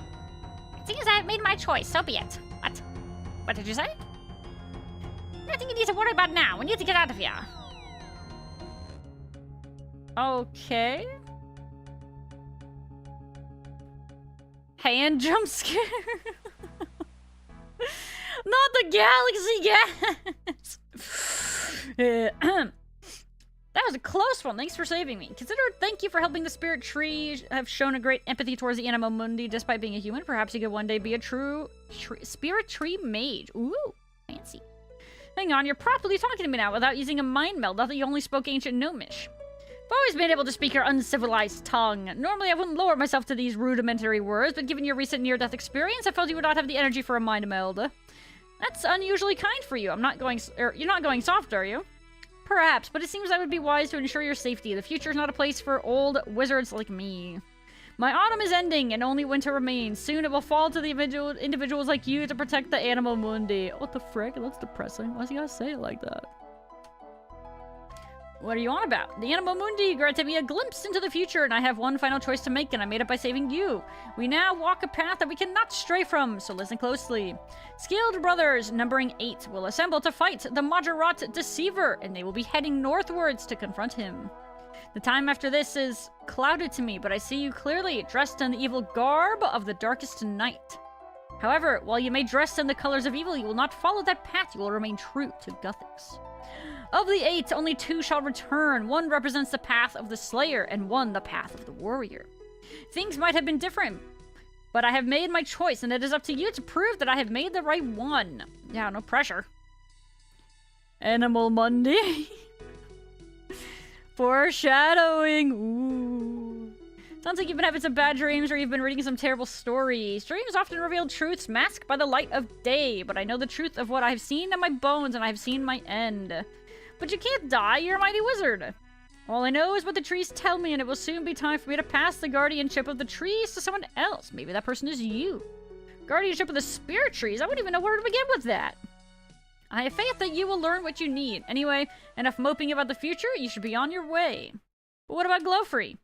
Speaker 5: It seems I have made my choice, so be it. What? What did you say? Nothing you need to worry about now. We need to get out of here. Okay. Hand jump scare. Not the galaxy gas. That was a close one. Thanks for saving me. Thank you for helping the spirit tree. Have shown a great empathy towards the Anima Mundi despite being a human. Perhaps you could one day be a true spirit tree mage. Ooh, fancy. Hang on, you're properly talking to me now without using a mind meld. I thought you only spoke ancient gnomish. I've always been able to speak your uncivilized tongue. Normally, I wouldn't lower myself to these rudimentary words, but given your recent near-death experience, I felt you would not have the energy for a mind meld. That's unusually kind for you. You're not going soft, are you? Perhaps, but it seems that would be wise to ensure your safety. The future is not a place for old wizards like me. My autumn is ending, and only winter remains. Soon it will fall to the individuals like you to protect the Anima Mundi. What the frick? That's depressing. Why's he gotta say it like that? What are you on about? The Anima Mundi granted me a glimpse into the future, and I have one final choice to make, and I made it by saving you. We now walk a path that we cannot stray from, so listen closely. Skilled brothers, numbering 8, will assemble to fight the Majorat Deceiver, and they will be heading northwards to confront him. The time after this is clouded to me, but I see you clearly, dressed in the evil garb of the darkest night. However, while you may dress in the colors of evil, you will not follow that path. You will remain true to Gothics. Of the 8, only 2 shall return. 1 represents the path of the Slayer, and 1 the path of the Warrior. Things might have been different, but I have made my choice, and it is up to you to prove that I have made the right one. Yeah, no pressure. Animal Monday. Foreshadowing. Ooh. Sounds like you've been having some bad dreams or you've been reading some terrible stories. Dreams often reveal truths masked by the light of day, but I know the truth of what I have seen in my bones, and I have seen my end. But you can't die, you're a mighty wizard. All I know is what the trees tell me, and it will soon be time for me to pass the guardianship of the trees to someone else. Maybe that person is you. Guardianship of the spirit trees? I wouldn't even know where to begin with that. I have faith that you will learn what you need. Anyway, enough moping about the future, you should be on your way. But what about Glowfree?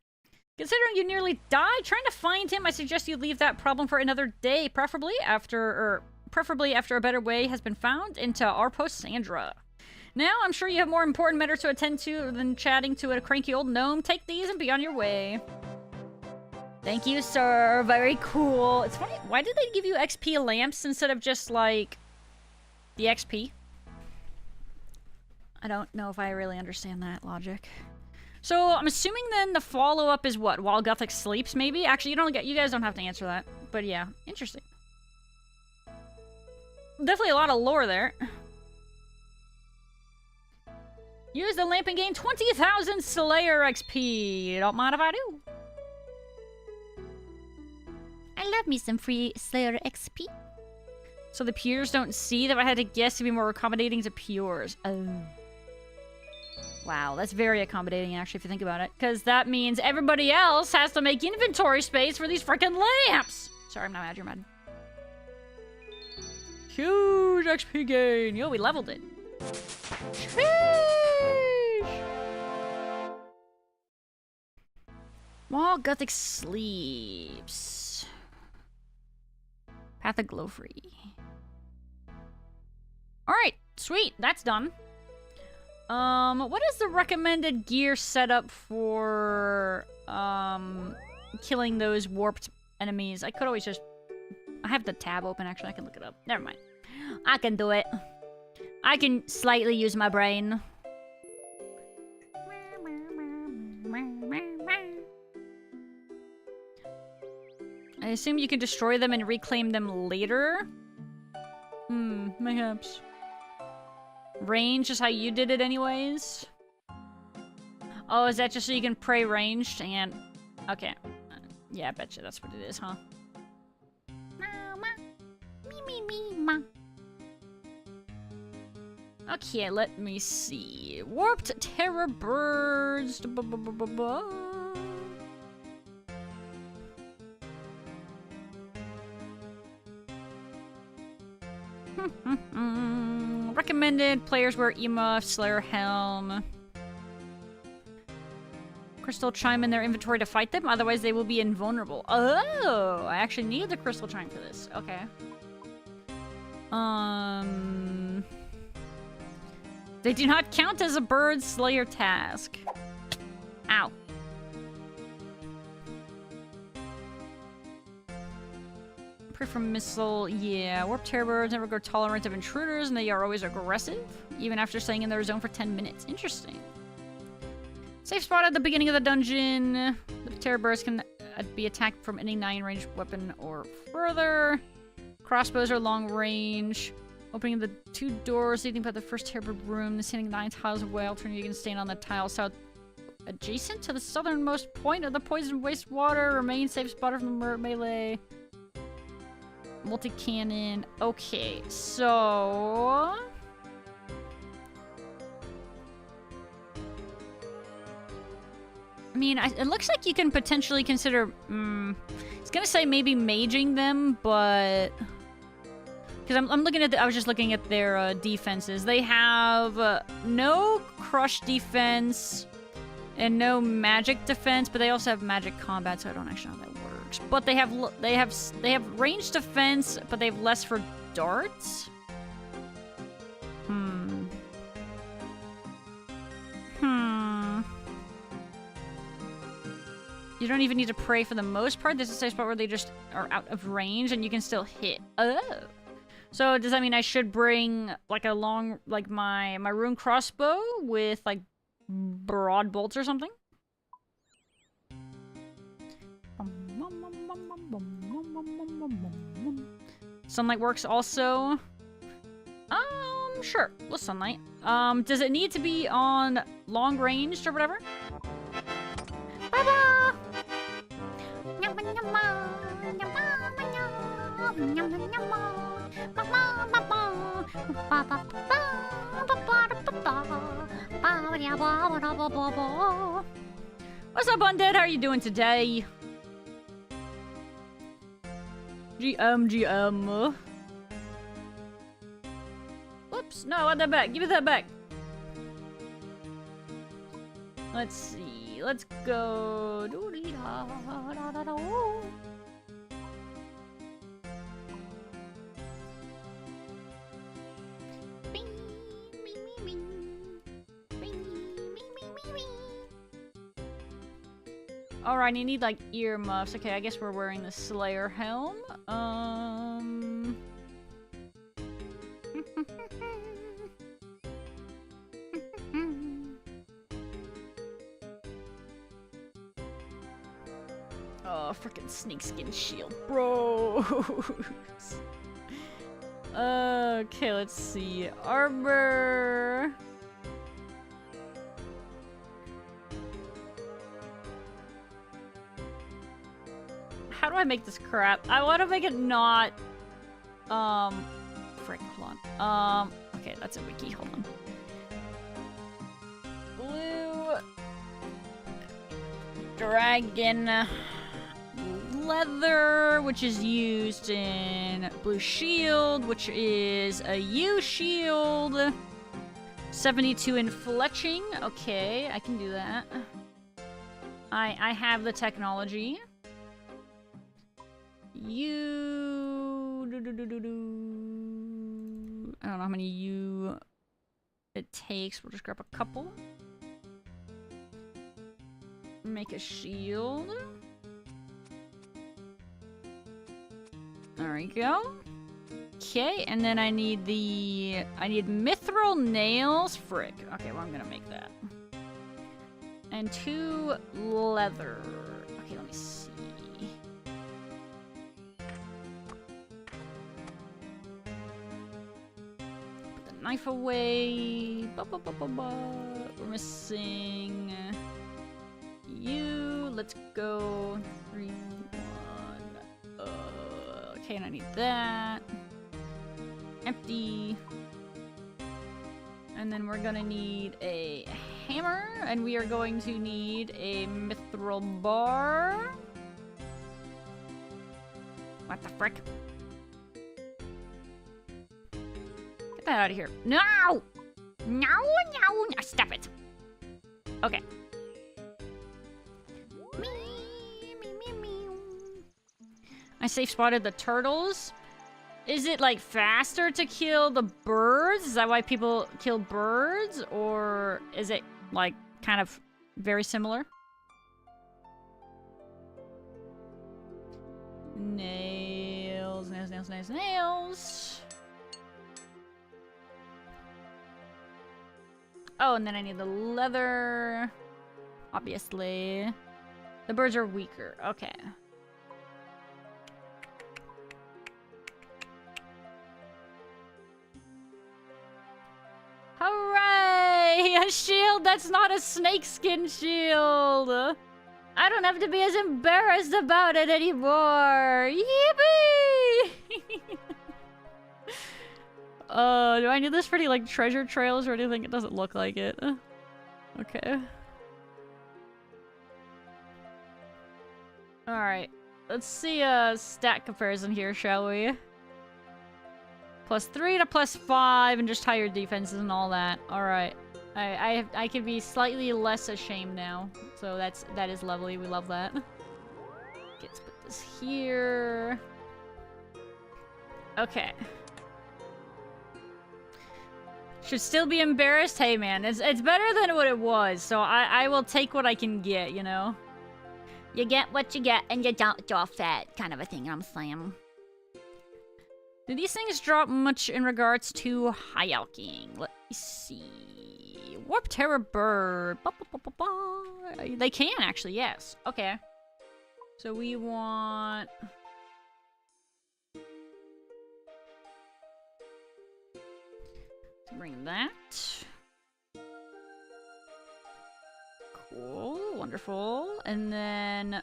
Speaker 5: Considering you nearly died trying to find him, I suggest you leave that problem for another day, preferably after a better way has been found into our post Sandra. Now, I'm sure you have more important matters to attend to than chatting to a cranky old gnome. Take these and be on your way. Thank you, sir. Very cool. It's funny, why did they give you XP lamps instead of just, like, the XP? I don't know if I really understand that logic. So, I'm assuming then the follow-up is what? While Gothic sleeps, maybe? Actually, you guys don't have to answer that. But yeah, interesting. Definitely a lot of lore there. Use the lamp and gain 20,000 Slayer XP. Don't mind if I do.
Speaker 6: I love me some free Slayer XP.
Speaker 5: So the Pures don't see that I had to guess to be more accommodating to Pures. Oh. Wow, that's very accommodating, actually, if you think about it. Because that means everybody else has to make inventory space for these freaking lamps! Sorry, I'm not mad, you're mad. Huge XP gain! Yo, we leveled it. Sheesh! While Gothic sleeps. Path of Glowfree. Alright, sweet, that's done. What is the recommended gear setup for, killing those warped enemies? I could always just... I have the tab open, actually. I can look it up. Never mind. I can do it. I can slightly use my brain. I assume you can destroy them and reclaim them later? Mayhaps. Range is how you did it anyways? Oh, is that just so you can pray ranged and... Okay. Yeah, I betcha that's what it is, huh? Okay, let me see. Warped terror birds. Recommended players wear emuff, Slayer helm. Crystal chime in their inventory to fight them, otherwise they will be invulnerable. Oh, I actually need the crystal chime for this. Okay. They do not count as a bird slayer task. Ow. Pray for missile, yeah. Warp terror birds never grow tolerant of intruders, and they are always aggressive, even after staying in their zone for 10 minutes. Interesting. Safe spot at the beginning of the dungeon. The terror birds can be attacked from any 9-range weapon or further. Crossbows are long range. Opening the 2 doors leading by the first terror bird room. Standing 9 tiles away. Alternating, you can stand on the tile south adjacent to the southernmost point of the poison wastewater. Remain safe spotted from the melee. Multi-cannon. Okay, so... I mean, it looks like you can potentially consider... it's gonna say maybe maging them, but... Because I'm looking at I was just looking at their defenses. They have no crush defense and no magic defense, but they also have magic combat, so I don't actually know how that works. But they have ranged defense, but they have less for darts. You You don't even need to pray for the most part. This is a spot where they just are out of range and you can still hit. Oh. So does that mean I should bring like a long, like my rune crossbow with like broad bolts or something? Sunlight works also. Sure. Let's sunlight. Does it need to be on long range or whatever? What's up, Undead? How are you doing today? GM. Whoops, no, I want that back. Give me that back. Let's see. Let's go. Alright, you need like earmuffs. Okay, I guess we're wearing the Slayer helm. Oh, frickin' snakeskin shield, bro. Okay, let's see. Armor. How do I make this crap? I want to make it not, frick, hold on. Okay, that's a wiki, hold on. Blue dragon leather, which is used in blue shield, which is a U shield. 72 in fletching. Okay, I can do that. I have the technology. I don't know how many U it takes. We'll just grab a couple. Make a shield. There we go. Okay, and then I need mithril nails. Frick. Okay, well, I'm gonna make that. And 2 leather. Okay, let me see. Knife away. We're missing you. Let's go. 3, 1. Okay, and I need that. Empty. And then we're gonna need a hammer, and we are going to need a mithril bar. What the frick? That out of here. No! No, stop it. Okay. I safe spotted the turtles. Is it like faster to kill the birds? Is that why people kill birds? Or is it like kind of very similar? Nails. Oh, and then I need the leather. Obviously. The birds are weaker. Okay. Hooray! A shield that's not a snakeskin shield! I don't have to be as embarrassed about it anymore! Yippee! Do I need this for any, like, treasure trails or anything? It doesn't look like it. Okay. Alright. Let's see a stat comparison here, shall we? +3 to +5 and just higher defenses and all that. Alright. I can be slightly less ashamed now. So that is lovely. We love that. Okay, let's put this here. Okay. Should still be embarrassed? Hey man, it's better than what it was, so I will take what I can get, you know?
Speaker 6: You get what you get, and you don't drop that kind of a thing. I'm saying.
Speaker 5: Do these things drop much in regards to hierarchying? Let me see. Warp Terror Bird. Ba, ba, ba, ba, ba. They can actually, yes. Okay. So we want... to bring that. Cool, wonderful. And then,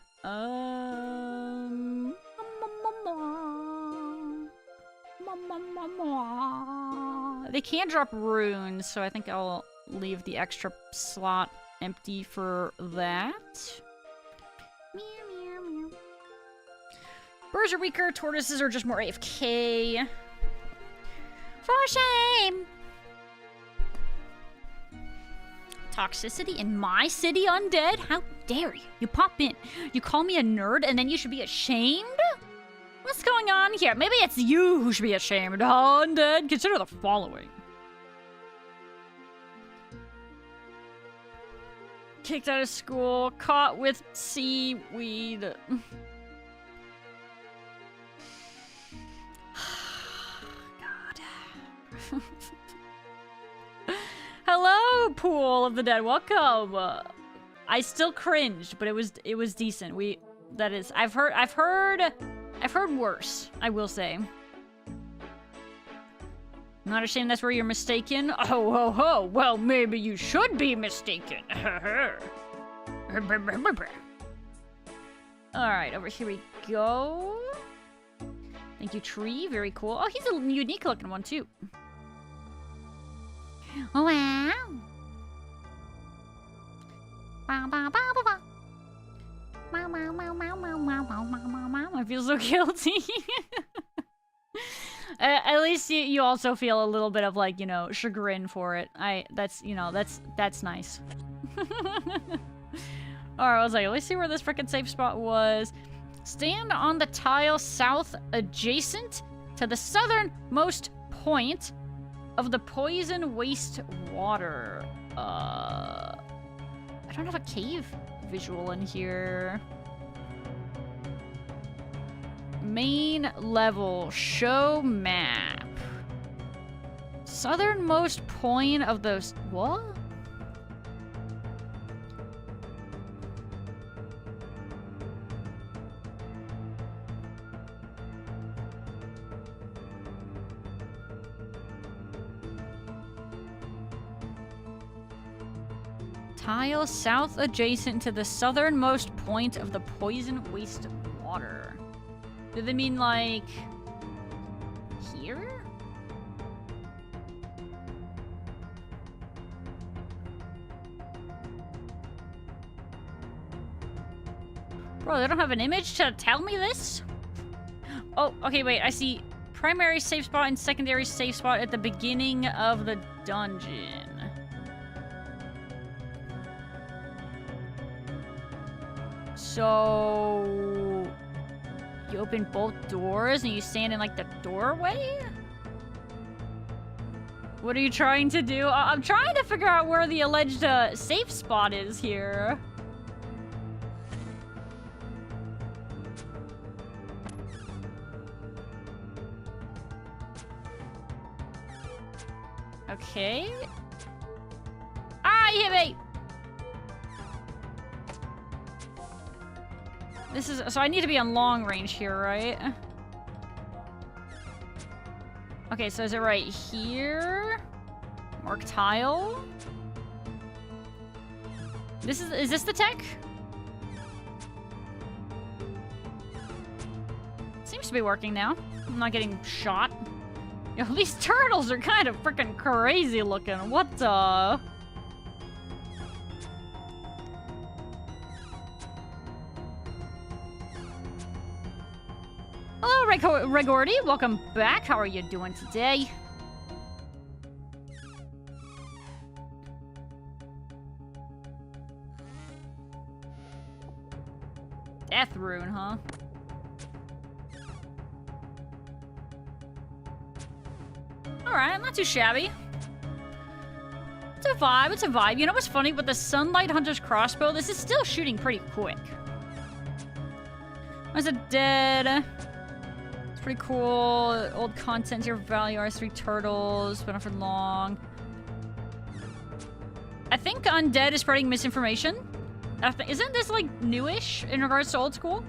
Speaker 5: they can drop runes, so I think I'll leave the extra slot empty for that.
Speaker 6: Meow, meow, meow.
Speaker 5: Birds are weaker, tortoises are just more AFK.
Speaker 6: For shame!
Speaker 5: Toxicity in my city, undead? How dare you? You pop in, you call me a nerd, and then you should be ashamed? What's going on here? Maybe it's you who should be ashamed. Undead, consider the following. Kicked out of school, caught with seaweed. God. Hello, Pool of the Dead. Welcome. I still cringed, but it was decent. I've heard worse, I will say. Not ashamed that's where you're mistaken? Oh, ho, ho. Well, maybe you should be mistaken. Alright, over here we go. Thank you, tree. Very cool. Oh, he's a unique looking one, too.
Speaker 6: Wow. Bow, bow, bow, bow, bow. Meow, meow, meow, meow, meow, meow, meow, meow, meow.
Speaker 5: I feel so guilty. At least you also feel a little bit of, like, you know, chagrin for it. That's nice. Alright, I was like, let's see where this frickin' safe spot was. Stand on the tile south adjacent to the southernmost point of the poison waste water. I don't have a cave visual in here. Main level, show map. Southernmost point of those, what? Tile south adjacent to the southernmost point of the poison waste water. Do they mean, like, here? Bro, they don't have an image to tell me this? Oh, okay, wait, I see primary safe spot and secondary safe spot at the beginning of the dungeon. So... you open both doors and you stand in, like, the doorway? What are you trying to do? I'm trying to figure out where the alleged safe spot is here. Okay. Ah, you hit me! This is, so I need to be on long range here, right? Okay, so is it right here? Mark tile? Is this the tech? Seems to be working now. I'm not getting shot. Yo, these turtles are kind of freaking crazy looking. What the? Hello, Regordy. Welcome back. How are you doing today? Death rune, huh? Alright, not too shabby. It's a vibe, it's a vibe. You know what's funny? With the Sunlight Hunter's crossbow, this is still shooting pretty quick. There's a dead. It's pretty cool. Old content, your value, R3 turtles, been on for long. I think Undead is spreading misinformation. Isn't this like newish in regards to old school?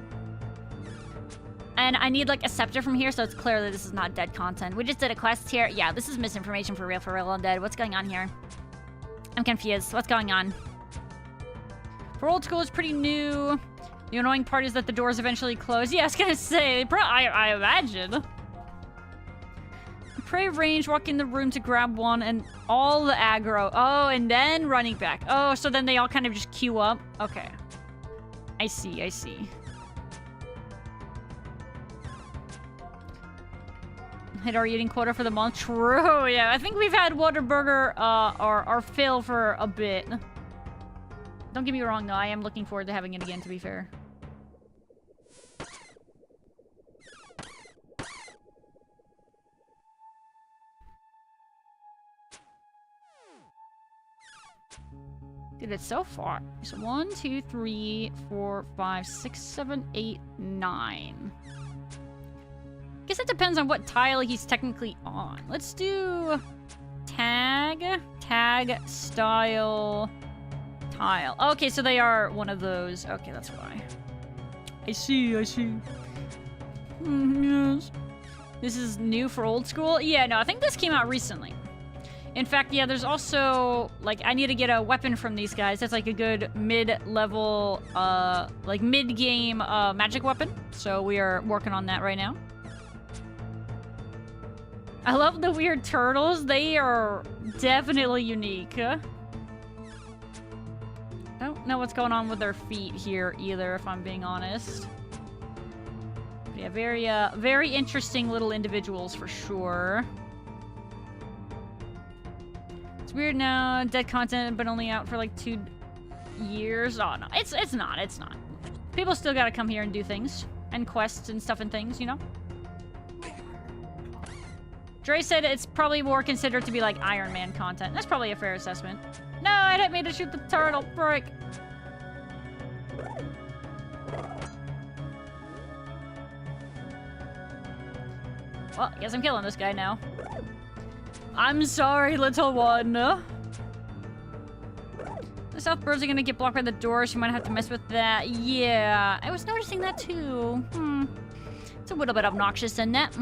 Speaker 5: And I need like a scepter from here, so it's clear that this is not dead content. We just did a quest here. Yeah, this is misinformation for real, Undead. What's going on here? I'm confused. What's going on? For old school, it's pretty new. The annoying part is that the doors eventually close. Yeah, I was gonna say, I imagine. Prey range, walk in the room to grab one, and all the aggro. Oh, and then running back. Oh, so then they all kind of just queue up. Okay. I see, I see. Hit our eating quota for the month. True, yeah. I think we've had Whataburger, our fill for a bit. Don't get me wrong, though. I am looking forward to having it again, to be fair. Did it so far. So 1, 2, 3, 4, 5, 6, 7, 8, 9. Guess it depends on what tile he's technically on. Let's do tag, style, tile. Okay, so they are one of those. Okay, that's why. I see, I see. Yes. This is new for old school? Yeah, no, I think this came out recently. In fact, yeah, there's also, like, I need to get a weapon from these guys. That's like a good mid-level, like mid-game magic weapon. So we are working on that right now. I love the weird turtles. They are definitely unique. I don't know what's going on with their feet here either, if I'm being honest. But yeah, very interesting little individuals for sure. It's weird now, dead content, but only out for like 2 years. Oh no, it's not. People still gotta come here and do things and quests and stuff and things, you know. Dre said it's probably more considered to be like Iron Man content. That's probably a fair assessment. No, I didn't mean to shoot the turtle. Frick. Well, I guess I'm killing this guy now. I'm sorry, little one. The south birds are gonna get blocked by the door, so you might have to mess with that. Yeah, I was noticing that too. It's a little bit obnoxious, isn't it?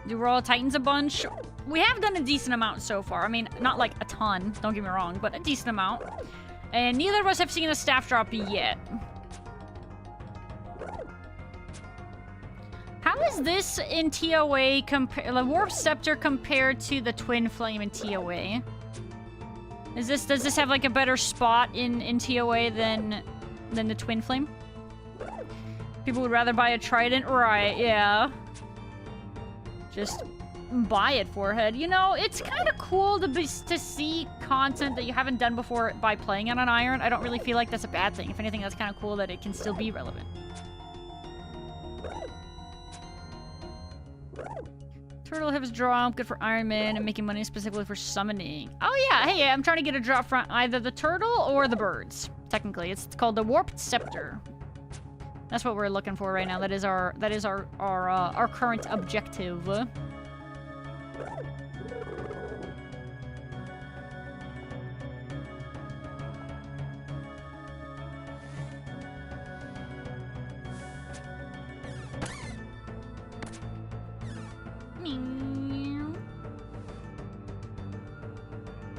Speaker 5: Do Royal Titans a bunch? We have done a decent amount so far. I mean, not like a ton, don't get me wrong, but a decent amount. And neither of us have seen a staff drop yet. How is this in TOA the Warp Scepter compared to the Twin Flame in TOA? Does this have like a better spot in TOA than the Twin Flame? People would rather buy a Trident, right? Yeah. Just buy it, forehead. You know, it's kind of cool to see content that you haven't done before by playing on an iron. I don't really feel like that's a bad thing. If anything, that's kind of cool that it can still be relevant. Turtle hip's drop, good for Iron Man and making money specifically for summoning. Oh yeah, hey, I'm trying to get a drop from either the turtle or the birds. Technically, it's called the Warped Scepter. That's what we're looking for right now. That is our current objective.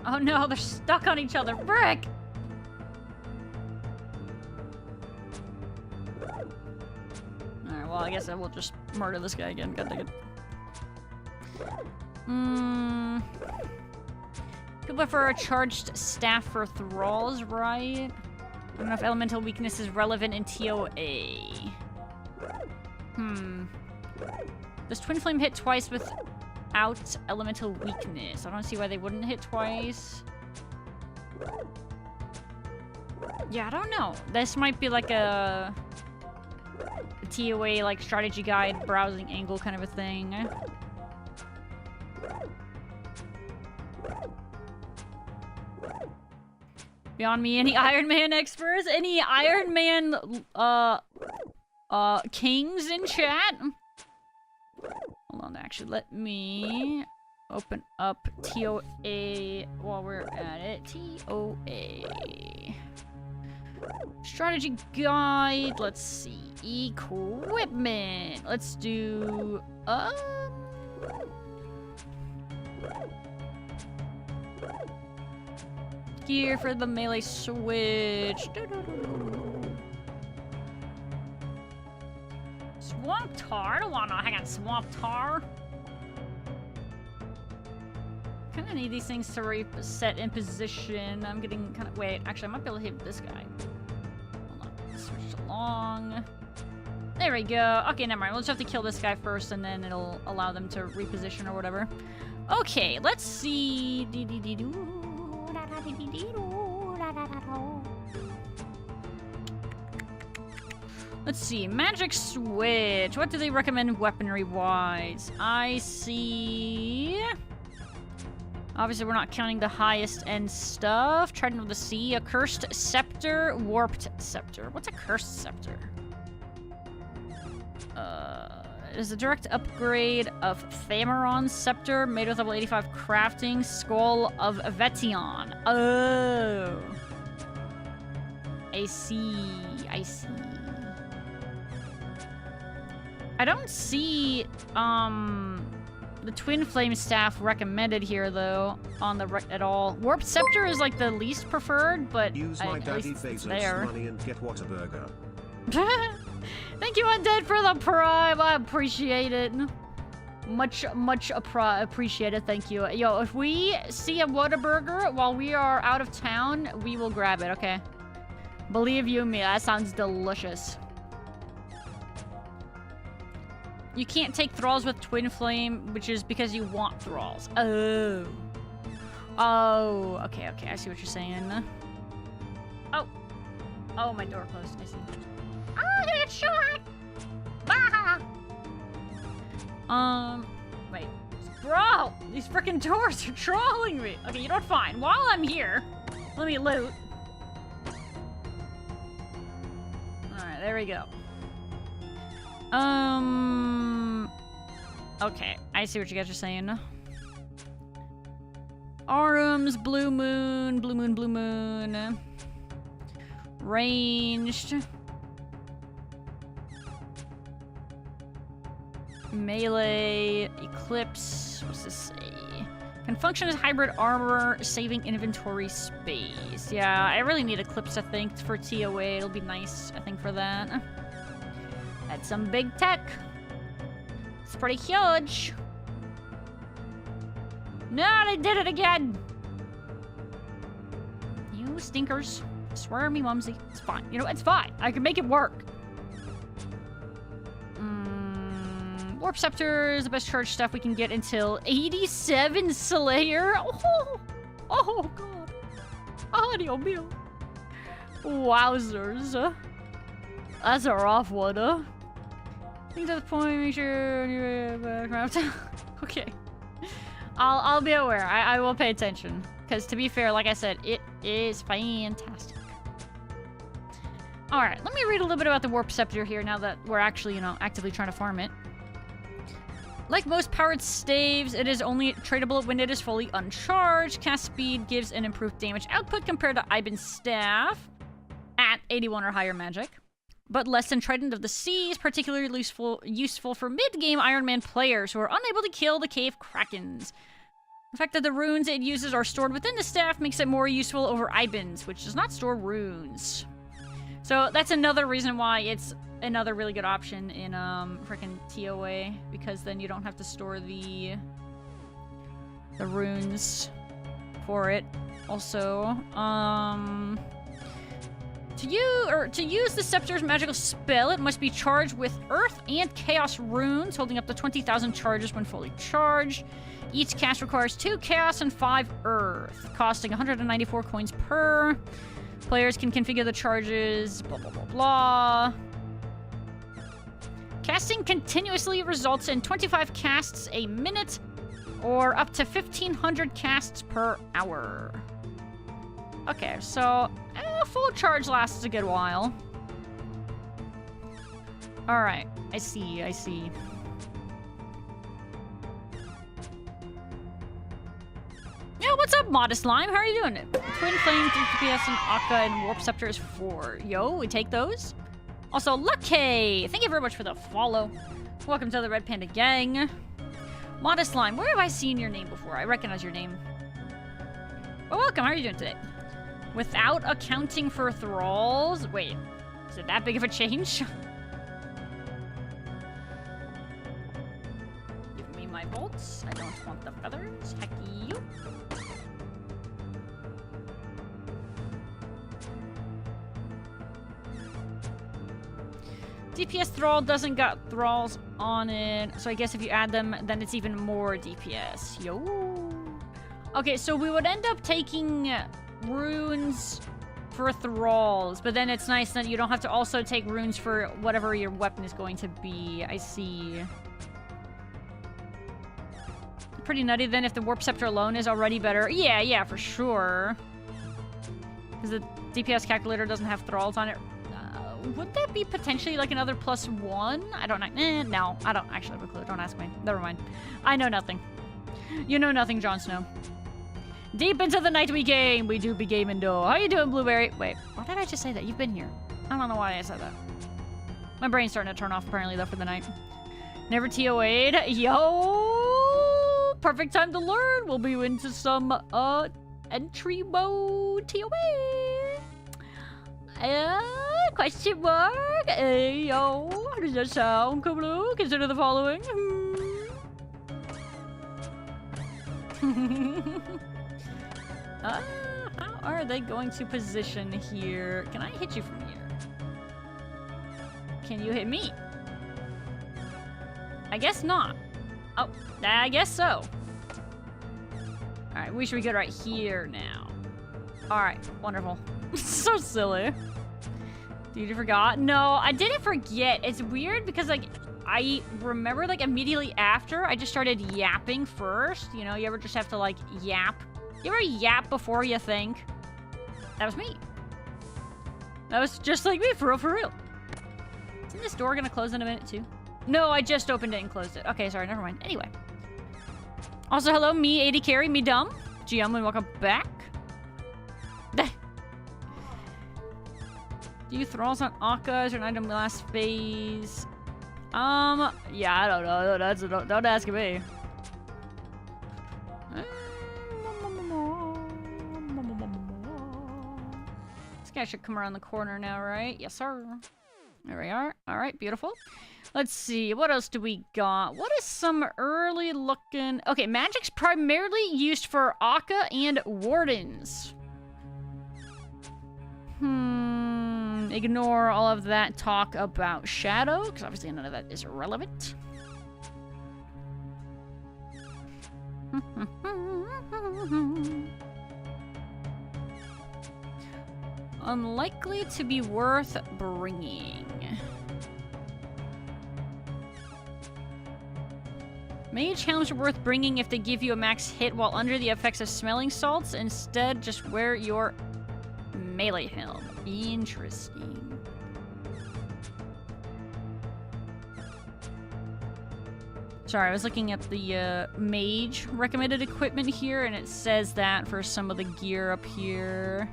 Speaker 5: Oh no, they're stuck on each other. Frick! Alright, well, I guess I will just murder this guy again. God dang it. People prefer a charged staff for thralls, right? I don't know if elemental weakness is relevant in TOA. Does Twin Flame hit twice without elemental weakness? I don't see why they wouldn't hit twice. Yeah, I don't know. This might be like a TOA like strategy guide browsing angle kind of a thing. Beyond me, any Iron Man experts? Any Iron Man, kings in chat? Hold on, actually, let me open up TOA while we're at it. TOA. Strategy guide. Let's see. Equipment. Let's do, gear for the melee switch. Swamp tar? I don't want no hang on swamp tar. Kinda need these things to reset in position. I'm getting kinda wait, actually I might be able to hit this guy. Hold on. Switch along. There we go. Okay, never mind. We'll just have to kill this guy first and then it'll allow them to reposition or whatever. Okay, let's see. Let's see, magic switch. What do they recommend weaponry-wise? I see... Obviously, we're not counting the highest-end stuff. Trident of the Sea, a cursed scepter, warped scepter. What's a cursed scepter? It is a direct upgrade of Thameron's scepter, made with level 85 crafting, skull of Vetion. Oh. I see. I see. I don't see, the Twin Flame Staff recommended here, though, on the at all. Warped Scepter is, like, the least preferred, but
Speaker 7: use my daddy Bezos money and get Whataburger.
Speaker 5: Thank you, Undead, for the prime. I appreciate it. Much appreciated. Thank you. Yo, if we see a Whataburger while we are out of town, we will grab it, okay? Believe you me, that sounds delicious. You can't take thralls with Twin Flame, which is because you want thralls. Oh. Oh, okay, okay. I see what you're saying. Oh. Oh, my door closed. I see. Oh, I'm gonna get shot! Bah! Wait. Bro! These freaking doors are trolling me! Okay, you know what? Fine. While I'm here, let me loot. Alright, there we go. Okay, I see what you guys are saying. Arms, blue moon, blue moon, blue moon. Ranged. Melee, eclipse, what's this say? Can function as hybrid armor, saving inventory space. Yeah, I really need eclipse, I think, for TOA. It'll be nice, I think, for that. That's some big tech. It's pretty huge. No, they did it again. You stinkers. Swear me, mumsy. It's fine. You know, it's fine. I can make it work. Warp Scepter is the best charge stuff we can get until 87 Slayer. Oh, oh God. Oh, Dios mío. Wowzers. That's a rough one, Think to the point, make sure you're background. Okay. I'll be aware. I will pay attention. Because to be fair, like I said, it is fantastic. Alright, let me read a little bit about the Warp Scepter here now that we're actually, you know, actively trying to farm it. Like most powered staves, it is only tradable when it is fully uncharged. Cast speed gives an improved damage output compared to Iban's staff at 81 or higher magic. But less than Trident of the Seas, particularly useful for mid-game Iron Man players who are unable to kill the cave krakens. The fact that the runes it uses are stored within the staff makes it more useful over Iban's, which does not store runes. So that's another reason why it's another really good option in freaking TOA, because then you don't have to store the runes for it. Also, to use the Scepter's magical spell, it must be charged with Earth and Chaos runes, holding up to 20,000 charges when fully charged. Each cast requires 2 Chaos and 5 Earth, costing 194 coins per. Players can configure the charges, blah, blah, blah, blah. Casting continuously results in 25 casts a minute, or up to 1,500 casts per hour.
Speaker 1: Okay, so full charge lasts a good while. Alright, I see. Yeah, what's up, Modest Lime? How are you doing? Twin Flame, 3 DPS, and Akka, and Warp Scepter is 4. Yo, we take those. Also, Lucky! Thank you very much for the follow. Welcome to the Red Panda Gang. Modest Lime, where have I seen your name before? I recognize your name. Well, welcome. How are you doing today? Without accounting for thralls? Wait, is it that big of a change? Give me my bolts. I don't want the feathers. Heck you. DPS thrall doesn't got thralls on it, so I guess if you add them, then it's even more DPS. Yo. Okay, so we would end up taking runes for thralls, but then it's nice that you don't have to also take runes for whatever your weapon is going to be. I see. Pretty nutty then if the Warp Scepter alone is already better. Yeah, for sure. Because the DPS calculator doesn't have thralls on it. Would that be potentially like another +1? I don't know. No, I don't actually have a clue. Don't ask me. Never mind. I know nothing. You know nothing, Jon Snow. Deep into the night we game. We do be gaming though. How you doing, Blueberry? Wait, why did I just say that? You've been here. I don't know why I said that. My brain's starting to turn off apparently though for the night. Never TOA'd. Yo! Perfect time to learn. We'll be into some entry mode TOA. Question mark? Yo, how does that sound, Kublu? Consider the following. How are they going to position here? Can I hit you from here? Can you hit me? I guess not. Oh, I guess so. Alright, we should be good right here now. Alright, wonderful. So silly. Dude, you forgot? No, I didn't forget. It's weird because, like, I remember, like, immediately after, I just started yapping first. You know, you ever just have to, like, yap? You ever yap before you think? That was me. That was just like me, for real. Isn't this door gonna close in a minute, too? No, I just opened it and closed it. Okay, sorry, never mind. Anyway. Also, hello, me, 80 carry, me dumb. GM, and welcome back. Do you thralls on Akka as an item last phase? Yeah, I don't know. Don't ask me. This guy should come around the corner now, right? Yes, sir. There we are. All right, beautiful. Let's see. What else do we got? What is some early looking... Okay, magic's primarily used for Akka and wardens. Ignore all of that talk about Shadow, because obviously none of that is relevant. Unlikely to be worth bringing. Mage helms are worth bringing if they give you a max hit while under the effects of smelling salts. Instead, just wear your melee helm. Interesting. Sorry, I was looking at the mage recommended equipment here, and it says that for some of the gear up here.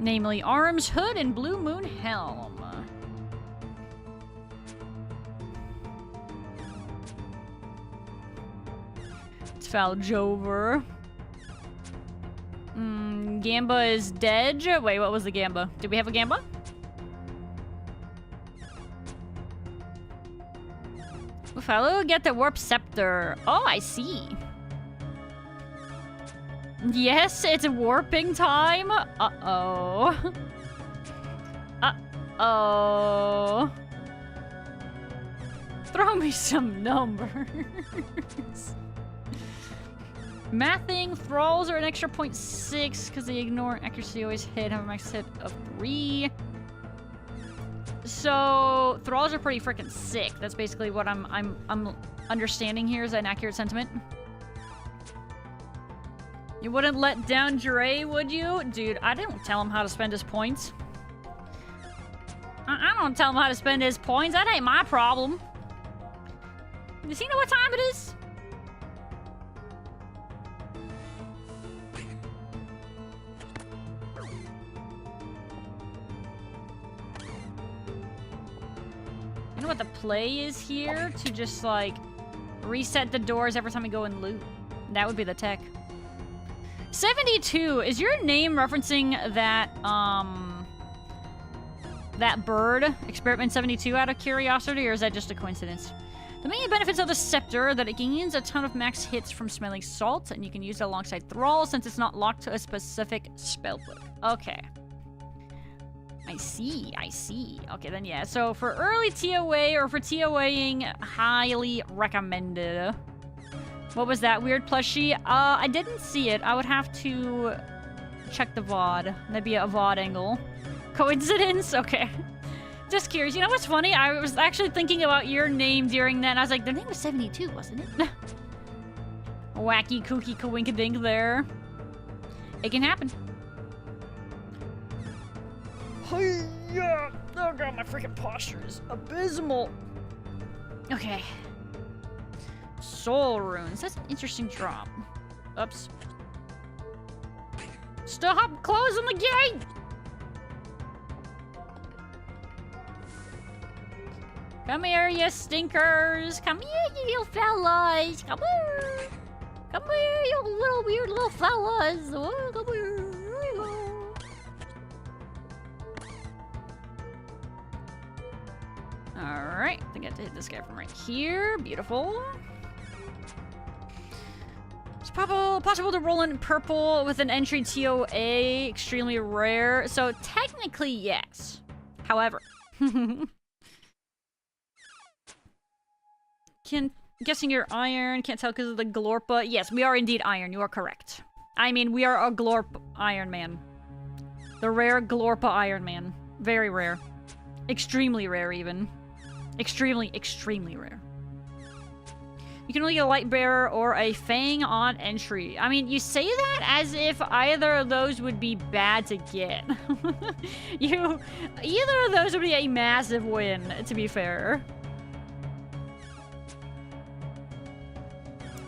Speaker 1: Namely, arms, hood, and blue moon helm. It's Faljover. Gamba is dead. Wait, what was the Gamba? Did we have a Gamba? Faloo, get the Warp Scepter. Oh, I see. Yes, it's warping time. Uh-oh. Uh-oh. Throw me some numbers. Mathing, thralls are an extra 0.6 because they ignore accuracy, always hit, have a max hit of 3. So thralls are pretty freaking sick. That's basically what I'm understanding here. Is that an accurate sentiment?
Speaker 5: You wouldn't let down Dre, would you? Dude, I didn't tell him how to spend his points. I don't tell him how to spend his points. That ain't my problem. Does he know what time it is? You know what the play is here? To just, like, reset the doors every time we go and loot. That would be the tech. 72, is your name referencing that, that bird, Experiment 72, out of curiosity, or is that just a coincidence? The main benefits of the scepter that it gains a ton of max hits from smelling salt, and you can use it alongside Thrall since it's not locked to a specific spellbook. Okay. I see. Okay, then yeah, so for early TOA or for TOAing, highly recommended. What was that weird plushie? I didn't see it. I would have to check the VOD. That'd be a VOD angle. Coincidence? Okay. Just curious. You know what's funny? I was actually thinking about your name during that, and I was like, their name was 72, wasn't it? Wacky, kooky, coinkadink there. It can happen. Oh god, my freaking posture is abysmal. Okay. Soul runes. That's an interesting drop. Oops. Stop closing the gate! Come here, you stinkers! Come here, you little fellas! Come here! Come here, you little weird little fellas! Oh, come here! There you go. Alright, I think I have to hit this guy from right here. Beautiful. It's possible to roll in purple with an entry TOA. Extremely rare. So technically, yes. However. Guessing you're iron. Can't tell because of the glorpa. Yes, we are indeed iron. You are correct. I mean, we are a glorp Iron Man. The rare glorpa Iron Man. Very rare. Extremely rare, even. Extremely, extremely rare. You can only get a light bearer or a fang on entry. I mean, you say that as if either of those would be bad to get. Either of those would be a massive win, to be fair.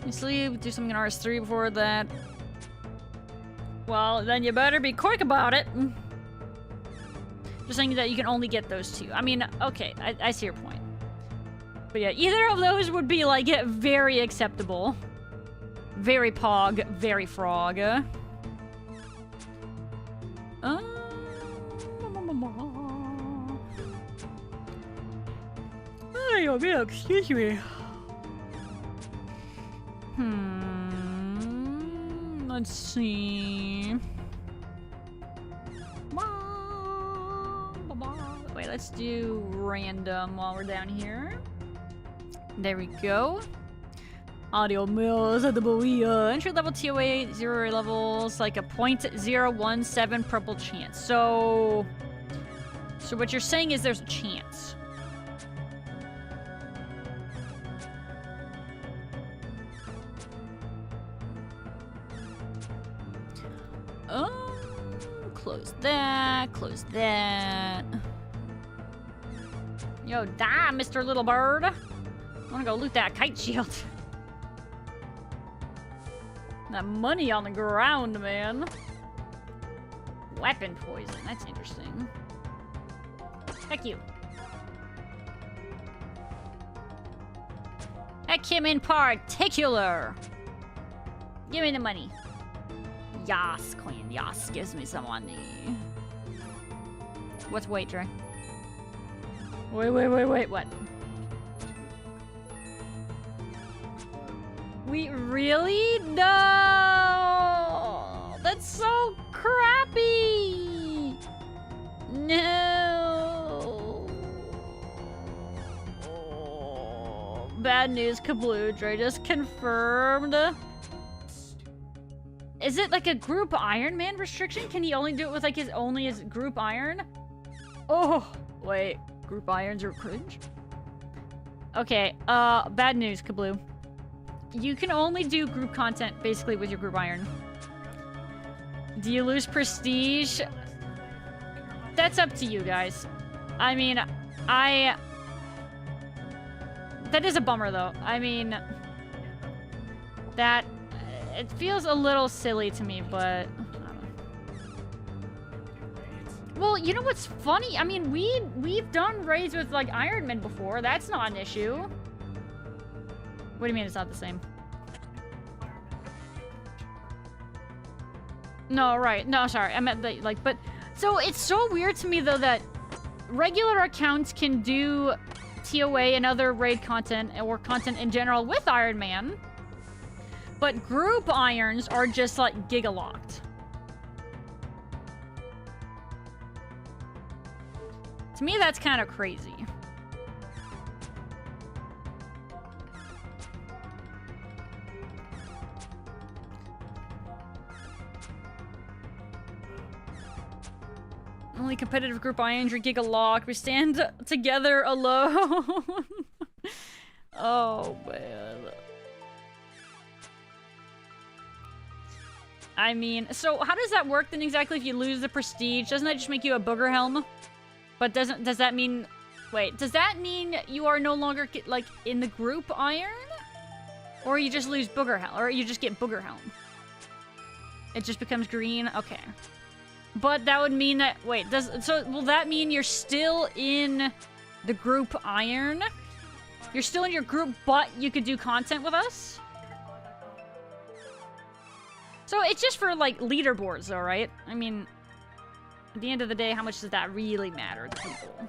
Speaker 5: You sleep, do something in RS3 before that. Well, then you better be quick about it. Just saying that you can only get those two. I mean, okay, I see your point. But yeah, either of those would be, like, very acceptable. Very pog, very frog. Oh, excuse me. Let's see. Wait, let's do random while we're down here. There we go. Audio mills at the Boia. Entry level TOA, 0 levels, like a 0.017 purple chance. So what you're saying is there's a chance. Close that, close that. Yo, die, Mr. Little Bird. I wanna go loot that kite shield. That money on the ground, man. Weapon poison, that's interesting. Heck you. Heck him in particular. Give me the money. Yas, queen. Yas gives me some money. What's wait, Dre? Wait, what? We really? No! That's so crappy! No! Bad news, Kabloo. Dre just confirmed. Is it like a group Iron Man restriction? Can he only do it with like his group Iron? Oh, wait. Group Irons are cringe? Okay, bad news, Kabloo. You can only do group content basically with your group Iron. Do you lose prestige? That's up to you guys. I mean, that is a bummer though. I mean, that it feels a little silly to me, but I don't know. Well, you know what's funny? I mean, we've done raids with like Iron Men before. That's not an issue. What do you mean it's not the same? No, right. No, sorry. I meant the, like, but so it's so weird to me though that regular accounts can do TOA and other raid content or content in general with Iron Man, but group irons are just like giga-locked. To me, that's kind of crazy. Only competitive group irons are giga locked. We stand together alone. Oh man. I mean, so how does that work then exactly if you lose the prestige? Doesn't that just make you a booger helm? But does that mean, wait, does that mean you are no longer like in the group iron? Or you just lose booger helm, or you just get booger helm? It just becomes green? Okay. But that would mean that, wait, so will that mean you're still in the group iron? You're still in your group, but you could do content with us? So it's just for like leaderboards though, right? I mean, at the end of the day, how much does that really matter to people?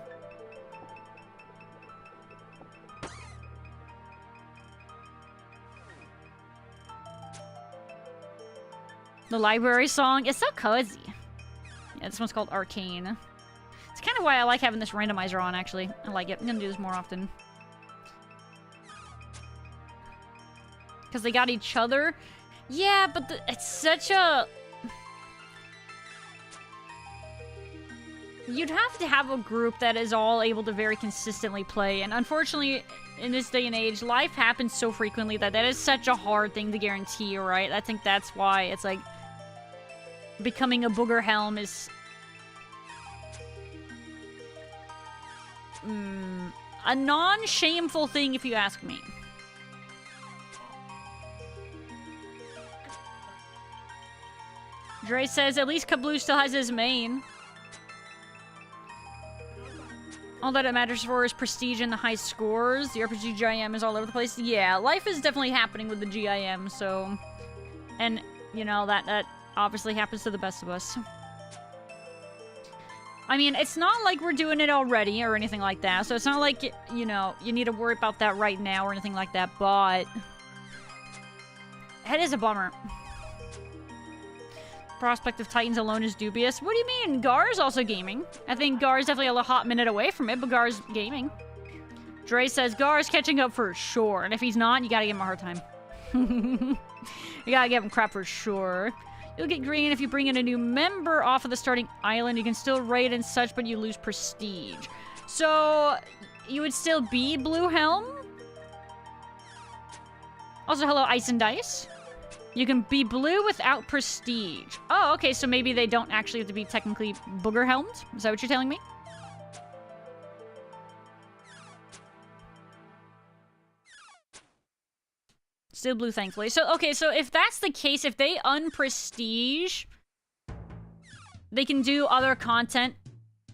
Speaker 5: The library song is so cozy. Yeah, this one's called Arcane. It's kind of why I like having this randomizer on, actually. I like it. I'm gonna do this more often. Because they got each other. Yeah, but it's such a... You'd have to have a group that is all able to very consistently play. And unfortunately, in this day and age, life happens so frequently that is such a hard thing to guarantee, right? I think that's why it's like... Becoming a booger helm is... a non-shameful thing if you ask me. Dre says, at least Kabloo still has his main. All that it matters for is prestige and the high scores. The RPG GIM is all over the place. Yeah, life is definitely happening with the GIM, so... And, you know, that obviously happens to the best of us. I mean, it's not like we're doing it already or anything like that, so it's not like, you know, you need to worry about that right now or anything like that, but... It is a bummer. Prospect of Titans alone is dubious. What do you mean? Gar's also gaming. I think Gar's definitely a hot minute away from it, but Gar's gaming. Dre says Gar's catching up for sure, and if he's not, you gotta give him a hard time. You gotta give him crap for sure. You'll get green if you bring in a new member off of the starting island. You can still raid and such, but you lose prestige. So, you would still be Blue Helm? Also, hello, Ice and Dice. You can be blue without prestige. Oh, okay, so maybe they don't actually have to be technically booger helmed? Is that what you're telling me? Still blue, thankfully. So, okay, so if that's the case, if they unprestige, they can do other content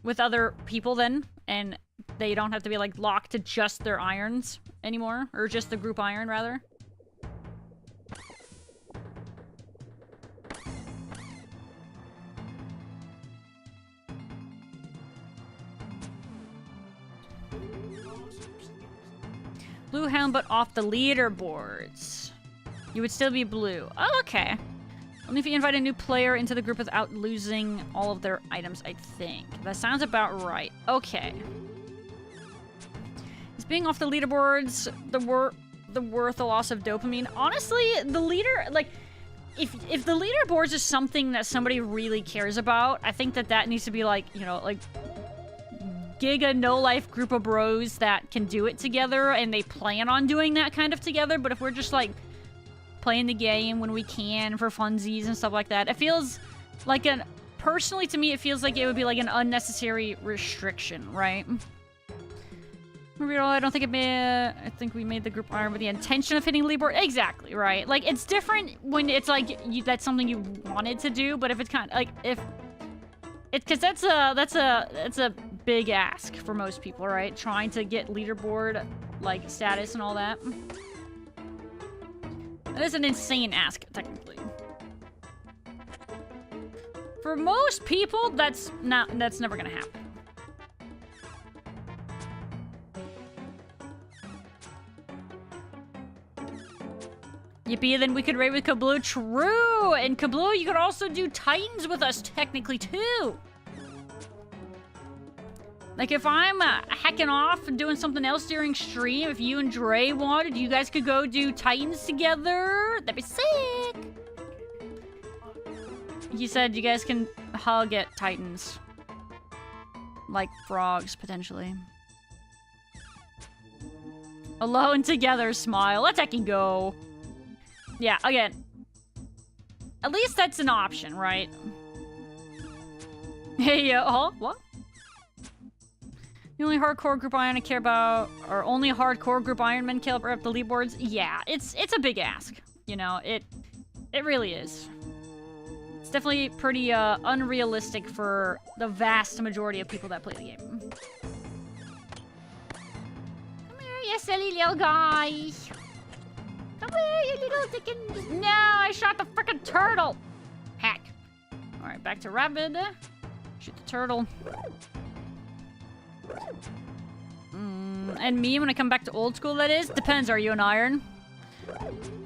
Speaker 5: with other people then, and they don't have to be, like, locked to just their irons anymore, or just the group iron, rather. Blue Helm, but off the leaderboards. You would still be blue. Oh, okay. Only if you invite a new player into the group without losing all of their items, I think. That sounds about right. Okay. Is being off the leaderboards the worth a loss of dopamine? Honestly, the leader, like, if the leaderboards is something that somebody really cares about, I think that needs to be, like, you know, like... Giga no-life group of bros that can do it together, and they plan on doing that kind of together, but if we're just, like, playing the game when we can for funsies and stuff like that, it feels like an... Personally, to me, it feels like it would be like an unnecessary restriction, right? I don't think it made... I think we made the group iron with the intention of hitting leaderboard. Exactly, right? Like, it's different when it's like, that's something you wanted to do, but if it's kind of, like, if... Because that's a big ask for most people, right? Trying to get leaderboard, like, status and all that. That is an insane ask, technically. For most people, that's never gonna happen. Yippee, then we could raid with Kabloo. True! And Kabloo, you could also do Titans with us, technically, too. Like, if I'm hacking off and doing something else during stream, if you and Dre wanted, you guys could go do Titans together. That'd be sick! He said you guys can hug at Titans. Like frogs, potentially. Alone together, smile. Let's fucking go. Yeah, again. At least that's an option, right? Hey, what? The only hardcore group Iron I care about, or only hardcore group Iron Men care about the leaderboards? Yeah, it's a big ask. You know, it really is. It's definitely pretty unrealistic for the vast majority of people that play the game.
Speaker 6: Come here, you silly little guy. Come here, you little dickens.
Speaker 5: No, I shot the frickin' turtle. Heck. Alright, back to Rabbit. Shoot the turtle. And me, when I come back to old school, that is? Depends, are you an Iron?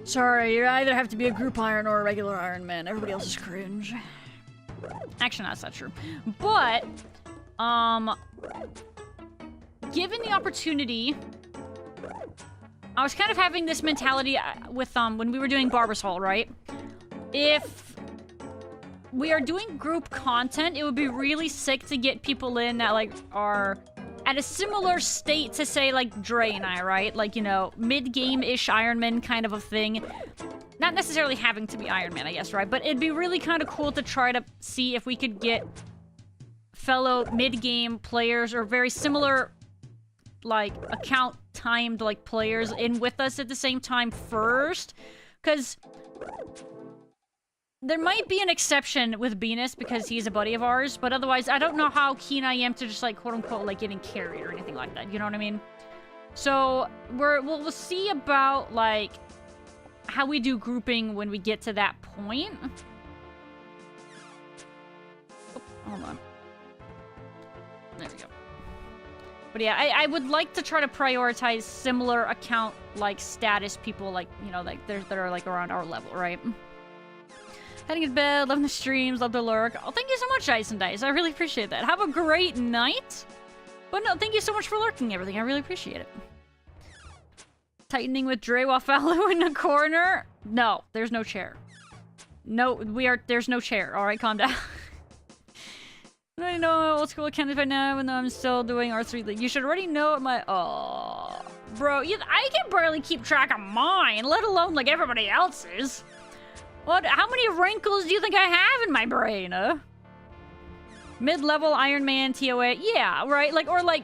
Speaker 5: Sorry, you either have to be a group Iron or a regular Iron Man. Everybody else is cringe. Actually, that's not true. But, given the opportunity, I was kind of having this mentality with, when we were doing Barber's Hall, right? If we are doing group content, it would be really sick to get people in that, like, are at a similar state to, say, like, Dre and I, right? Like, you know, mid-game-ish Iron Man kind of a thing. Not necessarily having to be Iron Man, I guess, right? But it'd be really kind of cool to try to see if we could get fellow mid-game players or very similar, like, account-timed, like, players in with us at the same time first. Because there might be an exception with Venus because he's a buddy of ours, but otherwise, I don't know how keen I am to just, like, quote-unquote, like, getting carried or anything like that. You know what I mean? So, we'll see about, like, how we do grouping when we get to that point. Oh, hold on. There we go. But yeah, I would like to try to prioritize similar account, like, status people, like, you know, like, that are, like, around our level, right? Heading to bed, loving the streams, love the lurk. Oh, thank you so much, Ice and Dice. I really appreciate that. Have a great night. But no, thank you so much for lurking everything. I really appreciate it. Tightening with Dre while Faloo in the corner. No, there's no chair. No, there's no chair. All right, calm down. I know old school account right now, even though I'm still doing R3 League. You should already know my... Oh, bro, I can barely keep track of mine, let alone, like, everybody else's. What? How many wrinkles do you think I have in my brain? Mid-level Iron Man TOA. Yeah, right? Like, or like...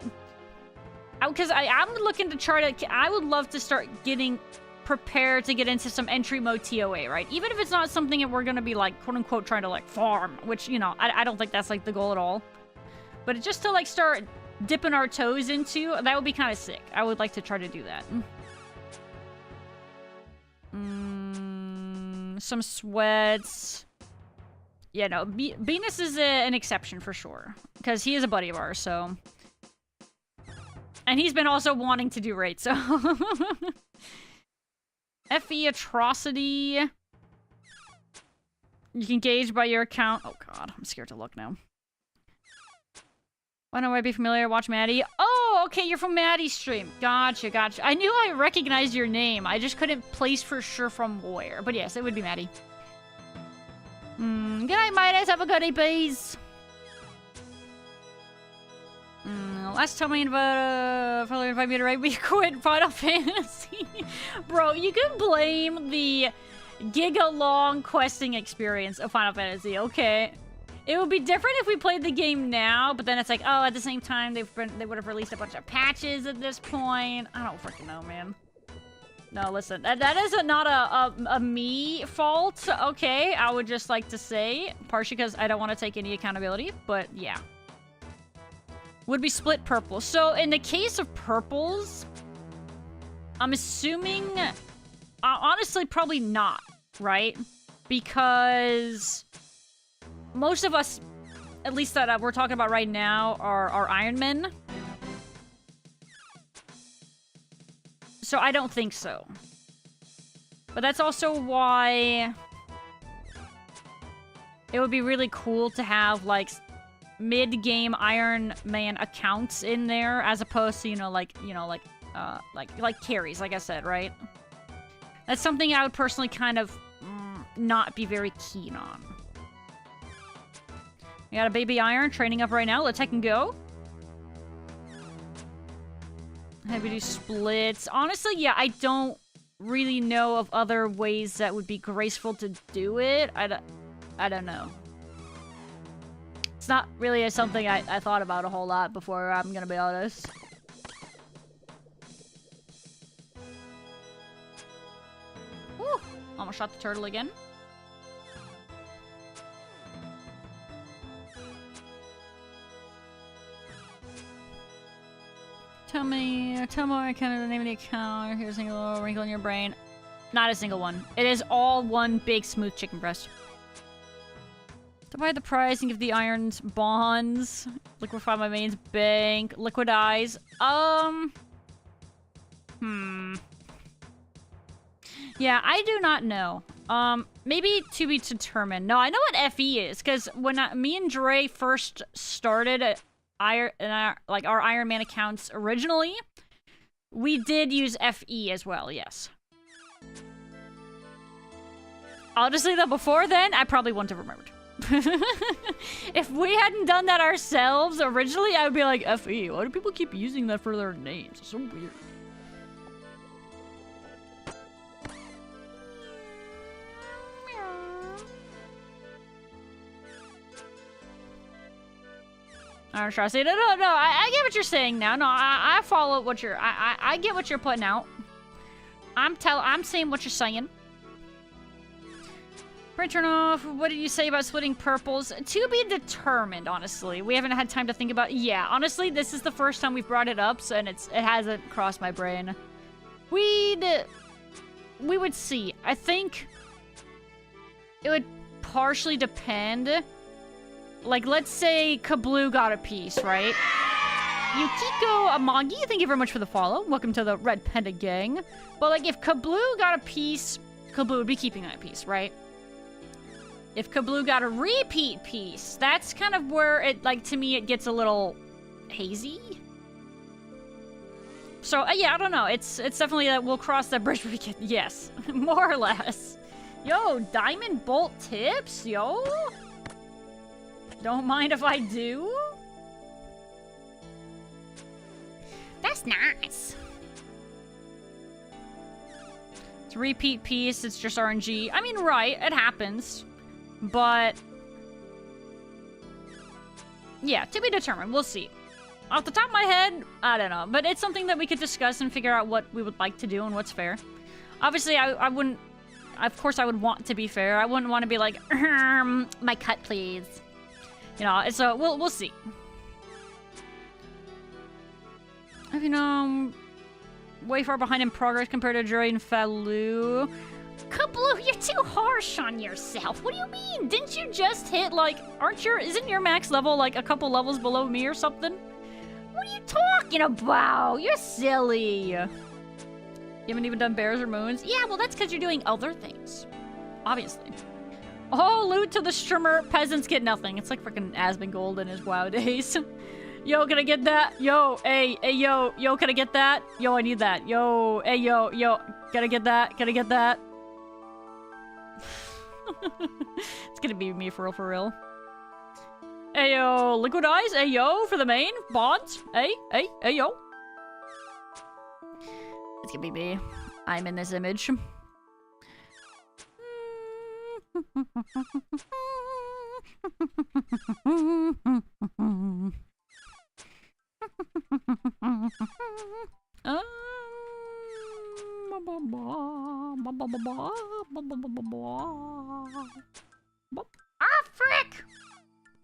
Speaker 5: Because I'm looking to try to... I would love to start getting prepared to get into some entry mode TOA, right? Even if it's not something that we're going to be, like, quote-unquote, trying to, like, farm. Which, you know, I don't think that's, like, the goal at all. But just to, like, start dipping our toes into, that would be kind of sick. I would like to try to do that. Some sweats. Yeah, no, Venus is an exception for sure. Because he is a buddy of ours, so... And he's been also wanting to do raids, so... FE Atrocity. You can gauge by your account. Oh god, I'm scared to look now. Why don't I be familiar? Watch Maddie. Oh, okay, you're from Maddie's stream. Gotcha, gotcha. I knew I recognized your name. I just couldn't place for sure from where. But yes, it would be Maddie. Good night, Midas. Have a good day, please. Last time I invited me to raid, we quit Final Fantasy. Bro, you can blame the giga-long questing experience of Final Fantasy, okay?
Speaker 1: It would be different if we played the game now, but then it's like, oh, at the same time, they would have released a bunch of patches at this point. I don't freaking know, man. No, listen, that is not a me fault, okay? I would just like to say, partially because I don't want to take any accountability, but yeah. Would be split purple. So in the case of purples, I'm assuming, honestly, probably not, right? Because most of us, at least that we're talking about right now, are Iron Men. So I don't think so. But that's also why it would be really cool to have, like, mid-game Iron Man accounts in there, as opposed to, like carries, like I said, right? That's something I would personally kind of not be very keen on. We got a baby Iron training up right now. Let's heck and go. Heavy do splits. Honestly, yeah, I don't really know of other ways that would be graceful to do it. I don't know. It's not really something I thought about a whole lot before, I'm gonna be honest. Woo! Almost shot the turtle again. Tell me I can't name the account. Here's a single wrinkle in your brain. Not a single one. It is all one big smooth chicken breast. Divide the prize and give the irons bonds. Liquefy my main's bank. Liquidize. Yeah, I do not know. Maybe to be determined. No, I know what FE is, because when me and Dre first started our Iron Man accounts originally, we did use FE as well, yes. Honestly, though, before then, I probably wouldn't have remembered. If we hadn't done that ourselves originally, I would be like, FE, why do people keep using that for their names? It's so weird. I'm trying to say, no, I get what you're saying now. No, I follow what you're, I get what you're putting out. I'm saying what you're saying. Turn off. What did you say about splitting purples? To be determined, honestly. We haven't had time to think about it. Yeah, honestly, this is the first time we've brought it up, so, and it hasn't crossed my brain. We would see. I think it would partially depend. Like, let's say Kabloo got a piece, right? Yukiko Amagi, thank you very much for the follow. Welcome to the Red Panda Gang. But, like, if Kabloo got a piece, Kabloo would be keeping that piece, right? If Kabloo got a repeat piece, that's kind of where it, like, to me, it gets a little hazy. So, yeah, I don't know. It's definitely that we'll cross that bridge when we get, yes, more or less. Yo, diamond bolt tips, yo. Don't mind if I do.
Speaker 6: That's nice.
Speaker 1: It's a repeat piece. It's just RNG. I mean, right, it happens. But yeah, to be determined. We'll see. Off the top of my head, I don't know. But it's something that we could discuss and figure out what we would like to do and what's fair. Obviously, I wouldn't... Of course, I would want to be fair. I wouldn't want to be like, my cut, please. You know, so we'll see. I mean, way far behind in progress compared to Dre and Faloo.
Speaker 6: Kabloo, you're too harsh on yourself. What do you mean?
Speaker 1: Didn't you just hit, like, isn't your max level, like, a couple levels below me or something?
Speaker 6: What are you talking about? You're silly.
Speaker 1: You haven't even done bears or moons? Yeah, well, that's because you're doing other things. Obviously. Oh, loot to the streamer. Peasants get nothing. It's like freaking Asmongold in his WoW days. Yo, can I get that? Yo, hey, yo, can I get that? Yo, I need that. Yo, hey, yo, can I get that? Can I get that? It's gonna be me for real. Ayo, liquidize, ayo, for the main, bonds, hey, yo. It's gonna be me. I'm in this image. Ah, frick!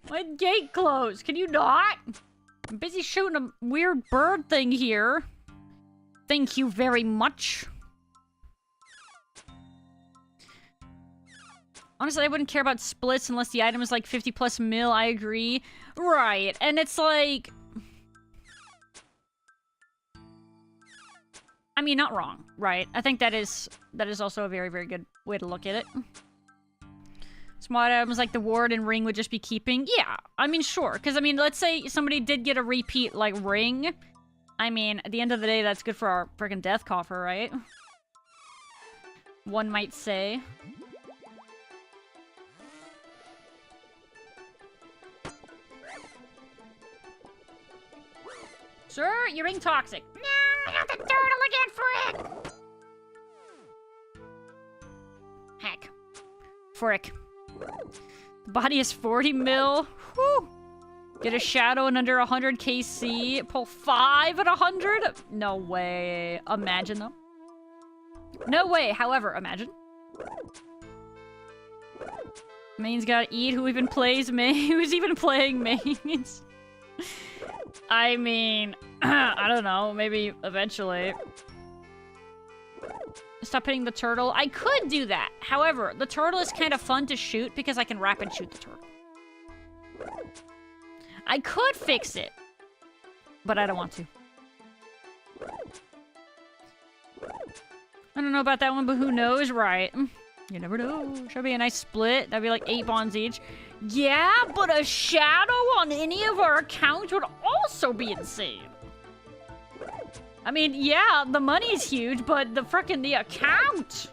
Speaker 1: My gate closed. Can you not? I'm busy shooting a weird bird thing here. Thank you very much. Honestly, I wouldn't care about splits unless the item is like 50 plus mil. I agree. Right, and it's like... I mean, not wrong, right? I think that is also a very, very good way to look at it. Smart items like the ward and ring would just be keeping. Yeah, I mean, sure. Because, I mean, let's say somebody did get a repeat, like, ring. I mean, at the end of the day, that's good for our freaking death coffer, right? One might say. Sir, your ring toxic.
Speaker 6: No, not the turtle again, frick!
Speaker 1: Heck. Frick. The body is 40 mil. Whew. Get a shadow in under 100 KC. Pull 5 at 100? No way. Imagine, though. No way. However, imagine. Main's gotta eat. Who even plays main? Who's even playing mains? I mean, I don't know. Maybe eventually. Stop hitting the turtle. I could do that. However, the turtle is kind of fun to shoot because I can rapid shoot the turtle. I could fix it, but I don't want to. I don't know about that one, but who knows, right? You never know. Should be a nice split. That'd be like 8 bonds each. Yeah, but a shadow on any of our accounts would also be insane. I mean, yeah, the money's huge, but the account.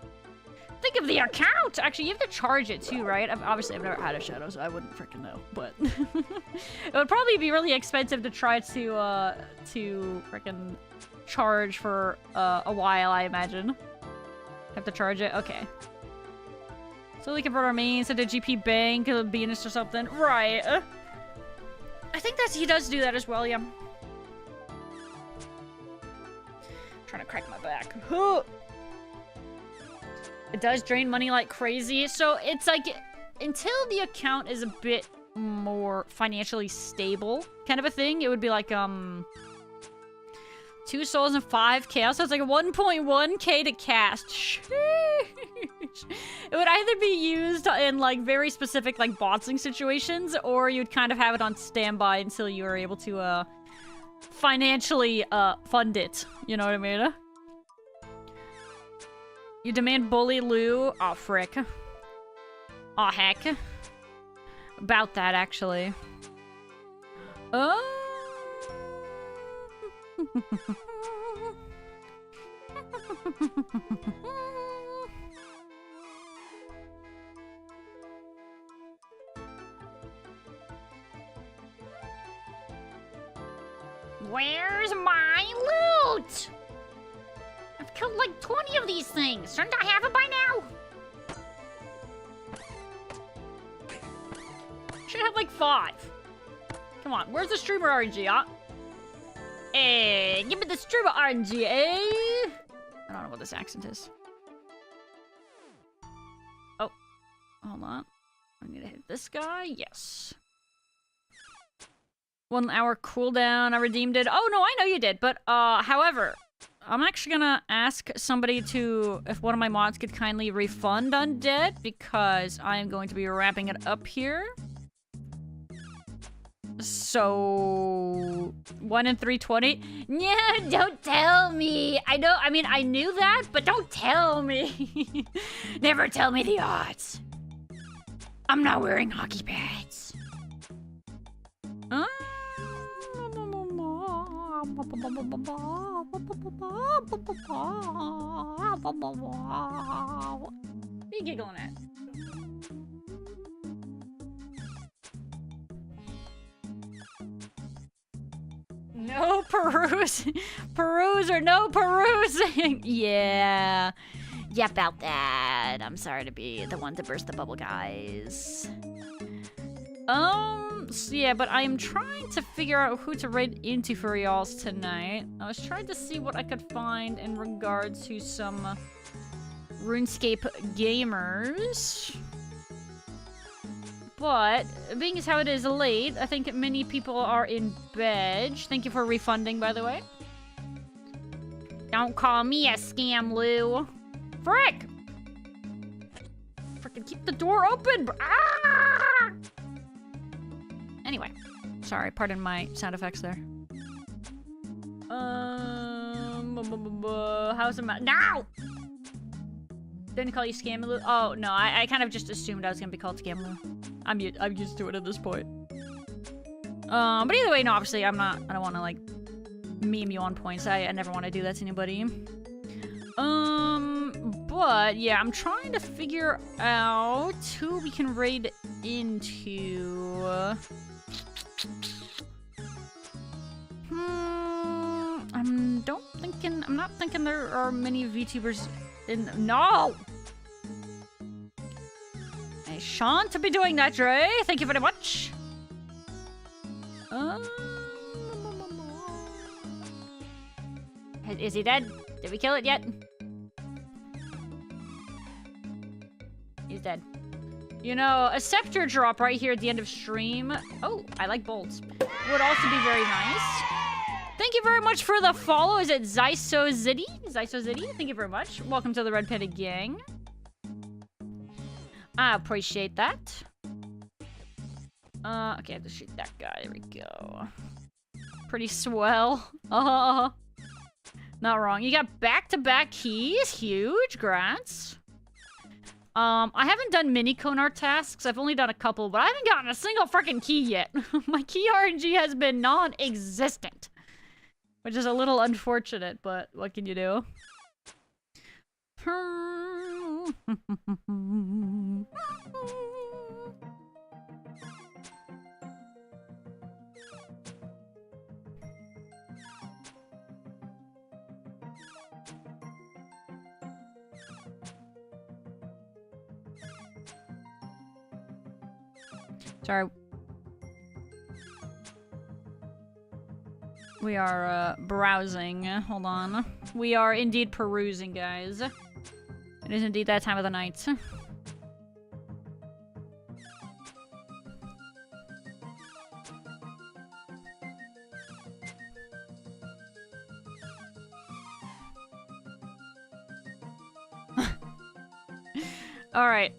Speaker 1: Think of the account. Actually, you have to charge it too, right? Obviously, I've never had a shadow, so I wouldn't freaking know. But it would probably be really expensive to try to freaking charge for a while, I imagine. Have to charge it? Okay. Slowly convert our mains into GP Bank, Venus or something. Right. I think he does do that as well, yeah. Trying to crack my back. It does drain money like crazy. So it's like, until the account is a bit more financially stable kind of a thing, it would be like, 2 souls and 5k. So it's like 1.1k to cast. Sheesh. It would either be used in like very specific like botsing situations, or you'd kind of have it on standby until you are able to financially fund it. You know what I mean? You demand bully Lou. Oh frick. Oh heck. About that actually.
Speaker 6: Where's my loot? I've killed like 20 of these things. Shouldn't I have it by now?
Speaker 1: Should have like 5. Come on, where's the streamer RNG, huh? Hey, give me the streamer RNG, eh? I don't know what this accent is. Oh, hold on. I need to hit this guy. Yes. 1 hour cooldown. I redeemed it. Oh, no, I know you did. But, however, I'm actually gonna ask somebody if one of my mods could kindly refund Undead, because I am going to be wrapping it up here. So 1 in 320.
Speaker 6: Yeah, don't tell me. I mean, I knew that, but don't tell me. Never tell me the odds. I'm not wearing hockey pads.
Speaker 1: What are you giggling at? No perusing. Peruse or no perusing. Yeah. Yeah, about that. I'm sorry to be the one to burst the bubble, guys.
Speaker 5: So yeah, but I am trying to figure out who to raid into for y'alls tonight. I was trying to see what I could find in regards to some RuneScape gamers. But, being as how it is late, I think many people are in bed. Thank you for refunding, by the way. Don't call me a scam, Lou. Frick! Frickin' keep the door open! Ah! Anyway. Sorry, pardon my sound effects there. How's the now? Didn't call you Scam Lou? Oh, no, I kind of just assumed I was gonna be called Scam Lou. I'm used to it at this point. But either way, no, obviously, I don't want to, like, meme you on points. I never want to do that to anybody. But, yeah, I'm trying to figure out who we can raid into. I'm not thinking there are many VTubers in, no! I shan't be doing that, Dre. Thank you very much. Is he dead? Did we kill it yet? He's dead. You know, a scepter drop right here at the end of stream. Oh, I like bolts. Would also be very nice. Thank you very much for the follow. Is it Zysoziddy? Zysoziddy, thank you very much. Welcome to the Red Panda Gang. I appreciate that. Okay, I have to shoot that guy. There we go. Pretty swell. Not wrong. You got back-to-back keys. Huge. Grants. I haven't done mini Konar tasks. I've only done a couple, but I haven't gotten a single freaking key yet. My key RNG has been non-existent. Which is a little unfortunate, but what can you do? Sorry. We are, browsing. Hold on. We are indeed perusing, guys. It is indeed that time of the night. Alright,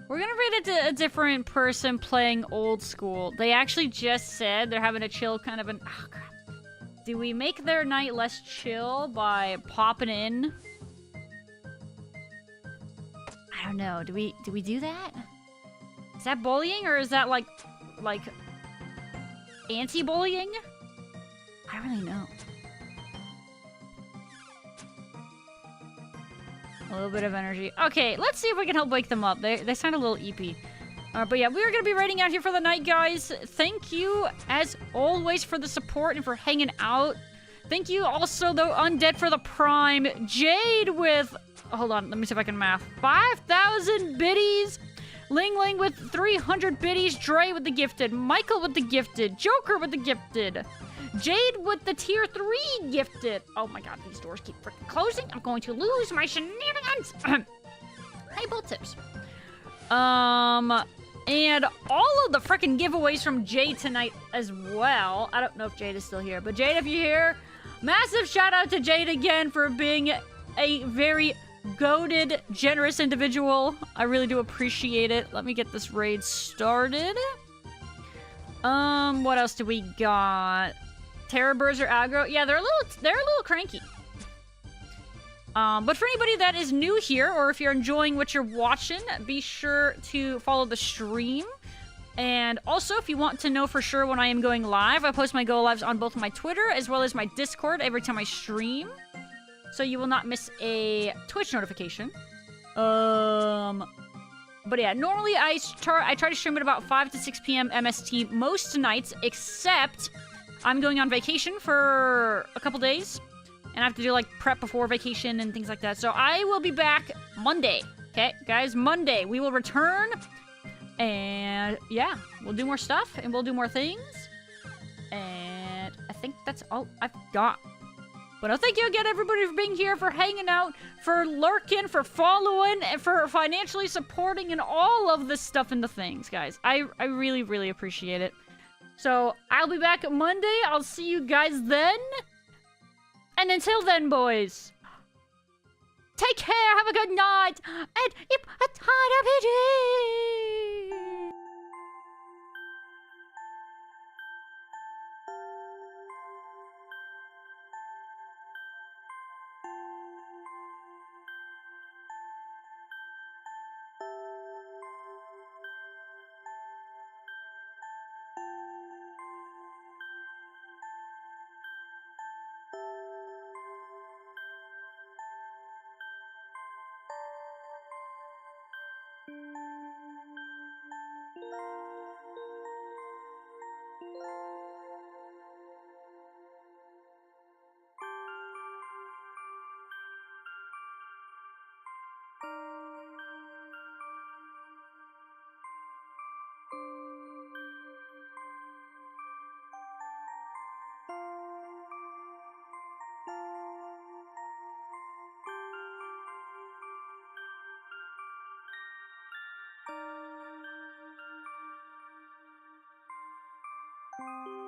Speaker 5: we're gonna read it to a different person playing old school. They actually just said they're having a chill kind of an... Oh, crap. Do we make their night less chill by popping in? I don't know. Do we do that? Is that bullying or is that like anti-bullying? I don't really know. A little bit of energy. Okay, let's see if we can help wake them up. They sound a little eepy. But yeah, we're gonna be raiding out here for the night, guys. Thank you, as always, for the support and for hanging out. Thank you also, though, Undead for the Prime. Jade with... Hold on, let me see if I can math. 5,000 biddies. Ling Ling with 300 biddies. Dre with the gifted. Michael with the gifted. Joker with the gifted. Jade with the tier 3 gifted. Oh my god, these doors keep freaking closing. I'm going to lose my shenanigans. Hey, bolt tips. And all of the freaking giveaways from Jade tonight as well. I don't know if Jade is still here, but Jade, if you're here, massive shout out to Jade again for being a very goated, generous individual. I really do appreciate it. Let me get this raid started. What else do we got? Terror birds are aggro. Yeah, they're a little cranky. But for anybody that is new here, or if you're enjoying what you're watching, be sure to follow the stream. And also, if you want to know for sure when I am going live, I post my go lives on both my Twitter as well as my Discord every time I stream. So you will not miss a Twitch notification. But yeah, normally I try to stream at about 5 to 6 p.m. MST most nights, except I'm going on vacation for a couple days. And I have to do, like, prep before vacation and things like that. So I will be back Monday Okay, guys, Monday we will return. And yeah, we'll do more stuff and we'll do more things. And I think that's all I've got. But I thank you again, everybody, for being here, for hanging out, for lurking, for following, and for financially supporting and all of this stuff and the things, guys. I really, really appreciate it. So I'll be back Monday. I'll see you guys then. And until then, boys, take care, have a good night, and a ton of it. Thank you.